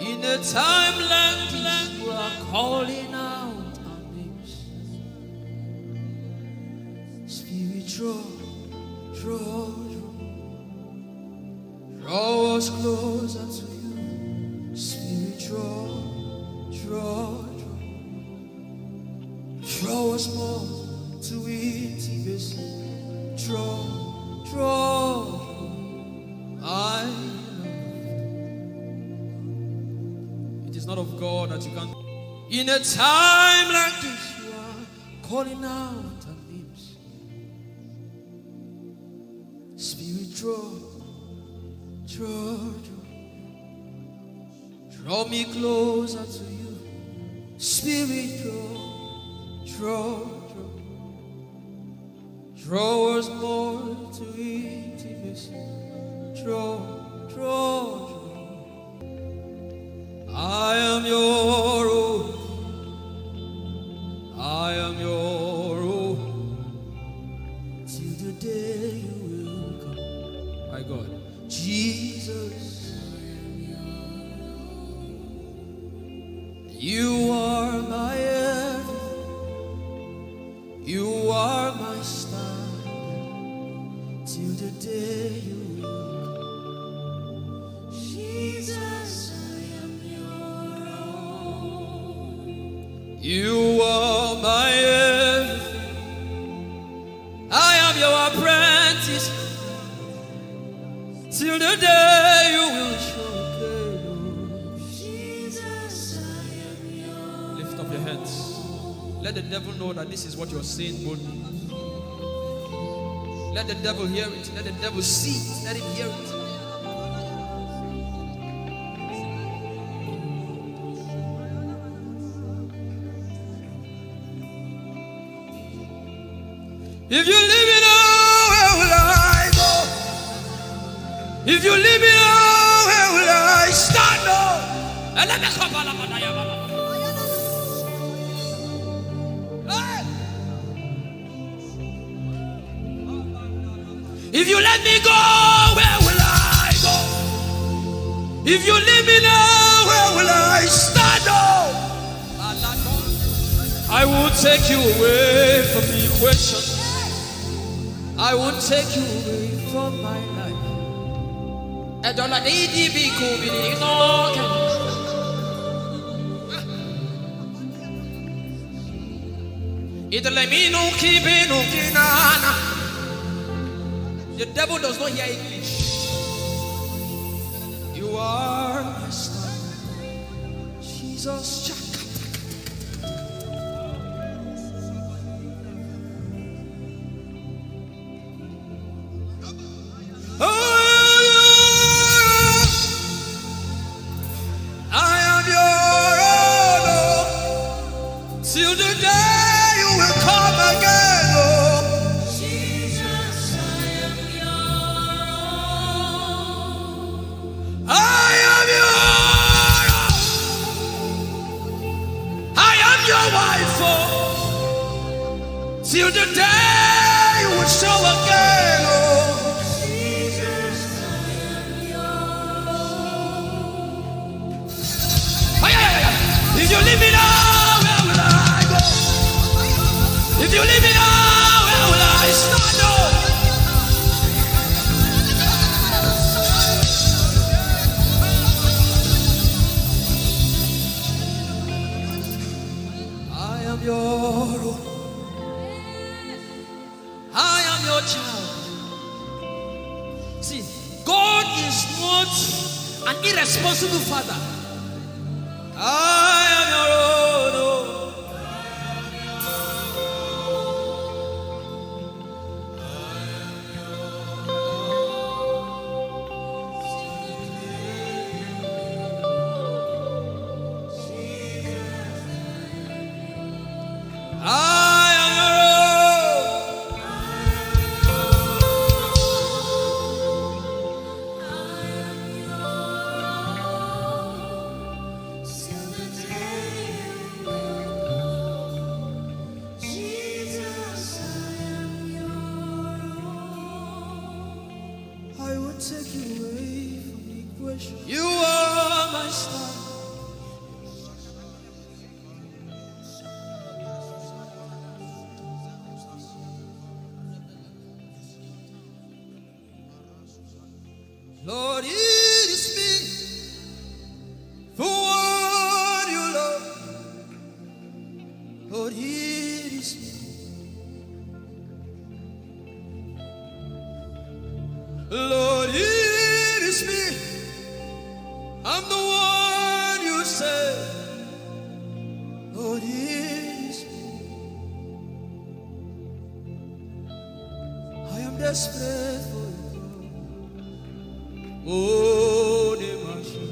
In a time like this, you are calling out our names. Spirit, draw us closer to you. Spirit, draw us more to intimacy. Draw, I love. It is not of God that you can. In a time like this, you are calling out our names. Draw me closer to you. Spirit, draw us more to intimacy. Draw. I am your own. I am your own. Till the day you will come. My God. Jesus. You are my everything. You are my standard. Till the day you will come. Jesus, I am your own. You are my everything. I am your apprentice. Till the day you will show. Your hands. Let the devil know that this is what you're saying boldly. Let the devil hear it. Let the devil see it. Let him hear it. If you leave me now, where will I go? If you leave me now, where will I stand? And let me come. If you let me go, where will I go? If you leave me now, where will I stand? I will take you away from the equation. I will take you away from my life. I don't let it be cool. The devil does not hear English. You are my star, Jesus. I am your own, till the day you will come again. Till the day you will show again, Jesus, I am yours. If you leave me now, where will I go? If you leave me now, where will I stand? I am your own. I am your child. See, God is not an irresponsible father. I am your own. You are my star. Lord, it is me for what you love. Lord, it is me. Lord, it is me. I'm the one you say. Lord, it is me. I am desperate for you. Oh, Demasha.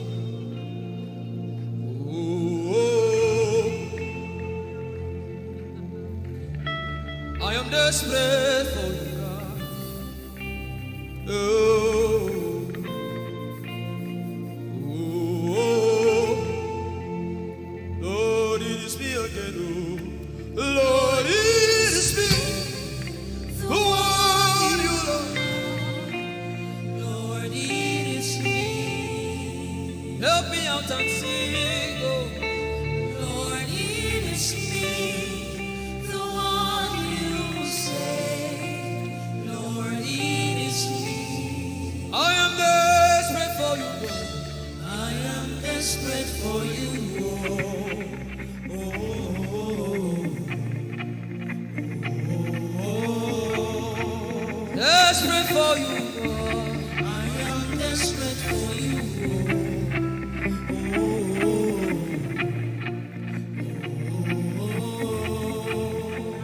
Oh, I am desperate for you, God. Oh, oh, Lord, it is me again. Oh, Lord, it is me. The one you love. Lord, it is me. Help me out and sing. Oh, Lord, it is me. The one you say. Lord, it is me. I am desperate for you, God. I am desperate for you. Desperate for you, God. I am desperate for you.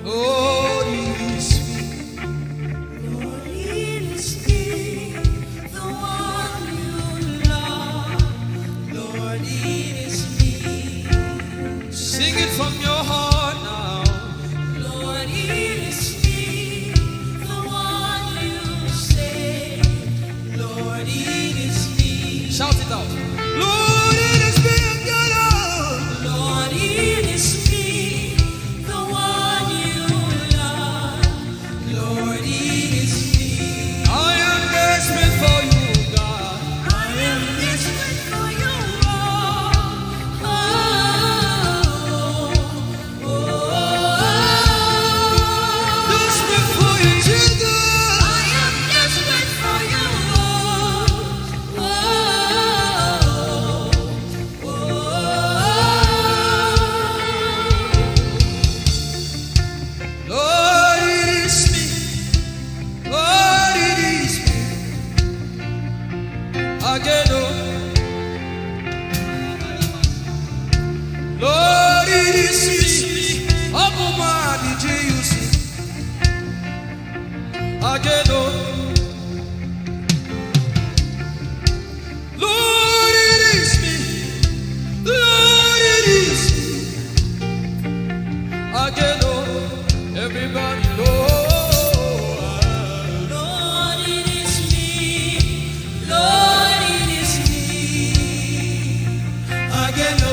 Oh, it is me. Lord, it is me, the one you love. Lord, it is me. Sing it from your heart now. Lord, it is me, the one you say. Lord, it is me. Shout it out. Lord, it is me again. Lord, it is me, the one you love. Lord, it is me. I am desperate for you, God. I am desperate for you. Desperate for you, Jesus. I am desperate for you. Lord, it is me. Lord, it is me. Again, oh. Lord, it is me. Omatade, Jesus. Again, oh. Lord, it is me. Lord, it is me. Again, oh. Everybody, Lord. Lord, it is me. Lord, it is me. Again, oh.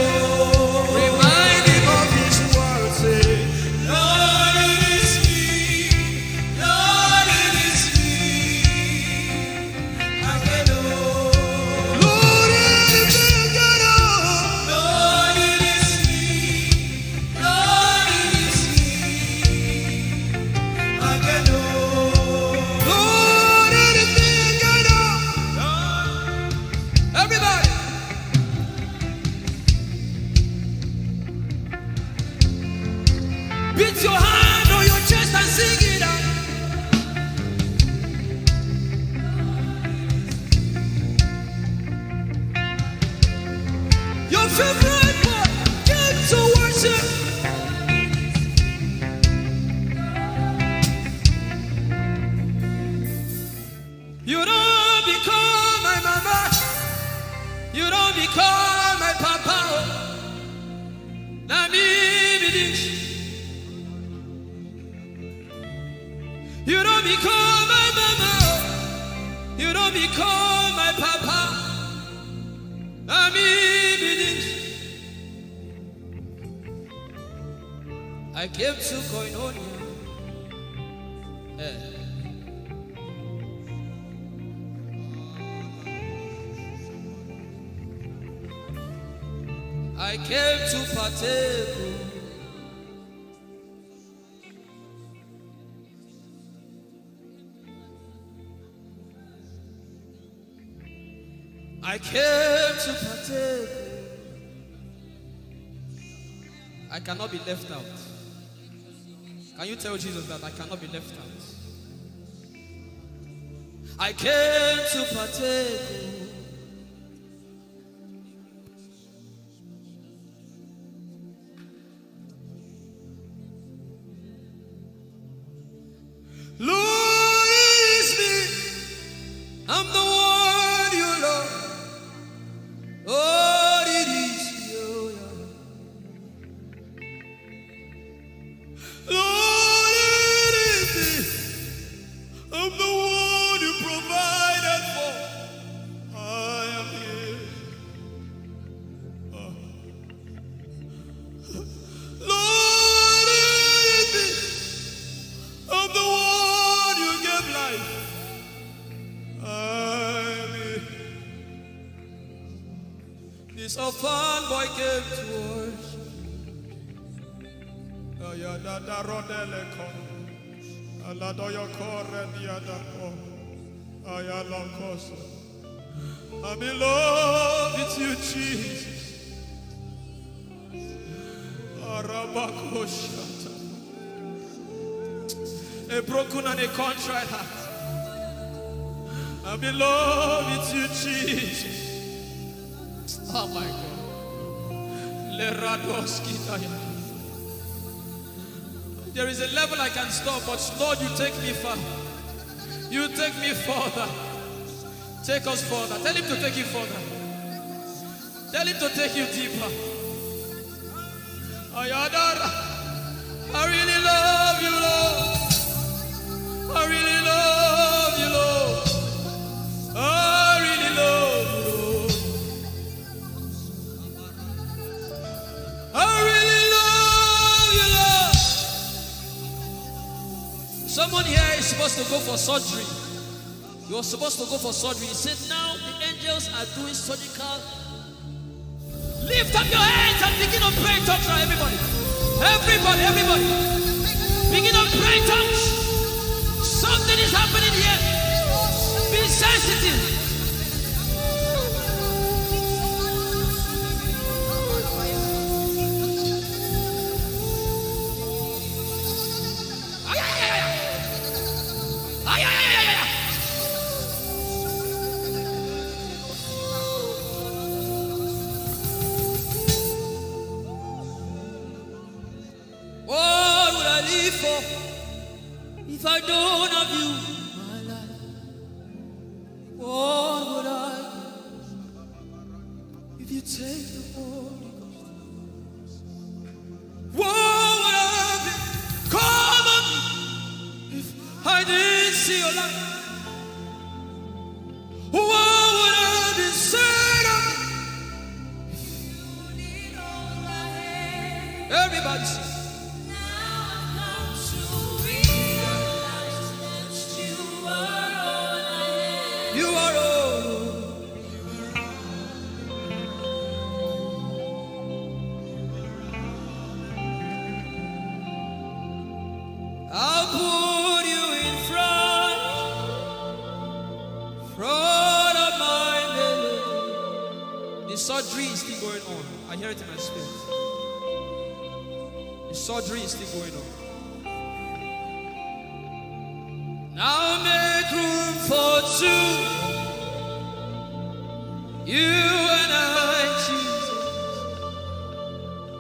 Remind him of his word, say, Lord, it is me. Lord, it is me. Again, oh. Lord, it is me again, oh. Lord, it is me. Lord, it is me. Again, oh. Lord, it is me again, oh. Everybody. Beat your hand on your chest and sing it out. Your favorite boy came to worship. You don't become my mama. You don't become my papa. Na me be this. You don't become my mama. You don't become my papa. Na me be this. I came to Koinonia. I came to partake. I came to partake. I cannot be left out. Can you tell Jesus that I cannot be left out? I came to partake. Lord, it is me. I'm the one you love. the one you provided for. I am here. Lord, it is of the one you gave life. I am here. This orphan boy came to worship. Ayadada rodele kon. Aladoyo kore diada kon. Ayalokoso. I'm in love with you, Jesus. Arabakoshata. A broken and a contrite heart. I'm in love with you, Jesus. Oh my God. Leradoski daya. There is a level I can stop, but Lord, you take me far. You take me further. Take us further. Tell him to take you further. Tell him to take you deeper. Ayadara. I really love you, Lord. I really love you, Lord. I really love you, Lord. I really love you, Lord. Someone here is supposed to go for surgery. You're supposed to go for surgery. He said, now the angels are doing surgical. Lift up your hands and begin to pray in tongues now, everybody. Everybody. Begin to pray in tongues. Something is happening here. Be sensitive. If I don't have you in my life, what would I give? If you take the Holy Ghost, what would I give? Come on me if I didn't see your light. What would I be said of me if you need all my hand? Everybody sing. You are all. I'll put you in front of my belly. The surgery is still going on. I hear it in my spirit. The surgery is still going on. Now make room for two. You and I, Jesus.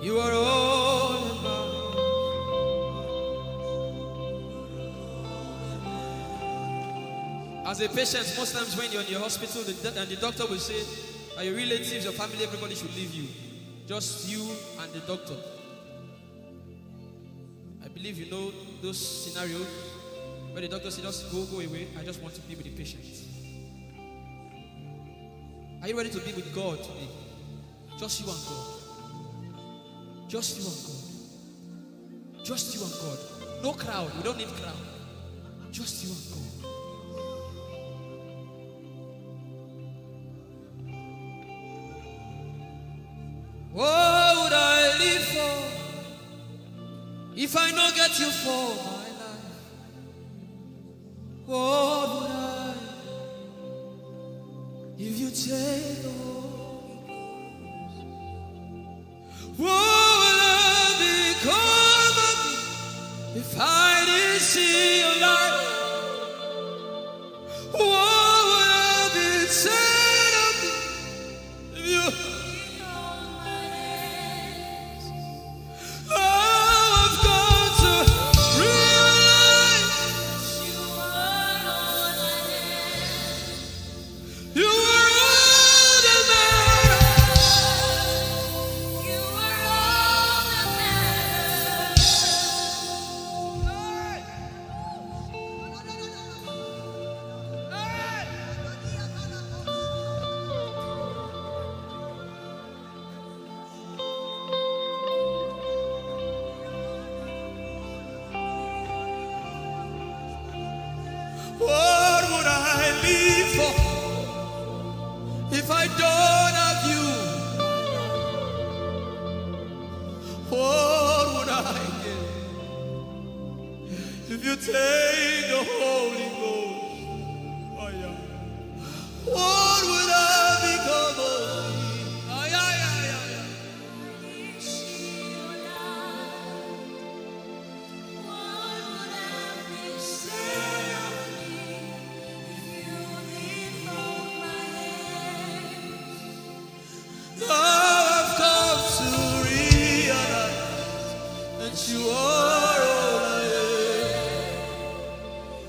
You are all about. As a patient, most times when you're in your hospital, the doctor will say, are your relatives, your family, everybody should leave you. Just you and the doctor. I believe you know those scenarios. Where the doctor said, just go away. I just want to be with the patient. Are you ready to be with God today? Just you and God. Just you and God. Just you and God. No crowd. We don't need crowd. Just you and God. What would I live for if I don't get you for my life? What would I if you take the Holy Ghost? What would I become of me if I didn't see your light? What would I be said of me if you? I've got to realize you are all that matters. You are all that matters. What would I live for if I don't have you? What would I get if you take the Holy Ghost? Oh, yeah. What would I become of me? Oh, yeah, yeah, yeah, yeah. Now I've come to realize that you are all I am.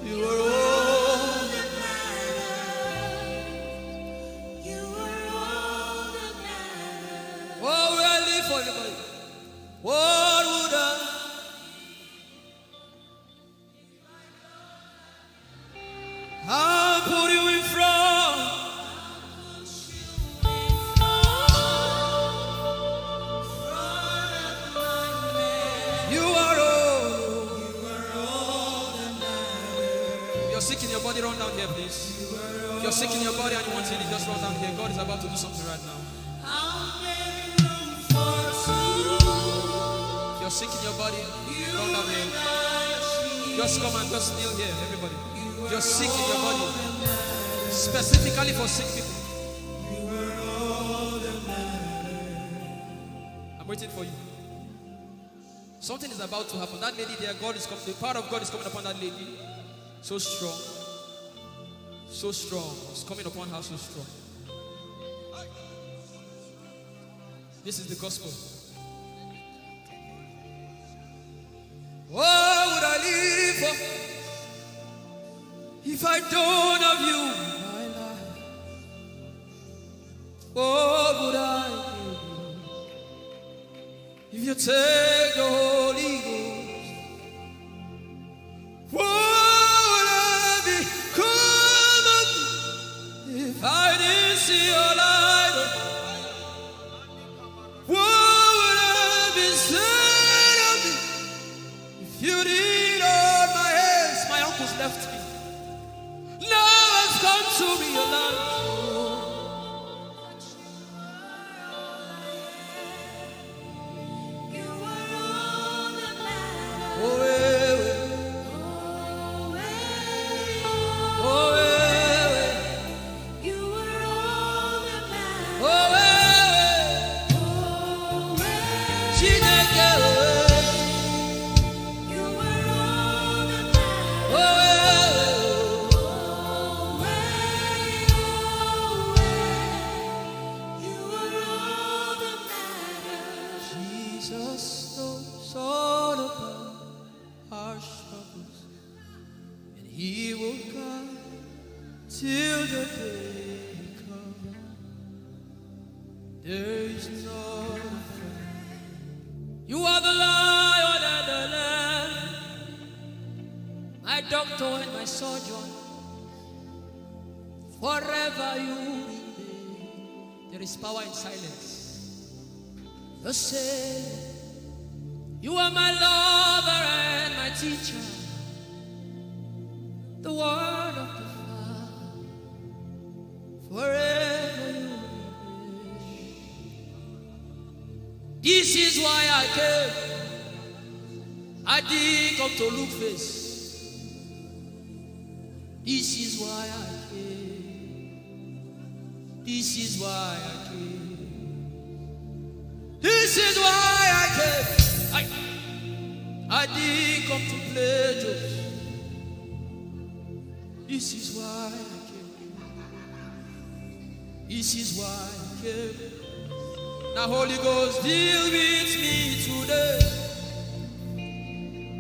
You are all that matters. You are all that matters. What would I live for, everybody? What would I? I'll put you in front. You are all that matters. You're sick in your body, run down here, please. If you're sick in your body and you want healing, just run down here. God is about to do something right now. If you're sick in your body, run down here. Just come and just kneel here, everybody. If you're sick in your body, specifically for sick people. I'm waiting for you. Something is about to happen. That lady there, God is coming. The power of God is coming upon that lady. So strong. So strong. It's coming upon her so strong. This is the gospel. What would I live for if I don't have you in my life? What would I do if you take the Holy Ghost? What would I become of me if I didn't see your light? What would I be said of me if you did hold my hands? My uncles left me. Now I've come to realize. Forever you remain. There is power in silence. You say, you are my lover and my teacher, the word of the Father. Forever you remain. This is why I came. I didn't come to look face. This is why I came. This is why I came. This is why I came. I didn't come to play jokes. This is why I came. This is why I came. Now Holy Ghost, deal with me today.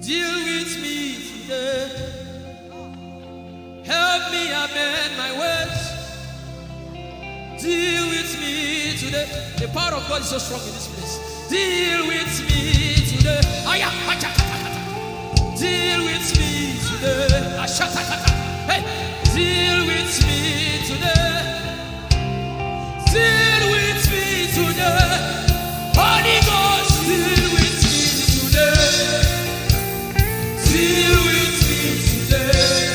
Deal with me today. Help me amend my ways. Deal with me today. The power of God is so strong in this place. Deal with me today. Deal with me today. Hey, deal with me today. Deal with me today. Holy Ghost, deal with me today. Deal with me today.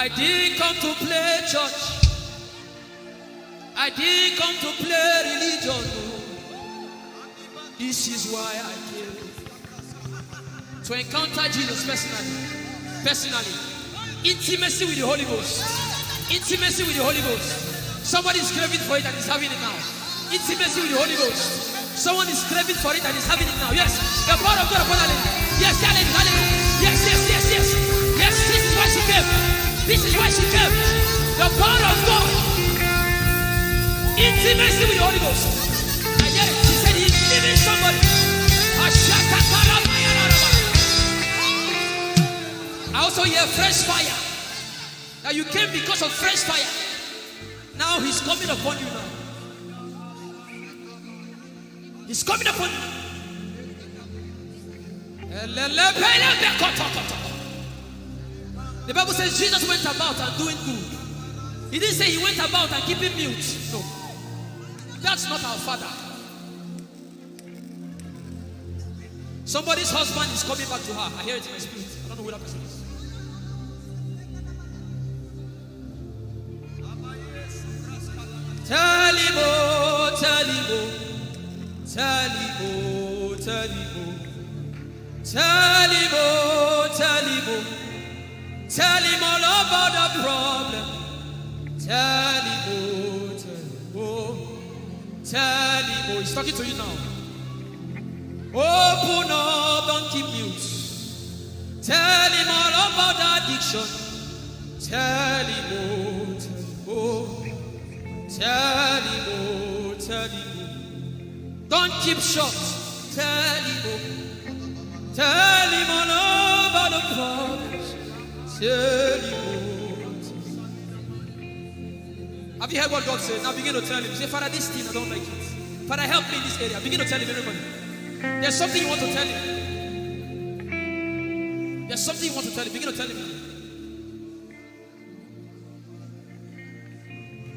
I didn't come to play church. I didn't come to play religion. This is why I came. To encounter Jesus personally. Intimacy with the Holy Ghost. Intimacy with the Holy Ghost. Somebody is craving for it and is having it now. Intimacy with the Holy Ghost. Someone is craving for it and is having it now. Yes. The power of God upon Hallelujah. Yes, hallelujah. Yes, yes, yes, yes. Yes, this is why she came. This is why she came. The power of God. Intimacy with the Holy Ghost. And yet she said he's living somebody. I also hear fresh fire. That you came because of fresh fire. Now he's coming upon you now. He's coming upon you. The Bible says Jesus went about and doing good. He didn't say he went about and keeping mute. No. That's not our Father. Somebody's husband is coming back to her. I hear it in my spirit. I don't know who that person is. Tell him, oh, tell him, oh. Tell him, oh, tell him, oh. Tell him, oh, tell him, oh. Tell him all about the problem. Tell him, oh, tell him, oh. Tell him, oh. He's talking to you now. Open up, don't keep mute. Tell him all about the addiction. Tell him, oh, tell him, oh. Tell him, oh, tell him, oh. Don't keep short. Tell him, oh. Tell him all about the problems. Tell him, oh. Have you heard what God said? Now begin to tell him. Say, Father, this thing, I don't like it. Father, help me in this area. Begin to tell him, everybody. There's something you want to tell him. There's something you want to tell him. Begin to tell him.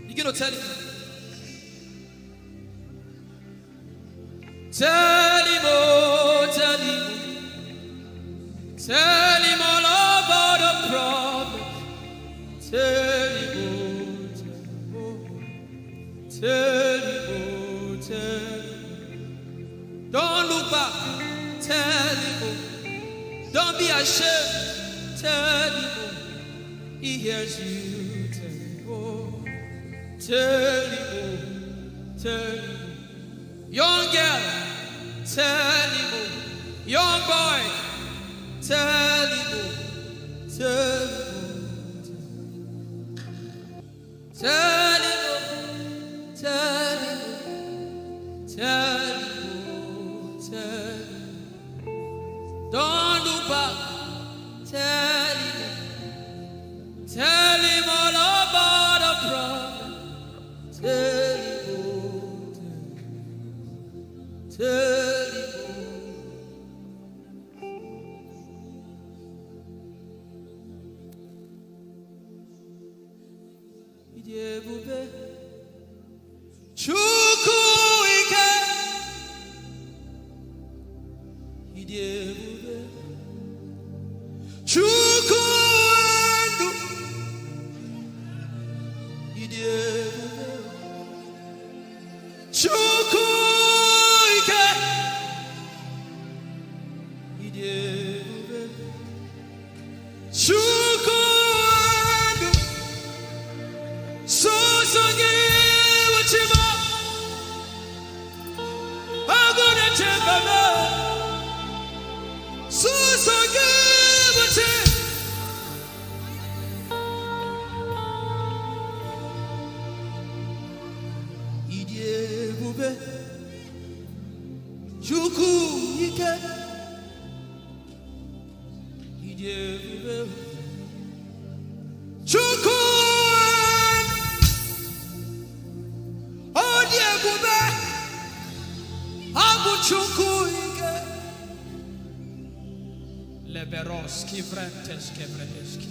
Begin to tell him. Tell him, oh, tell him. Tell him all about the problem. Tell him, oh, tell him, oh. Tell him, oh, tell him. Don't look back. Tell him, oh. Don't be ashamed. Tell him, oh. He hears you. Tell him, oh. Tell him, oh. Tell him, oh. Young girl. Tell him, oh. Young boy. Tell him, oh. Tell him, oh. Tell him, oh. Tell him, oh. Tell him, oh. Tell him. Don't look back. Tell him. Tell him all about the problem. Tell him, oh. Tell him, oh. Chukwuike. Chukwuendu. Chukwuike. Chukwuendu. Songi wachima. Agone chembaba. Songi wachima. Idiebube. Chukwuike. Idiebube. Chukwuendu. Odiebube. Abu Chukwuike. Leberoski Vrenteski Vredeski.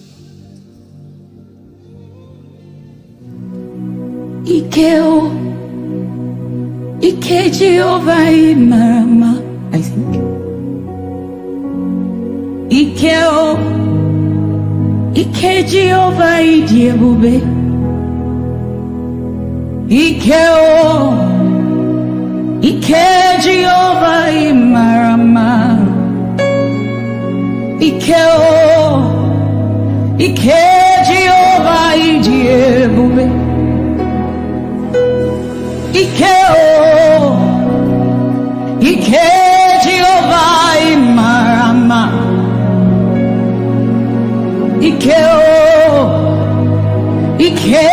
Ikeo. Ike Jehovah Imarama, I think. Ikeo. Ike Jehovah Idiebube. Ike o. Ike Jehovah Imarama. Ike o. Ike Jehovah Idiebube. Ike o. Ike Jehovah Imarama. Ike o. Ike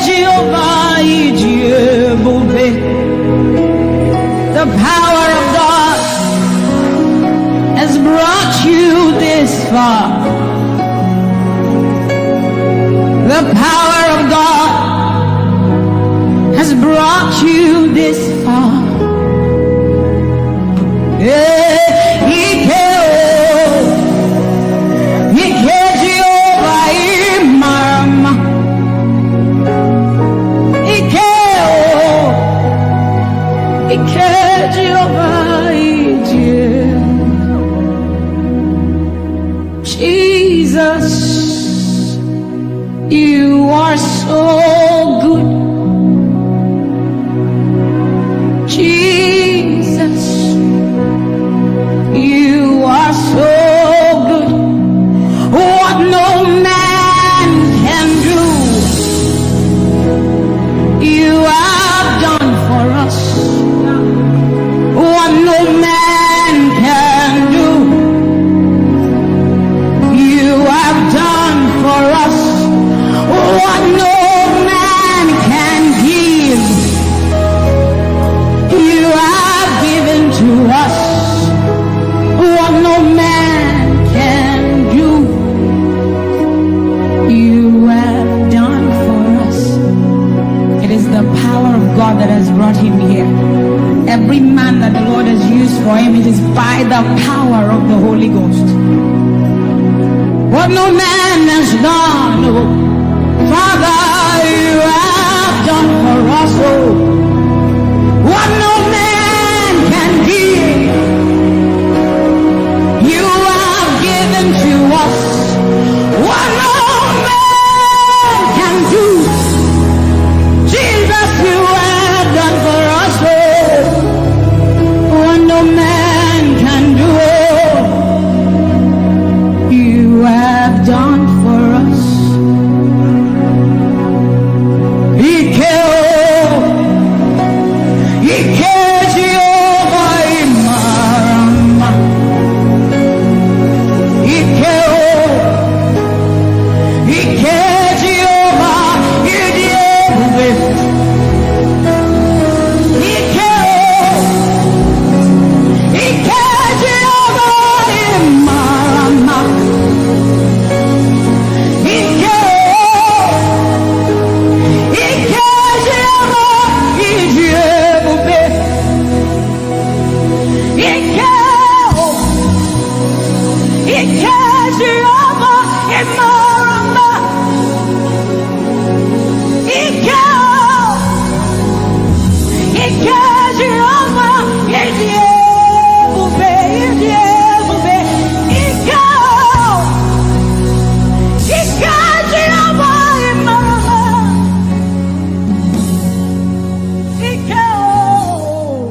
Jehovah Idiebube. The power of God has brought you this far. The power of God has brought you this far. Jesus, you are so good. Jesus, you are so good. What no man can do, you have done for us. What no man can do, you have done for us. What no man can give, you have given to us. What no man can do, you have done for us. It is the power of God that has brought him here. Every man that the Lord has used for him, it is by the power of the Holy Ghost. What no man has done, oh, Father, you have done for us, oh. What no man can give, you have given to us. What no man can do, Jesus, you have done for us, oh. What no man can do, oh, you have done for us. Ike o, Ike Jehovah Imarama. Ike o, Ike Jehovah Idiebube. Ike o, Ike Jehovah Imarama. Ike o, Ike Jehovah Idiebube. Ike o, Ike Jehovah Imarama. Ike o, Ike Jehovah Idiebube. Idiebube. Ike o, Ike Jehovah Imarama. Ike o,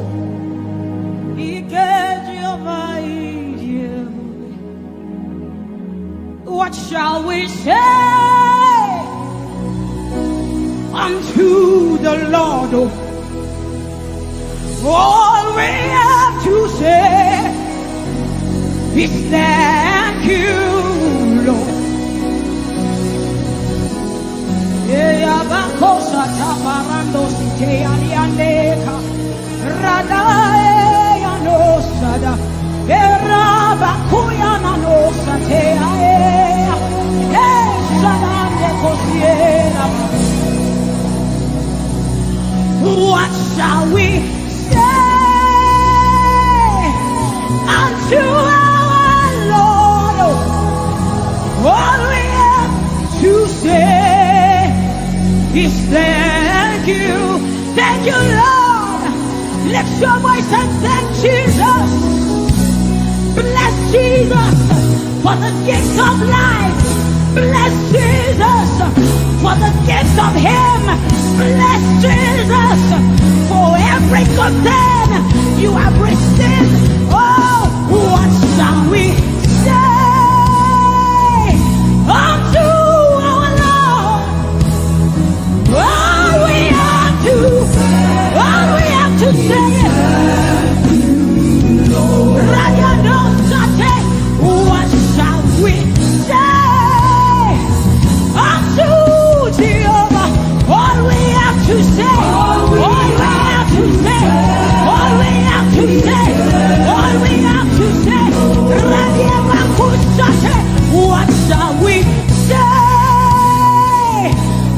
Ike Jehovah Idiebube. What shall we say unto the Lord? All we have to say is thank you, Lord. Eyabakosa tabarando site aliandeka radae yanosada erabakuya nanosa teaea esanande kosiera. What shall we say unto our Lord? All we have to say is thank you, Lord. Lift your voice and thank Jesus. Bless Jesus for the gift of life. Bless Jesus for the gift of him. Bless Jesus for every good thing you have received. Oh, what shall we say unto our Lord? All we have to say is what shall we say unto Jehovah? All we have to say, all we have to say, all we have to say, all we have to say. What shall we say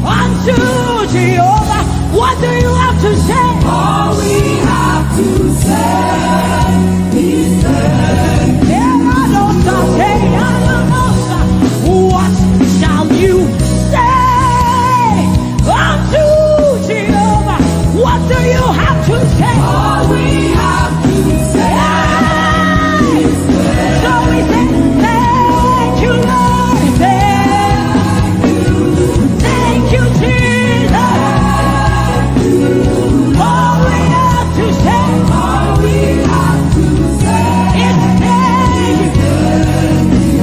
unto Jehovah? What do you have to say? All we have to say is what shall you say unto Jehovah? What do you have to say? all we have to say. So we say, thank you, Lord. Thank you, Jesus. All we have to say, All we have to say is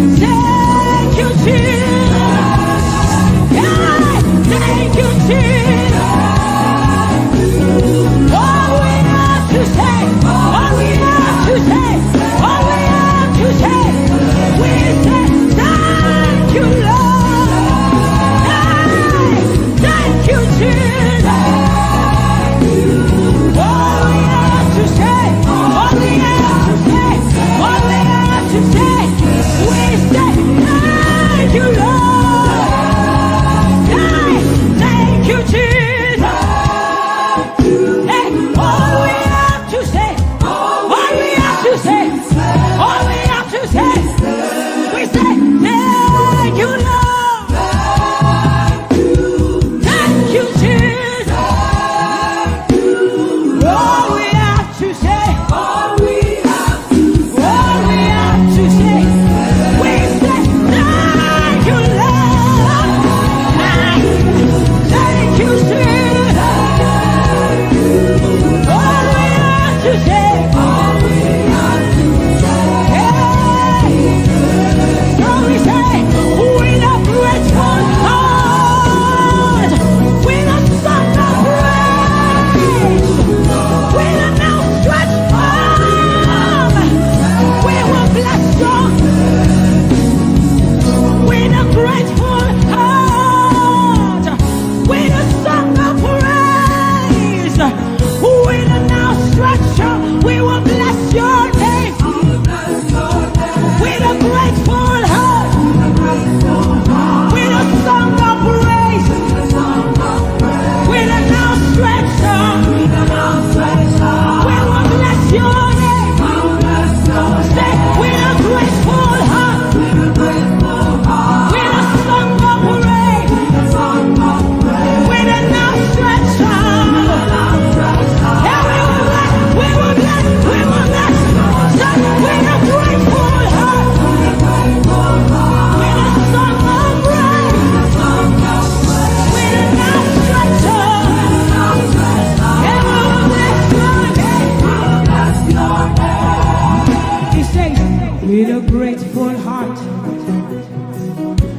thank you, Jesus. Yeah, thank you, Jesus. All we have to say, all we have to say, all we have to say, we say thank you, Lord. Thank you, Jesus. All we have to say, all we have to say, all we have to say, we say thank you, Lord. Thank you, Jesus. Hey, all we have to say, all we have to say, all we have to say, we say thank you, Lord. Thank you, Jesus. All we have to say, all we have to all we have to say, we say thank you, Lord. Thank you, Jesus. All we have to say, all we have to hey. So we say, with a grateful heart, with a song of praise, with an outstretched arm, we will bless you. With a grateful heart, with a song of praise, with an outstretched arm, we will bless your name. With a grateful heart, with a song of praise, with an outstretched arm, we will bless your name. Say, with a grateful heart, with a song of praise, with an outstretched arm. Yeah, we will bless, we will bless, we will bless. Say, with a grateful heart, with a song of praise, with an outstretched arm. Yeah, we will bless your name. He says, with a grateful heart,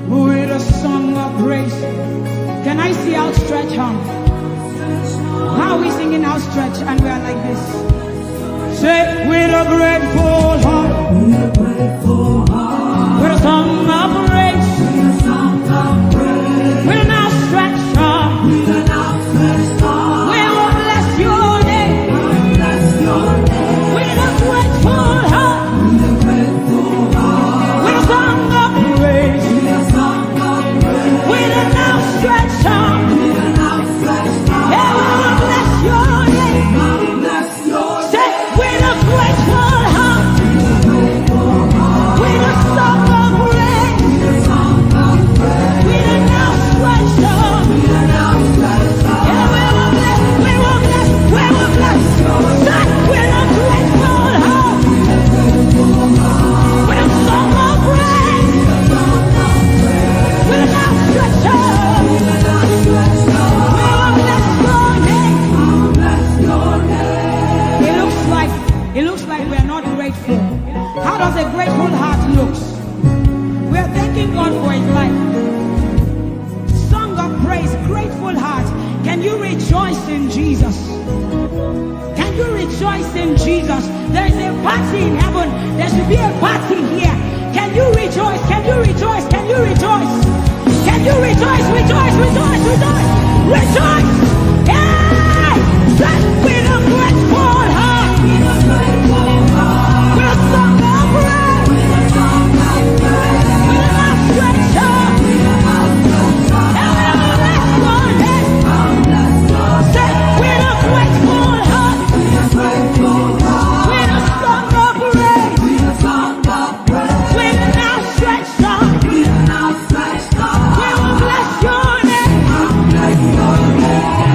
with a song of praise. Can I see outstretched arm? How are we singing outstretched and we are like this? Say, with a grateful heart, with a song of praise, with an outstretched arm, we will bless your name. With a grateful heart, with a song of praise, with an outstretched arm, yeah, we will bless your name. Say, with a grateful heart, with a song of praise, with an outstretched arm, yeah, we will bless, we will bless, we will bless. Say, with a grateful heart, with a song of praise, not grateful. How does a grateful heart look? We are thanking God for his life. Song of praise, grateful heart. Can you rejoice in Jesus? Can you rejoice in Jesus? There is a party in heaven. There should be a party here. Can you rejoice? Can you rejoice? Can you rejoice? Can you rejoice? Rejoice, rejoice, rejoice, rejoice! Hey! With a grateful heart! With a grateful heart! With a song of praise! With a song of praise! With an outstretched arm! With an outstretched arm! And we will bless your name! Say, with a grateful heart! With a grateful heart! With a song of praise! With a song of praise! With an outstretched arm! With an outstretched arm! We will bless your name! Bless your name!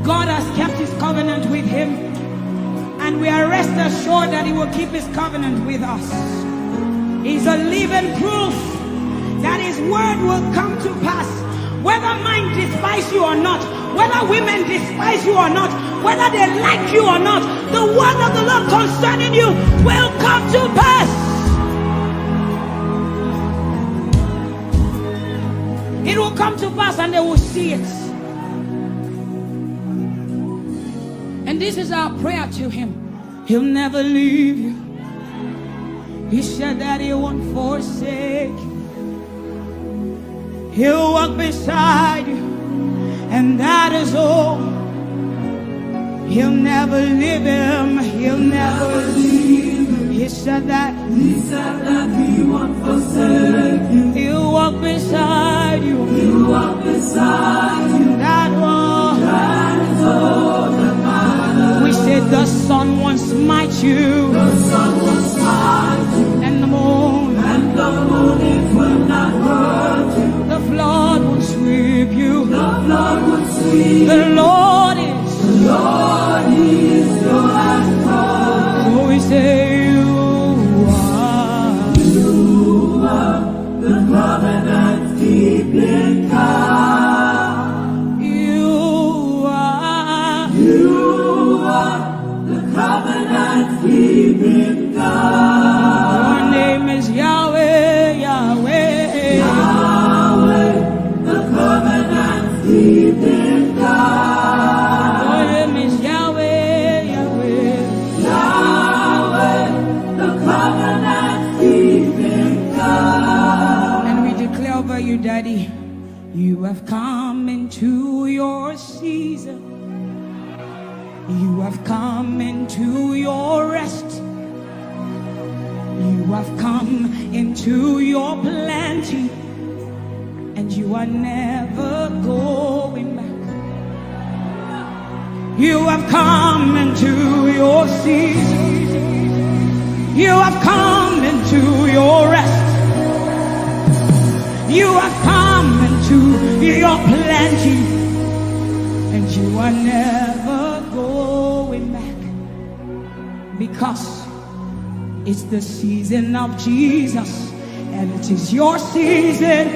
God has kept his covenant with him, and we are rest assured that he will keep his covenant with us. He's a living proof that his word will come to pass. Whether men despise you or not, whether women despise you or not, whether they like you or not, the word of the Lord concerning you will come to pass. It will come to pass and they will see it. And this is our prayer to him. He'll never leave you. He said that he won't forsake you. He'll walk beside you, and that is all. He'll never leave him. He'll never leave him. He said that he won't forsake you. He'll walk beside you. He'll walk beside you. That is all that matters. We said the sun won't smite you. The sun won't smite you. And the moon. And the moon it will not hurt you. The flood will sweep you. The flood will sweep. The Lord is your anchor. So we say you are the covenant keeping God. You are the covenant keeping God. Your name is Yahweh, Yahweh, Yahweh, the covenant keeping God. Your name is Yahweh, Yahweh, Yahweh, the covenant keeping God. And we declare over you, Daddy, you have come into your season. You have come into your rest. You have come into your plenty, and you are never going back. You have come into your season. You have come into your rest. You have come into your plenty, and you are never going back, because it's the season of Jesus, and it is your season.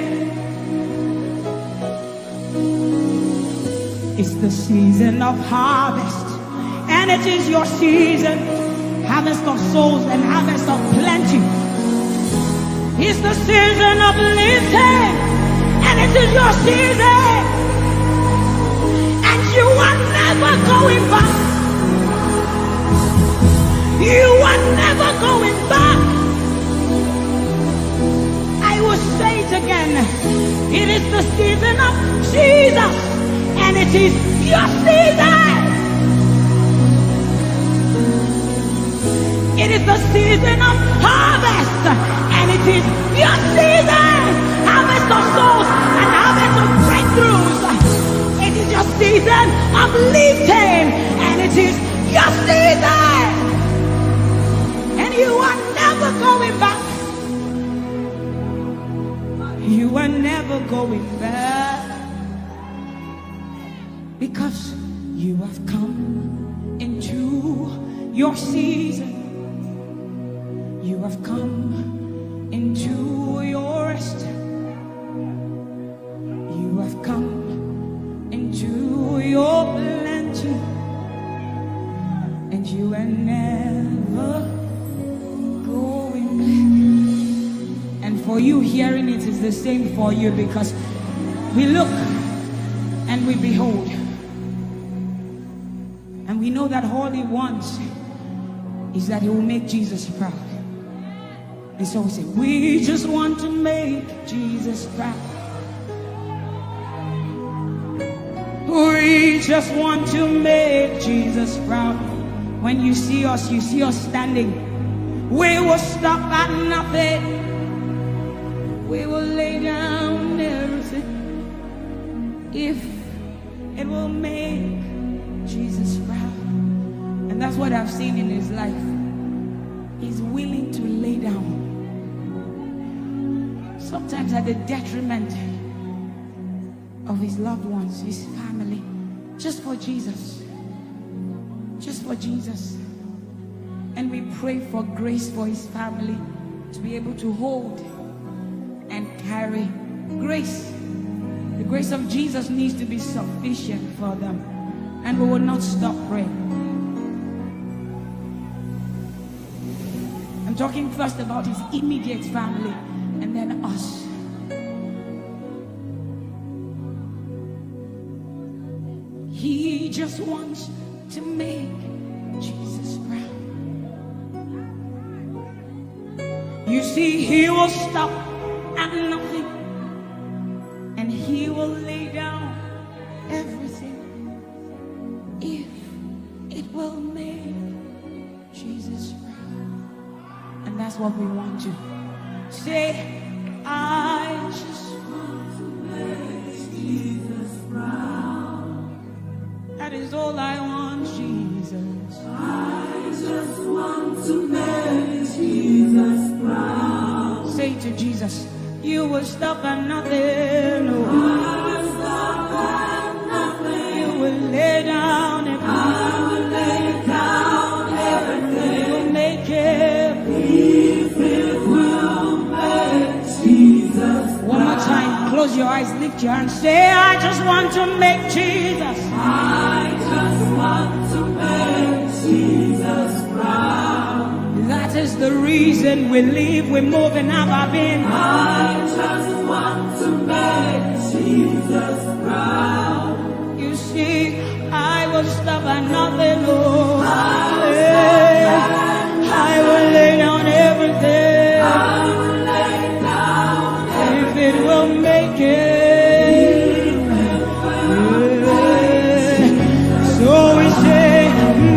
It's the season of harvest, and it is your season. Harvest of souls and harvest of plenty. It's the season of lifting, and it is your season. And you are never going back. You are never going back. I will say it again. It is the season of Jesus, and it is your season. It is the season of harvest, and it is your season. Harvest of souls and harvest of breakthroughs. It is your season of lifting, and it is your season. You are never going back. You are never going back, because you have come into your season. You have come into your rest. You have come into your plenty, and you are never going back. And for you hearing it is the same for you, because we look and we behold. And we know that all he wants is that he will make Jesus proud. And so we say, we just want to make Jesus proud. We just want to make Jesus proud. When you see us standing. We will stop at nothing. We will lay down everything if it will make Jesus proud. And that's what I've seen in his life. He's willing to lay down. Sometimes at the detriment of his loved ones, his family, just for Jesus. Just for Jesus. And we pray for grace for his family to be able to hold and carry grace. The grace of Jesus needs to be sufficient for them. And we will not stop praying. I'm talking first about his immediate family and then us. He just wants to make Jesus proud. You see, he will stop at nothing, and he will lay down everything if it will make Jesus proud. And that's what we want to say. I just want to make Jesus proud. That is all I want, Jesus. I just want to make Jesus proud. Say to Jesus, you will stop at nothing. No. I will stop at nothing. You will lay down and I will lay down everything. You will make it. If it will make Jesus proud. One more time, close your eyes, lift your hands, say, I just want to make Jesus. I just want to make Jesus proud. That is the reason we live, we move, and have our being. I just want to make Jesus proud. You see, I will stop at nothing. Oh, I will lay down everything. I will lay down everything. If it will make it. So we say,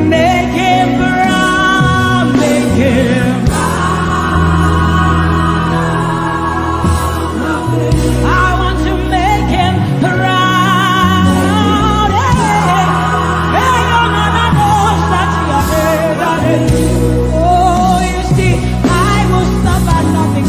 make him proud, make him proud. I want to make him proud. Oh, you see, I will stop at nothing.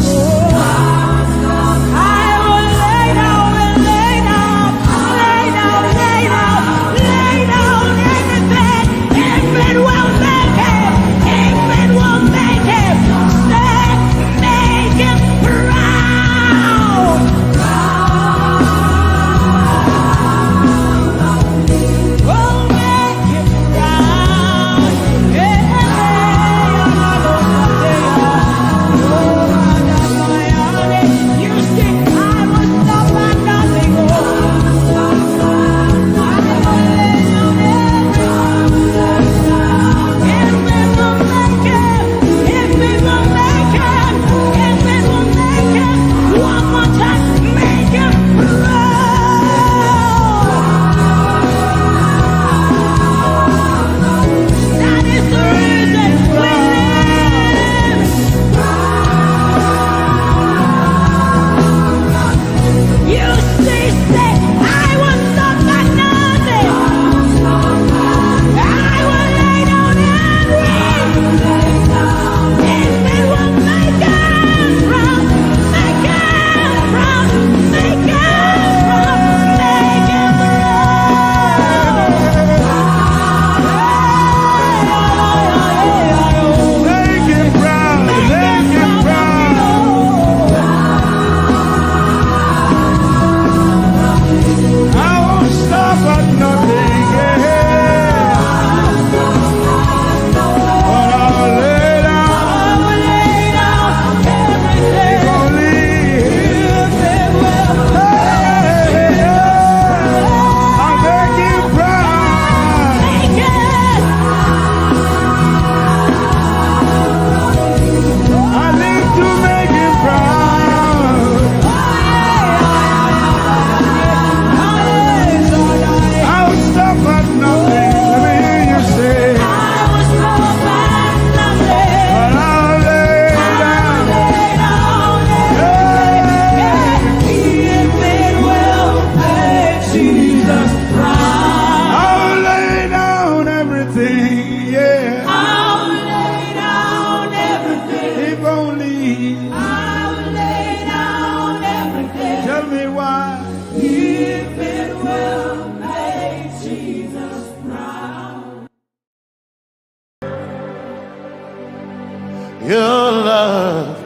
Your love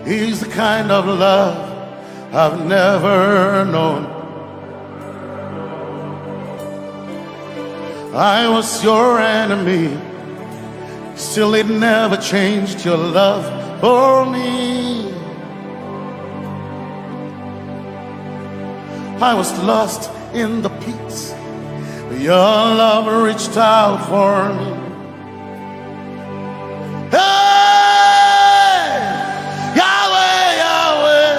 is the kind of love I've never known. I was your enemy, still it never changed your love for me. I was lost in the pits, but your love reached out for me. Hey! Yahweh, Yahweh,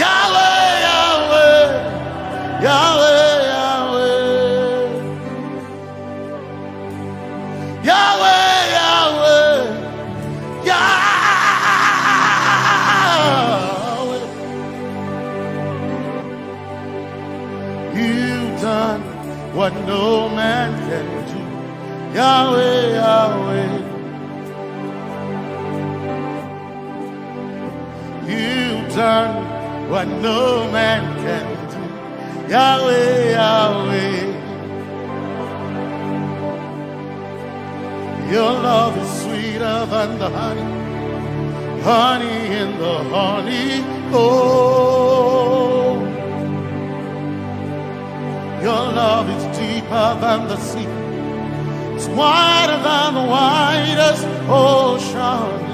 Yahweh, Yahweh, Yahweh, Yahweh, Yahweh, Yahweh, Yahweh. You've done what no man can do. Yahweh, Yahweh. You've done what no man can do. Yahweh, Yahweh. Your love is sweeter than the honey, honey in the honey. Oh, your love is deeper than the sea. It's wider than the widest ocean.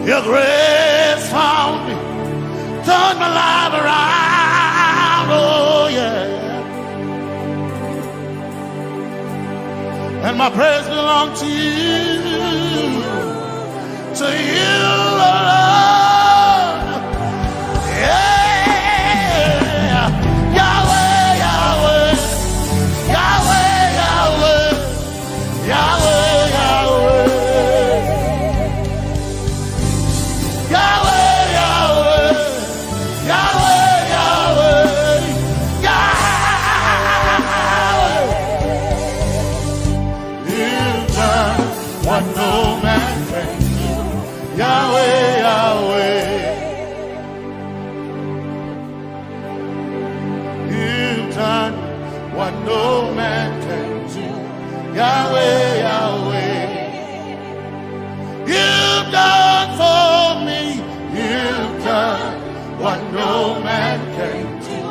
Your grace found me, turned my life around, oh yeah. And my praise belongs to you, alone. Yeah. Yahweh, Yahweh, Yahweh, Yahweh, Yahweh, Yahweh. Yahweh, Yahweh, Yahweh, Yahweh, Yahweh. You've done what no man can do. Yahweh, Yahweh. You've done what no man can do. Yahweh, Yahweh. You've done for me. You've done what no man can do.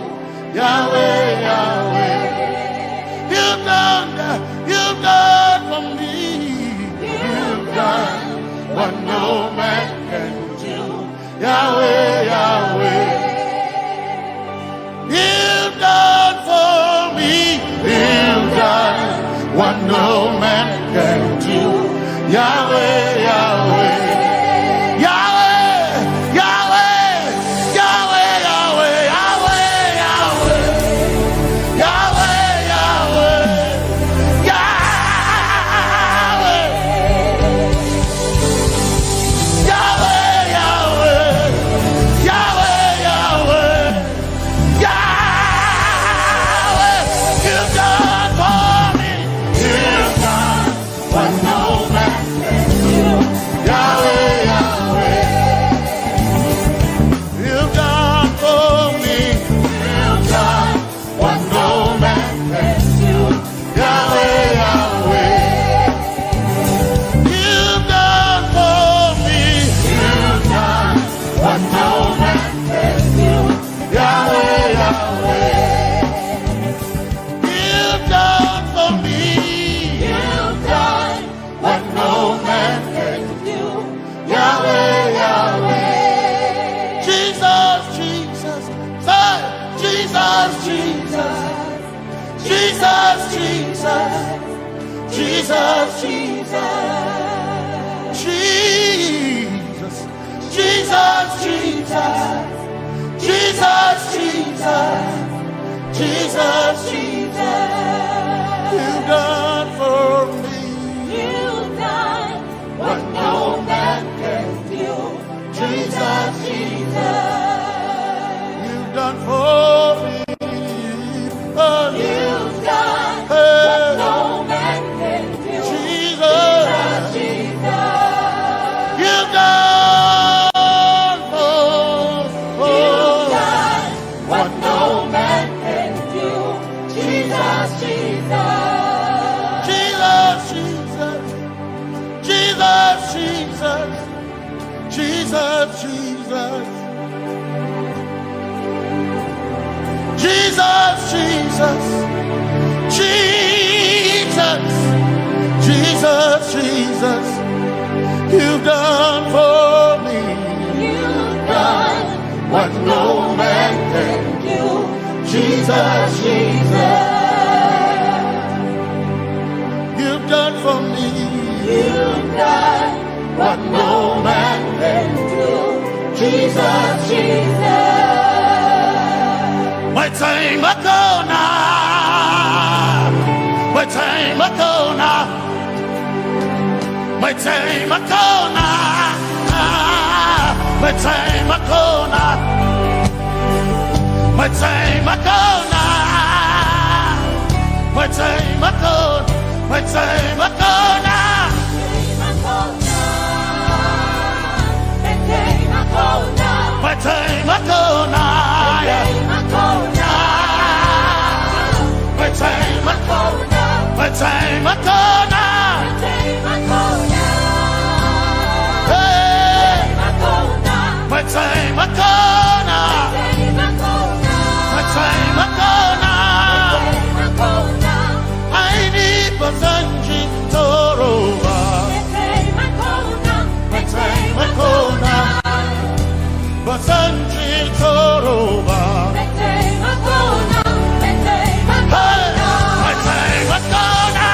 Yahweh, Yahweh. You've done for me. You've done what no man can do. Yahweh, Yahweh. You've done for me. You've done what no man can do. Yahweh, Yahweh. Jesus, Jesus. Jesus, Jesus. Jesus, Jesus. Jesus. Jesus, Jesus. You've done for me. You've done what no man can do. Jesus, Jesus. You've done for me. You've done what no man can do. Jesus, Jesus. My time ago now. My time ago now. My time ago now. My time ago now. My time ago now. My time ago. My time ago now. My time ago now. My time ago. My time ago now. Hey. My time ago now. My time ago now. I need Basanji Toroba. My time ago now. Basanji Toroba. My time ago now. My time ago now.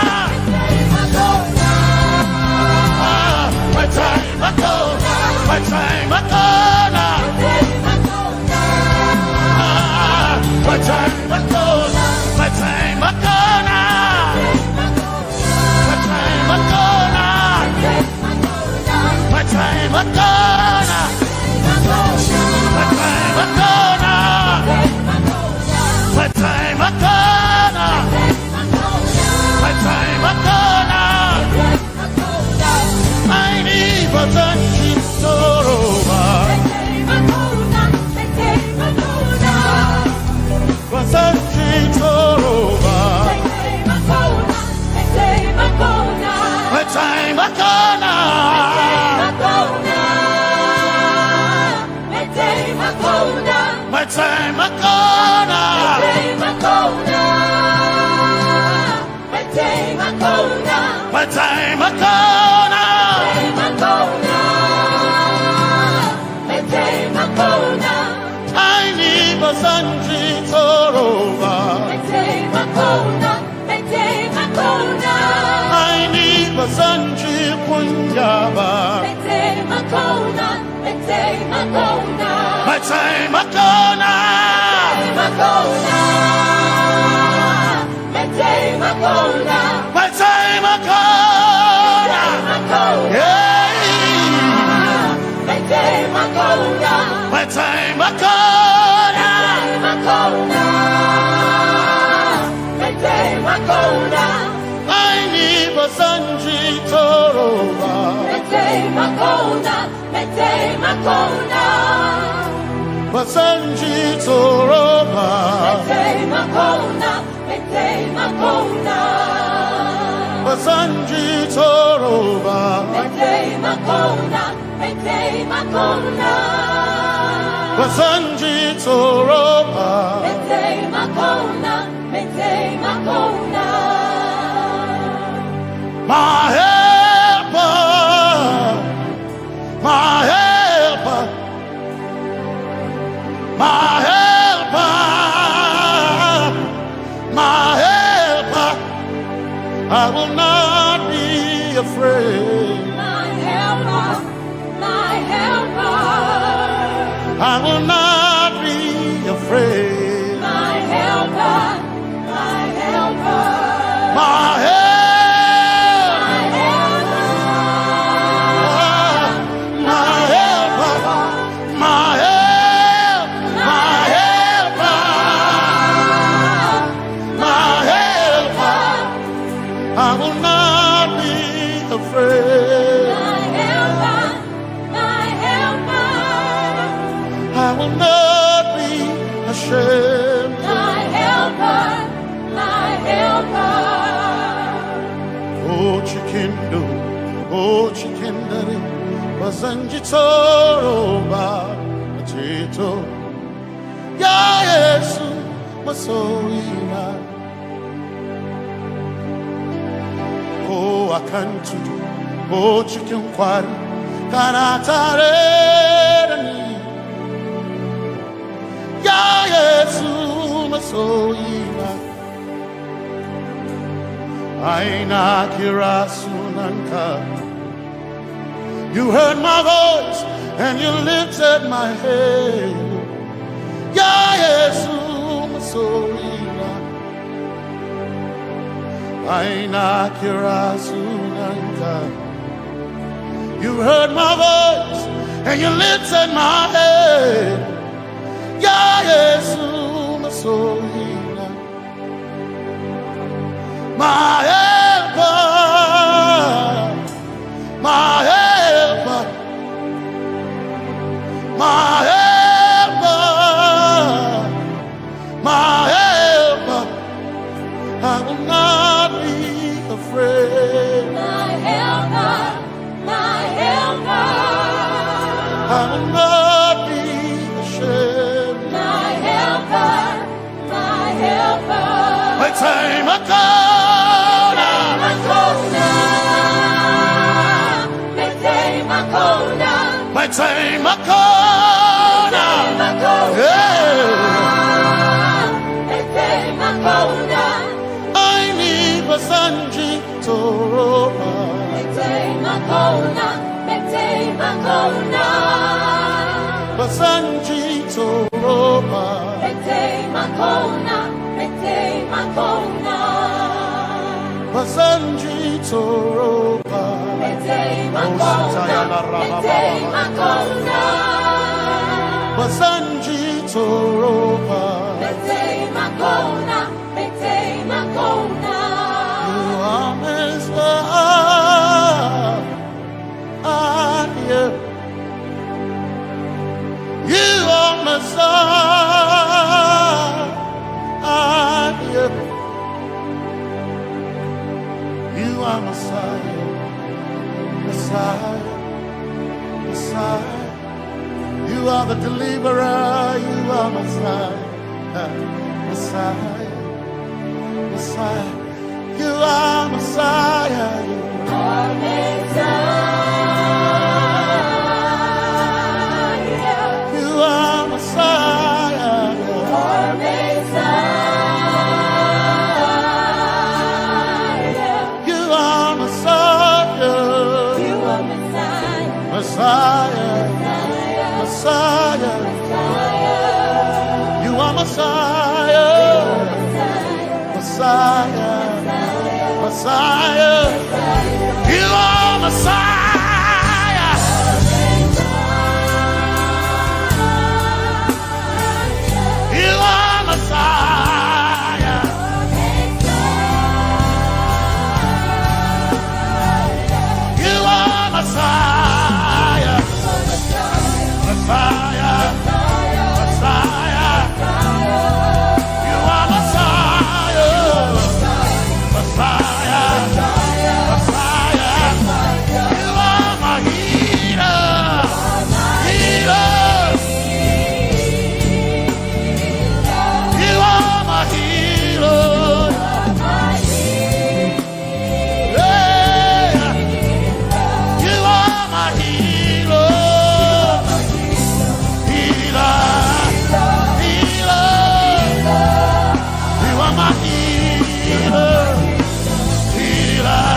My time ago now. My time ago now. My time ago now. My time ago now. My time ago now. My time ago now. My time ago now. My time ago now. My time ago now. I need Basanji Toroba. Basanji Toroba. My time ago now. My time ago now. My time ago now. I need Basanji Toroba. I need Basanji Punjaba. My time ago now. My time ago now. Yeah. My time ago now. My time ago now. I need Basanji Toroba. Basanji Toroba. Basanji Toroba. Basanji Toroba. My helper, my helper, my helper, my helper. I will not be afraid. My helper, my helper. I will not be afraid. My helper, my helper. My helper. I will not be afraid. My helper, my helper. I will not be ashamed. My helper, my helper. Oh, chicken do, oh, chicken daddy, Wasanjitoroba Chito Ya Yesu Masoina Oh Akantu Oh Chicken Kwari Kanatareni Ya Yesu Masoina Aina Kirasunanka You heard my voice and you lifted my head. Ya Yesu Masoina Aina Kirasunanka You heard my voice and you lifted my head. Ya Yesu Masoina My helper My helper My helper My helper I will not be afraid My helper My helper I will not be ashamed My helper My helper My time I come My time I come I need Basanji Toroba Basanji Toroba Basanji Toroba Basanji Toroba You are Messiah You are Messiah You are Messiah Messiah Messiah You are the deliverer You are Messiah Messiah Messiah You are Messiah You are Messiah You are Messiah You are Messiah Messiah Messiah You are Messiah Messiah Messiah You are Messiah You are Messiah You are Messiah Messiah Messiah You are Messiah Messiah Messiah You are my healer Healer You are my healer Yeah You are my healer Healer Healer You are my healer Healer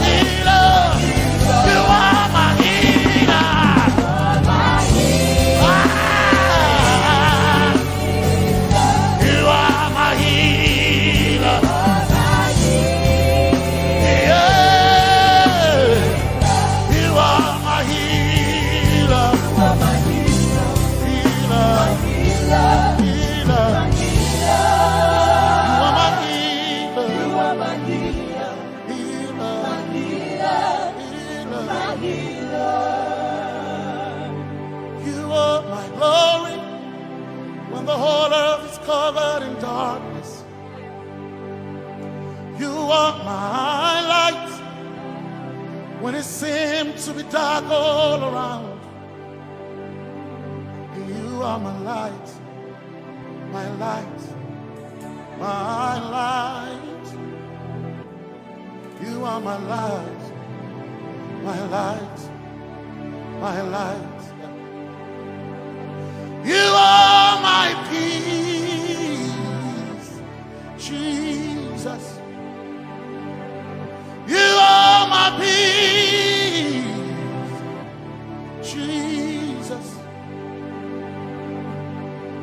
Healer You are my healer You are my healer Yeah You are my healer Healer Healer You are my healer You are my glory when the whole earth is covered in darkness. You are my light when it seemed to be dark all are my light, my light, my light. You are my light, my light, my light. You are my peace, Jesus. You are my peace, Jesus.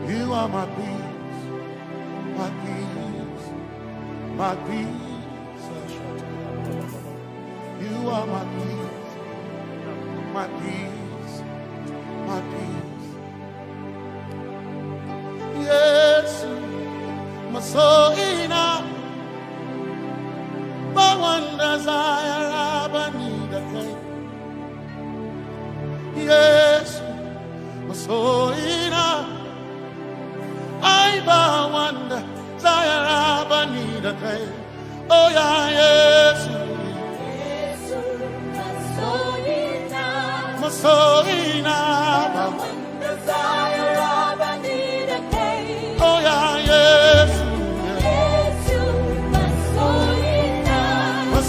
You are my peace, my peace, my peace. You are my peace, my peace, my peace. Yes, my soul enough. But one desire I need a thing. Yes, my soul enough. I but one desire I need a thing. Oh yeah, yes. My soul enough. One desire I need a thing. Oh yeah, yes.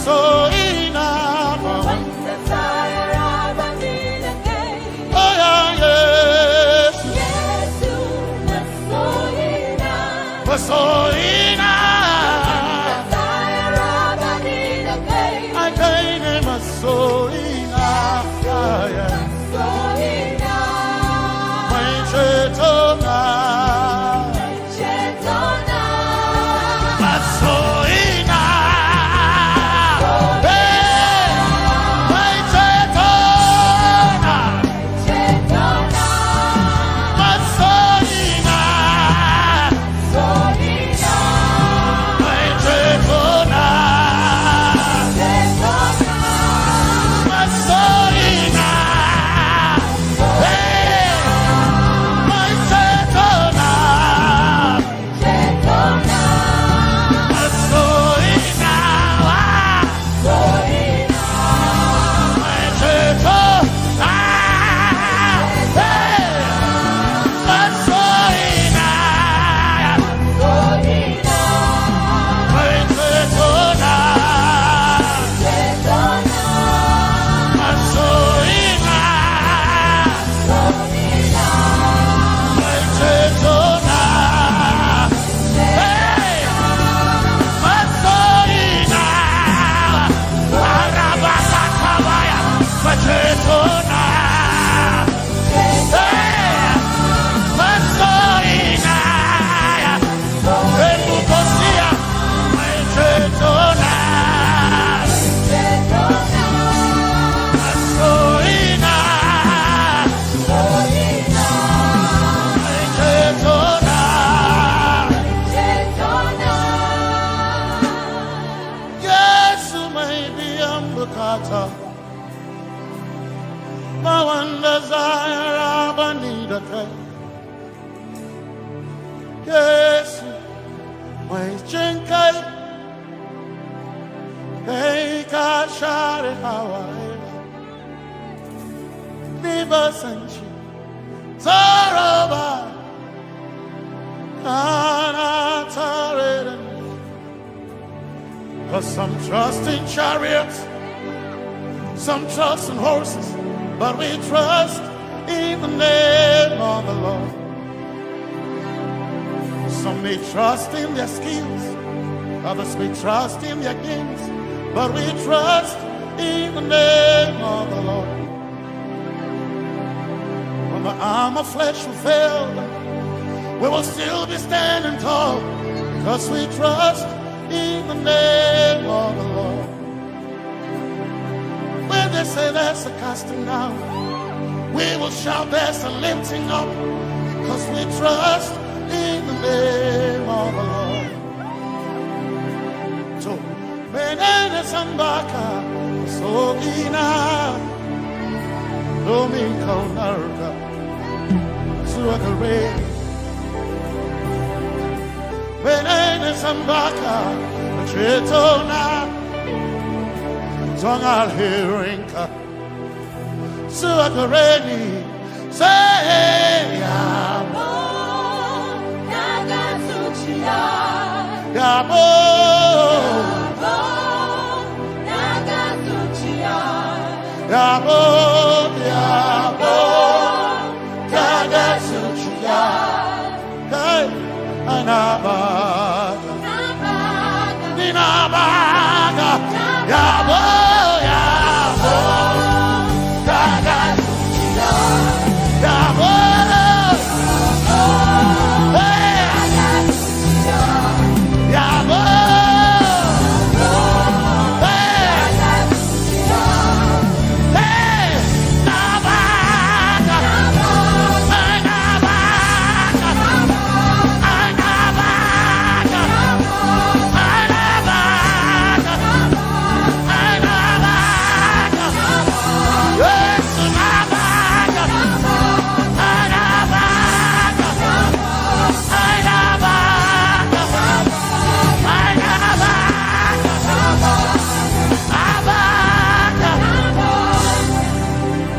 So enough. One desire I need a thing. Oh yeah, yes. Yes, So enough. desire I need a thing. I can't name a so enough. Yeah. So enough. My chetona. But so my one desire I need a thing. Yes, my chinkai, they can share Hawaii. Never sent you, Zaraba, cause some trust in chariots, some trust in horses, but we trust in the name of the Lord. Some may trust in their skills, others may trust in their gains, but we trust in the name of the Lord. When the arm of flesh will fail, we will still be standing tall, because we trust in the name of the Lord. When they say there's a casting down, we will shout there's a lifting up, because we trust in the name of the Lord. So, Benene Sambaka, so ina, Domingo Narga, Suakare, Benene Sambaka, Chetona, Zongal Hirinka, Suakareni, Say, Yabo, Nagasuchia. Yabo, Yabo, Yabo, Kagasuchia. Hey, Anabaga, Ninabaga, Yabo, Yabo, Kagasuchia. Yabo, hey, Yabo, hey, Nabaga, Anabaga, Anabaga, Anabaga, Anabaga, yes, Anabaga, Anabaga,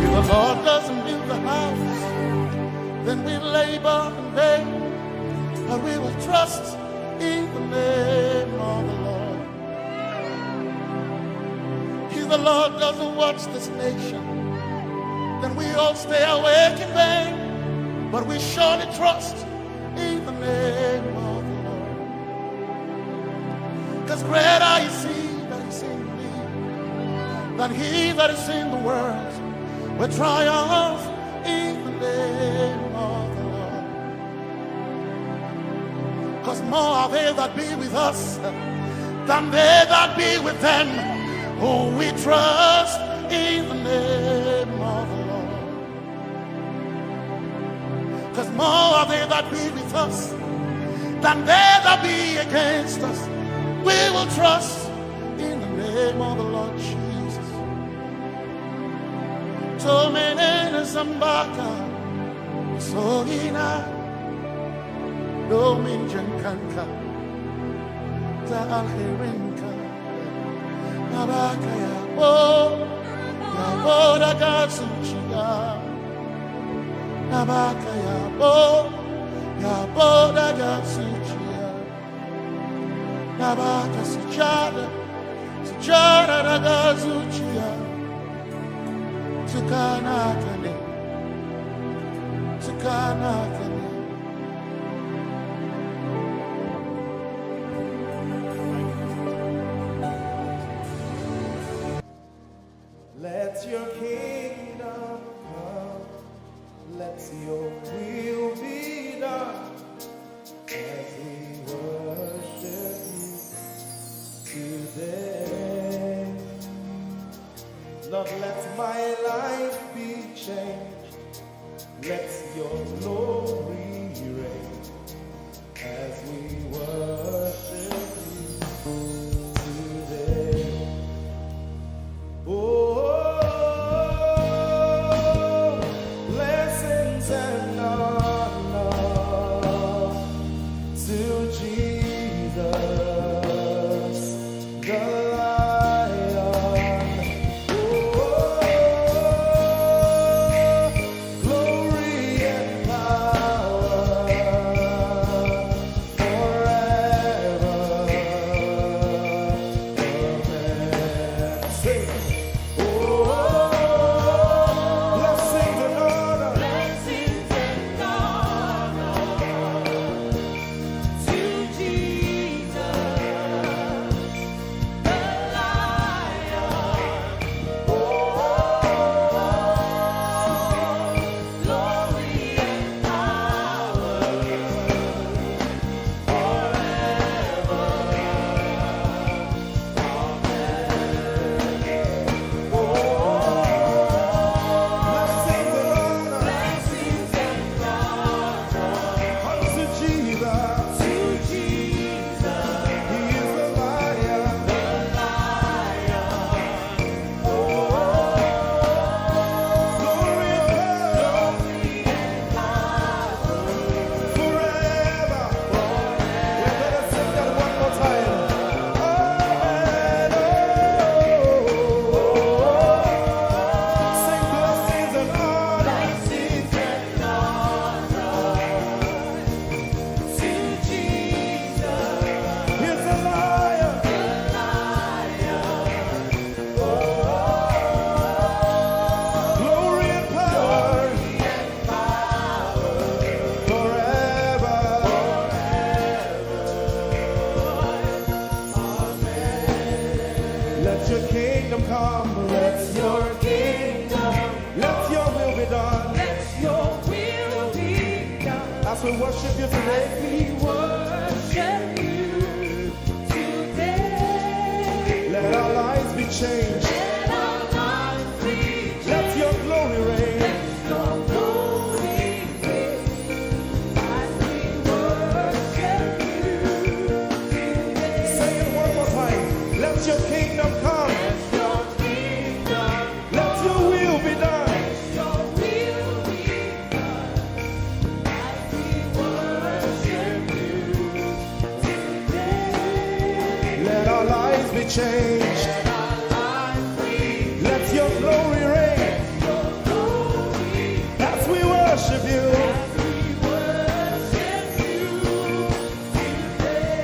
If the Lord doesn't build the house, then we labor in vain, but we will trust in the name of the Lord. If the Lord doesn't watch this nation, then we all stay awake in vain, but we surely trust in the name of the Lord. Because greater is He that is in me than he that is in the world. We triumph in the name of the Lord. Because more are they that be with us than they that be with them. Oh, we trust in the name of the Lord. Because more are they that be with us than they that be against us. We will trust in the name of the Lord Jesus. Tomenene Zambaka, Sohina, Dominjankanka, Zaalherinka, Nabaka Yabo, Yaboda Gatsuchia, Nabaka Yabo, Yaboda Gatsuchia, Nabaka Sujada, Sujada Gatsuchia. Tukanakane, Tukanakane. Let your kingdom come, let your will be done, as we worship you today. Lord, let my life be changed. Let your glory reign as we worship you today. Oh, blessings and honor to Jesus, the Lion. Glory be done. Let your will be done. As we worship you today, We worship you today. let our lives be changed. Let our lives be changed. Let your glory reign. Let your glory reign. As we worship you today. Say it one more time. Let your kingdom come. Let your kingdom, Let your will be done. your will be done. As we worship you today. Let our lives be changed. Let our lives be Let your glory reign. your glory. As we worship you. We worship you today.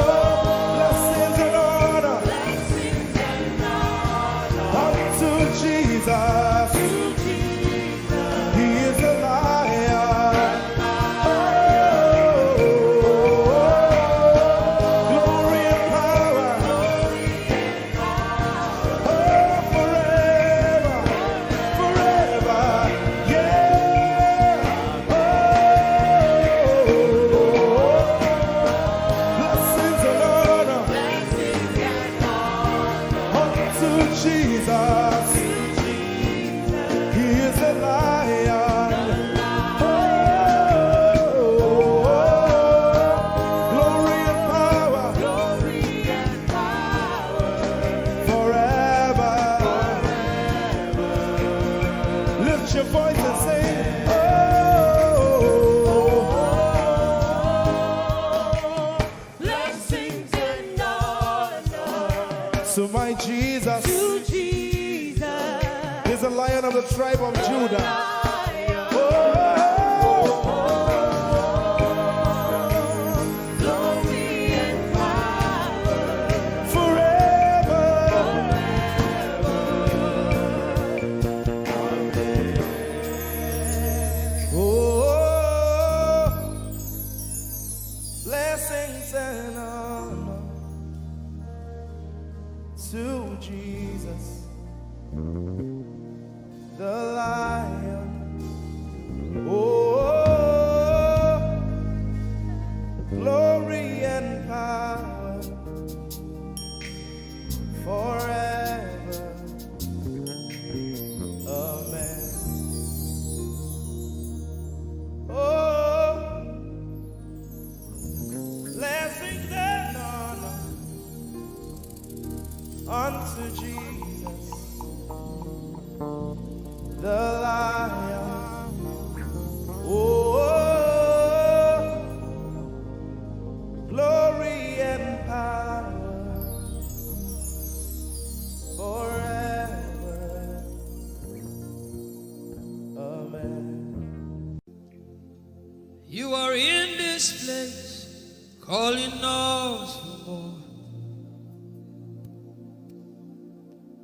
Blessings and honor Blessings and honor unto Jesus. to Jesus. He is a lion. Glory and power. Forever. Forever. Yeah. Blessings and honor Blessings and honor unto Jesus. He is a lion. Glory and power glory and power forever. Lift your voice and sing. blessings and honor So my Jesus to Jesus. is the lion of the tribe of Judah. Glory and power Forever. Oh, blessings and honor to Jesus, the lion. Oh, glory and power forever. Amen. Oh, blessings and honor unto Jesus, the lion. Oh, glory and power forever. Amen. You are in this place, calling us for more.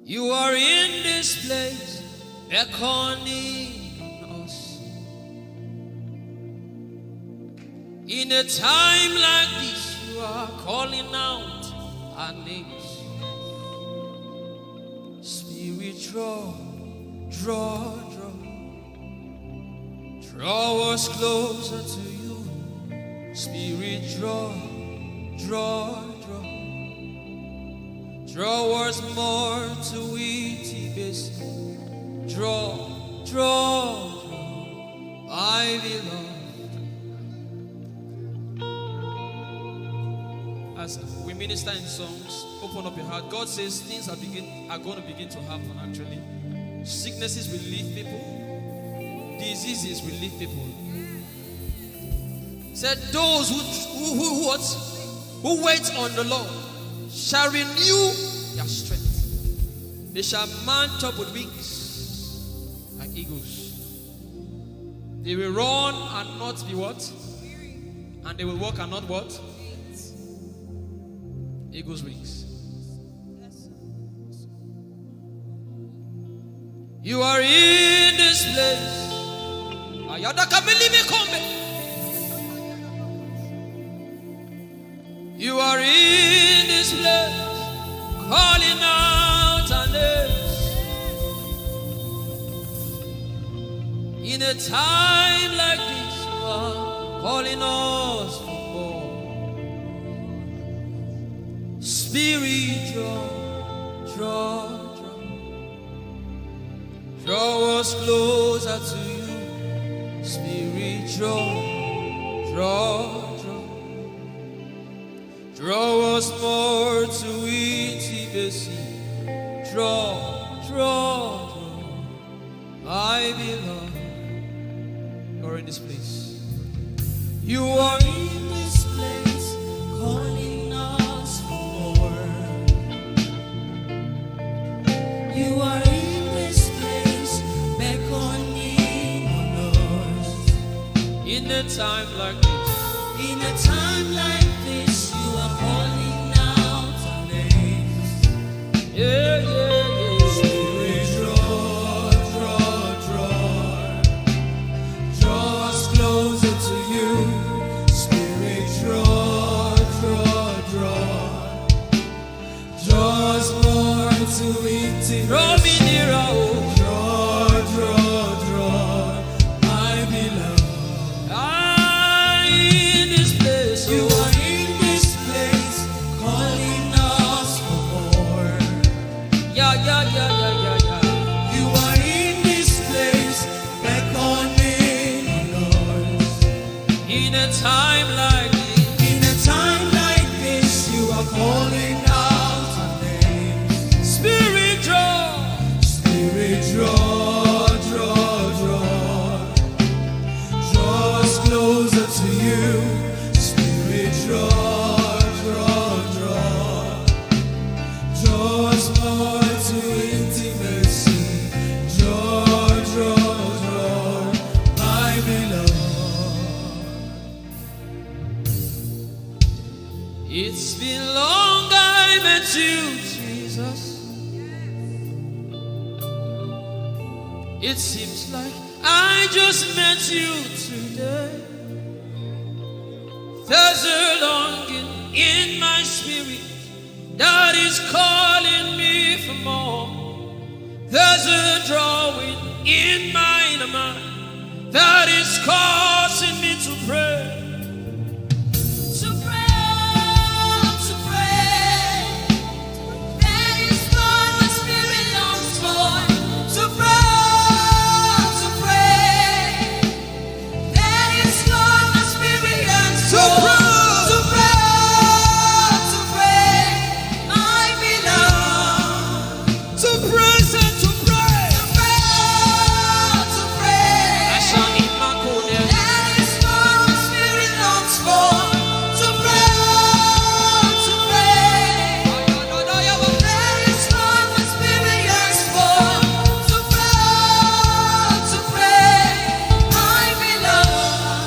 You are in this place, beckoning us. In a time like this, you are calling out our names. Spirit, draw, draw, draw. Draw us closer to you. Spirit, draw, draw, draw. Draw us more to it, best. Draw, draw, draw. I belong. As we minister in songs, open up your heart. God says things are going to begin to happen actually. Sicknesses will leave people. Diseases will leave people. Said those who wait on the Lord shall renew their strength. They shall mount up with wings like eagles. They will run and not be what? And they will walk and not what? Eagles' wings. You are in this place. You are in this place, calling out our names. In a time like this, you are calling us for more. Spirit, draw us closer to you. Spirit, draw us more to intimacy. Draw, I belong. You're in this place. You are in this place, calling us for more. You are in this place, beckoning on us. In a time like this, In a time like this, you are calling out our names. yeah. Spirit, draw us closer to you. Spirit, draw us more to intimacy. Draw me nearer, oh. Draw, my beloved. In this place, You are in this place, calling us for more. yeah. You are in this place, beckoning on us. In a time like this, In a time like this, you are calling out our names. Spirit, draw. Spirit, draw us closer to you. Spirit, draw us more to intimacy. Draw, my beloved. It's been long I met you, Jesus. It seems like I just met you today. There's a longing in my spirit that is calling me for more. There's a drawing in my mind that is causing me to pray. To pray. That is what my spirit longs for. To pray. That is what my spirit yearns for. To pray, my beloved. To praise and to pray. To pray. I shall eat my corner. That is what my spirit longs for. To pray. That is what my spirit yearns for. To pray, my beloved.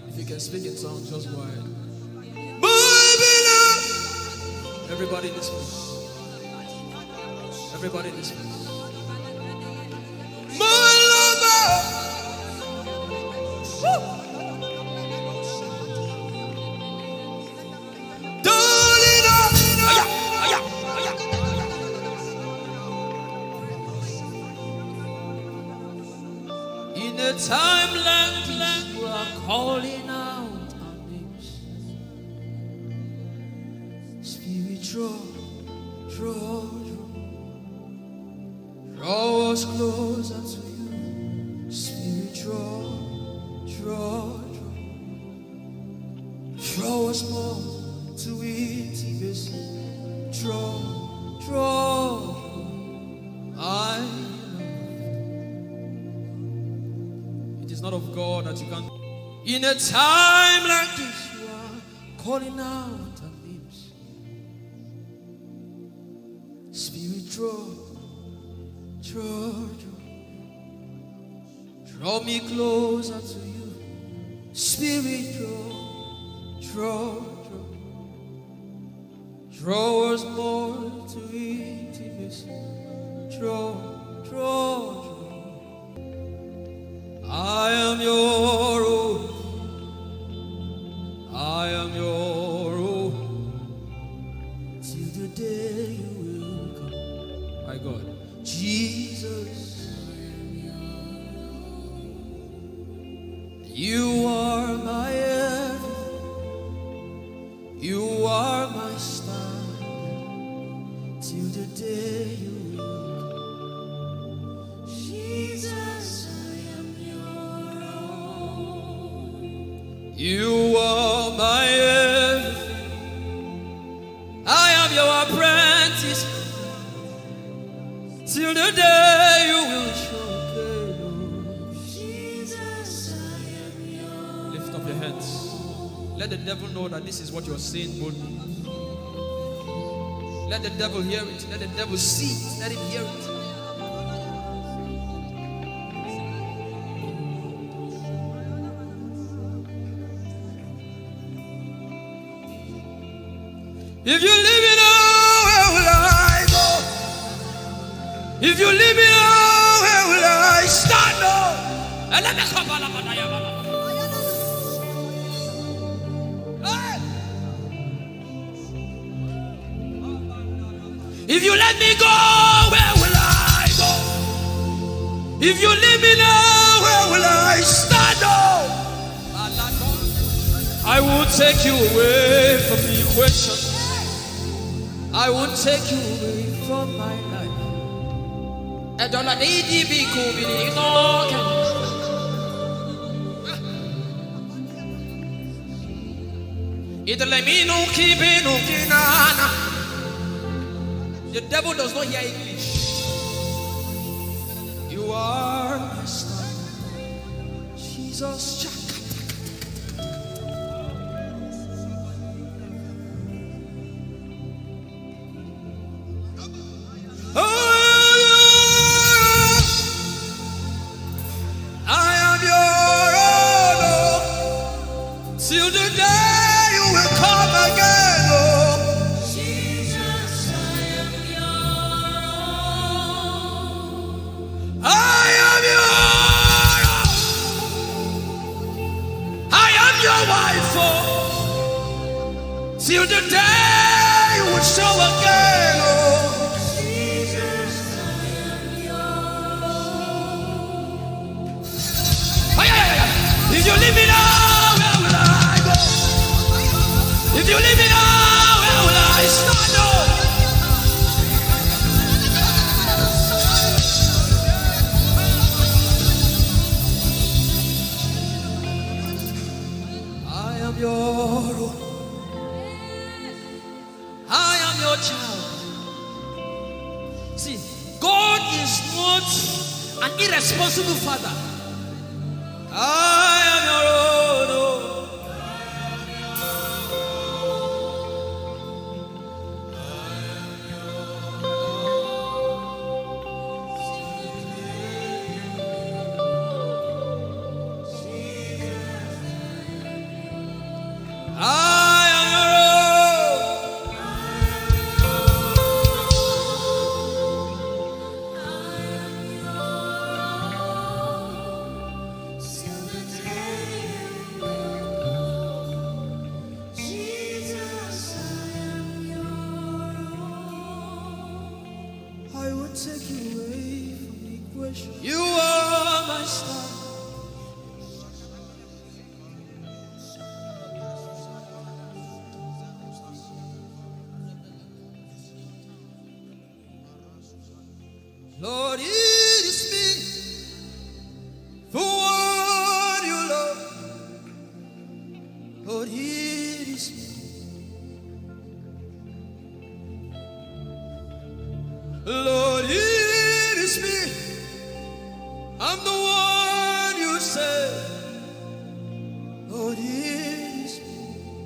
If you can speak in tongues, just go ahead. Everybody in this place. Everybody in this place. In a time like this, you are calling out our names. Spirit, draw us closer to you. Spirit, draw us more to intimacy. Draw, it is not of God that you can. In a time like this, you are calling out our names. Spirit, draw me closer to you. Spirit, draw us more to intimacy. Draw. I am your own. I am your own. Till the day you will come. My God, Jesus, you are my everything. You are my star. Till the day you will come. Jesus, I am your own. You are my everything. I am your apprentice. Till the day you will show me. Jesus, I am your. Lift up your hands. Let the devil know that this is what you're saying boldly. Let the devil hear it. Let the devil see it. Let him hear it. If you leave me now, where will I go? If you leave me now, where will I stand? If you let me go, where will I go? If you leave me now, where will I stand? I will take you away from the equation. I will take you away from my life. The devil does not hear English. You are my star, Jesus. Till the day you will show again, oh Jesus, I am yours. If you leave me now, where will I go? If you leave me now, where will I stand? I am your own. Child. See, God is not an irresponsible father. I am your own. Take you away from the equation. You are my star. Lord, it is me, the one you love. Lord, it is me. Lord, it is me. I'm the one you said. Lord, it is me.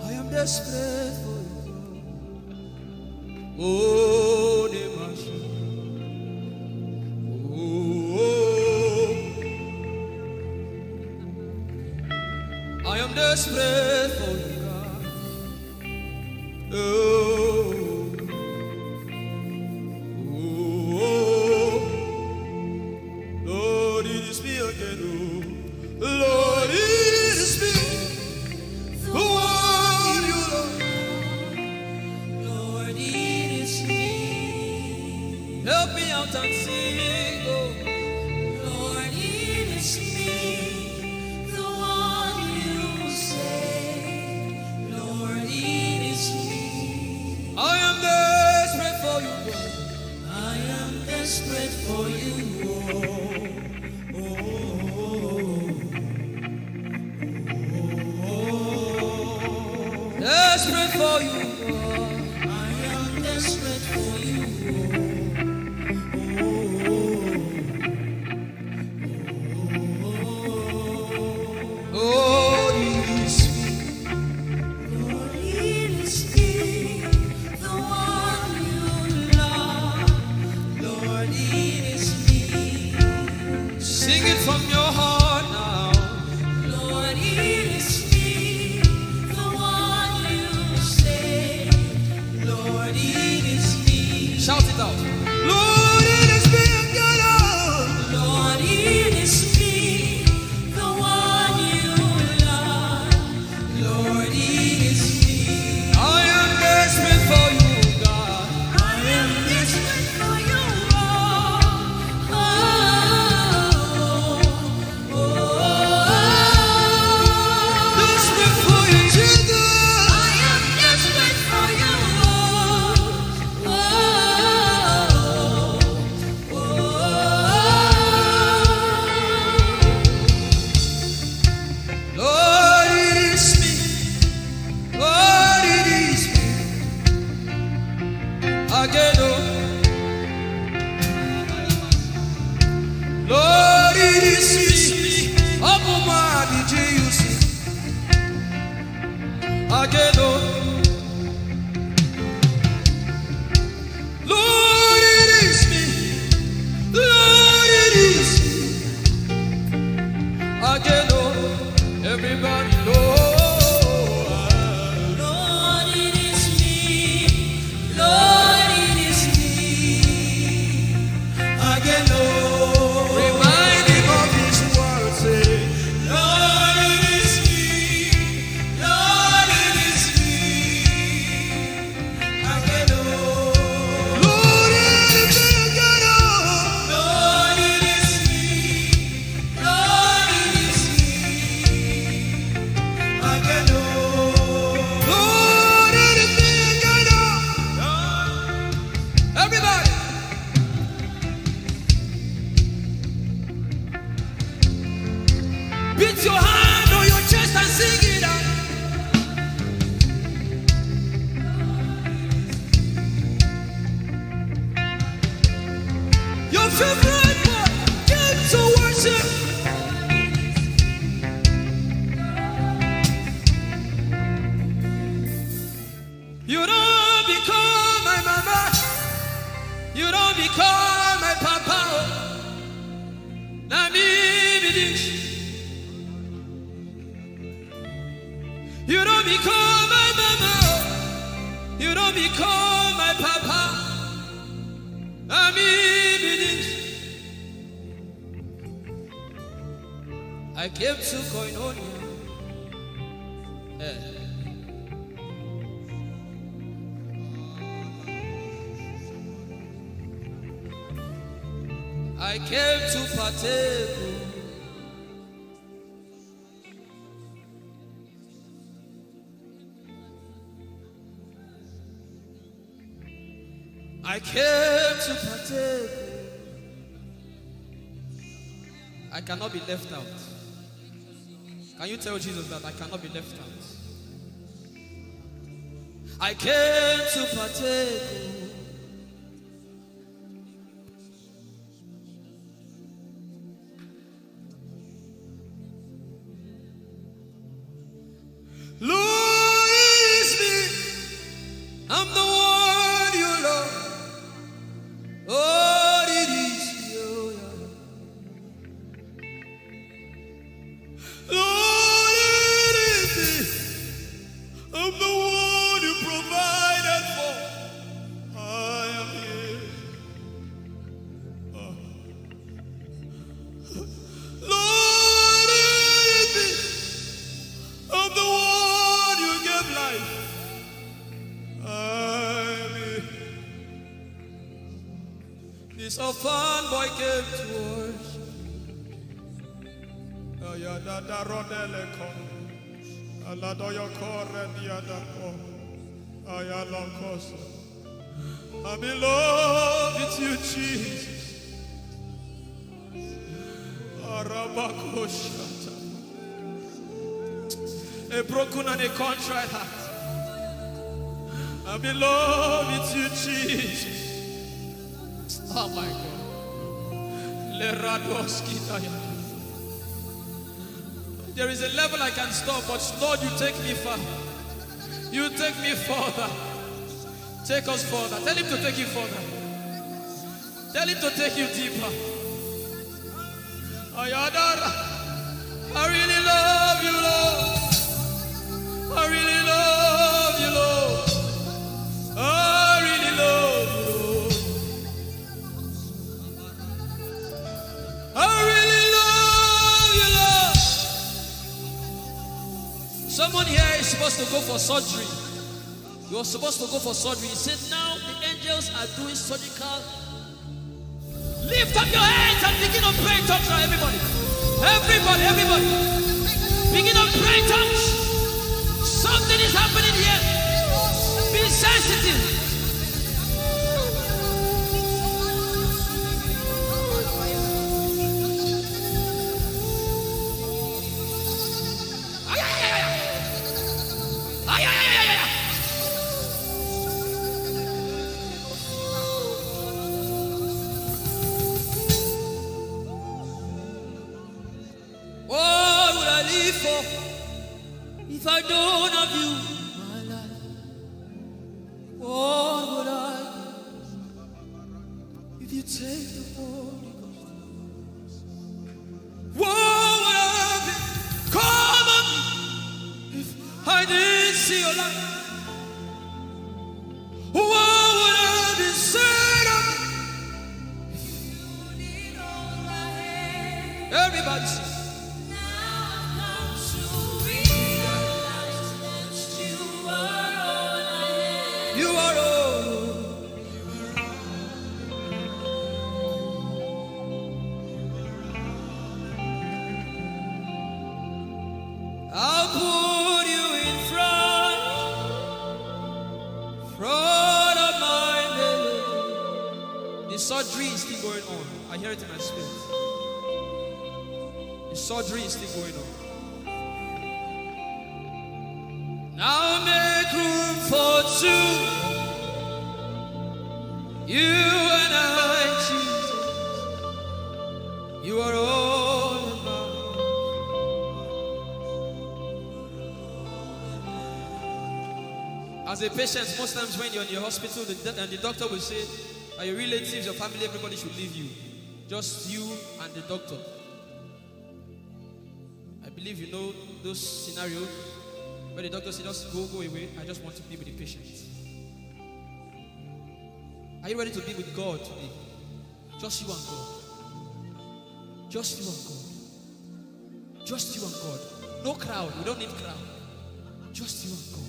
I am desperate for you. Oh, Nemashi. Oh, I am desperate for you, God. Oh, Lord, it is me again. Oh, Lord, it is me. The one you love. Lord, it is me. Help me out and sing. Oh, Lord, it is me. The one you say. Lord, it is me. I am desperate for you, God. I am desperate for you. Desperate for you, God. I am desperate for you. Oh, it is me. Lord, it is me, the one you love. Lord, it is me. Sing it from your heart now. Lord, it is me, the one you say. Lord, it is me. Shout it out. Lord, it is me again. Lord, it is me, the one you love. Lord, it is me. I am desperate for you, God. I am desperate for you, oh, oh, Desperate for you, Jesus. I am desperate for you, oh, Lord, it is me. Lord, it is me. Again, oh. Lord, it is me. Omatade, Jesus. Again, oh. Lord, it is me. Lord, it is me. Again, oh. Everybody, Lord. Lord, it is me. Lord, it is me. Again, oh. Remind him of his word, say, Lord, it is me. Lord, it is me. Again, oh. Lord, it is me again, oh. Lord, it is me. Lord, it is me. Again, oh. Lord, it is me again, oh. Everybody. Beat your hand on your chest and sing it out. Your favorite part, get to worship. You don't become my mama. You don't become my papa. Na me be this. You don't become my mama. You don't become my papa. Na me be this. I came to Koinonia. I came to partake. I came to partake. I cannot be left out. Can you tell Jesus that I cannot be left out? I came to partake. Lord, it is me. I'm the one you love. life. This orphan boy came to worship. Oyelade rodele kon. Aladoyo kore diadapo. Oyalokoso. I'm in love with you, Jesus. Arabakoshata. A broken and a contrite heart. I'm in love with you, Jesus. Oh my God. There is a level I can stop, but Lord, you take me far. You take me further. Take us further. Tell him to take you further. Tell him to take you deeper. Ayadara. I really love you, Lord. I really love you, Lord. I really love you, Lord. I really love you, Lord. Someone here is supposed to go for surgery. You're supposed to go for surgery. He said, now the angels are doing surgical. Lift up your hands and begin to pray in tongues now, everybody. Everybody. Begin to pray in tongues. Something is happening here. Be sensitive. What would I live for if I don't have you in my life? What would I do if you take the Holy Ghost? What would I become of me if I didn't see your light? What would I be said of me if you need all my hand? Everybody sing. You are all. I'll put you in front of my belly. The surgery is still going on. I hear it in my spirit. The surgery is still going on. Now make room for two. You and I, Jesus. You are all about. As a patient, most times when you're in the hospital, the doctor will say, are your relatives, your family, everybody should leave you. Just you and the doctor. I believe you know those scenarios. But the doctor said, just go away. I just want to be with the patient. Are you ready to be with God today? Just you and God. Just you and God. Just you and God. No crowd. We don't need crowd. Just you and God.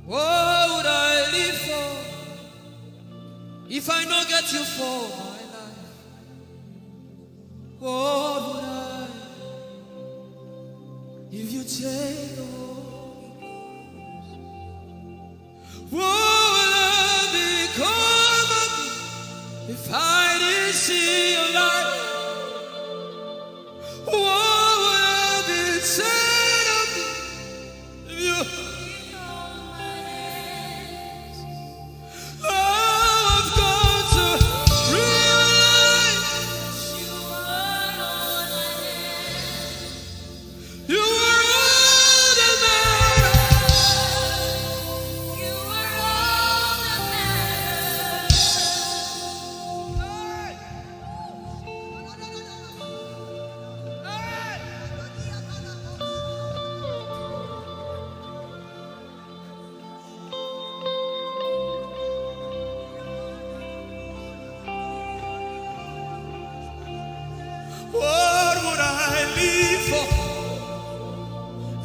What would I live for if I don't get you for my life? What would I if you take the Holy Ghost? What will I become of me if I didn't see your light? What would I be said of me if you I've got to realize you are all that matters. You are all that matters. What would I live for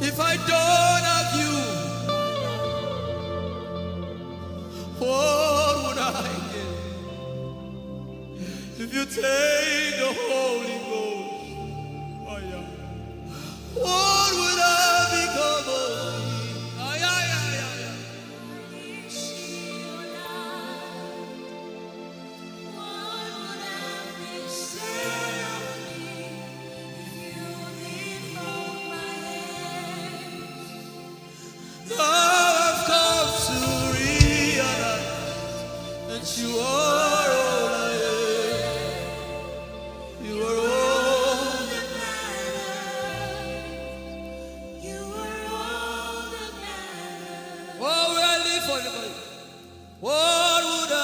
if I don't have you? What would I give if you take the Holy Ghost? Oh, yeah. What would I become of me? Oh, yeah, yeah, yeah, yeah. Now I've come to realize that you are all I am. You are all that matters. You are all that matters. What would I live for anybody? What would I?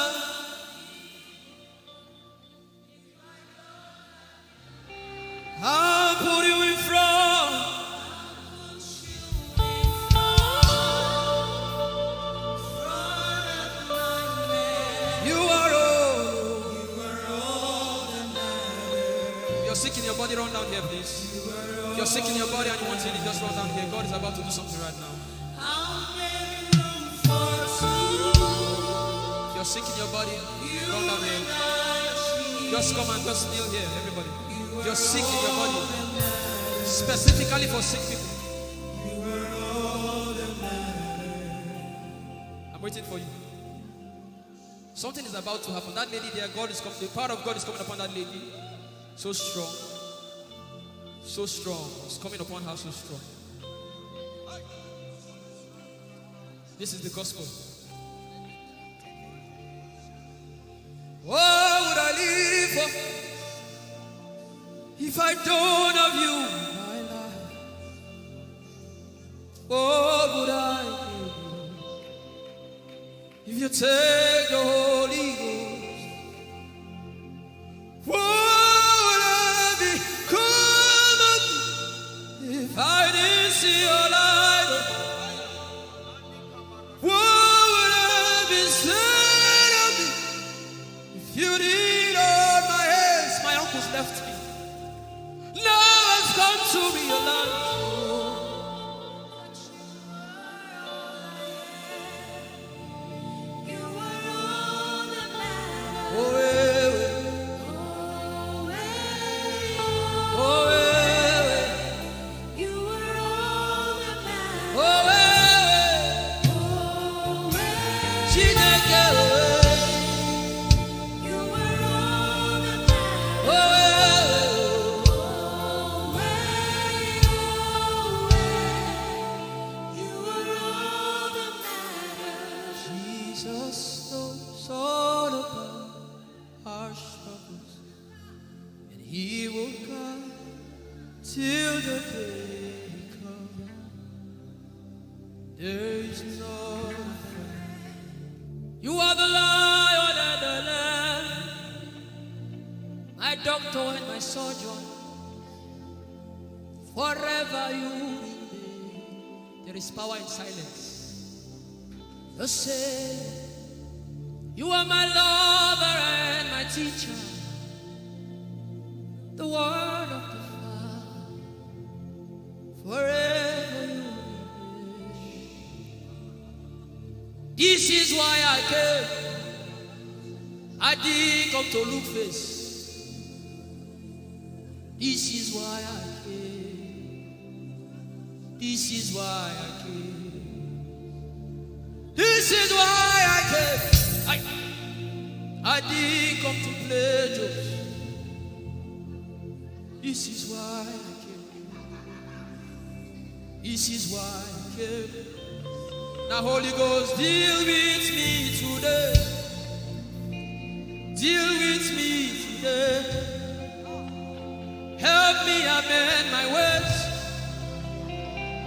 I'll put you in front. You are all that matters. You're sick in your body, run down here, please. You're sick in your body and you want to heal it, just run down here. God is about to do something right now. If you're sick in your body, run down here. Just come and just kneel here, everybody. If you're sick in your body, specifically for sick people. I'm waiting for you. Something is about to happen. That lady there, God is coming. The power of God is coming upon that lady. So strong. So strong. It's coming upon her so strong. This is the gospel. What would I live for if I don't have you in my life? What would I give if you take the Holy Ghost? What would I become of me if I didn't see your light? What would I be said of me if you did hold my hands? My uncles left me. Now I've come to realize. Power in silence. You say, you are my lover and my teacher, the word of the Father, forever you will. This is why I came. I didn't come to look face. This is why I came. This is why I came. This is why I came. I didn't come to play jokes. This is why I came. This is why I came. Now Holy Ghost, deal with me today. Deal with me today. Help me amend my ways.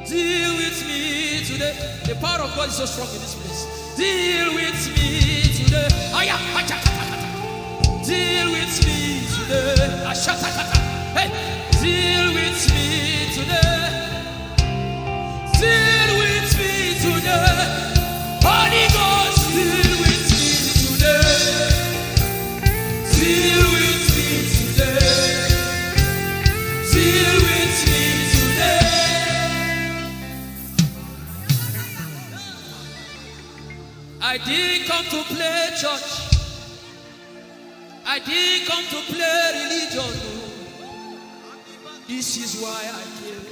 Deal with me today. The power of God is so strong in this place. Deal with me today. Deal with me today. Hey, deal with me today. Deal with me today. Holy Ghost, deal with me today. Deal with me today. didn't come to play church. I didn't come to play religion. No. This is why I came.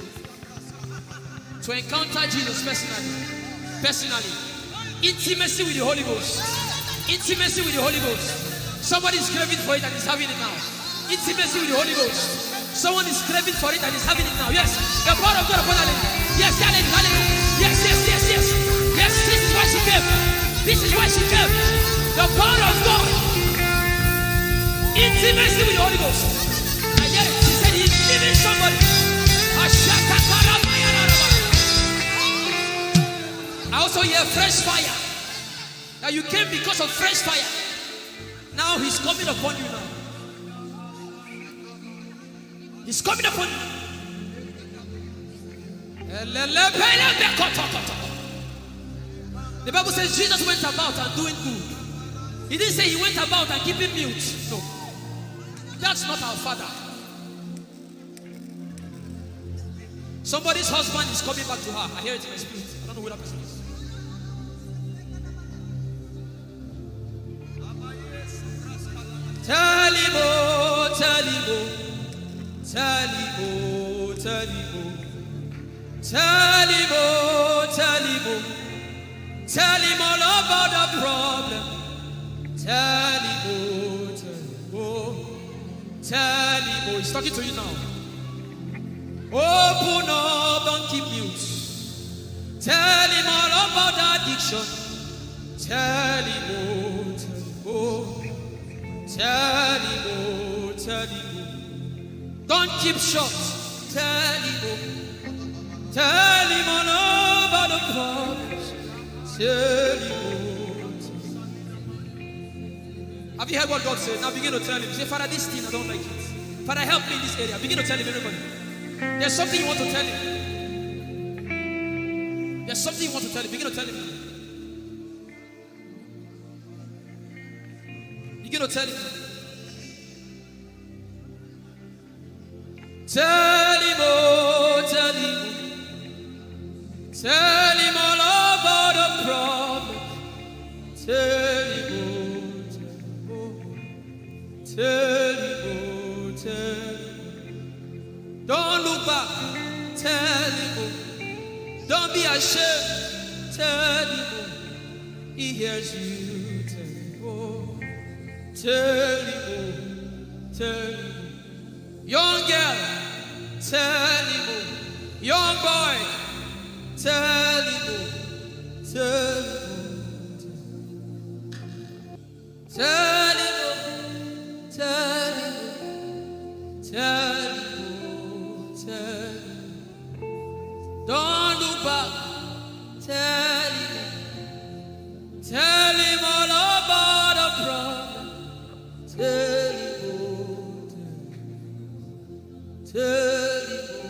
To encounter Jesus personally. Intimacy with the Holy Ghost. Intimacy with the Holy Ghost. Somebody is craving for it and is having it now. Intimacy with the Holy Ghost. Someone is craving for it and is having it now. Yes. The power of God upon her. Yes, hallelujah. Yes. Yes, this is why she came. This is why she came. The power of God. Intimacy with the Holy Ghost. I get it. She said he's giving somebody. I also hear fresh fire. Now you came because of fresh fire. Now he's coming upon you now. He's coming upon you. The Bible says Jesus went about and doing good. He didn't say he went about and keeping mute. No. That's not our Father. Somebody's husband is coming back to her. I hear it in my spirit. I don't know who that person is. Tell him, oh, tell him, oh. Tell him, oh, tell him, oh. Tell him, oh, tell him, oh. Tell him all about the problem. Tell him, oh, tell him, oh. Tell him, oh. He's talking to you now. Open up, don't keep mute. Tell him all about the addiction. Tell him, oh, tell him, oh. Tell him, oh, tell him, oh. Don't keep short. Tell him, oh. Tell him all about the problems. Tell him, oh. Have you heard what God said? Now begin to tell him. Say, Father, this thing I don't like it. Father, help me in this area. Begin to tell him, everybody. There's something you want to tell him. There's something you want to tell him. Begin to tell him. Begin to tell him. Tell him, oh, tell him. Tell him all about the problem. Tell him, oh, tell him, oh, tell him. Don't look back. Tell him, oh. Don't be ashamed. Tell him, oh. He hears you. Tell him, oh. Tell him, oh. Tell him. Young girl, tell him, oh. Young boy, tell him, oh. Tell him, oh. Tell him, oh. Tell him, oh. Tell him, oh. Tell him. Don't look back. Tell him. Tell him all about the problem. Tell him, oh. Tell him, oh.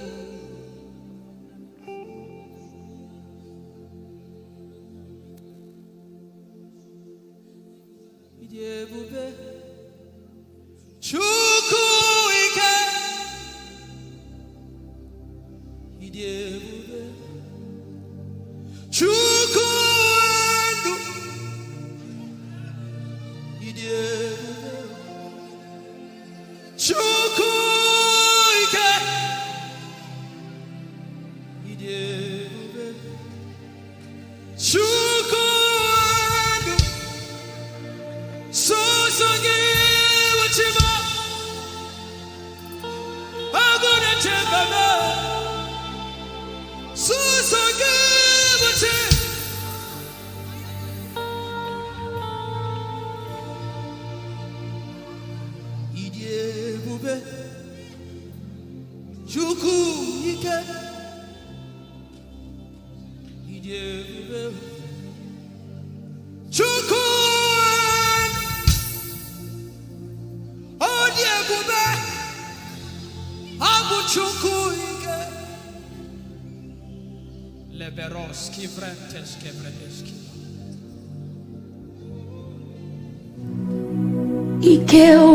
Ijeoma Chukwu ike. Ijeoma Chukwu ndu. Ijeoma Chukwu ike. Ijeoma Chukwu ndu. Songi wachima. Agone chembana. Songi wachima. Ijeoma Chukwu ike. Ijeoma Chukwu Ojeoma Abu Chukwu ike. Leberos kivretes kevredeski. Ikeo,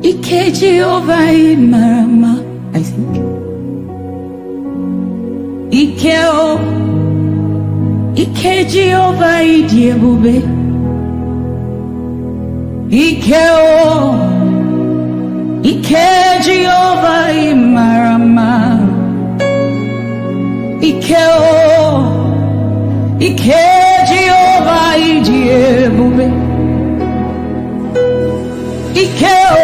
Ike Jehovah Marama, I think. Ikeo, Ike Jehovah Idiebube. Ike o. Ike Jehovah Imarama. Ike o. Ike Jehovah Idiebube. Ike o.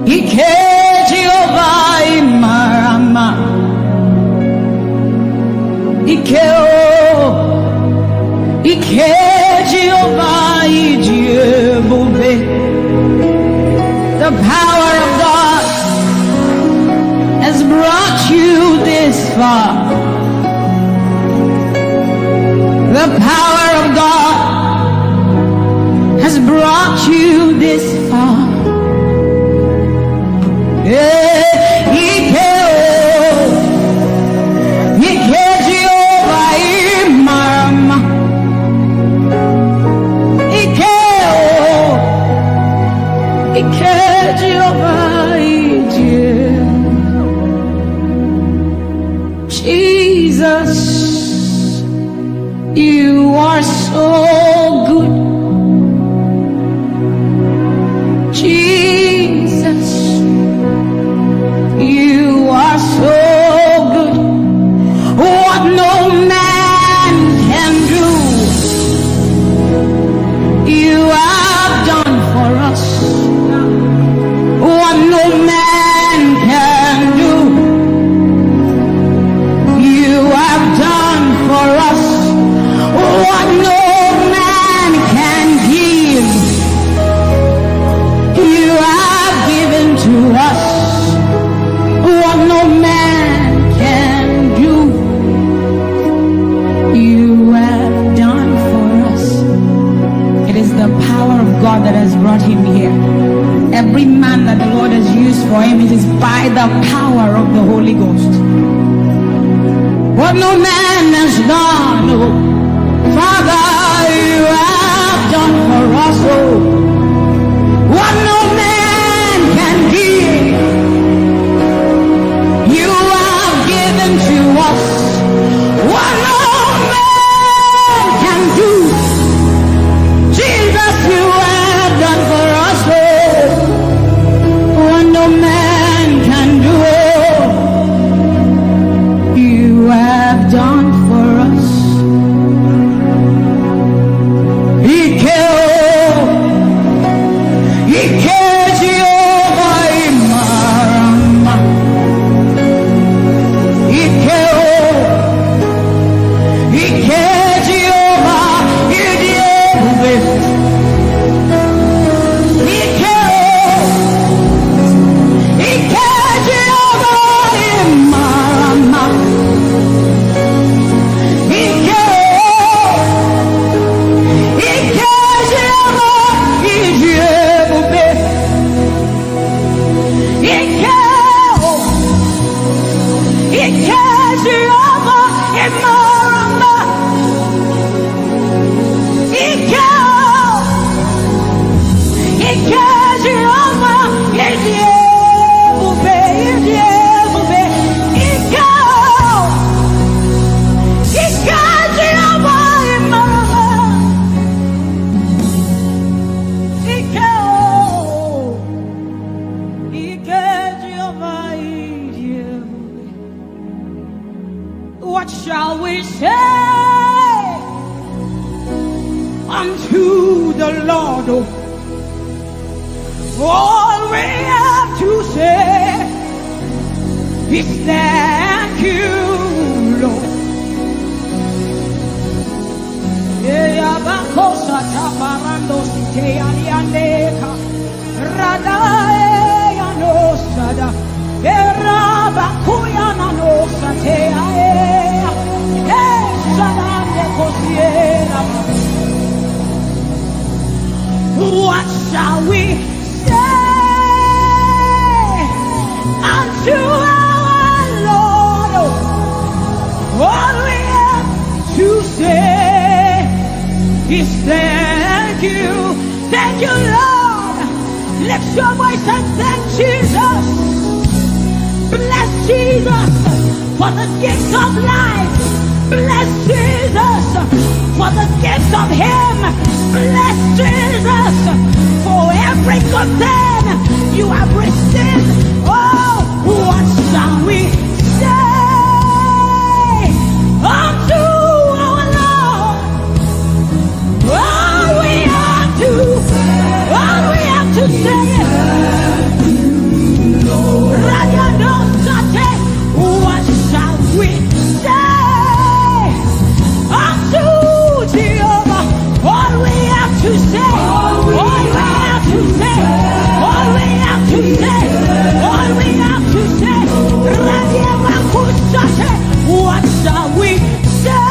Ike Jehovah Imarama. Ike o. Ike Jehovah Idiebube. The power of God has brought you this far. The power of God has brought you this far. Jesus, you are so good. Jesus, you are so good. What no man can do, you have done for us. What no man can do, you have done for us. What no man can give, you have given to us. What no man can do, you have done for us. It is the power of God that has brought him here. Every man that the Lord has used for him, it is by the power of the Holy Ghost. What no man has done, oh, Father, you have done for us, oh. What no man can give, you have given to us. What no man can do, Jesus, you have done for us, oh. What no man can do, you have done for us. Ike o, Ike Jehovah Imarama. Ike o, Ike Jehovah Idiebube. Ike o, Ike Jehovah Imarama. Ike o, Ike Jehovah Idiebube. Ike o, Ike Jehovah Imarama. Ike o, Ike Jehovah Idiebube. Idiebube. Ike o, Ike Jehovah Imarama. Ike o, Ike Jehovah Idiebube. What shall we say unto the Lord? All we have to say is thank you, Lord. Eyabakosa tabarando site alianeka radae yanosada erabakuya nanosa te ae sadane kosiera. What shall we say unto our Lord? All we have to say is thank you, Lord. Lift your voice and thank Jesus. Bless Jesus for the gift of life. Bless Jesus for the gifts of him. Bless Jesus for every good thing you have received. Oh, what shall we say unto our Lord? All we have to say what shall we say unto Jehovah? All we have to say, all we have to say, all we have to say, all we have to say. What shall we say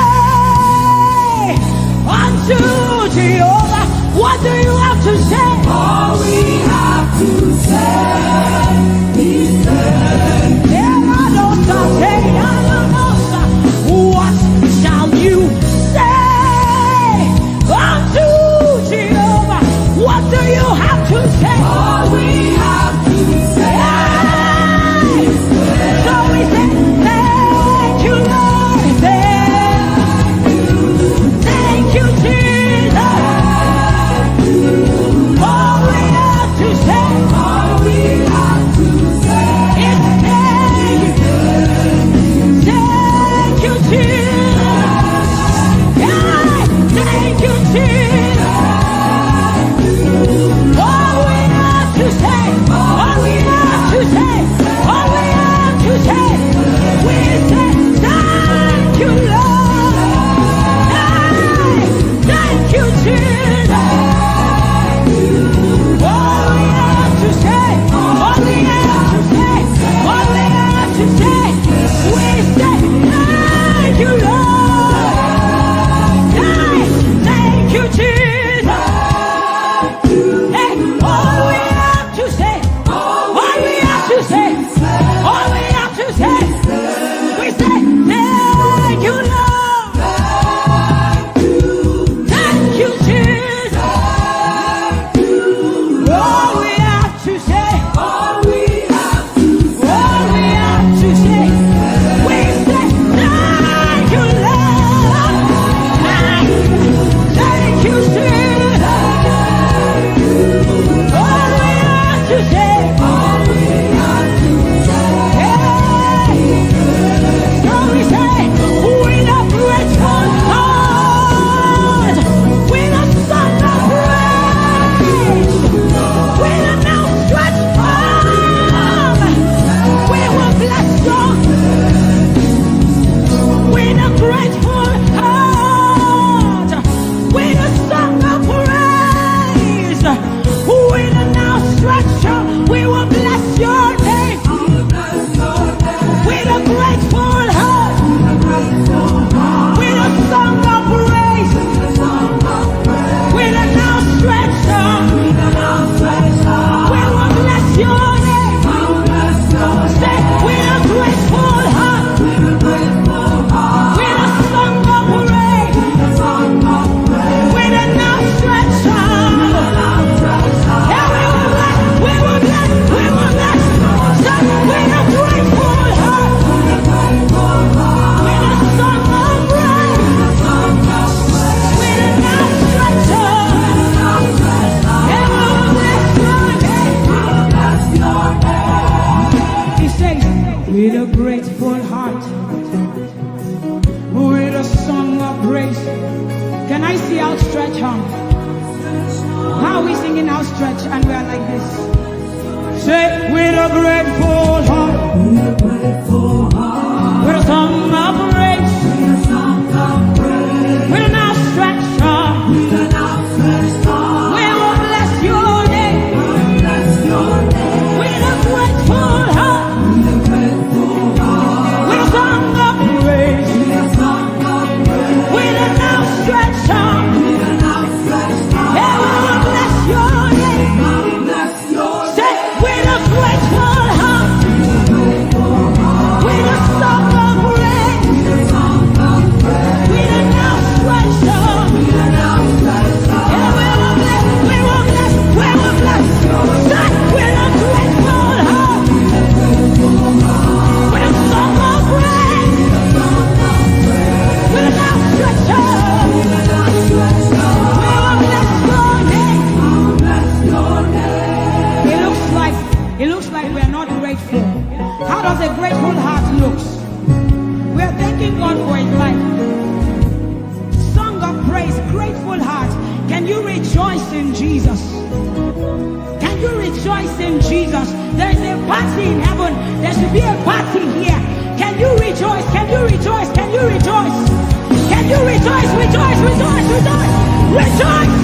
unto Jehovah? What do you have to say? All we have to say is what shall you say unto Jehovah? What do you have to say? all we have to say. So we say, thank you, Lord. Thank you, Jesus. All we have to say, All we have to say is thank you, Jesus. Yeah, thank you, Jesus. All we have to say, all we have to say, all we have to say, we say thank you, Lord. Thank you, Jesus. All we have to say, all we have to say, all we have to say, we say thank you, Lord. Thank you, Jesus. Hey, all we have to say, all we have to say, all we have to say, we say thank you, Lord. Thank you, Jesus. All we have to say, all we have to all we have to say, we say thank you, Lord. Thank you, Jesus. All we have to say, all we have to hey. So we say, with a grateful heart, with a song of praise, with an outstretched arm, we will bless you. With a grateful heart, with a song of praise, with an outstretched arm, we will bless your name. With a grateful heart, with a song of praise, with an outstretched arm, we will bless your name. Say, with a grateful heart, with a song of praise, with an outstretched arm. Yeah, we will bless. Say, with a grateful heart, with a song of praise, with an outstretched arm. Yeah, we will bless your name. He says, with a grateful heart, with a song of praise. Can I see outstretched arm? How are we singing outstretched and we are like this? Say, with a grateful heart, with a song of praise, with an outstretched arm, we will bless your name. With a grateful heart, with a song of praise, with an outstretched arm, yeah, we will bless your name. Say, with a grateful heart, How does a grateful heart look? We are thanking God for his life. Song of praise, grateful heart. Can you rejoice in Jesus? Can you rejoice in Jesus? There is a party in heaven. There should be a party here. Can you rejoice? Can you rejoice? Can you rejoice? Can you rejoice? Rejoice, rejoice, rejoice, rejoice!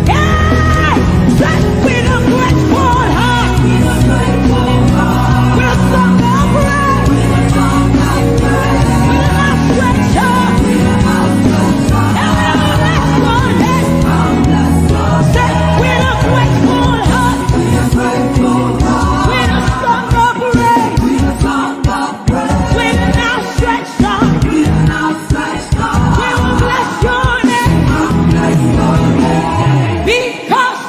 Yeah! Just with a grateful heart. With a grateful heart. With a song of praise. With a song of praise. With an outstretched arm. With an outstretched arm. And we'll bless your name. I'll bless your name. Say, with a grateful heart. With a grateful heart. With a song of praise. With a song of praise. With an outstretched arm. With an outstretched arm. We will bless your name. I'll bless your name. Because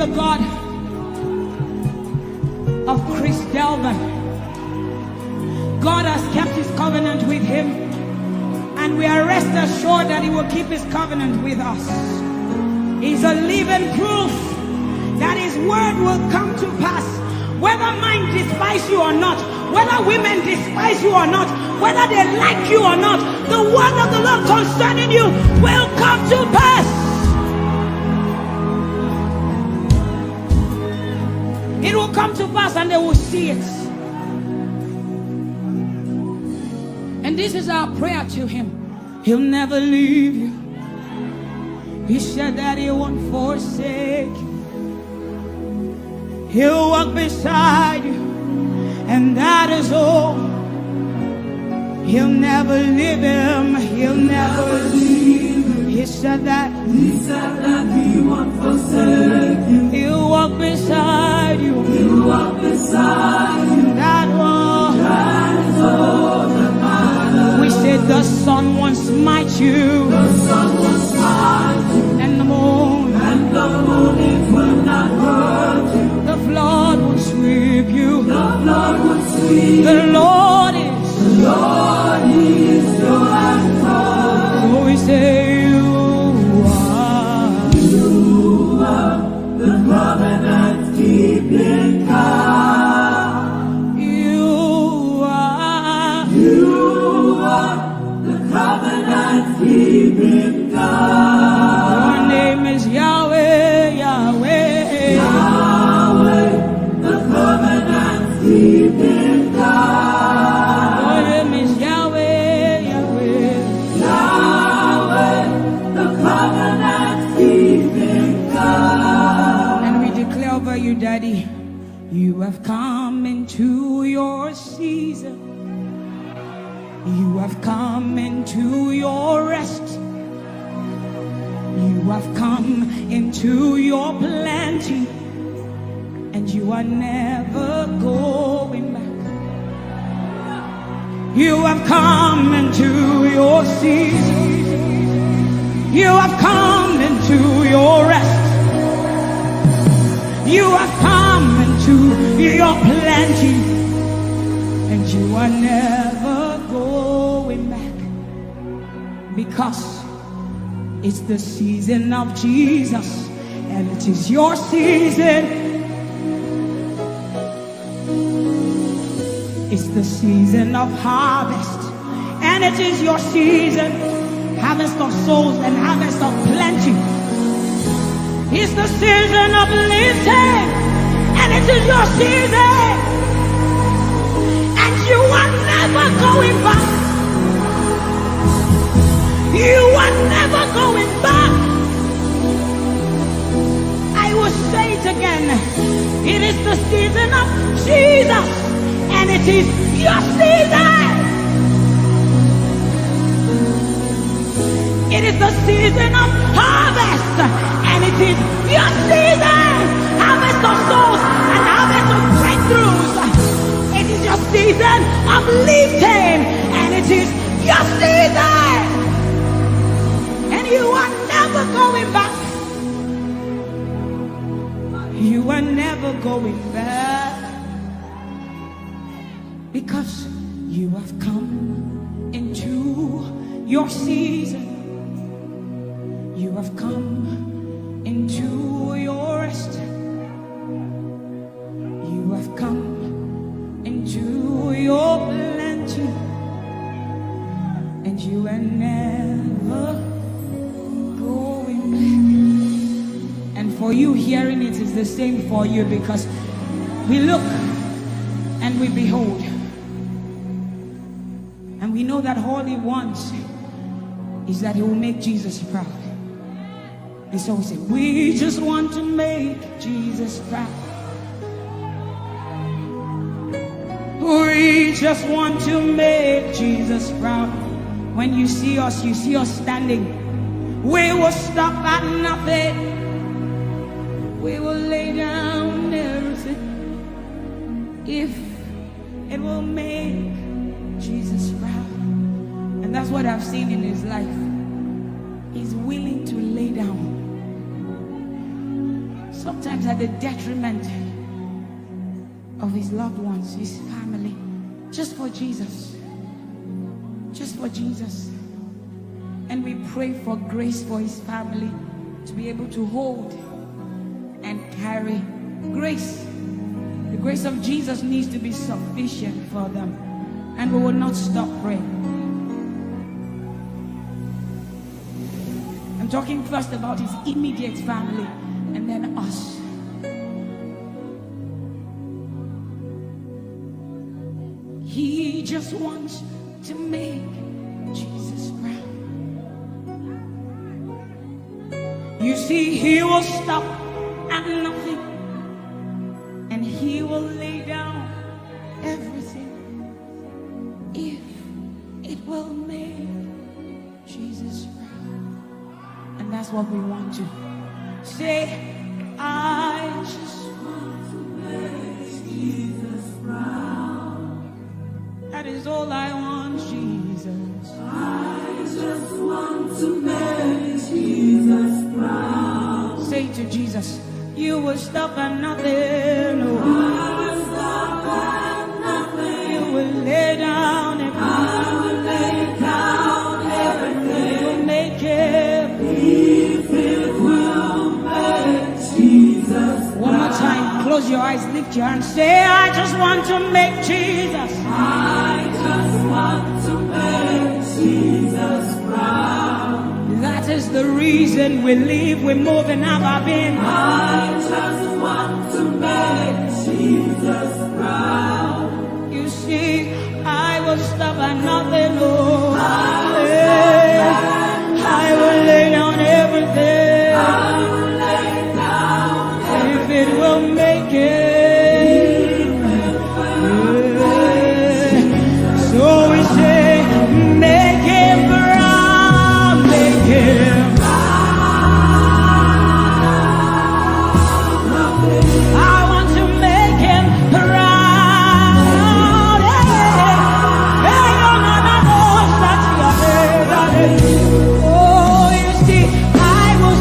the God of Chris Delvin. God has kept his covenant with him, and we are rest assured that he will keep his covenant with us. He's a living proof that his word will come to pass. Whether men despise you or not, whether women despise you or not, whether they like you or not, the word of the Lord concerning you will come to pass. It will come to pass and they will see it. And this is our prayer to him. He'll never leave you. He said that he won't forsake you. He'll walk beside you, and that is all. He'll never leave him. He'll never leave him. He said that he won't forsake you. He'll walk beside you. He'll walk beside you. That is all that matters. We said the sun won't smite you. The sun won't smite you. And the moon. And the moon it will not hurt you. The flood will sweep you. The flood will sweep. The Lord is your anchor. So we say you are the covenant keeping God. You are the covenant keeping God. Your name is Yahweh, Yahweh. Yahweh, the covenant keeping God. Your name is Yahweh, Yahweh. Yahweh, the covenant keeping God. And we declare over you, Daddy, you have come into your season. You have come into your rest. You have come into your plenty, and you are never going back. You have come into your season. You have come into your rest. You have come into your plenty, and you are never going back, because it's the season of Jesus, and it is your season. It's the season of harvest, and it is your season. Harvest of souls and harvest of plenty. It's the season of lifting, and it is your season. And you are never going back. You are never going back. I will say it again. It is the season of Jesus, and it is your season. It is the season of harvest, and it is your season. Harvest of souls and harvest of breakthroughs. It is your season of lifting, and it is your season. And you are never going back. You are never going back, because you have come into your season. You have come into your rest. You have come into your plenty, and you are never going back. And for you hearing it is the same for you, because we look and we behold, and we know that all he wants is that he will make Jesus proud. And so we say, we just want to make Jesus proud. We just want to make Jesus proud. When you see us standing. We will stop at nothing. We will lay down everything if it will make Jesus proud. And that's what I've seen in his life. He's willing to lay down. Sometimes at the detriment of his loved ones, his family, just for Jesus. Just for Jesus. And we pray for grace for his family to be able to hold and carry grace. The grace of Jesus needs to be sufficient for them. And we will not stop praying. I'm talking first about his immediate family and then us. He just wants to make Jesus proud. You see, he will stop at nothing and he will lay down everything if it will make Jesus proud. And that's what we want to say. I just want to make Jesus proud. That is all I want, Jesus. I just want to make Jesus proud. Say to Jesus, you will stop at nothing. No. I will stop at nothing. You will lay down everything. I will lay down everything. You will make it. If it will make Jesus proud. One more time, close your eyes, lift your hands, say, I just want to make Jesus. I just want to make Jesus proud. That is the reason we live, we move, and have our being. I just want to make Jesus proud. You see, I will stop at nothing, Lord. I will lay down everything. I will lay down everything. If it will make it. So we say, make him proud, make him proud. I want to make him proud. Oh, you see, I will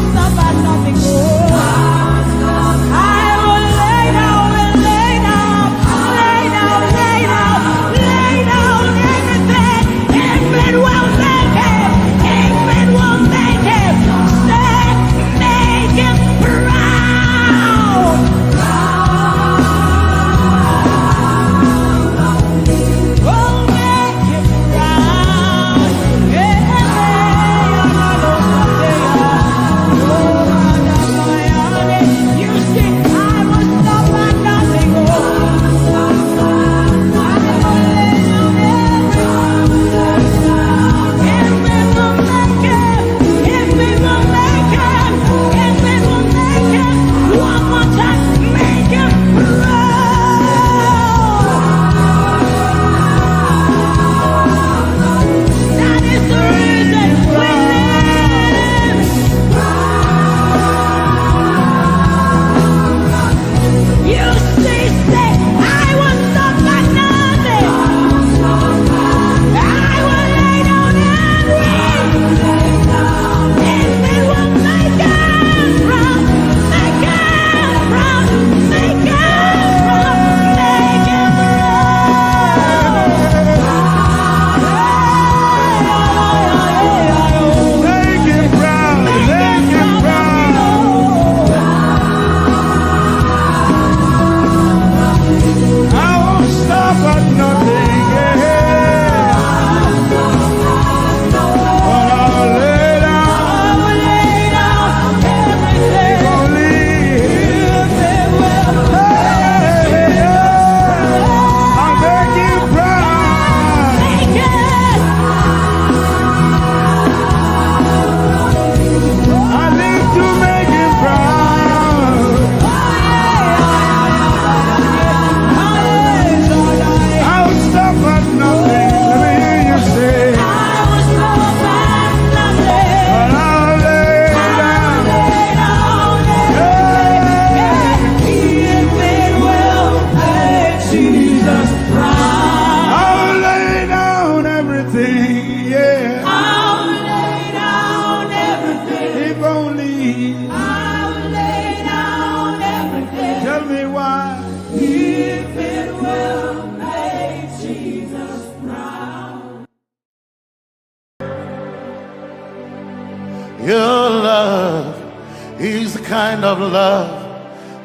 is the kind of love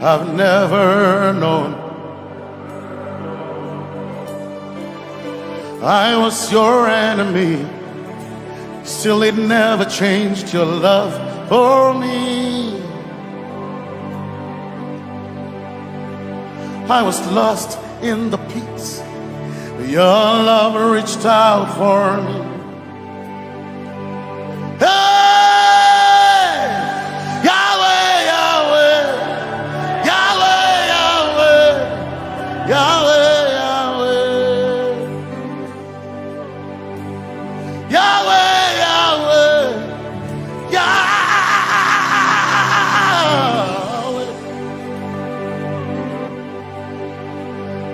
I've never known. I was your enemy, still it never changed your love for me. I was lost in the pits, but your love reached out for me. Hey! Yahweh, Yahweh, Yahweh, Yahweh, Yahweh, Yahweh, Yahweh, Yahweh, Yahweh.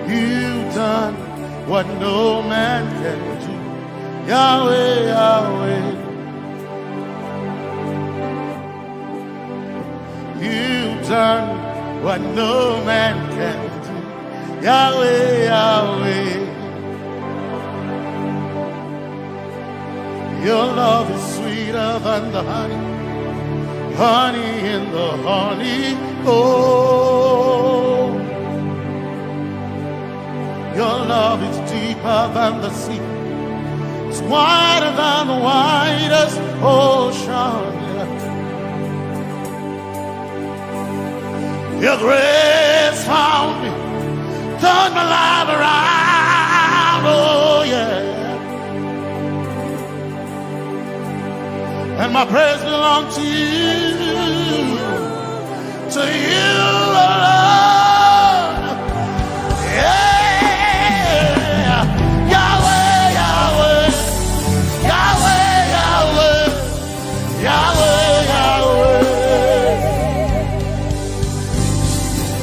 You've done what no man can do. Yahweh, Yahweh. You've done what no man can do. Yahweh, Yahweh. Your love is sweeter than the honey, honey in the honey. Oh, your love is deeper than the sea. It's wider than the widest ocean. Your grace found me, turned my life around. Oh yeah. And my praise belongs to you alone. Yeah. Yahweh, Yahweh, Yahweh, Yahweh, Yahweh,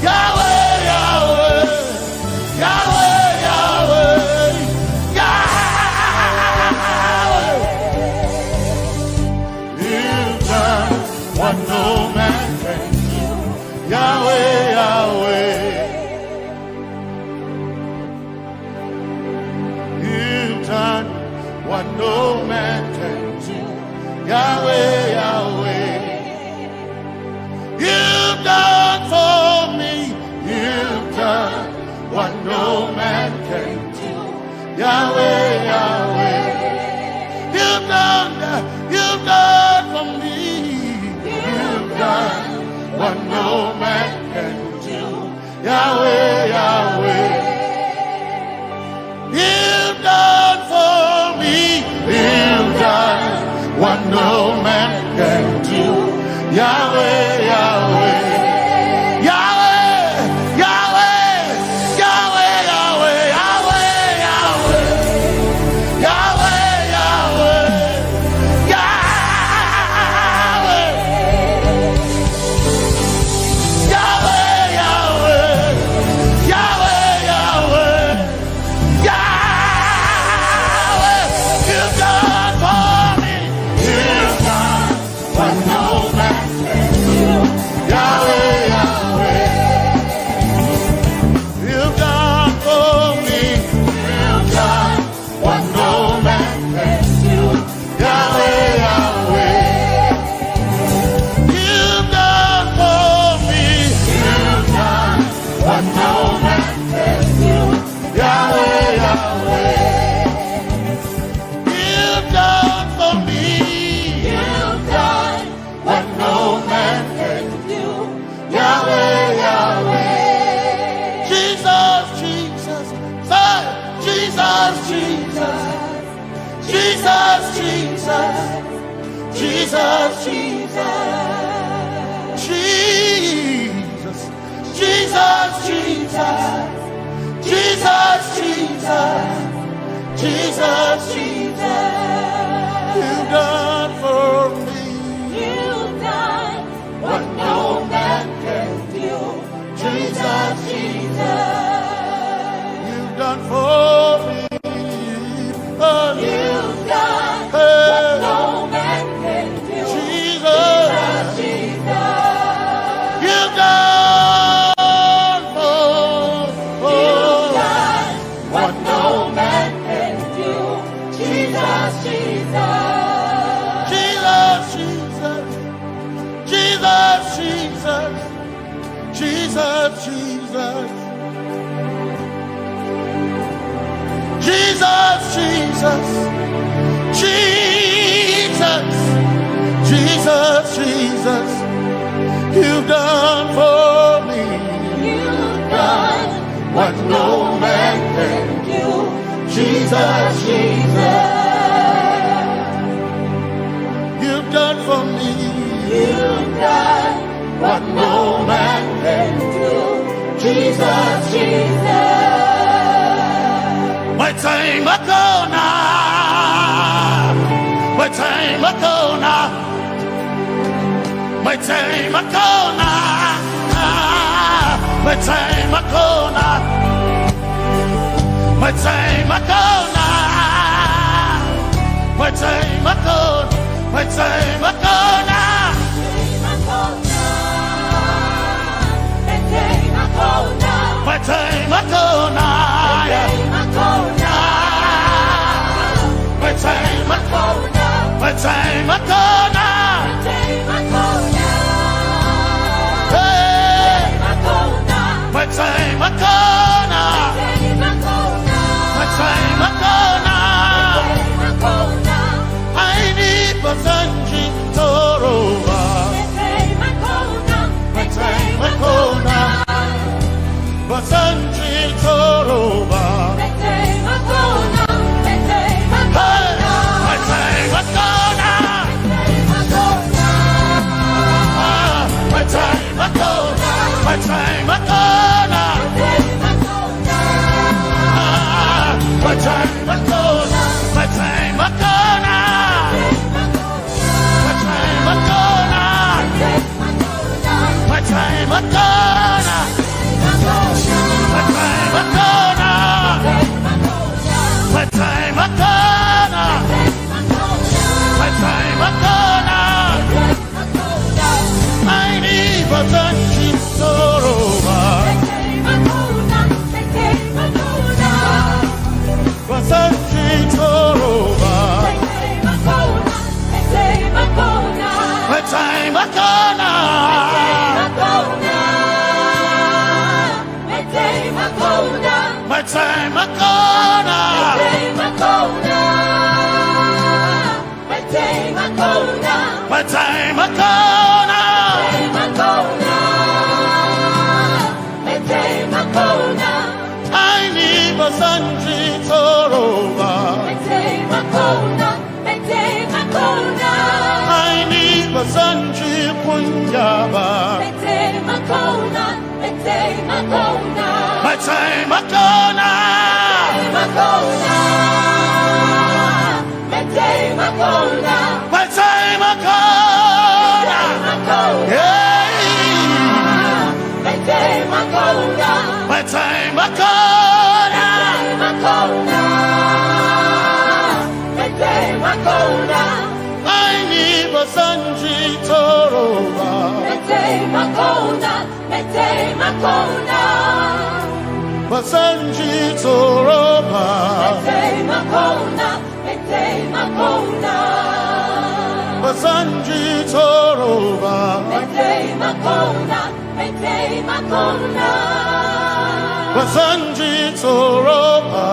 Yahweh, Yahweh, Yahweh, Yahweh, what no man can do. Yahweh, Yahweh. You've done what no man can do. Yahweh, Yahweh. You've done for me. You've done what no man can do. Yahweh, Yahweh. You've done for me. Done what no man can do. Yahweh, Yahweh. You've done for me. You've done what no man can do. Yahweh, Yahweh. Yahweh, Yahweh, Yahweh, Yahweh, Yahweh, Yahweh, Yahweh, Yahweh. Jesus, Jesus, Jesus, Jesus, Jesus, Jesus, Jesus, you've done for me. You've done what no man can do. Jesus, you've done for me. You've done what no man can do. Jesus, you've done for. You've done what no man can do. Jesus, Jesus. Jesus, Jesus. Jesus. Jesus, Jesus. You've done for me. You've done what no man can do. Jesus, Jesus. You've done for me. You've done what no man can do. Jesus, Jesus. My time ago now. My time ago now. My time ago now. My time ago now. My time ago now. My time ago. My time ago now. My time ago now. My time ago. My time ago now. Hey. My time ago now. My time ago now. I need Basanji Toroba. My time ago now. Basanji Toroba. My time ago now. My time ago now. My time ago now. My time ago now. My time ago now. My time ago now. My time ago now. My time ago now. My time ago now. My time ago now. I need Basanji Toroba. Basanji Toroba. My time ago now. My time ago now. My time ago now. I need Basanji Toroba. I need Basanji Punjaba. My time ago now. My time ago now. Yeah. My time ago now. I need Basanji Toroba. Basanji Toroba. Basanji Toroba. Basanji Toroba.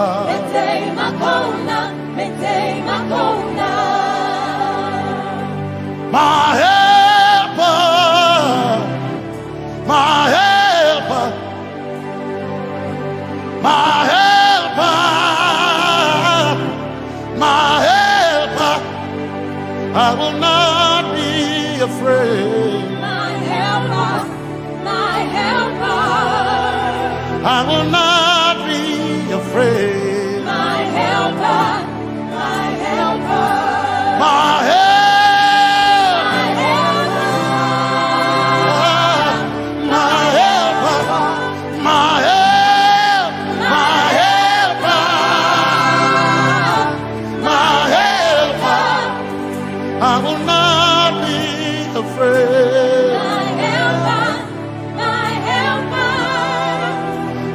My helper, my helper, my helper, my helper. I will not be afraid. My helper, my helper. I will not be afraid. My helper, my helper. My helper. I will not be afraid. My helper, my helper.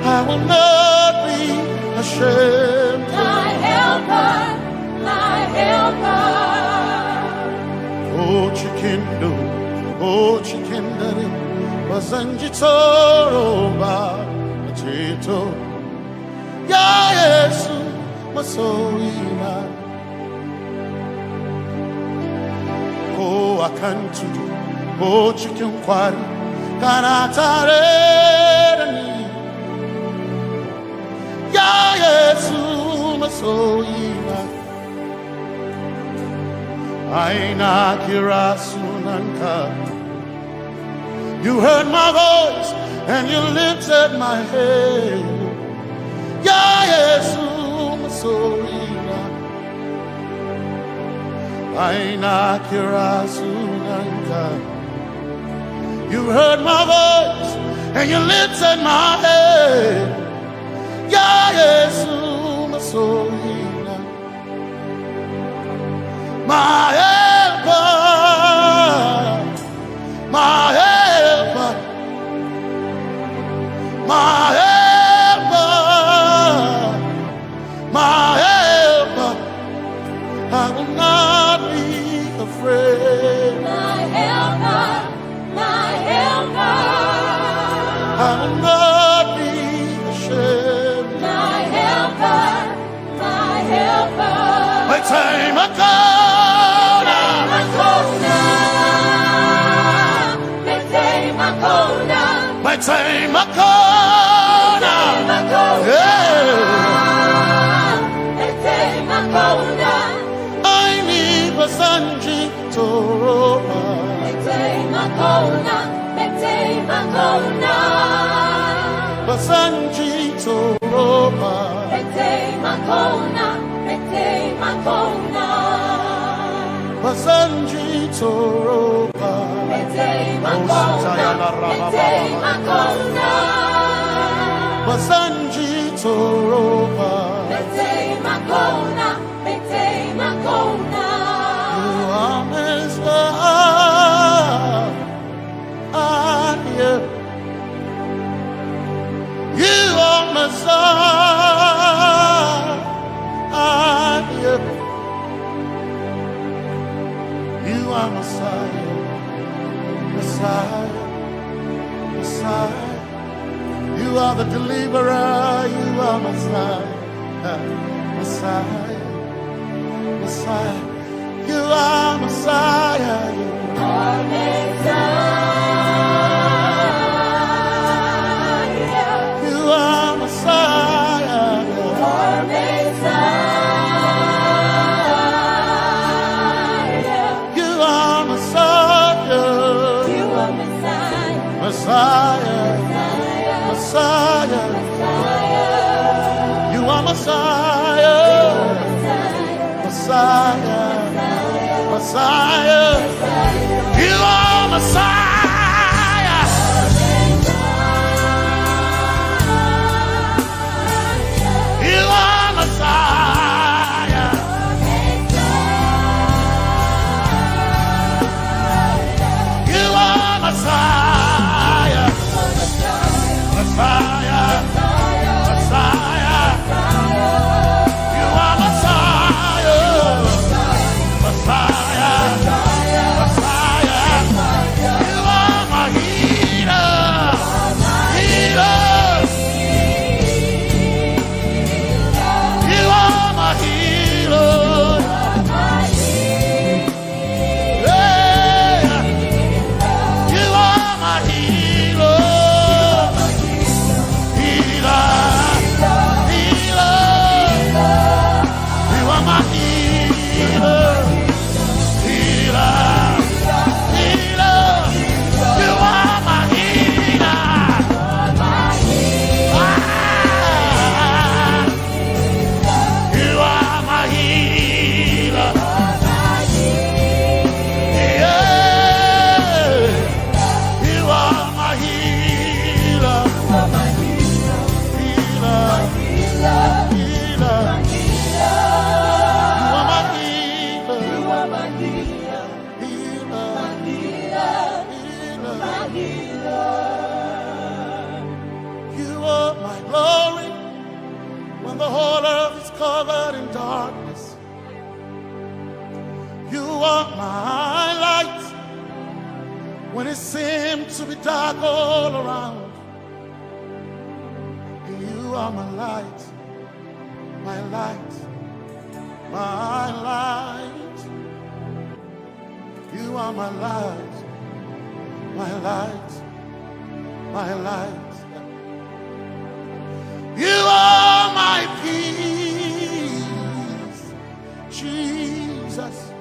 I will not be ashamed. My helper, my helper. Oh, chicken do, oh, chicken daddy, Wasanjitoroba Chito Ya Yesu Masoima Oh Akantudu Oh Chicken Kwari Kanatareni Ya Yesu Masoima Aina Kirasunanka You heard my voice and you lifted my head. Ya Yesu Masorina Aina Kirasunanka You heard my voice and you lifted my head. Ya Yesu Masorina My helper My helper, my helper, my helper, I will not be afraid. My helper, my helper, I will not be ashamed. my helper, my helper. My time I My time I I need Basanji Toroba Basanji Toroba Basanji Toroba Basanji Toroba You are Messiah You are Messiah You are Messiah Messiah Messiah You are the deliverer, you are Messiah, Messiah, Messiah. You are Messiah, you are Messiah. You are Messiah, you are Messiah. You are Messiah, you are Messiah, Messiah. Messiah, you are Messiah, Messiah, Messiah, you are Messiah, you are Messiah, you are Messiah. Messiah, Messiah, you are Messiah, Messiah, Messiah, you seems to be dark all around, you are my light, my light, my light. You are my light, my light, my light. You are my peace, Jesus.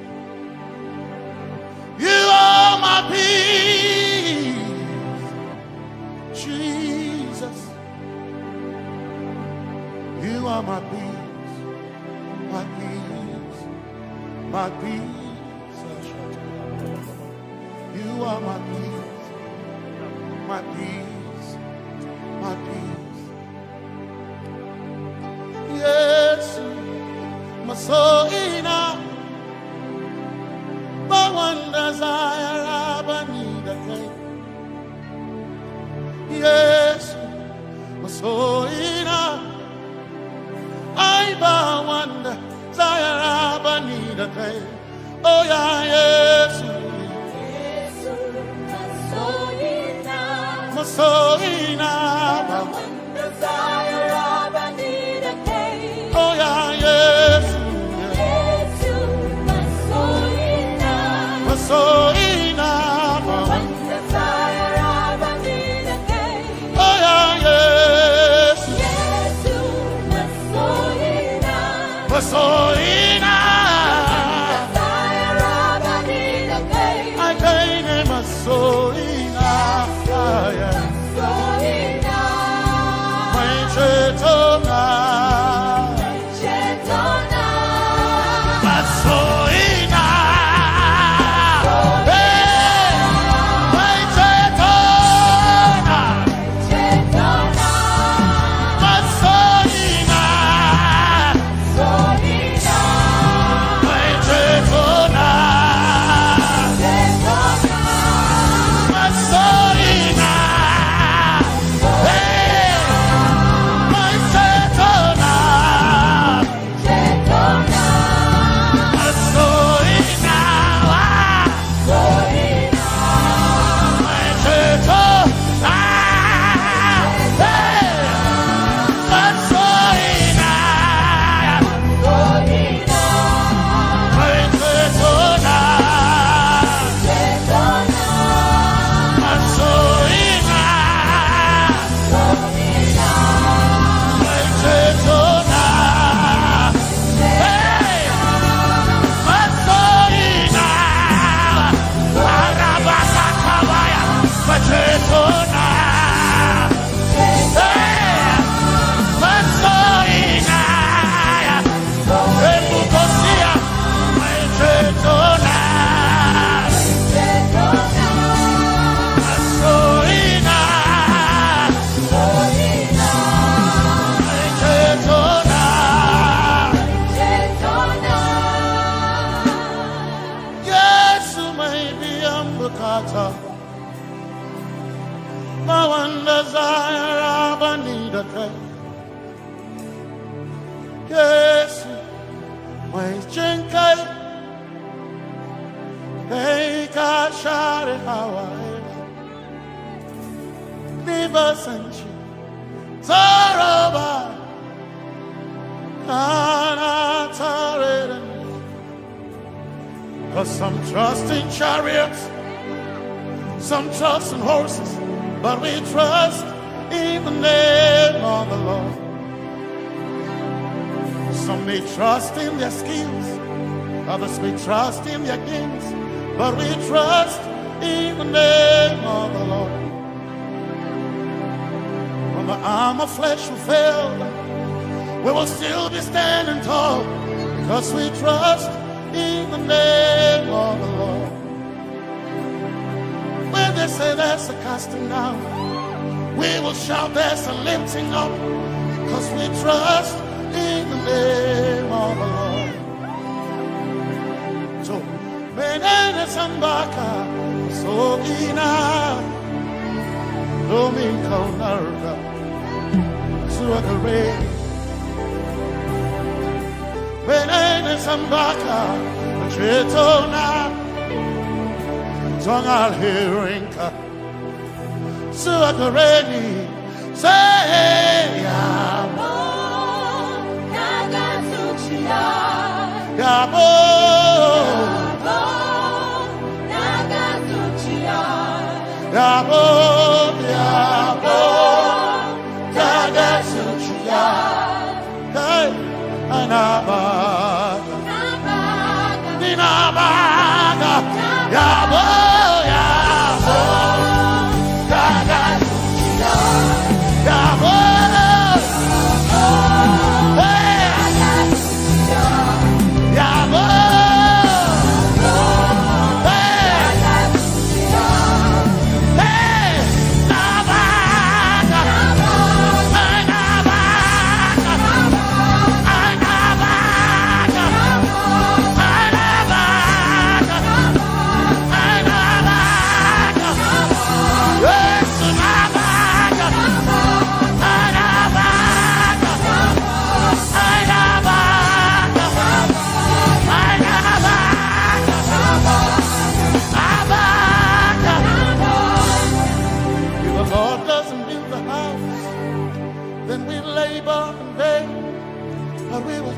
You are my peace, Jesus. You are my peace, my peace, my peace. You are my peace, my peace, my peace. Yes, my soul enough. But one desire I need again. Yes, my soul enough. I but one desire I need again. Oh yeah, yes. My soul enough. One desire I need again. Oh yeah, yes. So enough. One desire I need again. Oh yeah, yes. Yes, my soul enough. My soul enough. Desire I need again. I gain my soul enough. Yeah. Soul enough. My chetona. My soul some trust in chariots, some trust in horses, but we trust in the name of the Lord. Some may trust in their skills, others may trust in their kings, but we trust in the name of the Lord. When the arm of flesh will fail, we will still be standing tall, because we trust in the name of the Lord. When they say there's a casting down, we will shout there's a lifting up, because we trust in the name of the Lord. So, Benene Sambaka, so ina, Domingo Narga, Suakare. Benene Sambaka, Chetona, Tongal Hirinka, Suakareni, say, Yabo, Yabo, Yabo, Yabo, Yagasuchiya, hey, Anabaga, Ninabaga, Yabo, Yabo, Yagasuchiya, Yabo, hey, Yabo.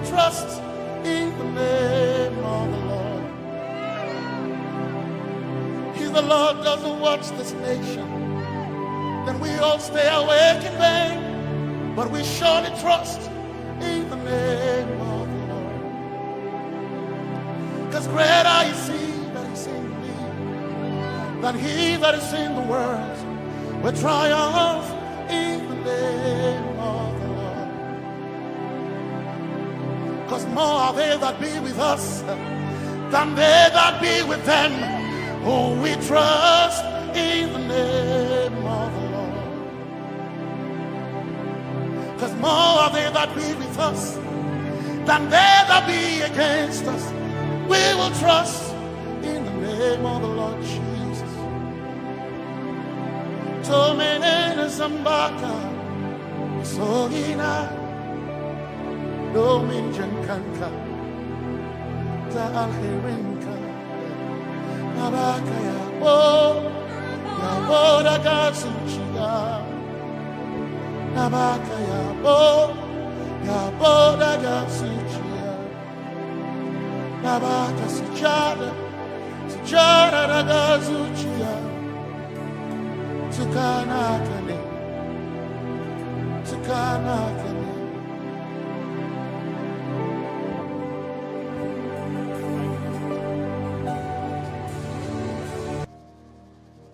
Trust in the name of the Lord. If the Lord doesn't watch this nation, then we all stay awake in vain. But we surely trust in the name of the Lord. Because greater is He that is in me than he that is in the world. We triumph in the name of the Lord. Because more are they that be with us than they that be with them. Oh, we trust in the name of the Lord. Because more are they that be with us than they that be against us. We will trust in the name of the Lord Jesus. Tomene Zambaka, Sohina. Dominjan kanka ta alherinka Nabaka yabo Yabo daga suchiya Nabaka yabo Yabo daga suchiya Nabaka sujada Sujada daga suchiya Tukana kane Tukana kane.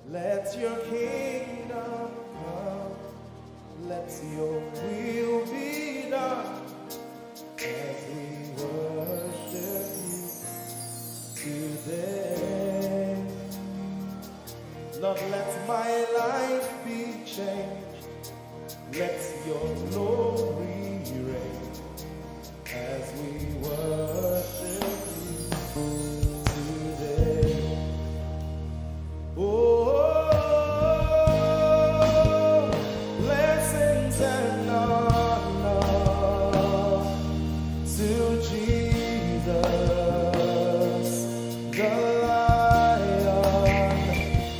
Let your kingdom come, let your will be done, as we worship you today. Lord, let my life be changed, let your glory reign, as we worship you today. Oh, blessings and honor to Jesus, the Lion.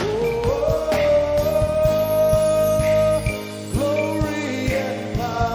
Oh, glory and power.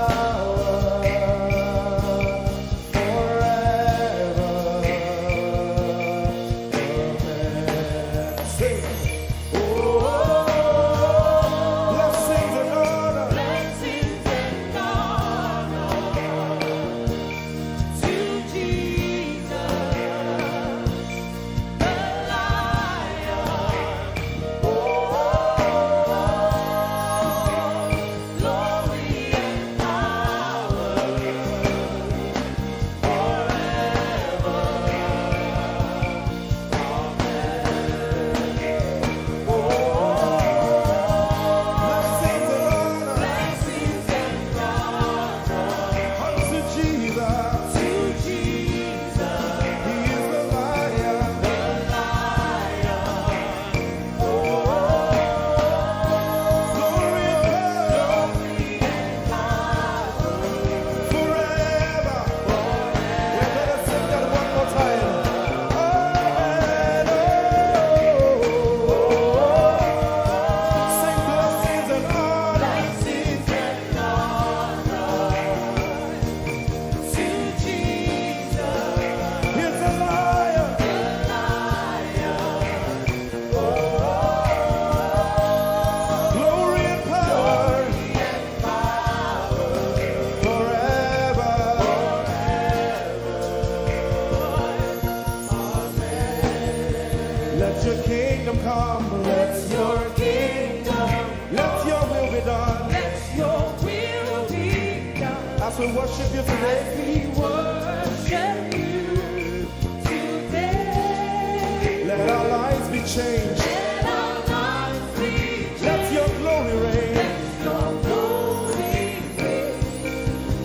worship you today. We worship you today. Let our lives be changed. Let our lives be changed. Let your glory reign. Let your glory reign.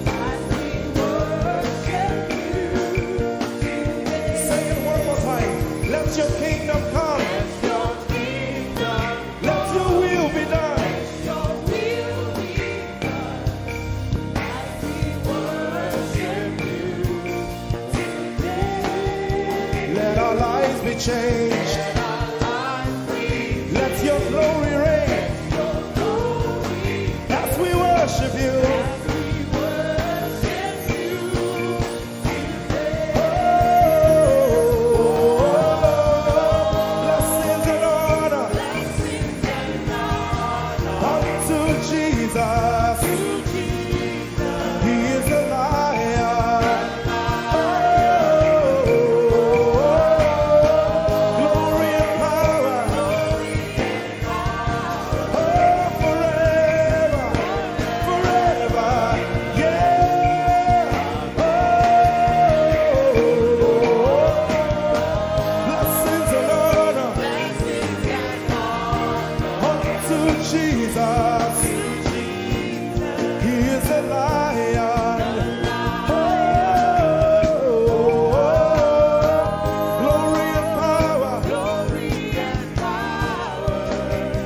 As we worship you today. Say it one more time. Let your kingdom come. Let your kingdom Let your will be done. your will be done. As we worship you today. Let our lives be changed. Let our lives be Let your glory reign. your glory. As we worship you. As we worship you today. Blessings and honor Blessings and honor unto Jesus. to Jesus. He is a lion. Glory and power. Forever. Forever. Yeah. Blessings and honor Blessings and honor unto Jesus. He is a lion. Glory and power glory and power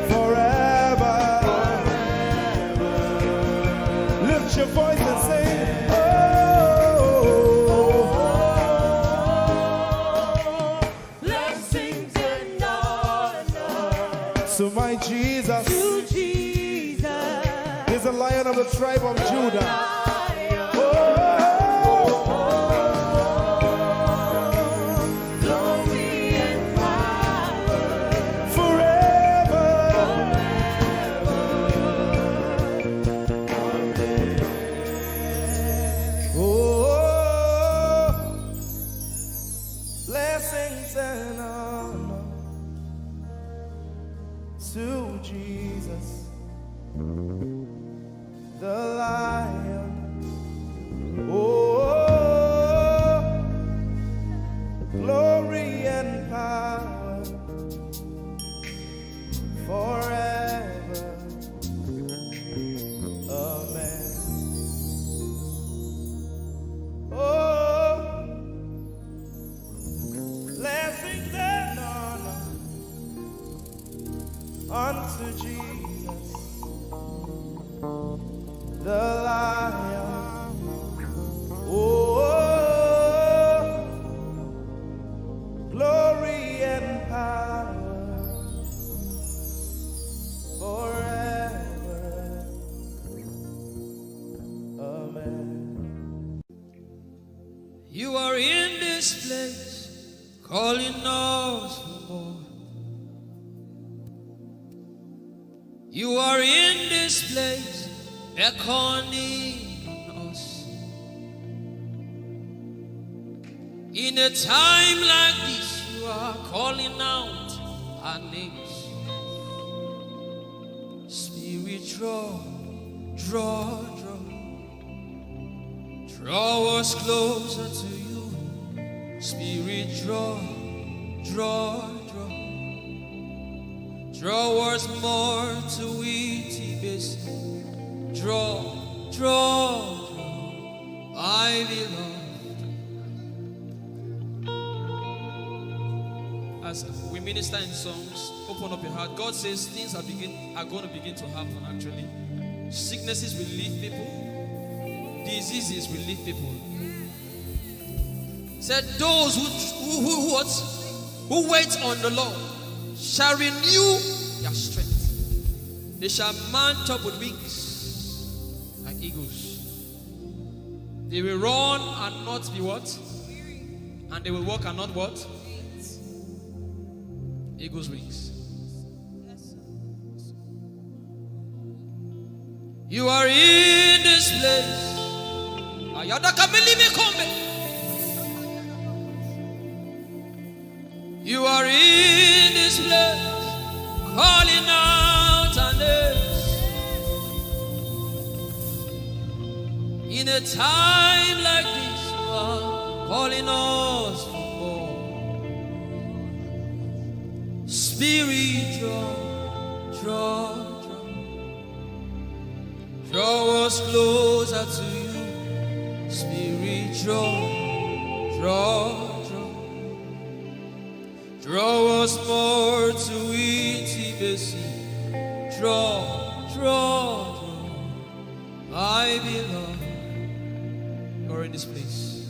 forever. Lift your voice and sing. blessings and honor So my Jesus to Jesus. is a lion of the tribe of Judah. Lion, Oh, glory and power forever. Oh, blessings and honor to Jesus, the Lion. Oh, glory and power forever. Amen. Oh, blessings and honor unto Jesus, the Lion. Oh, glory and power forever. Amen. You are in this place, calling us for more. You are in this place, beckoning us. In a time like this, you are calling out our names. Spirit, draw, draw, draw. Draw us closer to you. Spirit, draw, draw, draw. Draw us more to Eti Bassey. Draw, draw, draw. I belong. As we minister in songs, open up your heart. God says things are going to begin to happen actually. Sicknesses will leave people. Diseases will leave people. Said those who wait on the Lord shall renew their strength. They shall mount up with wings like eagles. They will run and not be what? And they will walk and not what? Eagle's wings. You are in this place. You are in this place, calling out our names. In a In a time like this, you are calling us for more. Spirit, draw us closer to you. Spirit, draw us more to intimacy. Draw, I belong. You're in this place.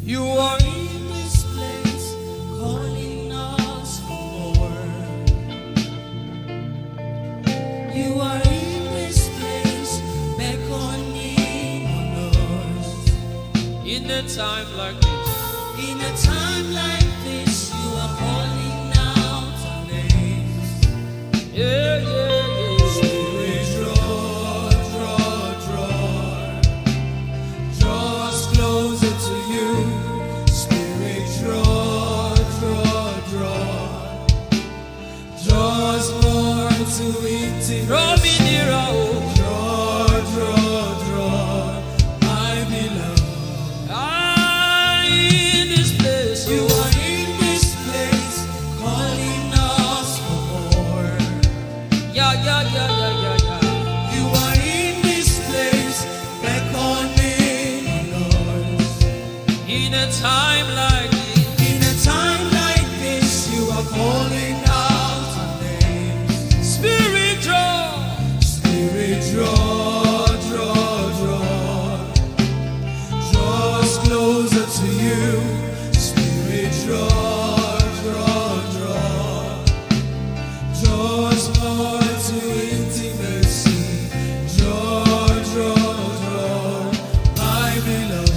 You are in this place, calling us for more. You are in this place, beckoning on us. In a time like this, In a time like this, you are calling out our names. yeah. Spirit, draw us closer to you. Spirit, draw us more to intimacy. Draw me nearer, oh. Draw, I belong. In this place, You are in this place, calling us for more. yeah. You are in this place, beckoning on us. In a time like this, In a time like this, you are calling out our names. Spirit, Spirit, draw us closer to you. Spirit, draw us more to intimacy. Draw, I belong.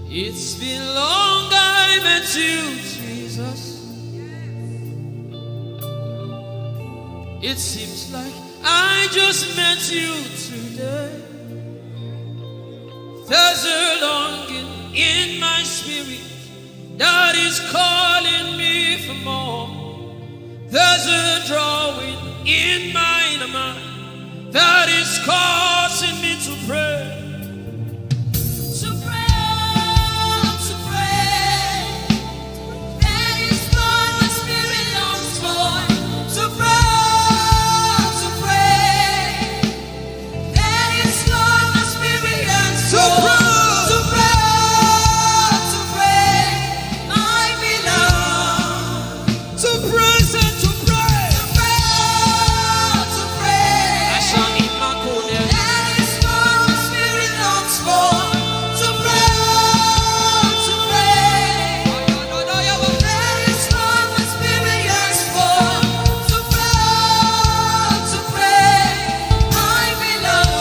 it's been long I met you, Jesus. It seems like I just met you today. There's a longing in my spirit that is calling me for more. There's a drawing in my mind that is causing me to pray. To pray. That is what my spirit longs for. To pray. That is what my spirit yearns for. To pray. I belong. To praise and to pray. To pray. I shall eat my cold air. That is what my spirit longs for. To pray. That is what my spirit yearns for. To pray. I belong.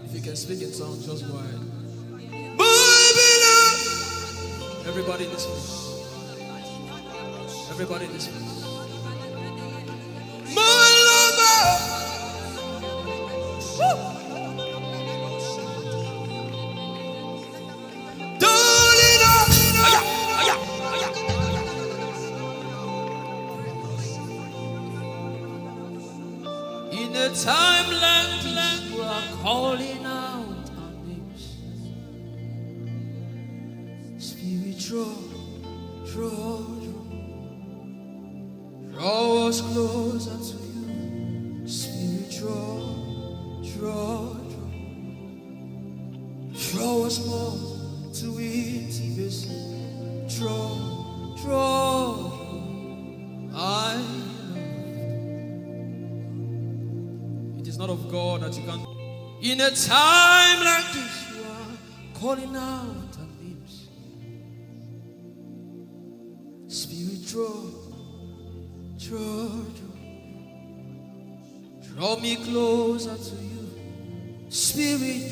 If you can speak in tongues, just go ahead. Everybody in this place. Everybody in this place. In a time like this, you are calling out our names. Spirit, draw us closer to you. Spirit, draw us more to intimacy. Draw, I know. It is not of God that you can. In a time like this, you are calling out our names. Spirit, draw me closer to you. Spirit,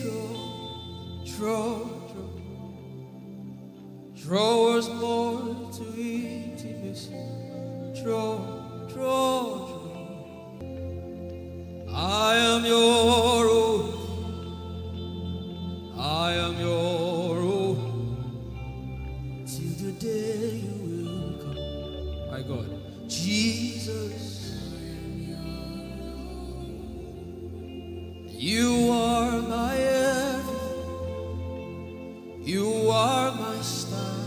draw us more to intimacy. Draw. I am your own. I am your own. Till the day you will come. My God. Jesus. You are my everything. You are my star.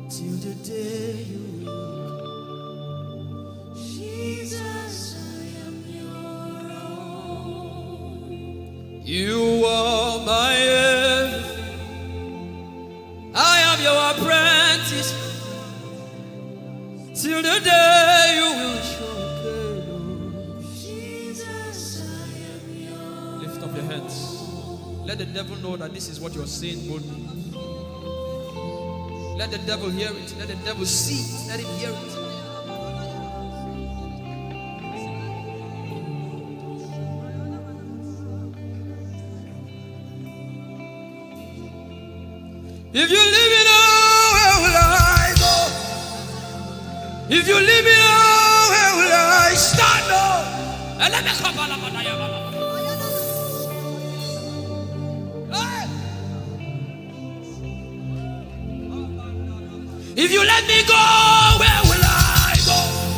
Till the day you will come. Jesus, I am your own. You are my everything. I am your apprentice. Till the day you will show. Lift up your hands. Let the devil know that this is what you're saying boldly. Let the devil hear it. Let the devil see it. Let him hear it. If you leave me now, where will I go? If you leave me now, where will I stand up? If you let me go, where will I go?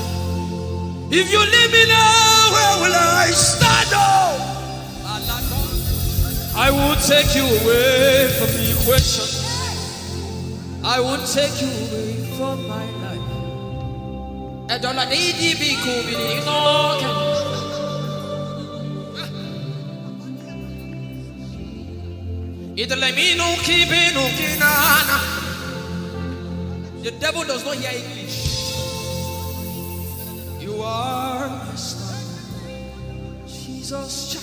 If you leave me now, where will I stand up? I will take you away from the equation. I will take you away from my life. The devil does not hear English. You are my star, Jesus.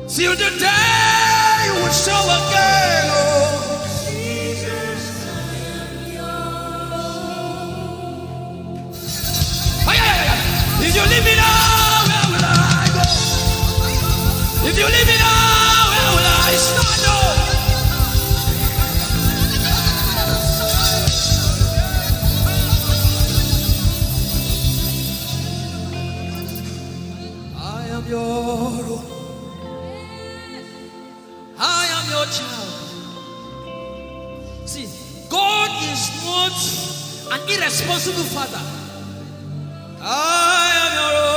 Till the day you will show again, oh Jesus, I am yours. If you leave me now, where will I go? If you leave me now, where will I stand up? I am your own. I am your child. See, God is not an irresponsible father. I am your own.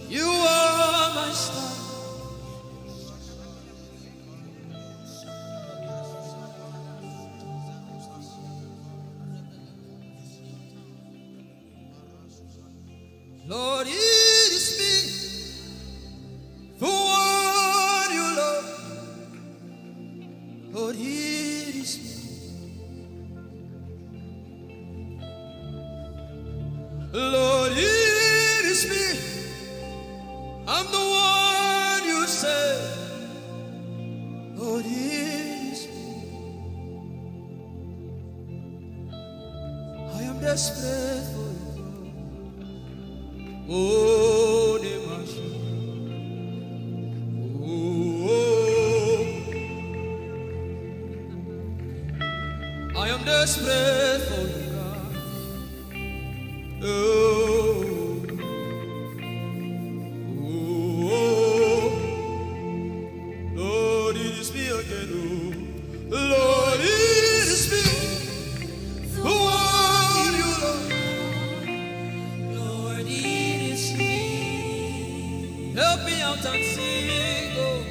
You are my star. Lord, it is me for what you love. Lord, it is me. Lord, it is me. I'm the one you say. Lord, it is me. I am desperate for you. Oh, Demasha. Oh, I am desperate for you, God. Oh, Lord, it is me again. Oh, Lord, it is me. The one you love. Lord, it is me. Help me out and sing. Oh,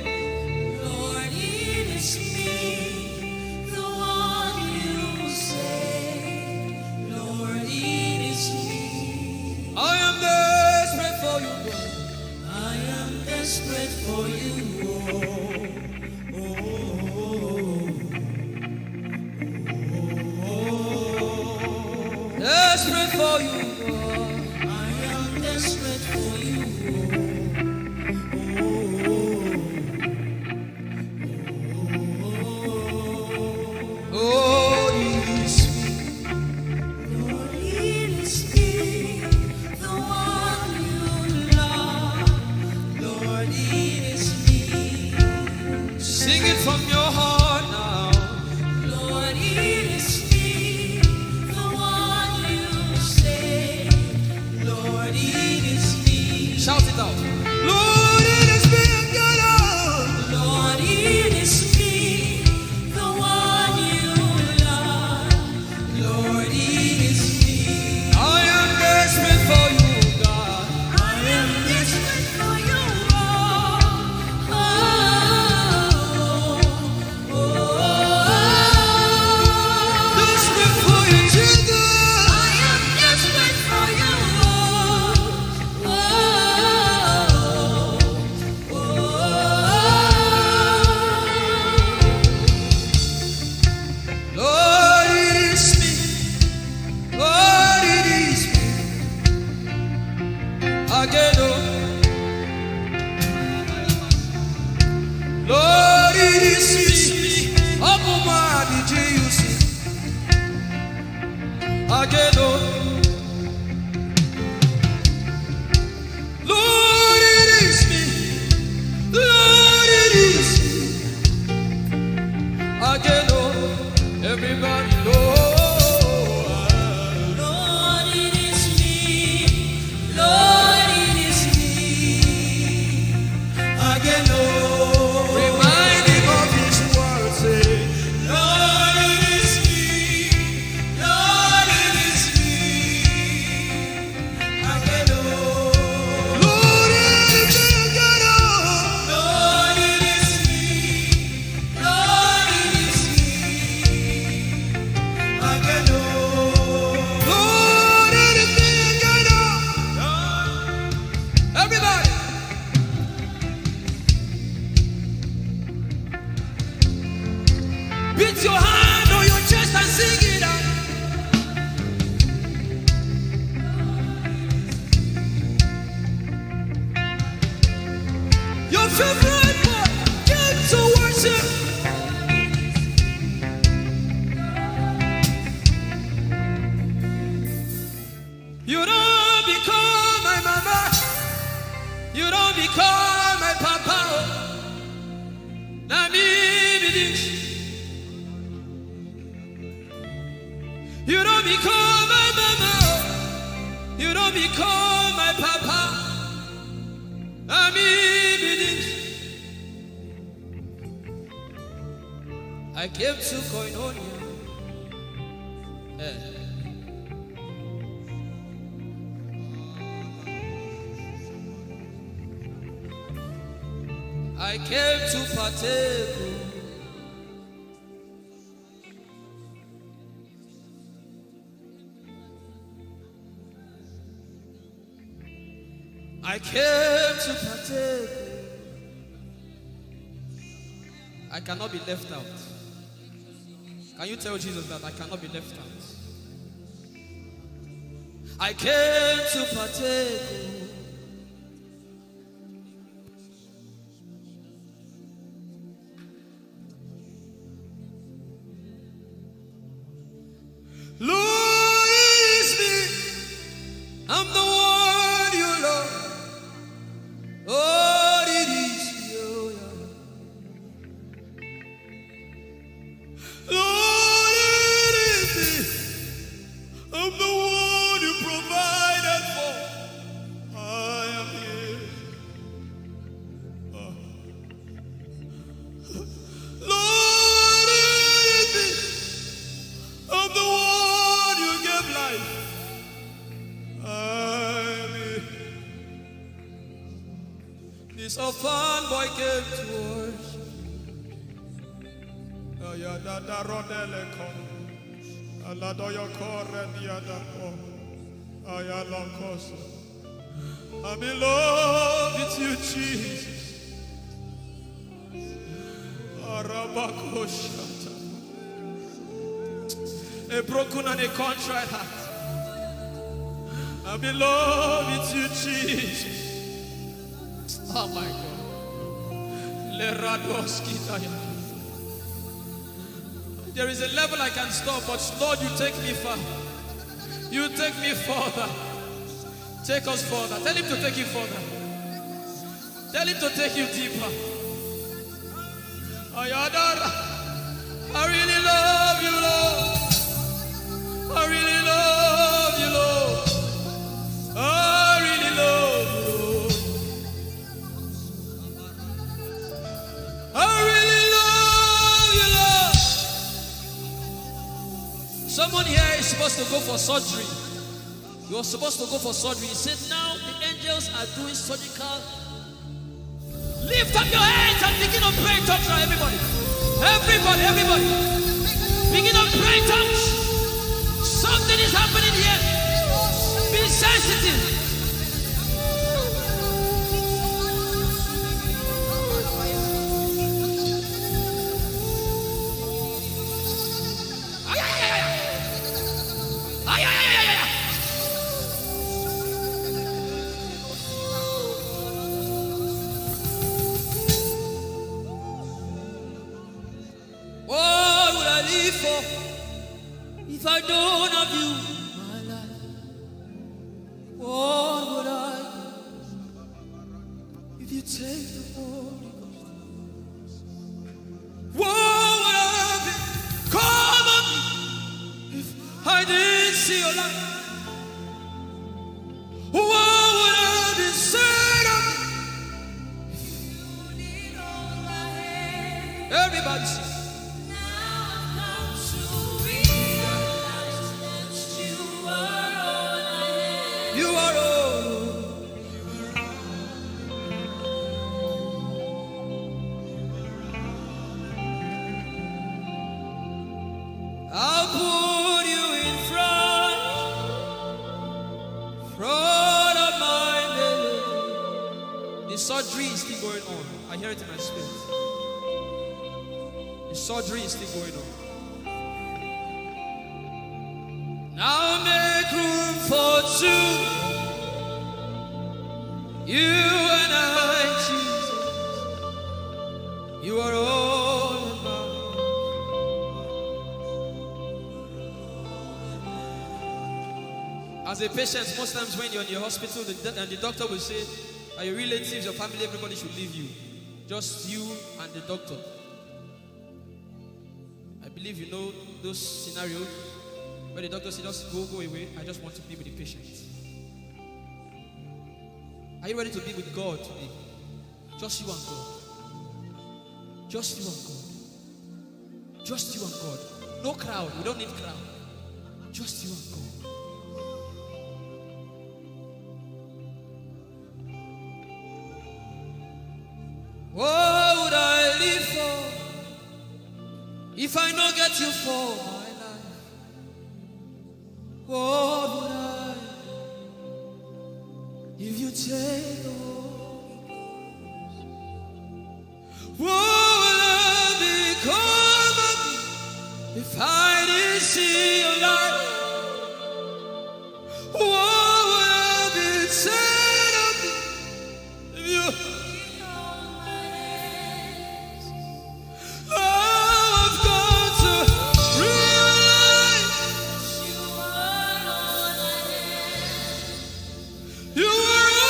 Lord, it is me. The one you say. Lord, it is me. I am desperate for you, God. I am desperate for you. Desperate for you, God. I am desperate for you. Oh, it is me. Lord, it is me, the one you love. Lord, it is me. Sing it from your heart now. Lord, it is me, the one you say. Lord, it is me. Shout it out. Lord, it is me again. Lord, it is me, the one you love. Lord, it is me. I am desperate for you, God. I am desperate for you. Desperate for you, Jesus. I am desperate for you. Lord, it is me. Lord, it is me. Again, oh. Lord, it is me. Omatade, Jesus. Again, oh. Lord, it is me. Lord, it is me. Again, oh. Everybody know. Lord, it is me. Lord, it is me. Again, oh. Remind him of his word, say, Lord, it is me. Lord, it is me. Again, oh. Lord, it is me again, oh. Lord, it is me. Lord, it is me. Again, oh. Lord, it is me again, oh. Everybody. Beat your hand on your chest and sing it out. Your favorite part, get to worship. You don't become my mama. You don't become my papa. Na me be this. You don't become my mama. You don't become my papa. Na me be this. I came to Koinonia. I came to partake. I came to partake. I cannot be left out. Can you tell Jesus that I cannot be left out? I came to partake. Lord, it is me. I'm the one you love. Lord, it is me. I'm the one you provided for. I am here. Lord, it is me. I'm the one you gave life. I am here. This orphan boy came to worship. Ayadada rodele kon. Aladoyo kore diada ko. Ayalokoso. I'm in love with you, Jesus. Arabakoshata. A broken and a contrite heart. I'm in love with you, Jesus. Oh my God. Leradoski taya. There is a level I can stop, but Lord, you take me far. You take me further. Take us further. Tell him to take you further. Tell him to take you deeper. Ayadara. I really love you, Lord. I really love you, Lord. I really love you, Lord. I really love you, Lord. Someone here is supposed to go for surgery. You're supposed to go for surgery. He said, now the angels are doing surgical. Lift up your hands and begin to pray in tongues now, everybody. Everybody. Begin to pray in tongues. Something is happening here. Be sensitive. If I don't have you, my life, what would I do? If you take the Holy Ghost, what would I be? Come on me. If I didn't see your light, what would I be said of me? If you need all my hand, everybody sing. You are all. I'll put you in front of my belly. The surgery is still going on. I hear it in my spirit. The surgery is still going on. Now make room for two. You and I, Jesus. You are all about. As a patient, most times when you're in your hospital, the doctor will say, are your relatives, your family, everybody should leave you. Just you and the doctor. I believe you know those scenarios. But the doctor said, just go away. I just want to be with the patient. Are you ready to be with God today? Just you and God. Just you and God. Just you and God. No crowd. We don't need crowd. Just you and God. What would I live for if I not get you for my life? What would I if you take the Holy Ghost? What will I become of me if I didn't see your light? What would I be said of me if you? I've got to realize you are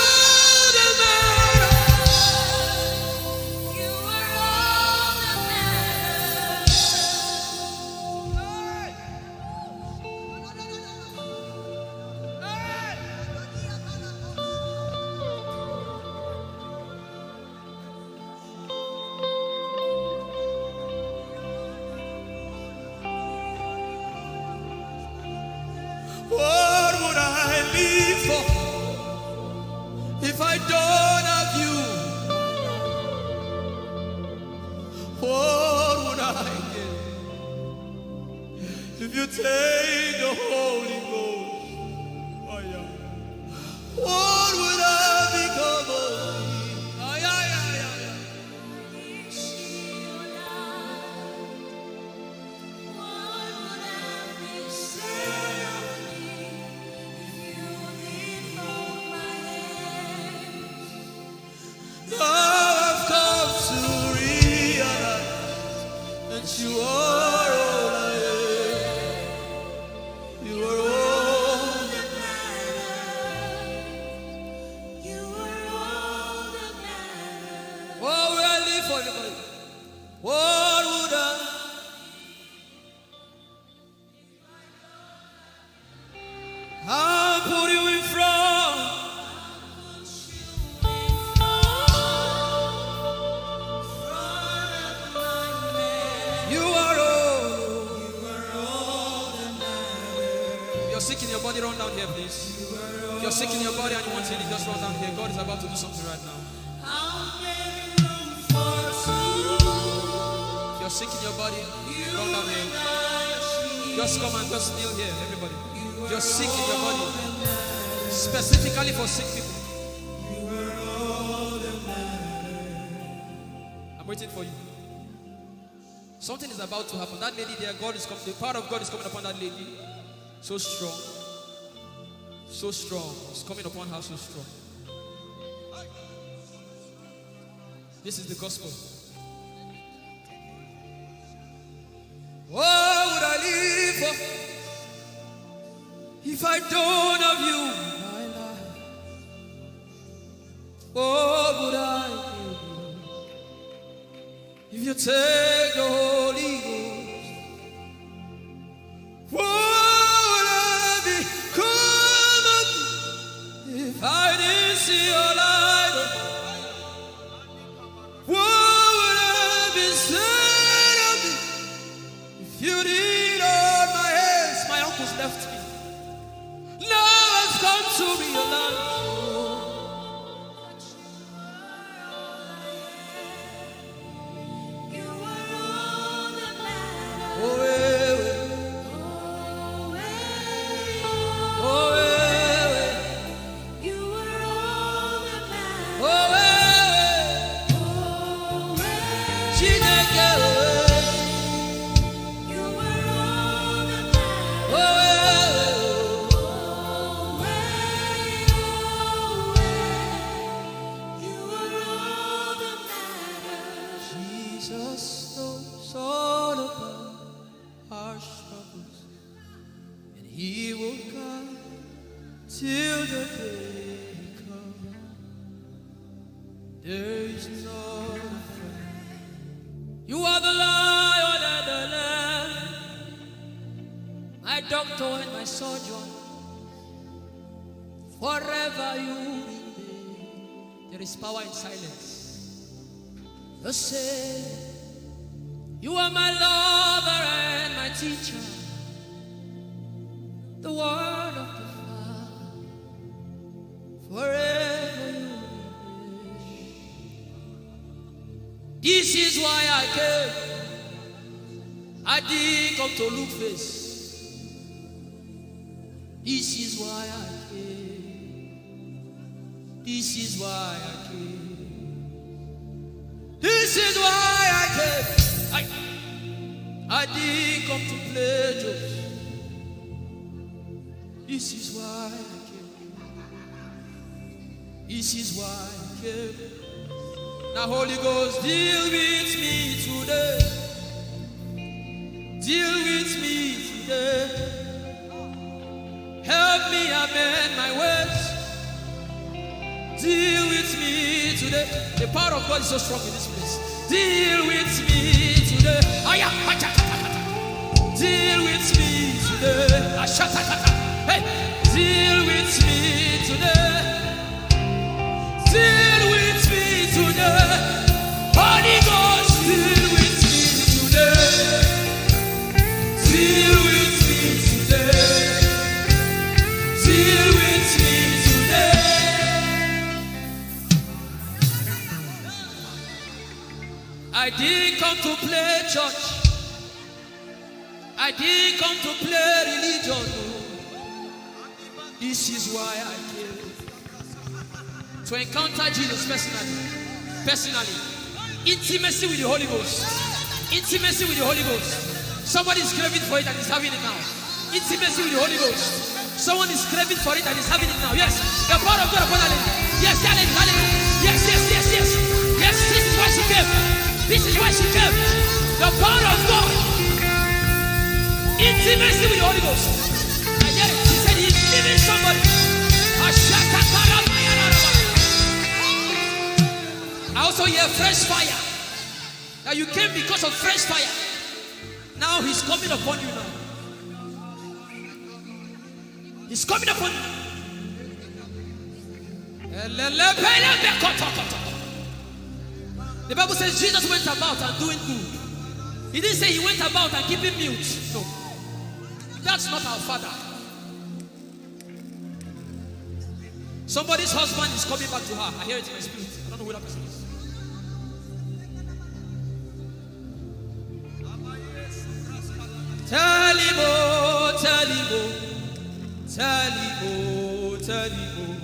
all that matters. If I don't have you, what would I get? If you take the Holy Ghost, oh yeah, what would I become of me? Oh yeah, yeah, yeah, yeah. Now I've come to realize that you are all I am. You are all that matters. You are all that matters. What would I live for, everybody? What would I? I'll put you in front. You are all that matters. If you're sick in your body, run down here, please. If you're sick in your body and you want healing, just run down here. God is about to do something right now. If you're sick in your body, run down here. Just come and just kneel here, everybody. If you're sick in your body, specifically for sick people. I'm waiting for you. Something is about to happen. That lady there, God is coming. The power of God is coming upon that lady. So strong. So strong. It's coming upon her so strong. This is the gospel. What would I live for if I don't have you, my life? What would I do if you take the Holy Ghost? What would I become of me if I didn't see your light? What would I be said of me if you did all my hands? My uncles left me. Now I've come to realize. Forever you remain. There is power in silence. You say, you are my lover and my teacher, the word of the Father. Forever you remain. This is why I came. I didn't come to look face. This is why I came. This is why I came. This is why I came. I didn't come to play jokes. This is why I came. This is why I came. Now Holy Ghost, deal with me today. Deal with me today. Help me amend my ways. Deal with me today. The power of God is so strong in this place. Deal with me today. Deal with me today. Hey, deal with me today. Deal with me today. Holy Ghost, deal with me today. Deal with me today. Deal with me today. church. I didn't come to play religion. This is why I came. To encounter Jesus personally. Intimacy with the Holy Ghost. Intimacy with the Holy Ghost. Somebody is craving for it and is having it now. Intimacy with the Holy Ghost. Someone is craving for it and is having it now. Yes. The power of God upon her. Yes, hallelujah. Yes. Yes, this is why she came. This is why she came. The power of God. Intimacy with the Holy Ghost. I get it. She said he's giving somebody. I also hear fresh fire. That you came because of fresh fire. Now he's coming upon you now. He's coming upon you. The Bible says Jesus went about and doing good. He didn't say he went about and keeping mute. No. That's not our Father. Somebody's husband is coming back to her. I hear it in my spirit. I don't know who that person is. Tell him, oh, tell him, oh. Tell him, oh, tell him, oh.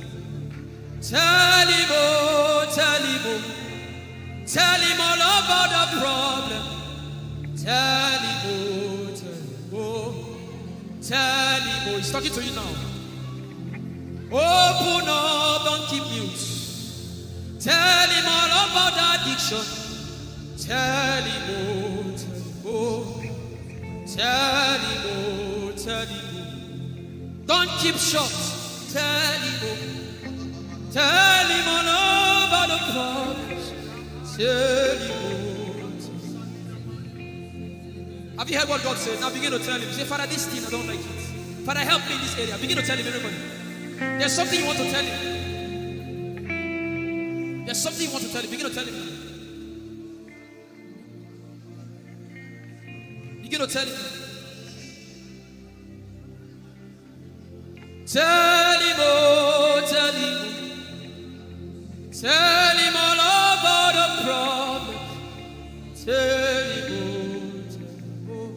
Tell him, oh, tell him, oh. Tell him all about the problem. Tell him, oh, tell him, oh. Tell him, oh. He's talking to you now. Open up, don't keep mute. Tell him all about the addiction. Tell him, oh, tell him, oh. Tell him, oh, tell him, oh. Don't keep short. Tell him, oh. Tell him all about the problems. Tell him, oh. Have you heard what God said? Now begin to tell him. Say, Father, this thing I don't like it. Father, help me in this area. Begin to tell him, everybody. There's something you want to tell him. There's something you want to tell him. Begin to tell him. Begin to tell him. Tell him, oh, tell him. Tell him all about the problem. Tell him, oh,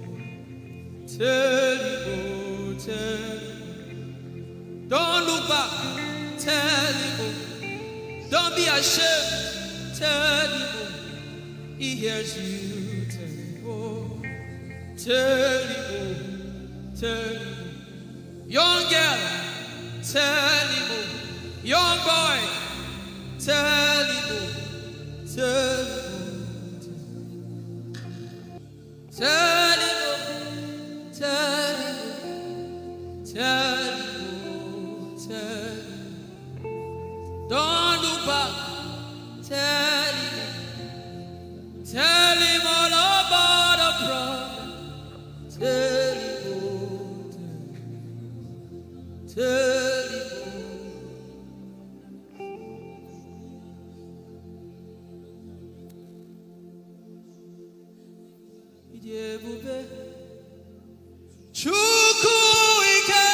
tell him, oh, tell him. Don't look back. Tell him, oh. Don't be ashamed. Tell him, oh. He hears you. Tell him, oh. Tell him, oh. Tell him, oh. Young girl, tell him, oh. Young boy, tell him, oh. Tell him, oh. Tell him, oh. Tell him, oh. Tell him, oh. Tell him. Don't look back. Tell him. Tell him all about the problem. Tell him, oh. Tell him, oh. Ijeoma Chukwu ike.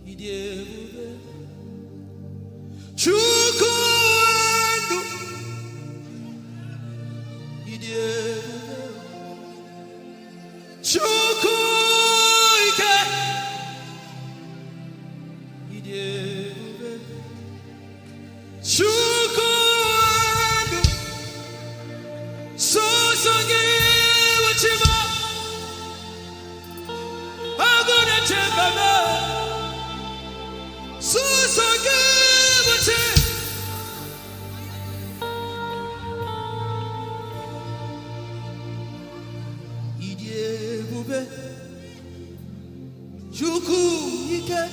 Ijeoma Chukwu ndu. Ijeoma Chukwu ike. Ijeoma Chukwu ndu. Sosogi wachima. Agone chembaba. Sosogi wachima. Ijeoma Chukwu ike.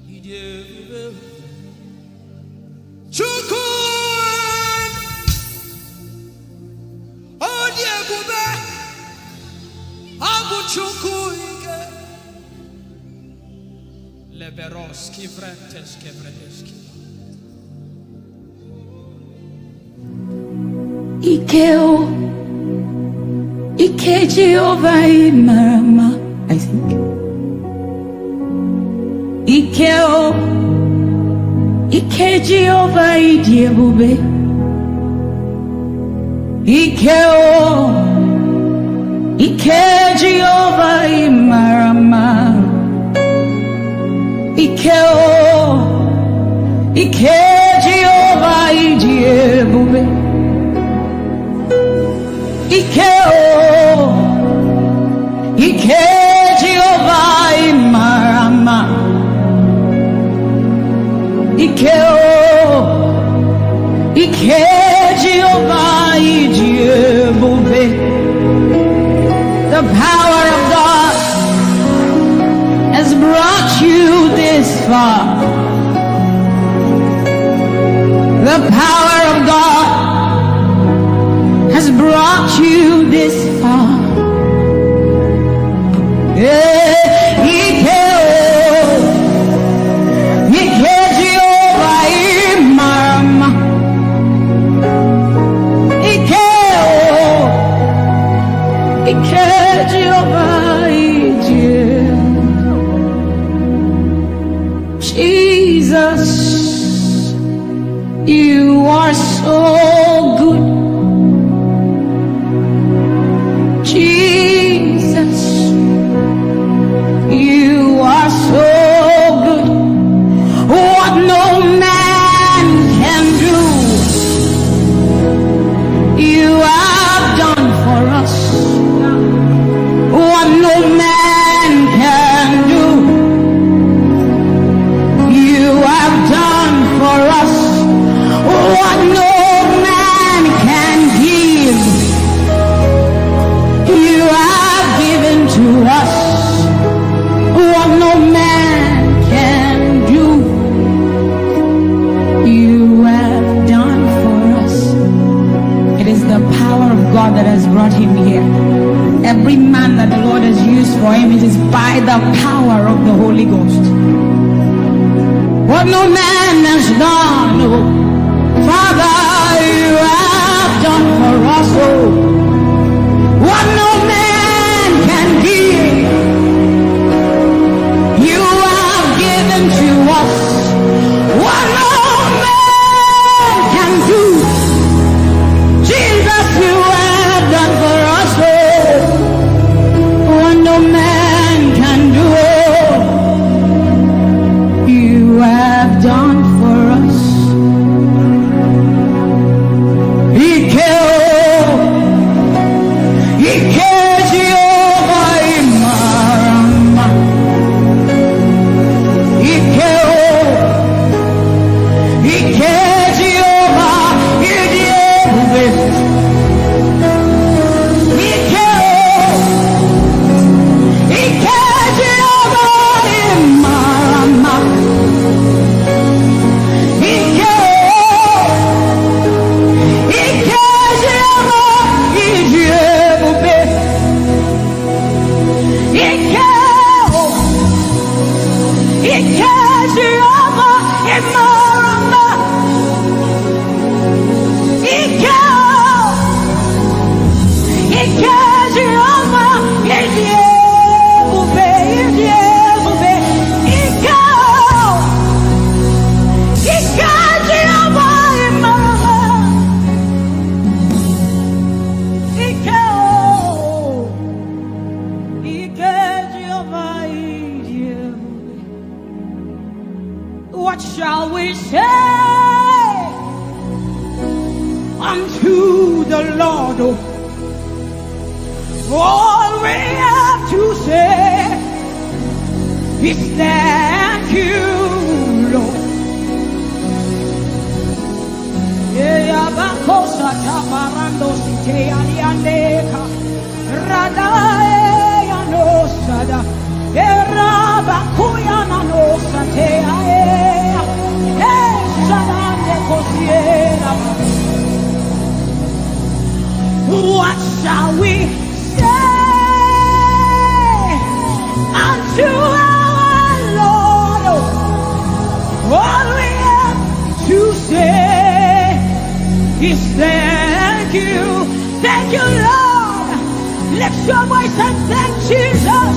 Ijeoma Chukwu Odiebube Abu Chukwu ike. Leberoski Vrenteski Vredeski. Ikeo, Ike Jehovah Marama, I think. Ikeo, Ike Jehovah Idiebube, Ike Jehovah Imarama. Ike Jehovah Ijeoma. Ike Jehovah Imarama. Ike Jehovah Ijeoma. The power of God has brought you this far. The power of God has brought you this far. Jesus, you are so good. Jesus, you are so good. What no man can do, you have done for us. What no man can do, you have done for us. What no man can give, you have given to us. What no man can do, you have done for us. It is the power of God that has brought him here. Every man that the Lord has used for him, it is by the power of the Holy Ghost. What no man has done, oh, Father, you have done for us, oh. What no man can give, you have given to us. What no man can do, Jesus, you have done for us, oh. What no man can do, oh, you have done for us. What shall we say unto the Lord? All we have to say is thank you, Lord. What shall we say unto our Lord? All we have to say is thank you, Lord. Lift your voice and thank Jesus.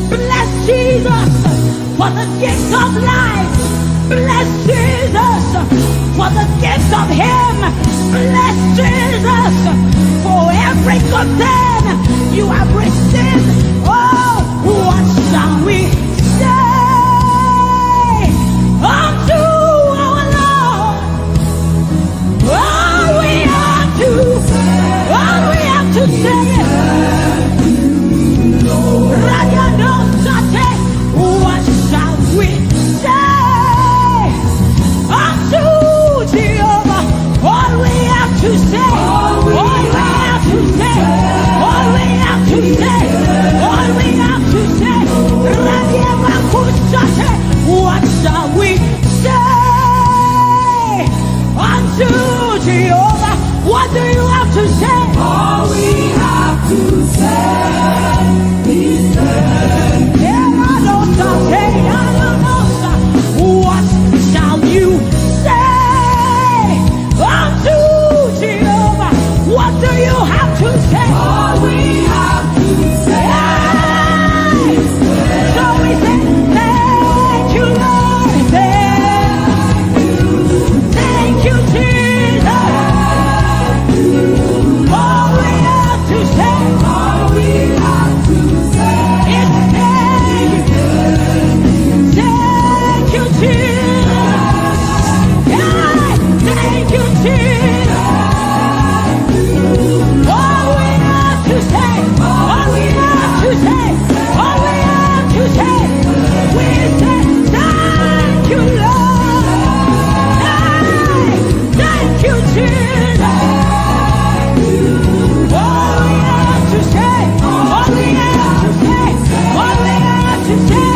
Bless Jesus for the gift of life. Bless Jesus for the gift of him. Bless Jesus for every good thing you have received. Oh, what shall we say unto our Lord? All we have to say what shall we say unto Jehovah? All we have to say, all we have to say, all we have to say, all we have to say. What shall we say unto Jehovah? What do you have to say? All we have to say is what shall you say unto Jehovah? What do you have to say? all we have to say. So we say, thank you, Lord. Thank you, Jesus. All we have to say, All we have to say is thank you, Jesus. Yeah, thank you, Jesus. All we have to say, all we have to say, all we have to say, we say thank you, Lord. Thank you, Jesus. All we have to say, all we have to say, all we have to say,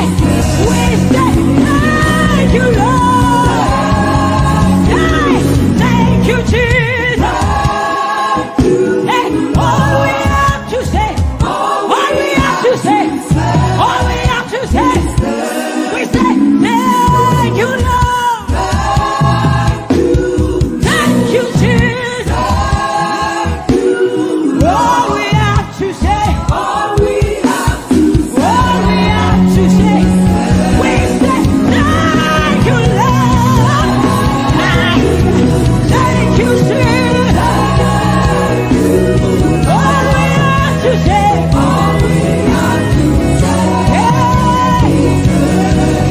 we say thank you, Lord. Thank you, Jesus. Hey, all we have to say, all we have to say, all we have to say, we say thank you, Lord. Thank you, Jesus. All we have to say, all we have to all we have to say, we say thank you, Lord. Thank you, Jesus. All we have to say, all we have to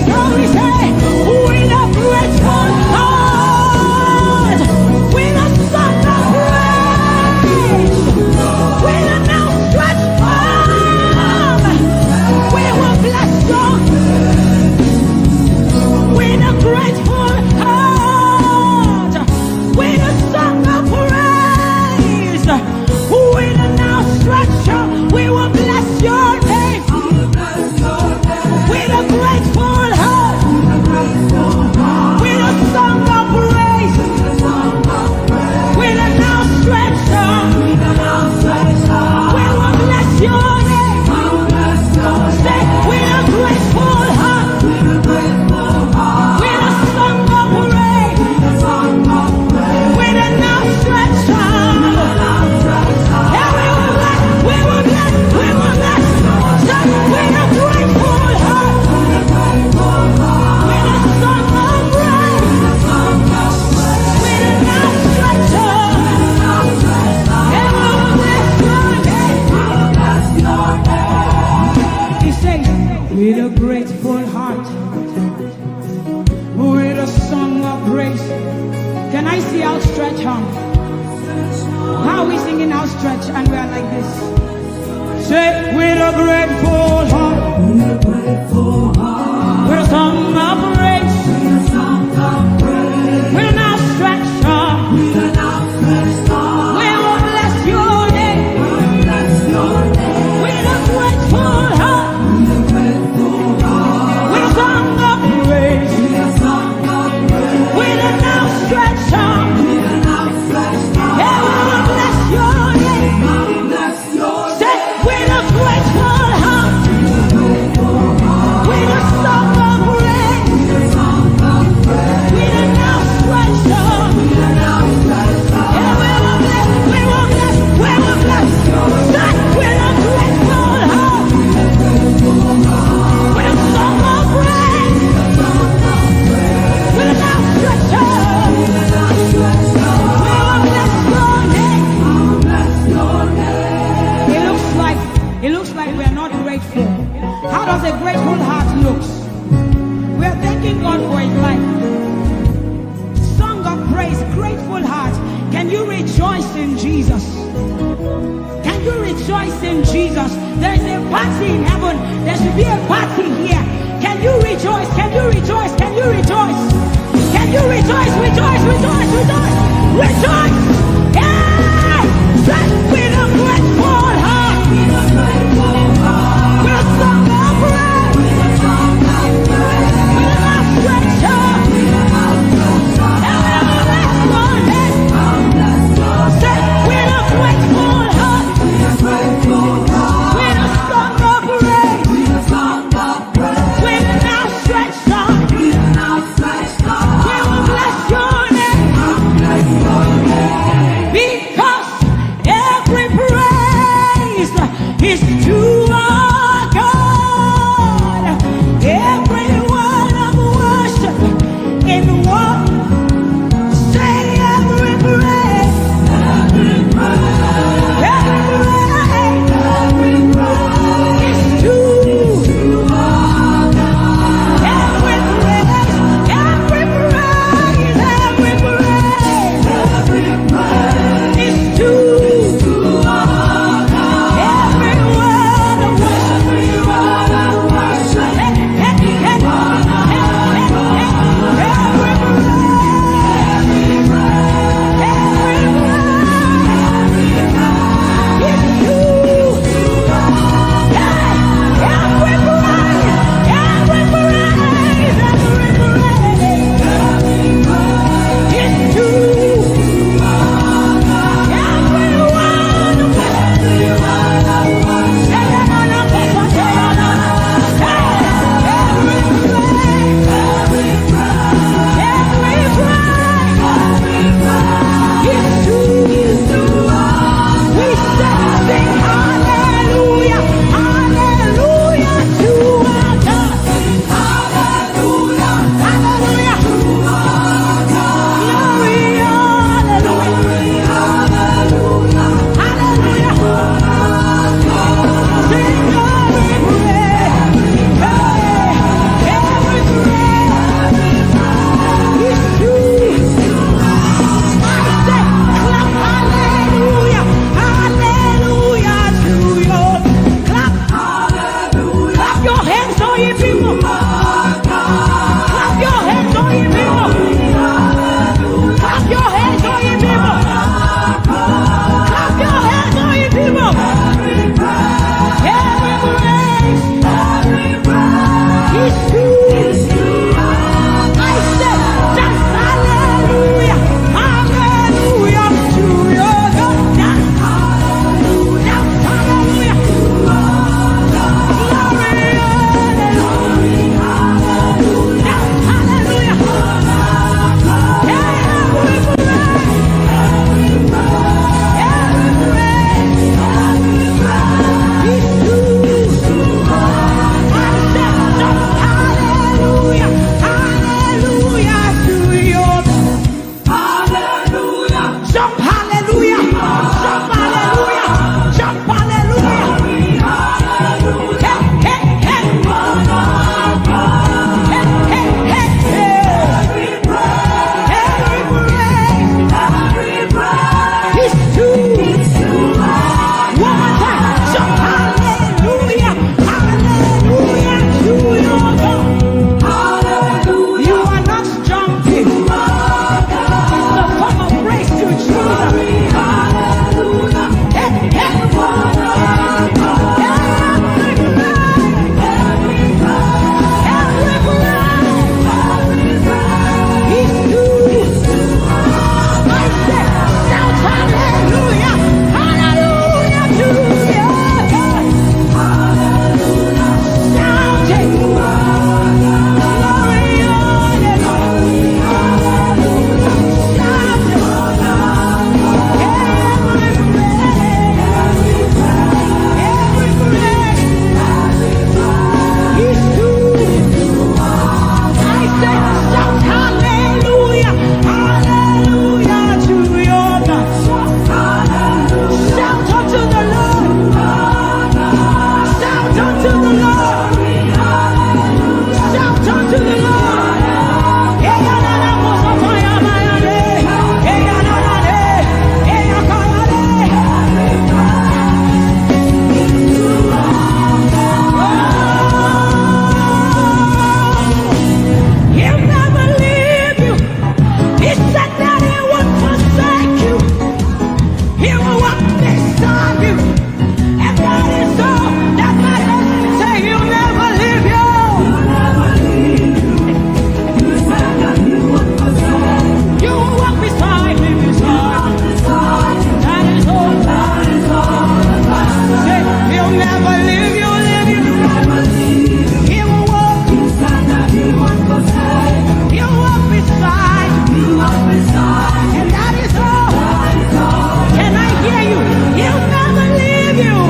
so we say, with a grateful heart, with a song of praise, with an outstretched arm, we will bless God. With a grateful heart, with a song of praise, with an outstretched arm, we will bless your name. With a grateful heart, with a song of praise, with an outstretched arm, we will bless your name. Say, with a grateful heart, with a song of praise, with an outstretched arm, yeah, we will bless. Say, with a grateful heart, with a song of praise, with an outstretched arm, yeah, we will bless your name. He says, with a grateful heart, with a song of praise. Can I see outstretched arm? How are we singing outstretched and we are like this? Say, with a grateful heart, with a song of praise, with an outstretched arm, we will bless your name. With a grateful heart, with a song of praise, with an outstretched arm, yeah, we will bless your name. Say, with a grateful heart, with a song of praise, in Jesus? Can you rejoice in Jesus? There is a party in heaven. There should be a party here. Can you rejoice? Can you rejoice? Can you rejoice? Can you rejoice? Rejoice, rejoice, rejoice, rejoice! Yeah! Set with a grateful heart. With a song of praise. With a outstretched heart. And we'll bless your name. Set with a grateful heart. With a song of praise. With an outstretched heart. We will bless your name. Be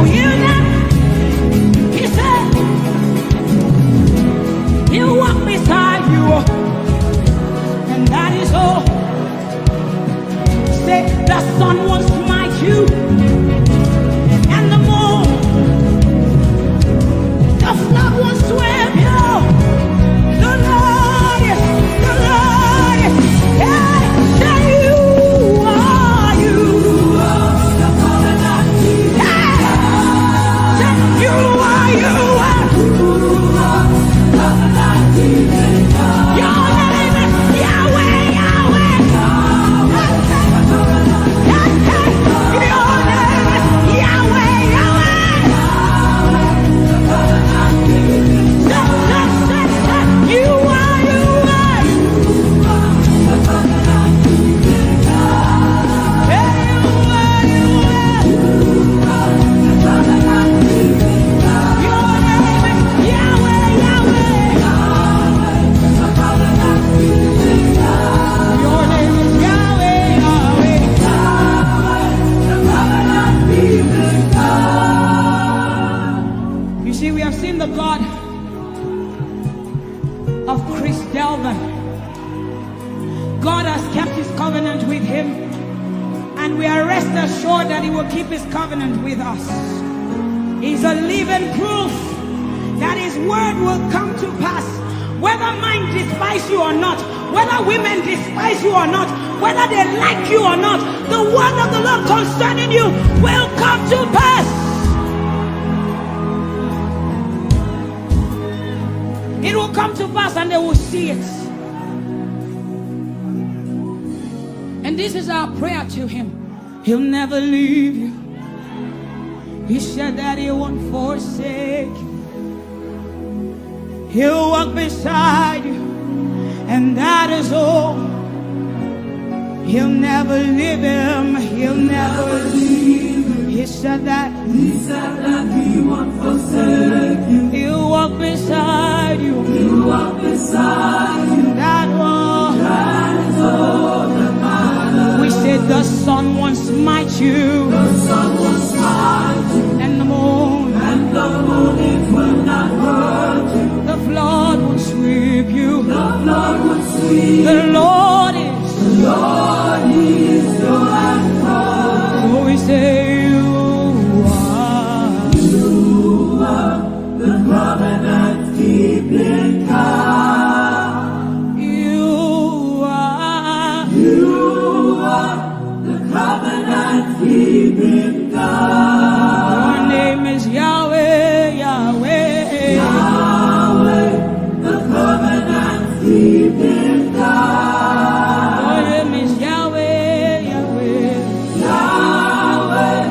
will heal them. He said, He'll walk beside you, and that is all. Say, the sun will smite you, and the moon, the flood will swim you. The Lord is, yeah, say you are you. The covenant keeper. Yeah, say you are you. Covenant keeper. Your name is Yahweh, Yahweh. Your name is Yahweh, Yahweh. You are, you are. You see, we have seen the God of Chris Delvin. God has kept his covenant with him, and we are rest assured that he will keep his covenant with us. He's a living proof that his word will come to pass. Whether men despise you or not, whether women despise you or not, whether they like you or not, the word of the Lord concerning you will come to pass. It will come to pass and they will see it. And this is our prayer to him. He'll never leave you. He said that he won't forsake you. He'll walk beside you, and that is all. He'll never leave him. He'll never leave him. He said that he won't forsake you. He'll walk beside you. He'll walk beside you. That is all that matters. We said the sun won't smite you. The sun won't smite you. And the moon. And the moon, it will not hurt you. The flood will sweep you. The flood will sweep. The Lord is. The Lord is your anchor. So we say you are the covenant keeping God. You are the covenant keeping God. Your name is Yahweh, Yahweh. Yahweh, the covenant keeping God. Your name is Yahweh, Yahweh. Yahweh,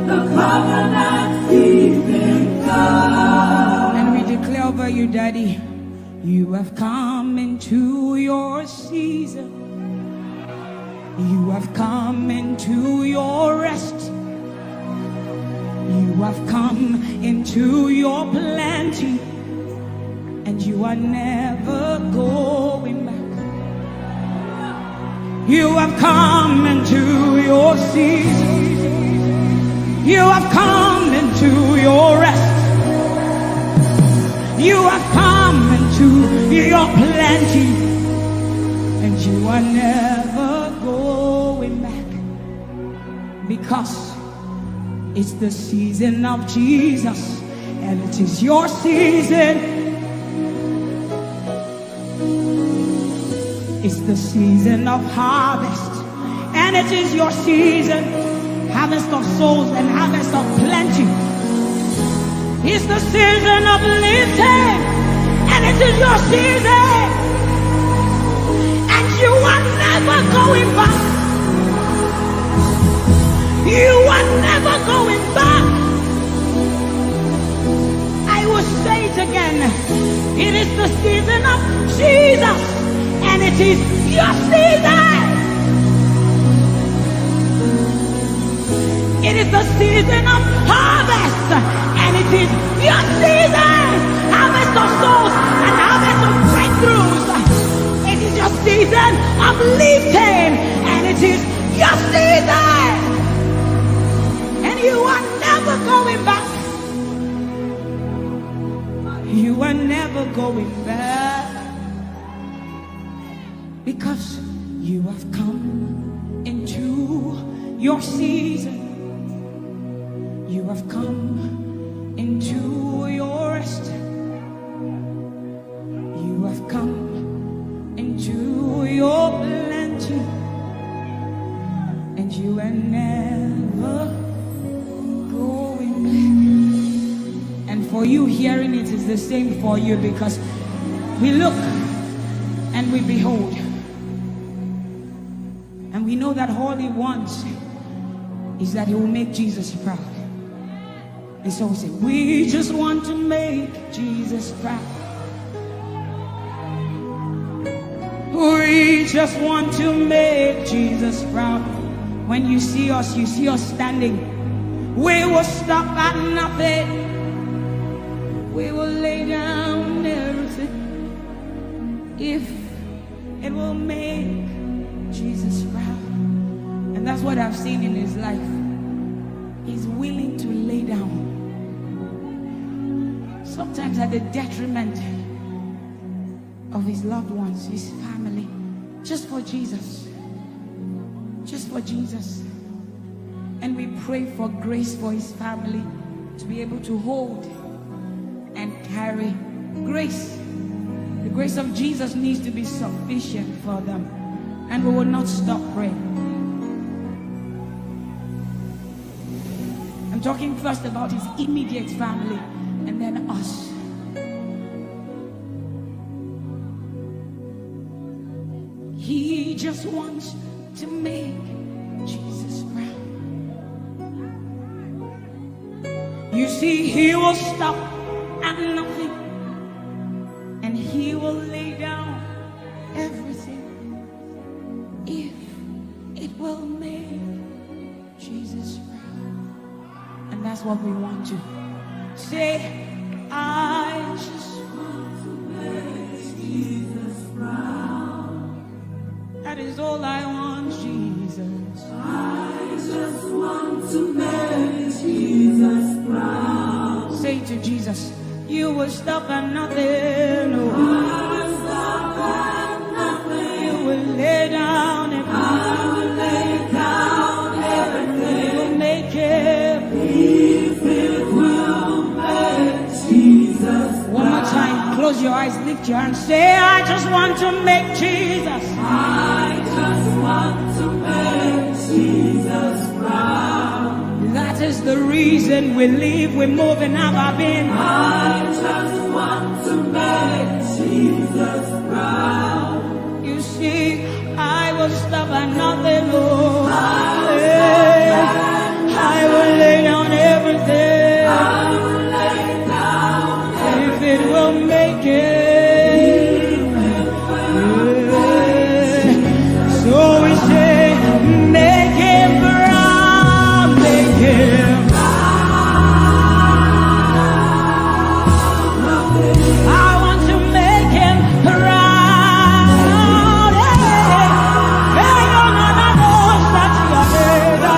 the covenant keeping God. And we declare over you, Daddy, you have come into your season. You have come into your rest. You have come into your plenty, and you are never going back. You have come into your season. You have come into your rest. You have come into your plenty, and you are never going back, because it's the season of Jesus, and it is your season. It's the season of harvest, and it is your season. Harvest of souls and harvest of plenty. It's the season of lifting, and it is your season. And you are never going back. You are never going back. I will say it again. It is the season of Jesus, and it is your season. It is the season of harvest, and it is your season. Harvest of souls and harvest of breakthroughs. It is your season of lifting, and it is your season. And you are never never going back. You are never going back. Because you have come into your season. You have come into your rest. You have come into your plenty. And you are never going back. And for you, hearing it is the same for you, because we look and we behold. And we know that all he wants is that he will make Jesus proud. And so we say, we just want to make Jesus proud. We just want to make Jesus proud. When you see us standing. We will stop at nothing. We will lay down everything if it will make Jesus proud. And that's what I've seen in his life. He's willing to lay down. Sometimes at the detriment of his loved ones, his family, just for Jesus. Just for Jesus. And we pray for grace for his family to be able to hold and carry grace. The grace of Jesus needs to be sufficient for them. And we will not stop praying. I'm talking first about his immediate family and then us. He just wants to make Jesus proud. You see, he will stop at nothing, and he will lay down everything if it will make Jesus proud. And that's what we want to say. I just want to make Jesus proud. That is all I want, Jesus. I just want to make Jesus proud. Say to Jesus, you will stop at nothing. No. I will stop at nothing. You will lay down everything. I will lay down everything. You will make it. If it will make Jesus. One more time, close your eyes, lift your hands, say, I just want to make Jesus. I just want to make Jesus proud. That is the reason we live, we move, and have our being. I just want to make Jesus proud. You see, I will stop at nothing, Lord. I will lay down everything. I will lay down everything. If it will make it. So we say, make him proud, make him proud. I want to make him proud.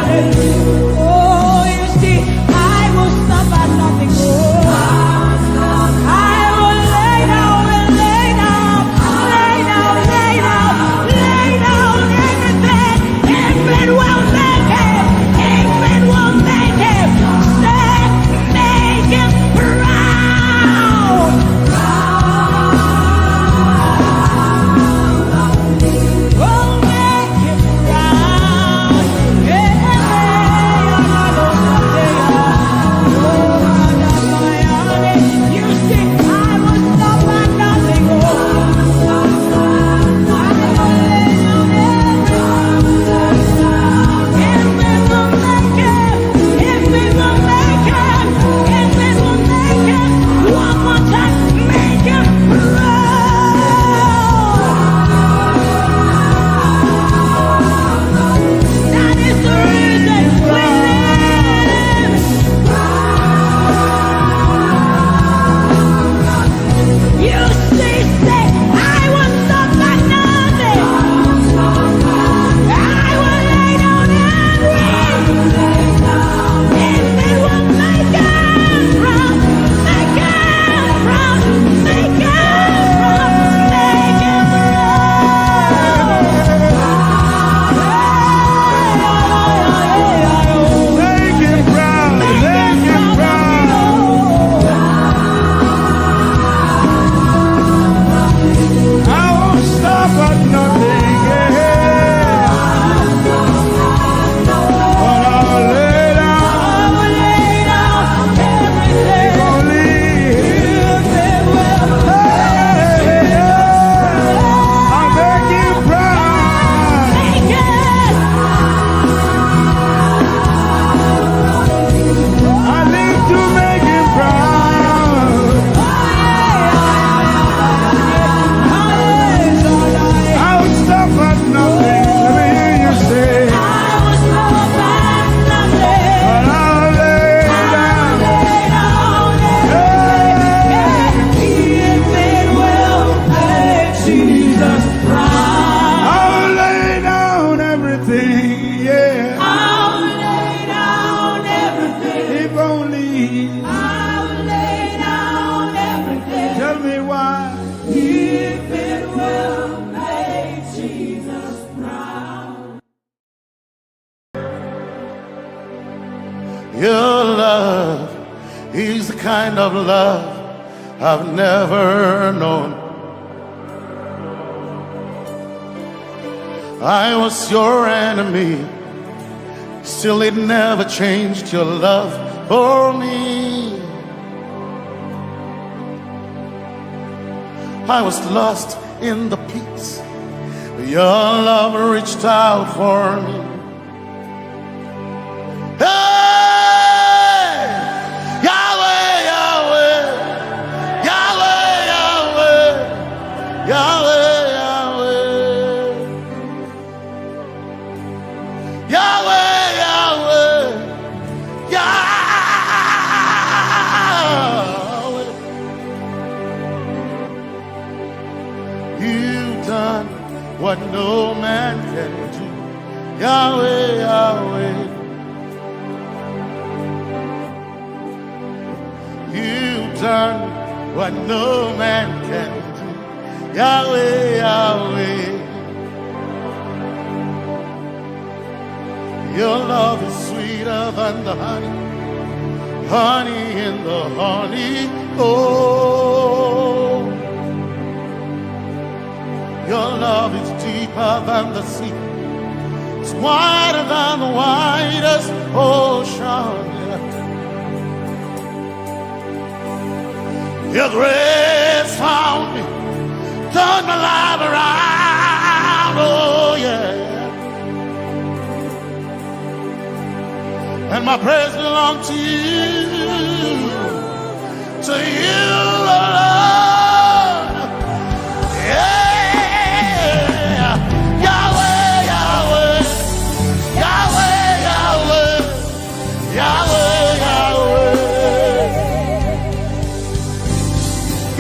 Hey, Your love is the kind of love I've never known. I was your enemy, still it never changed your love for me. I was lost in the pits, but your love reached out for me. Hey! Yahweh, Yahweh, Yahweh, Yahweh, Yahweh, Yahweh, Yahweh, Yahweh, Yahweh. You've done what no man can do. Yahweh, Yahweh. You've done what no man can do. Yahweh, Yahweh. Your love is sweeter than the honey, honey in the honey. Oh, your love is deeper than the sea. It's wider than the widest ocean. Your grace found me, turned my life around. Oh yeah. And my praise belongs to you, Lord. Yeah. Yahweh, Yahweh, Yahweh, Yahweh, Yahweh, Yahweh,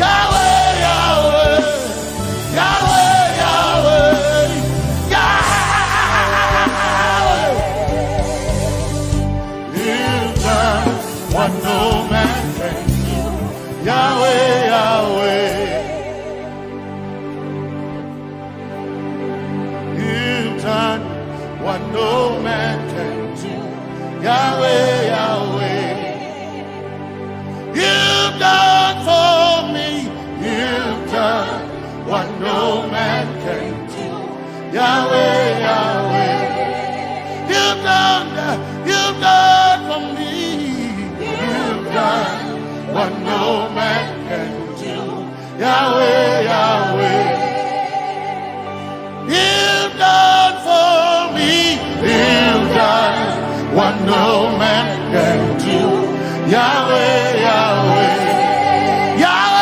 Yahweh, Yahweh, Yahweh, Yahweh, Yahweh. What no man can do, Yahweh, Yahweh. You've done what no man can do, Yahweh, Yahweh. You've done for me, you've done what no man can do, Yahweh, Yahweh. You've done for me. What no man can do, Yahweh, Yahweh. You've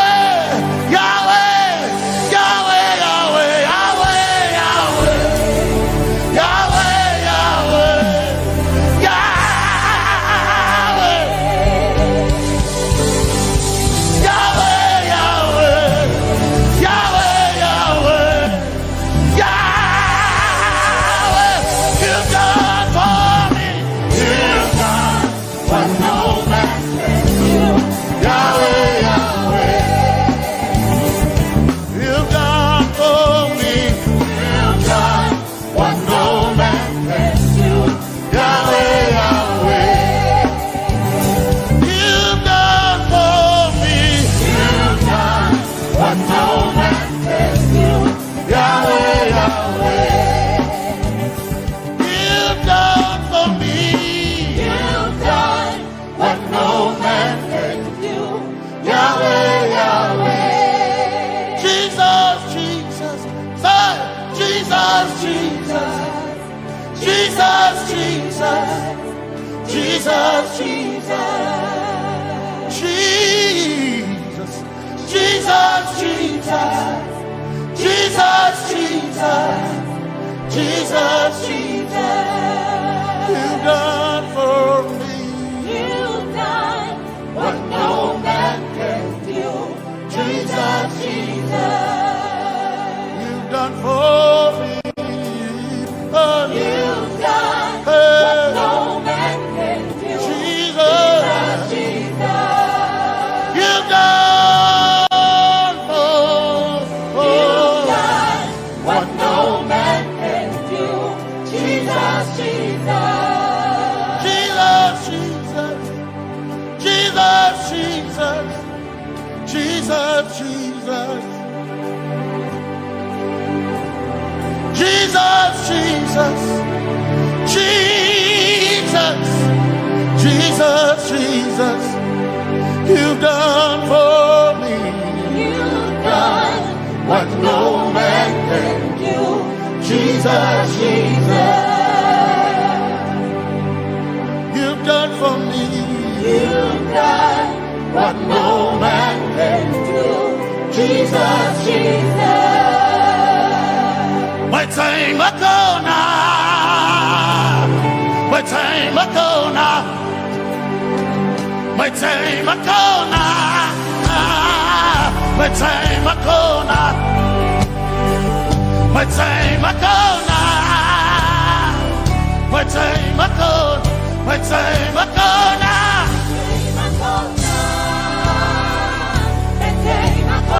done for me, you've done what no man can do, Yahweh, Yahweh. You've done for me. You've done what no man can do. Jesus, Jesus. You've done for me. You've done what no man can do. Jesus, Jesus. You've done what no man can do. Jesus, Jesus. Jesus, Jesus, Jesus, Jesus, you've done for me. You've done what no man can do. Jesus, Jesus. You've done for me. You've done what no man can do. Jesus, Jesus. My time ago now. My time ago now. My time ago now. My time ago now. My time ago now.